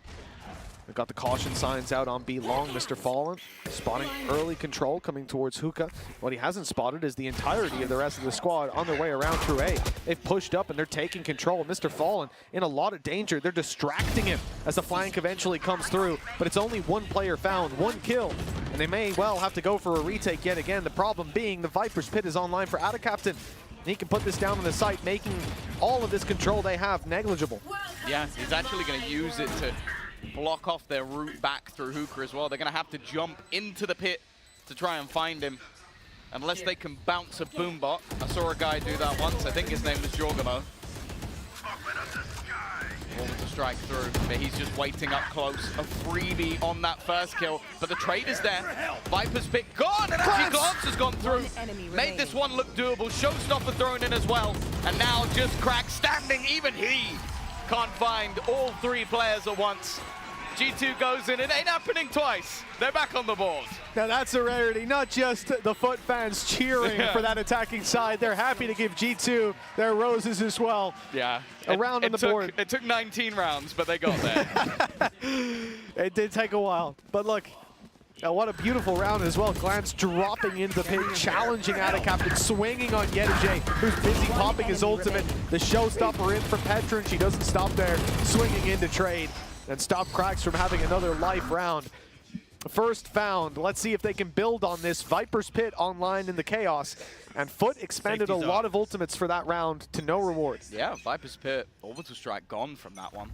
We've got the caution signs out on B long. Mr. Fallen spotting early control coming towards Hookah. What he hasn't spotted is the entirety of the rest of the squad on their way around through A. They've pushed up and they're taking control. Mr. Fallen in a lot of danger. They're distracting him as the flank eventually comes through, but it's only one player found, one kill, and they may well have to go for a retake yet again. The problem being the Viper's Pit is online for Adacaptain. He can put this down on the site, making all of this control they have negligible. Yeah, he's actually going to use it to block off their route back through Hookah as well. They're going to have to jump into the pit to try and find him, unless they can bounce a boombot. I saw a guy do that once. I think his name was Jorgamo. To strike through, but he's just waiting up close. A freebie on that first kill, but the trade is there. Viper's Pit gone, and actually Glance has gone through. Made this one look doable. Showstopper thrown in as well, and now just Crack standing. Even he can't find all three players at once. G2 goes in. It ain't happening twice. They're back on the board. Now that's a rarity. Not just the FUT fans cheering for that attacking side. They're happy to give G2 their roses as well. Yeah. A round on the board. It took 19 rounds, but they got there. It did take a while. But look, what a beautiful round as well. Glance dropping into the pit, challenging Adacaptain, swinging on Yedijay, who's busy popping his ultimate. The showstopper in for Petra, and she doesn't stop there, swinging into trade and stop Cracks from having another life round. First found. Let's see if they can build on this. Viper's Pit online in the chaos, and FUT expended a lot of ultimates for that round to no reward. Yeah, Viper's Pit, Orbital Strike gone from that one.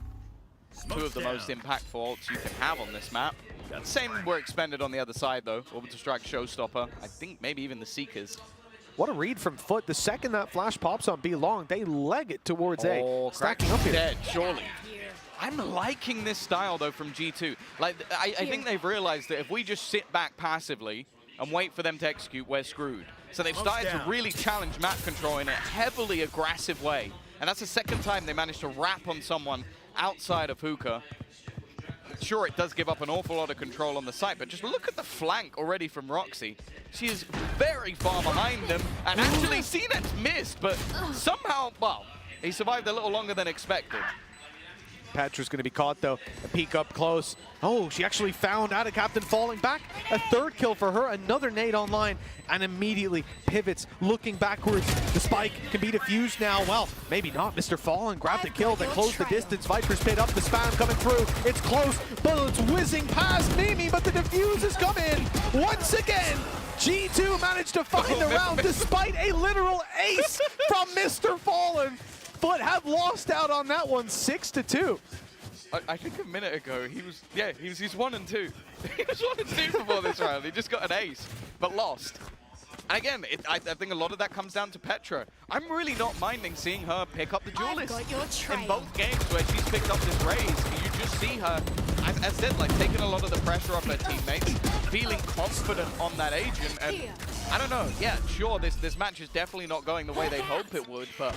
Two of the most impactful ults you can have on this map. Same were expended on the other side though. Orbital Strike, Showstopper, I think maybe even the Seekers. What a read from FUT. The second that flash pops on B long, they leg it towards A. Stacking up here. Dead, surely. I'm liking this style though from G2. Like, I think they've realized that if we just sit back passively and wait for them to execute, we're screwed. So they've started to really challenge map control in a heavily aggressive way. And that's the second time they managed to wrap on someone outside of Hookah. Sure, it does give up an awful lot of control on the site, but just look at the flank already from Roxy. She is very far behind them, and actually CNET's missed, but somehow, well, he survived a little longer than expected. Petra's going to be caught, though. A peek up close. Oh, she actually found Adacaptain falling back. A third kill for her. Another nade online, and immediately pivots, looking backwards. The spike can be defused now. Well, maybe not. Mr. Fallen grabbed the kill. They close the distance. Viper's Pit up. The spam coming through. It's close. Bullets whizzing past Mimi, but the defuse has come in. Once again, G2 managed to find the round despite a literal ace from Mr. Fallen. FUT have lost out on that one, 6-2. I think a minute ago he's 1 and 2. He was 1 and 2 before this round. He just got an ace, but lost. And again, I think a lot of that comes down to Petra. I'm really not minding seeing her pick up the duelist in both games where she's picked up this raise. You just see her, as I said, like taking a lot of the pressure off her teammates, feeling confident on that agent. And I don't know. Yeah, sure, this match is definitely not going the way they hope it would, but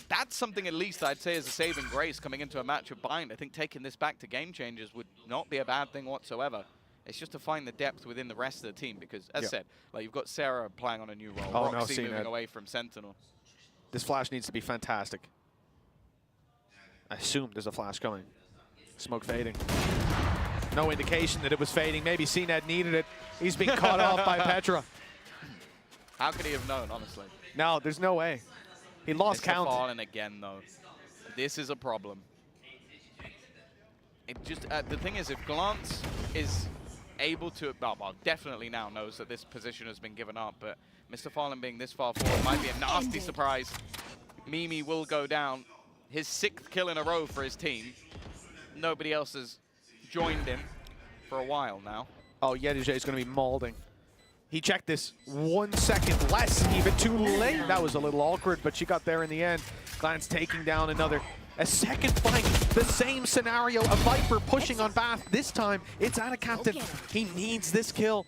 that's something at least I'd say is a saving grace coming into a match of Bind. I think taking this back to Game Changers would not be a bad thing whatsoever. It's just to find the depth within the rest of the team because, as said, like you've got Sarah playing on a new role, Roxy moving away from Sentinel. This flash needs to be fantastic. I assume there's a flash coming. Smoke fading. No indication that it was fading. Maybe CNET needed it. He's being caught off by Petra. How could he have known, honestly? No, there's no way. He lost count. Fallen again, though. This is a problem. It just the thing is, if Glance is able to, well, definitely now knows that this position has been given up, but Mr. Fallen being this far forward might be a nasty surprise. Mimi will go down. His 6th kill in a row for his team. Nobody else has joined him for a while now. Oh, Yedijay is going to be mauling. He checked this 1 second less, even too late. That was a little awkward, but she got there in the end. Glance taking down another. A second fight, the same scenario. A Viper pushing on Bath. This time, it's Adacaptain. He needs this kill.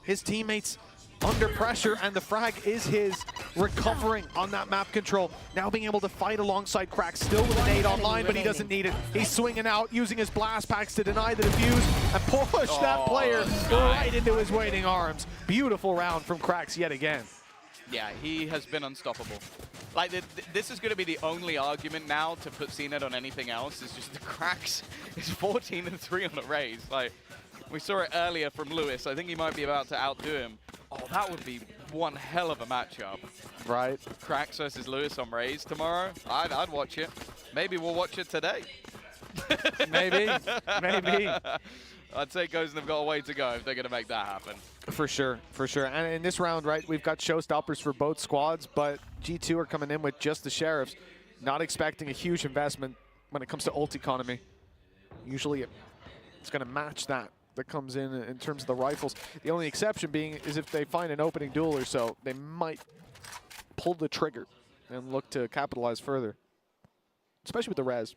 His teammates under pressure, and the frag is his, recovering on that map control. Now being able to fight alongside Crack, still with a nade online, but he doesn't need it. He's swinging out, using his blast packs to deny the defuse and push that player right into his waiting arms. Beautiful round from Cracks yet again. Yeah, he has been unstoppable. Like, this is going to be the only argument now to put CNED on anything else, is just the Cracks is 14-3 on a raise. Like, we saw it earlier from Lewis. I think he might be about to outdo him. Oh, that would be one hell of a matchup. Right. Cracks versus Lewis on Raze tomorrow. I'd watch it. Maybe we'll watch it today. Maybe. Maybe. I'd say Gozen have got a way to go if they're going to make that happen. For sure, for sure. And in this round, right, we've got showstoppers for both squads, but G2 are coming in with just the Sheriffs, not expecting a huge investment when it comes to ult economy. Usually it's going to match that comes in terms of the rifles. The only exception being is if they find an opening duel or so, they might pull the trigger and look to capitalize further, especially with the res.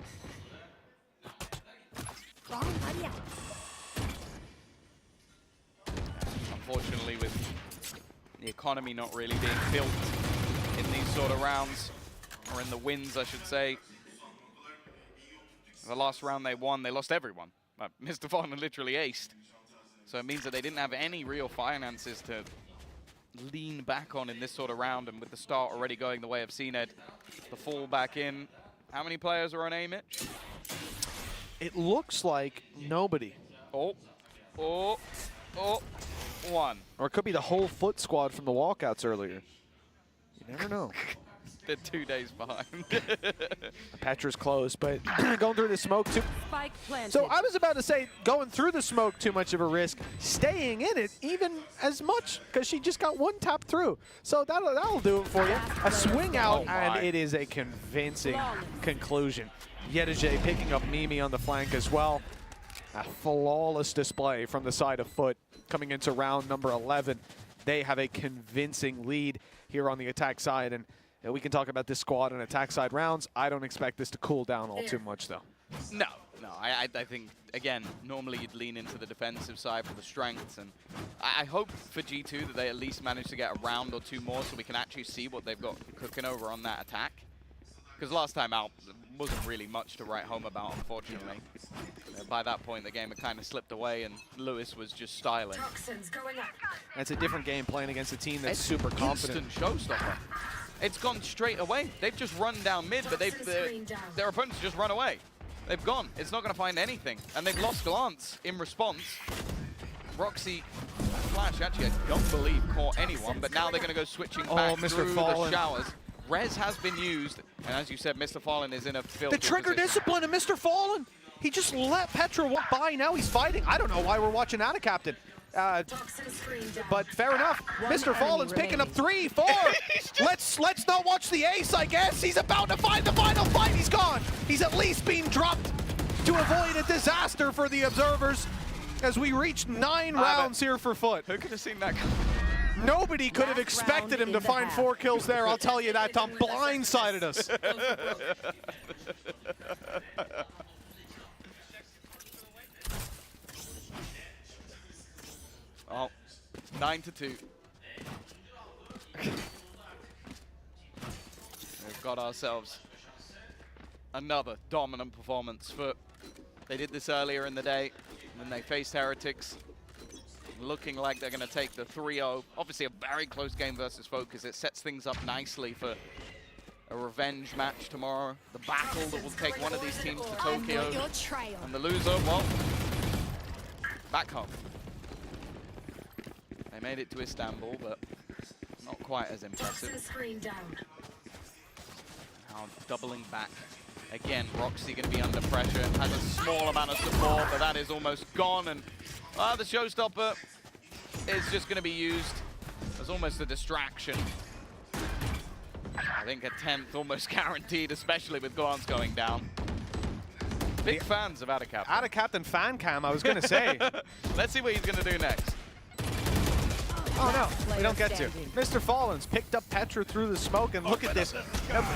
Unfortunately, with the economy not really being built in these sort of rounds, or in the wins, I should say. The last round they won, they lost everyone. Mr. Fallen literally aced. So it means that they didn't have any real finances to lean back on in this sort of round, and with the start already going the way of CNED, the fall back in. How many players are on A, Mitch? It looks like nobody. One. Or it could be the whole FUT squad from the walkouts earlier. You never know. They're 2 days behind. Petra's close, but going through the smoke too. Spike planted. So I was about to say, going through the smoke too much of a risk, staying in it even as much, because she just got one tap through. So that'll do it for you. A swing out, and it is a convincing conclusion. Yedije picking up Mimi on the flank as well. A flawless display from the side of FUT coming into round number 11. They have a convincing lead here on the attack side, and we can talk about this squad and attack side rounds. I don't expect this to cool down all too much, though. No. I think, again, normally you'd lean into the defensive side for the strengths, and I hope for G2 that they at least manage to get a round or two more so we can actually see what they've got cooking over on that attack. Because last time out, there wasn't really much to write home about, unfortunately. By that point, the game had kind of slipped away, and Lewis was just styling. That's a different game playing against a team that's super confident. Instant showstopper. It's gone straight away. They've just run down mid, but their opponents just run away. They've gone. It's not going to find anything. And they've lost Glance in response. Roxy Flash, actually, I don't believe caught anyone, but now they're going to go switching back through the showers. Res has been used, and as you said, Mr. Fallen is in a filthy The trigger position. discipline of Mr. Fallen. He just let Petra walk by. Now he's fighting. I don't know why we're watching out of Captain. But fair enough. Mr. Fallen's picking up 3, 4. Let's not watch the ace, I guess. He's about to find the final fight. He's gone. He's at least being dropped to avoid a disaster for the observers as we reach 9 rounds here for FUT. Who could have seen that? Nobody could have expected him to find 4 kills there. I'll tell you that. Tom blindsided us. Oh, 9-2. We've got ourselves another dominant performance. For they did this earlier in the day when they faced Heretics. Looking like they're going to take the 3-0. Obviously a very close game versus Fokus. It sets things up nicely for a revenge match tomorrow. The battle that will take one of these teams to Tokyo. And the loser, well, back home. They made it to Istanbul, but not quite as impressive. Now doubling back. Again, Roxy going to be under pressure. Has a small amount of support, but that is almost gone. And the showstopper is just going to be used as almost a distraction. I think a 10th almost guaranteed, especially with Glance going down. Big fans of Out of Captain. Out of Captain fan cam, I was going to say. Let's see what he's going to do next. Oh no, we don't get to. Mr. Fallen's picked up Petra through the smoke, and look at this.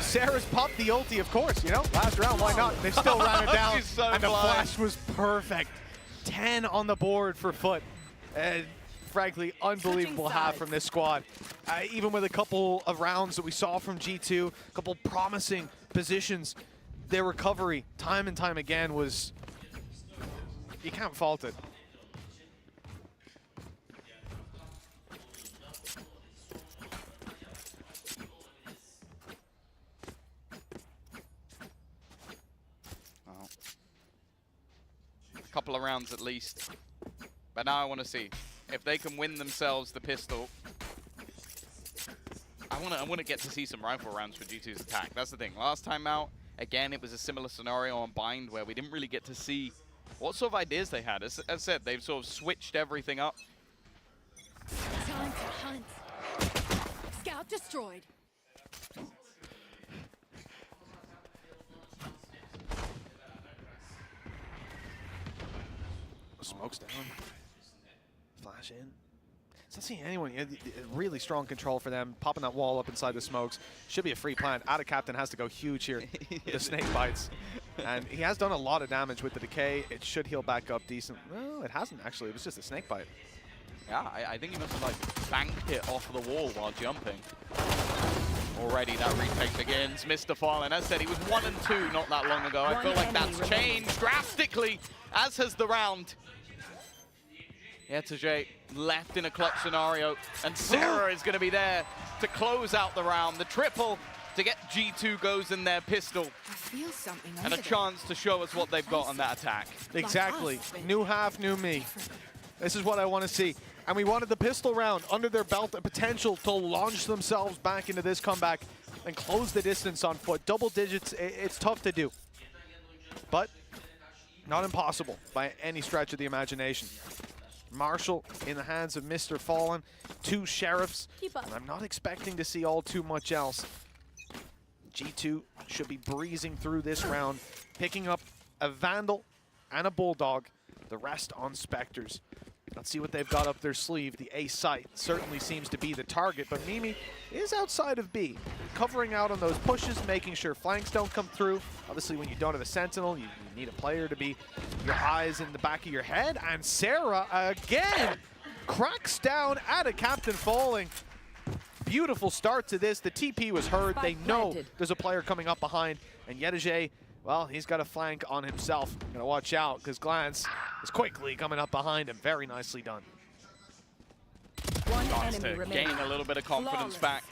Sarah's popped the ulti, of course, you know, last round, why not? They still ran it down, and the flash was perfect. 10 on the board for FUT. frankly, unbelievable half from this squad. Even with a couple of rounds that we saw from G2, a couple promising positions, their recovery time and time again was, you can't fault it. A couple of rounds at least. But now I want to see if they can win themselves the pistol. I want to get to see some rifle rounds for G2's attack. That's the thing. Last time out, again, it was a similar scenario on Bind where we didn't really get to see what sort of ideas they had. As I said, they've sort of switched everything up. Time to hunt. Scout destroyed. Smokes down. Flash in. It's not seeing anyone. Really strong control for them. Popping that wall up inside the smokes. Should be a free plant. Ada Captain has to go huge here with the snake bites. And he has done a lot of damage with the decay. It should heal back up decent. No, it hasn't actually. It was just a snake bite. Yeah, I think he must have like banked it off the wall while jumping. Already that retake begins. Mr. Fallen, as said, he was 1 and 2 not that long ago. I feel like that's changed drastically, as has the round. Heretics left in a clutch scenario, and Sarah is going to be there to close out the round. The triple to get G2 Gozen their pistol. I feel something and a chance to show us what they've got on that attack. Exactly. New half, new me. This is what I want to see. And we wanted the pistol round under their belt, a potential to launch themselves back into this comeback and close the distance on foot. Double digits, it's tough to do. But not impossible by any stretch of the imagination. Marshall in the hands of Mr. Fallen, 2 sheriffs. And I'm not expecting to see all too much else. G2 should be breezing through this round, picking up a Vandal and a Bulldog, the rest on Spectres. Let's see what they've got up their sleeve. The A site certainly seems to be the target, but Mimi is outside of B, covering out on those pushes, making sure flanks don't come through. Obviously, when you don't have a Sentinel, you need a player to be your eyes in the back of your head. And Sarah, again, cracks down at a Captain falling. Beautiful start to this. The TP was heard. They know there's a player coming up behind. And Yedege, well, he's got a flank on himself. Gonna watch out, because Glance is quickly coming up behind him. Very nicely done. One Starts enemy to remaining. gain a little bit of confidence back.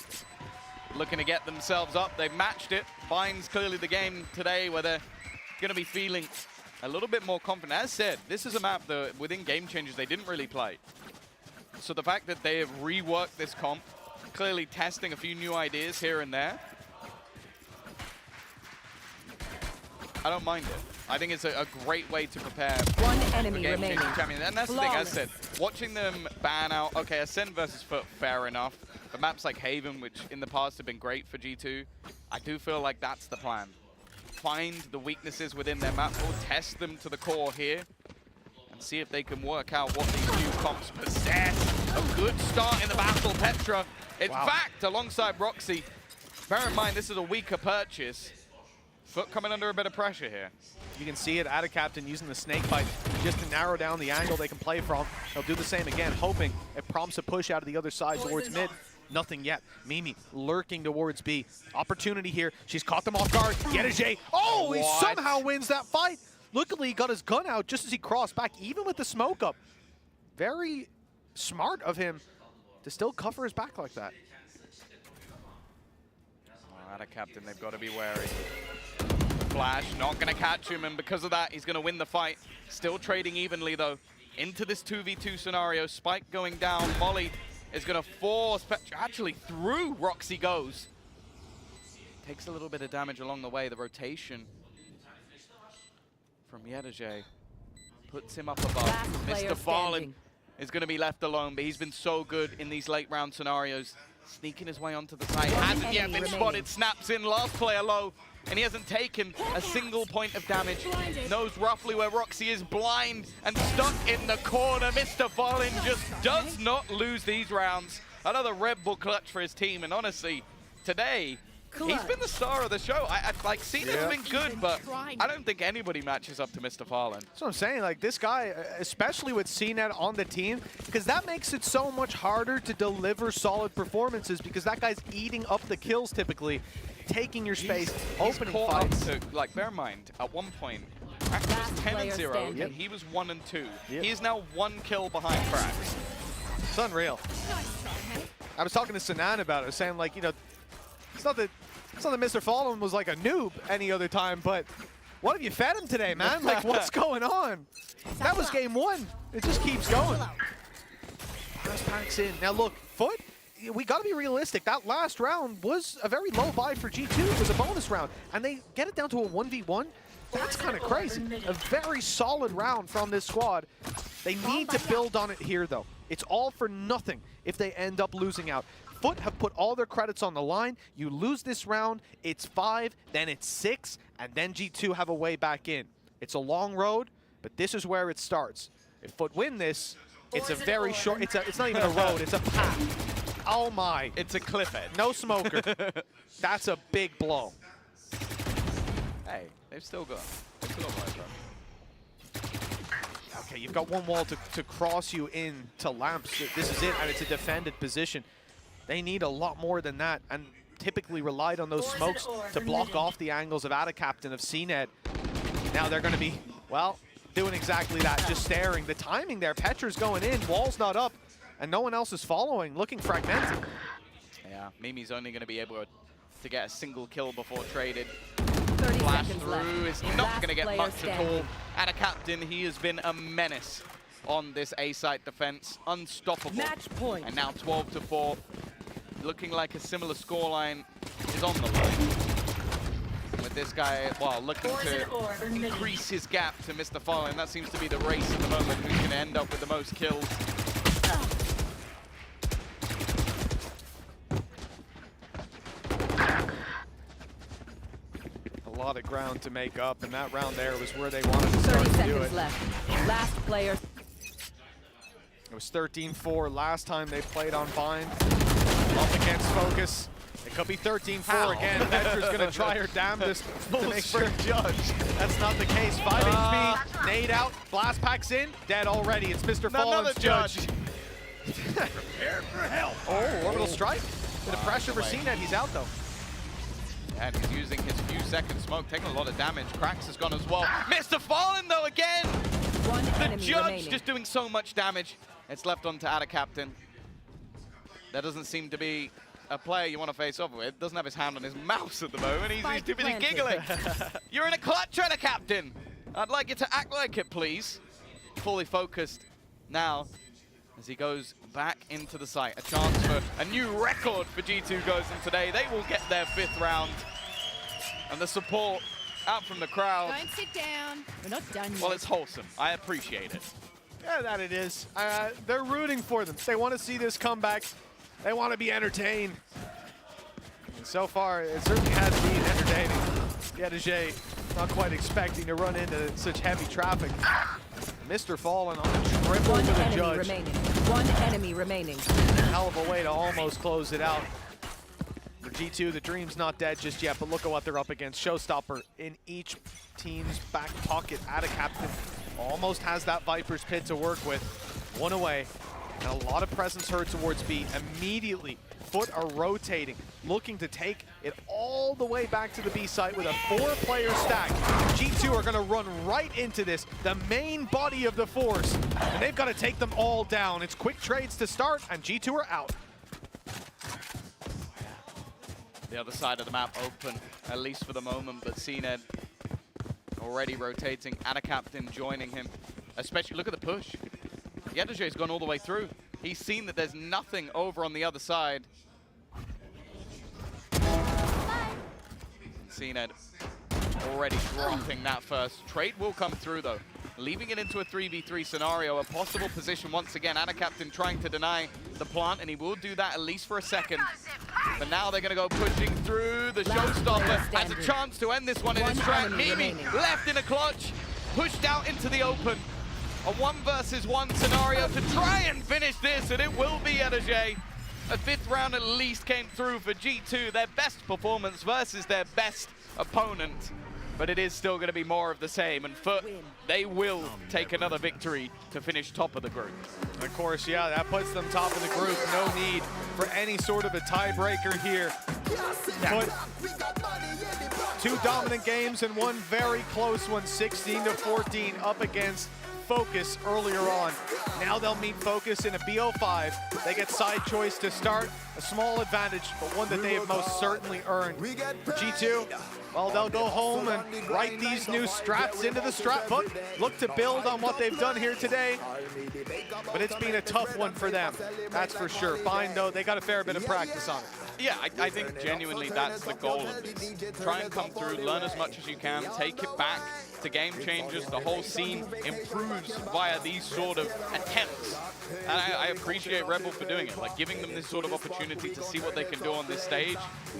Looking to get themselves up. They've matched it. Bind's clearly the game today where they're going to be feeling a little bit more confident. As said, this is a map that within Game Changers they didn't really play. So the fact that they have reworked this comp, clearly testing a few new ideas here and there, I don't mind it. I think it's a great way to prepare One for enemy Game remaining. Changers Champion. And that's the thing, as said, watching them ban out, okay, Ascend versus FUT, fair enough. But maps like Haven, which in the past have been great for G2, I do feel like that's the plan. Find the weaknesses within their map, or test them to the core here, and see if they can work out what these new comps possess. A good start in the battle, Petra. In fact, alongside Roxy, bear in mind this is a weaker purchase. FUT coming under a bit of pressure here. You can see it, Ada Captain using the snake bite just to narrow down the angle they can play from. They'll do the same again, hoping it prompts a push out of the other side towards mid. Nothing yet. Mimi lurking towards B. Opportunity here. She's caught them off guard. Yedege. Oh, he somehow wins that fight. Luckily, he got his gun out just as he crossed back, even with the smoke up. Very smart of him to still cover his back like that. Oh, Ada Captain, they've got to be wary. Flash, not going to catch him, and because of that, he's going to win the fight. Still trading evenly, though, into this 2v2 scenario. Spike going down. Molly is going to force Petra actually through Roxy goes. Takes a little bit of damage along the way. The rotation from Yedege puts him up above. Mr. Fallen is going to be left alone, but he's been so good in these late round scenarios. Sneaking his way onto the side. Hasn't yet been spotted. Snaps in. Last player low. And he hasn't taken a single point of damage. Knows roughly where Roxy is, blind and stuck in the corner. Mr. Fallen just does not lose these rounds. Another Red Bull clutch for his team. And honestly, today, He's been the star of the show. Like, CNED's been good, but I don't think anybody matches up to Mr. Fallen. That's what I'm saying. Like, this guy, especially with CNED on the team, because that makes it so much harder to deliver solid performances because that guy's eating up the kills typically, taking your space, opening fights. Like, bear in mind, at one point, Crax was 10-0, and he was 1-2. He is now 1 kill behind Crax. It's unreal. I was talking to Sanan about it, saying, like, you know, it's not that Mr. Fallen was like a noob any other time, but what have you fed him today, man? Like, what's going on? That was game 1. It just keeps going. First packs in. Now look, FUT, we got to be realistic. That last round was a very low buy for G2. It was a bonus round, and they get it down to a 1v1. That's kind of crazy. A very solid round from this squad. They need to build on it here, though. It's all for nothing if they end up losing out. FUT have put all their credits on the line. You lose this round, it's 5, then it's 6, and then G2 have a way back in. It's a long road, but this is where it starts. If FUT win this, it's a very short, it's not even a road, it's a path. Oh my. It's a cliff edge. No smoker. That's a big blow. Hey, they've still got life, bro. Okay, you've got one wall to cross you into lamps. This is it, and it's a defended position. They need a lot more than that, and typically relied on those smokes to block off the angles of Captain of CNED. Now they're going to be, well, doing exactly that, just staring. The timing there, Petra's going in, wall's not up, and no one else is following, looking fragmented. Yeah, Mimi's only going to be able to get a single kill before traded. 30 Flash seconds through left. is not Last going to get player much standing. at all. Captain, he has been a menace on this A-site defense. Unstoppable. Match point. And now 12-4. Looking like a similar scoreline is on the line. With this guy, well, looking to increase his gap to Mr. Fallen. That seems to be the race at the moment. Who's going to end up with the most kills? A lot of ground to make up, and that round there was where they wanted to start 30 to do seconds it. left. Last player. It was 13-4 last time they played on Bind. Up against Fokus. It could be 13-4 again. Petra's going to try her damnedest to make sure. Judge. That's not the case. 5 HP, nade out, blast packs in, dead already. It's Mr. Fallen's judge. Prepare for help. Oh, orbital strike. Bit of pressure for CNED. He's out though. And he's using his few second smoke, taking a lot of damage. Crax has gone as well. Mr. Fallen though again. The judge just doing so much damage. It's left on to Captain. That doesn't seem to be a player you want to face off with. Doesn't have his hand on his mouse at the moment. He's too busy giggling. You're in a clutch, Captain. I'd like you to act like it, please. Fully focused now as he goes back into the site. A chance for a new record for G2 Gozen today. They will get their 5th round. And the support out from the crowd. Don't sit down. We're not done yet. Well, it's wholesome. I appreciate it. Yeah, that it is. They're rooting for them. They want to see this comeback. They want to be entertained. And so far, it certainly has been entertaining. Yedege not quite expecting to run into such heavy traffic. Mr. Fallen on a triple to the judge. One enemy remaining. Hell of a way to almost close it out. For G2, the dream's not dead just yet, but look at what they're up against. Showstopper in each team's back pocket. Captain almost has that Viper's Pit to work with. One away, and a lot of presence heard towards B. Immediately, FUT are rotating, looking to take it all the way back to the B site with a 4-player stack. G2 are going to run right into this, the main body of the force, and they've got to take them all down. It's quick trades to start, and G2 are out. The other side of the map open, at least for the moment, but CNED already rotating. Captain joining him. Especially, look at the push. Yedege's gone all the way through. He's seen that there's nothing over on the other side. CNED already dropping that first. Trade will come through though. Leaving it into a 3v3 scenario, a possible position once again. Captain trying to deny the plant, and he will do that at least for a second. But now they're going to go pushing through. The Showstopper has a chance to end this one in his track. Mimi left in a clutch, pushed out into the open. A 1 versus 1 scenario to try and finish this, and it will be Yedege. A 5th round at least came through for G2, their best performance versus their best opponent. But it is still going to be more of the same, and FUT, they will take another victory to finish top of the group. Of course, yeah, that puts them top of the group. No need for any sort of a tiebreaker here. FUT, 2 dominant games and 1 very close one, 16-14 up against Fokus earlier on. Now they'll meet Fokus in a BO5. They get side choice to start, a small advantage, but one that they have most certainly earned. G2, well, they'll go home and write these new strats into the strat book, look to build on what they've done here today. But it's been a tough one for them, that's for sure. Fine, though, they got a fair bit of practice on it. Yeah, I think genuinely that's the goal of this. Try and come through, learn as much as you can, take it back to game changers. The whole scene improves via these sort of attempts. And I appreciate Rebel for doing it, like giving them this sort of opportunity to see what they can do on this stage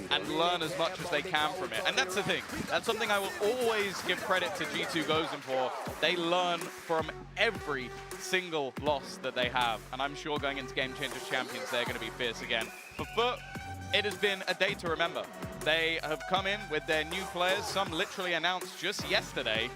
and learn as much as they can from it. And that's the thing. That's something I will always give credit to G2 Gozen for. They learn from every single loss that they have. And I'm sure going into Game Changers Champions, they're going to be fierce again. For FUT, it has been a day to remember. They have come in with their new players, some literally announced just yesterday,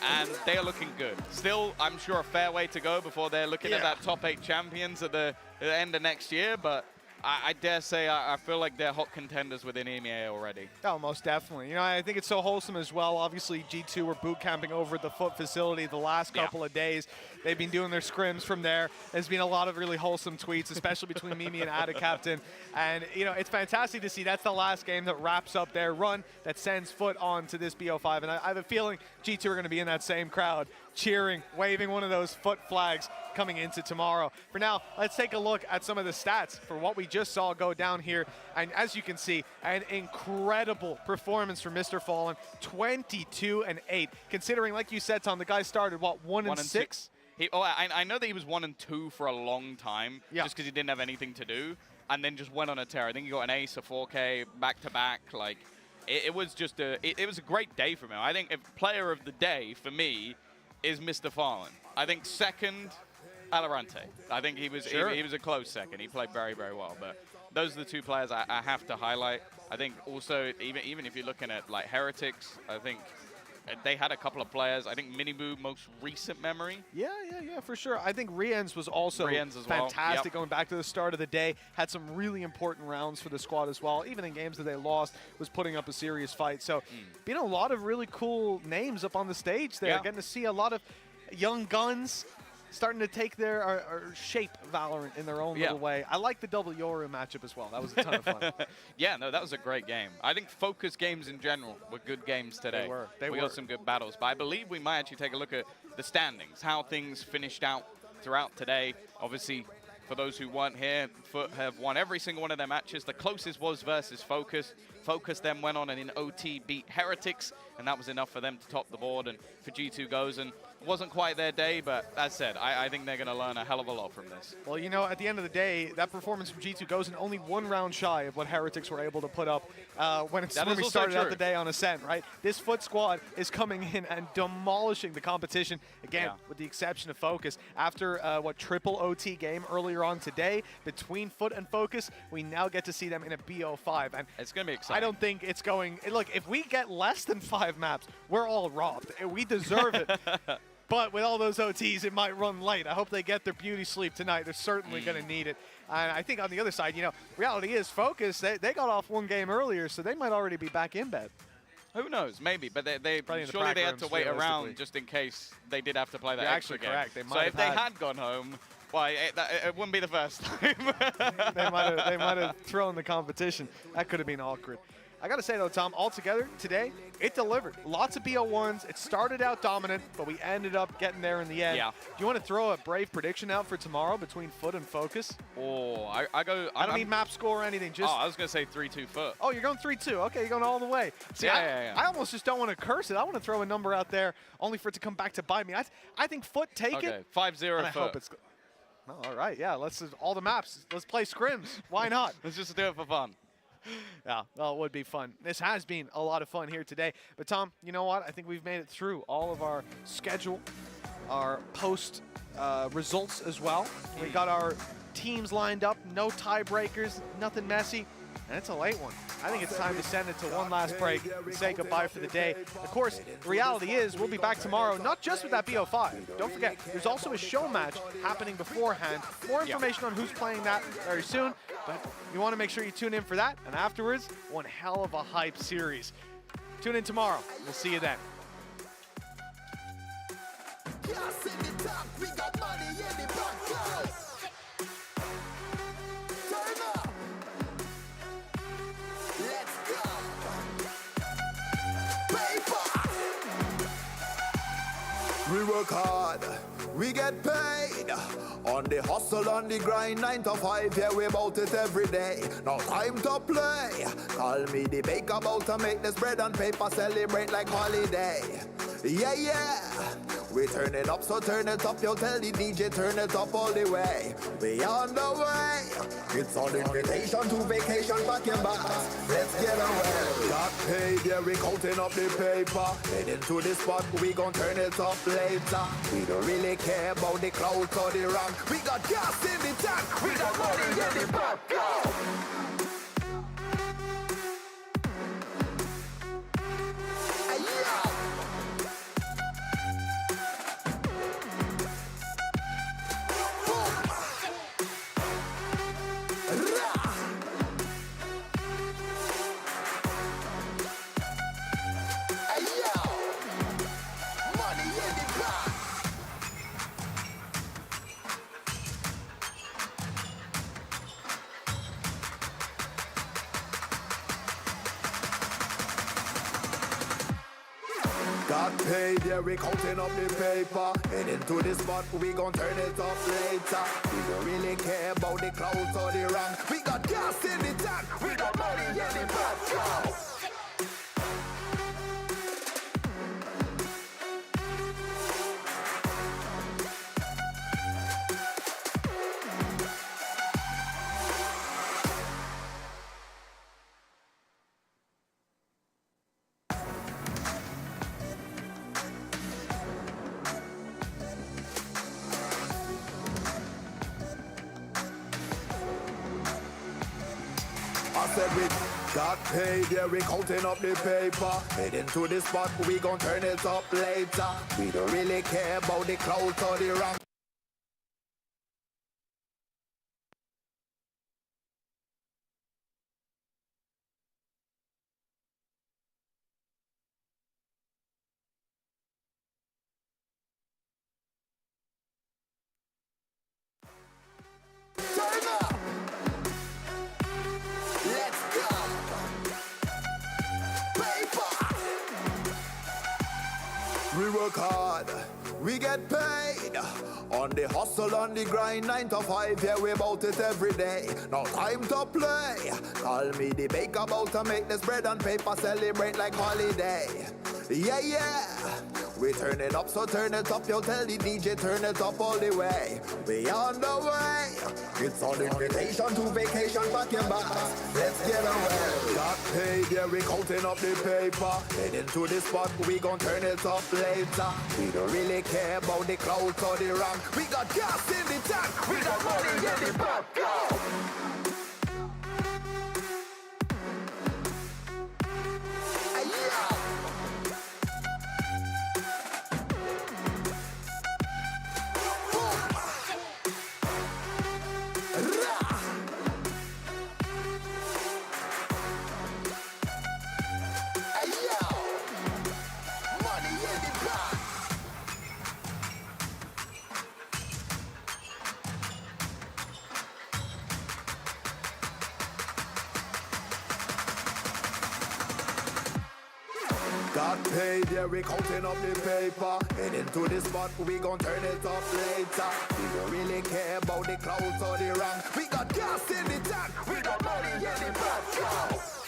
and they are looking good. Still, I'm sure a fair way to go before they're looking at that top 8 champions at the end of next year, but I dare say I feel like they're hot contenders within EMEA already. Oh, most definitely. You know, I think it's so wholesome as well. Obviously, G2 were boot camping over at the FUT facility the last couple of days. They've been doing their scrims from there. There's been a lot of really wholesome tweets, especially between Mimi and Ada Captain. And, you know, it's fantastic to see that's the last game that wraps up their run that sends FUT on to this BO5. And I have a feeling G2 are going to be in that same crowd, cheering, waving one of those FUT flags coming into tomorrow. For now, let's take a look at some of the stats for what we just saw go down here. And as you can see, an incredible performance from Mr. Fallen, 22-8. Considering, like you said, Tom, the guy started, what, 1-6? I know that he was 1-2 for a long time, just because he didn't have anything to do, and then just went on a tear. I think he got an ace, a 4K, back-to-back. Like, it was just it was a great day for him. I think player of the day, for me, is Mr. Fallen. I think second, Valorant. I think he was he was a close second. He played very, very well. But those are the 2 players I have to highlight. I think also, even if you're looking at like Heretics, I think they had a couple of players. I think Miniboo, most recent memory. Yeah, for sure. I think Rienz was also fantastic going back to the start of the day. Had some really important rounds for the squad as well. Even in games that they lost, was putting up a serious fight. So, been a lot of really cool names up on the stage there. Getting to see a lot of young guns starting to take their or shape Valorant in their own little way. I like the double Yoru matchup as well. That was a ton of fun. Yeah, no, that was a great game. I think Focus games in general were good games today. They were. We got some good battles. But I believe we might actually take a look at the standings, how things finished out throughout today. Obviously, for those who weren't here, FUT have won every single one of their matches. The closest was versus Focus. Focus then went on and in OT beat Heretics, and that was enough for them to top the board. And for G2 Gozen, it wasn't quite their day, but as said, I think they're going to learn a hell of a lot from this. Well, you know, at the end of the day, that performance from G2 Gozen only 1 round shy of what Heretics were able to put up when we started out the day on Ascent, right? This FUT squad is coming in and demolishing the competition, again, with the exception of Focus. After, triple OT game earlier on today between FUT and Focus, we now get to see them in a BO5. And it's going to be exciting. I don't think it's going... Look, if we get less than 5 maps, we're all robbed. We deserve it. But with all those OTs, it might run late. I hope they get their beauty sleep tonight. They're certainly going to need it. And I think on the other side, you know, reality is Focus, they got off 1 game earlier, so they might already be back in bed. Who knows? Maybe, but they surely they had to wait around just in case they did have to play that extra game. Correct. So if they had gone home, well, it wouldn't be the first time. they might have thrown the competition. That could have been awkward. I got to say, though, Tom, altogether, today, it delivered. Lots of BO1s. It started out dominant, but we ended up getting there in the end. Yeah. Do you want to throw a brave prediction out for tomorrow between FUT and Focus? Oh, I don't need map score or anything. Just I was going to say 3-2 FUT. Oh, you're going 3-2. Okay, you're going all the way. See, yeah. I almost just don't want to curse it. I want to throw a number out there only for it to come back to bite me. I think FUT take it. 5-0 I hope it's... Oh, all right, yeah. Let's all the maps. Let's play scrims. Why not? Let's just do it for fun. Yeah, well, it would be fun. This has been a lot of fun here today. But, Tom, you know what? I think we've made it through all of our schedule, our post results as well. We got our teams lined up, no tiebreakers, nothing messy, and it's a late one. I think it's time to send it to one last break and say goodbye for the day. Of course, the reality is we'll be back tomorrow, not just with that BO5. Don't forget, there's also a show match happening beforehand. More information on who's playing that very soon, but you want to make sure you tune in for that. And afterwards, one hell of a hype series. Tune in tomorrow. We'll see you then. We work hard, we get paid. On the hustle, on the grind, 9 to 5, yeah, we about it every day. No time to play. Call me the baker, about to make this bread and paper, celebrate like holiday. Yeah, yeah. We turn it up, so turn it up. Yo, tell the DJ, turn it up all the way. We on the way. It's an invitation to vacation, back in back. Let's get away. Got paid, yeah, we counting up the paper. Heading to the spot, we gon' turn it up later. We don't really care about the clouds or the rank. We got gas in the tank. We got money in the bank. Go! Got paid, yeah, we counting up the paper. Heading to the spot, we gon' turn it up later. We don't really care about the clouds or the rank. We got gas in the tank, we got money in the bank. Go! I said we got paid, yeah, we counting up the paper. Heading to the spot, we gon' turn it up later. We don't really care about the clouds or the rank. We work hard, we get paid. On the hustle, on the grind, 9 to 5, yeah, we about it every day. No time to play. Call me the baker, about to make this bread and paper, celebrate like holiday. Yeah, yeah. We turn it up, so turn it up. Yo, tell the DJ, turn it up all the way. We on the way. It's an invitation to vacation, back in back. Let's get away. Got paid, yeah, we counting up the paper. Heading to the spot, we gon' turn it up later. We don't really care about the clouds or the rank. We got gas in the tank. We got money in the bank. Go! Got paid, yeah, we counting up the paper. Heading to the spot, we gon' turn it up later. We don't really care about the clouds or the rank. We got gas in the tank, we got money in the bank. Go!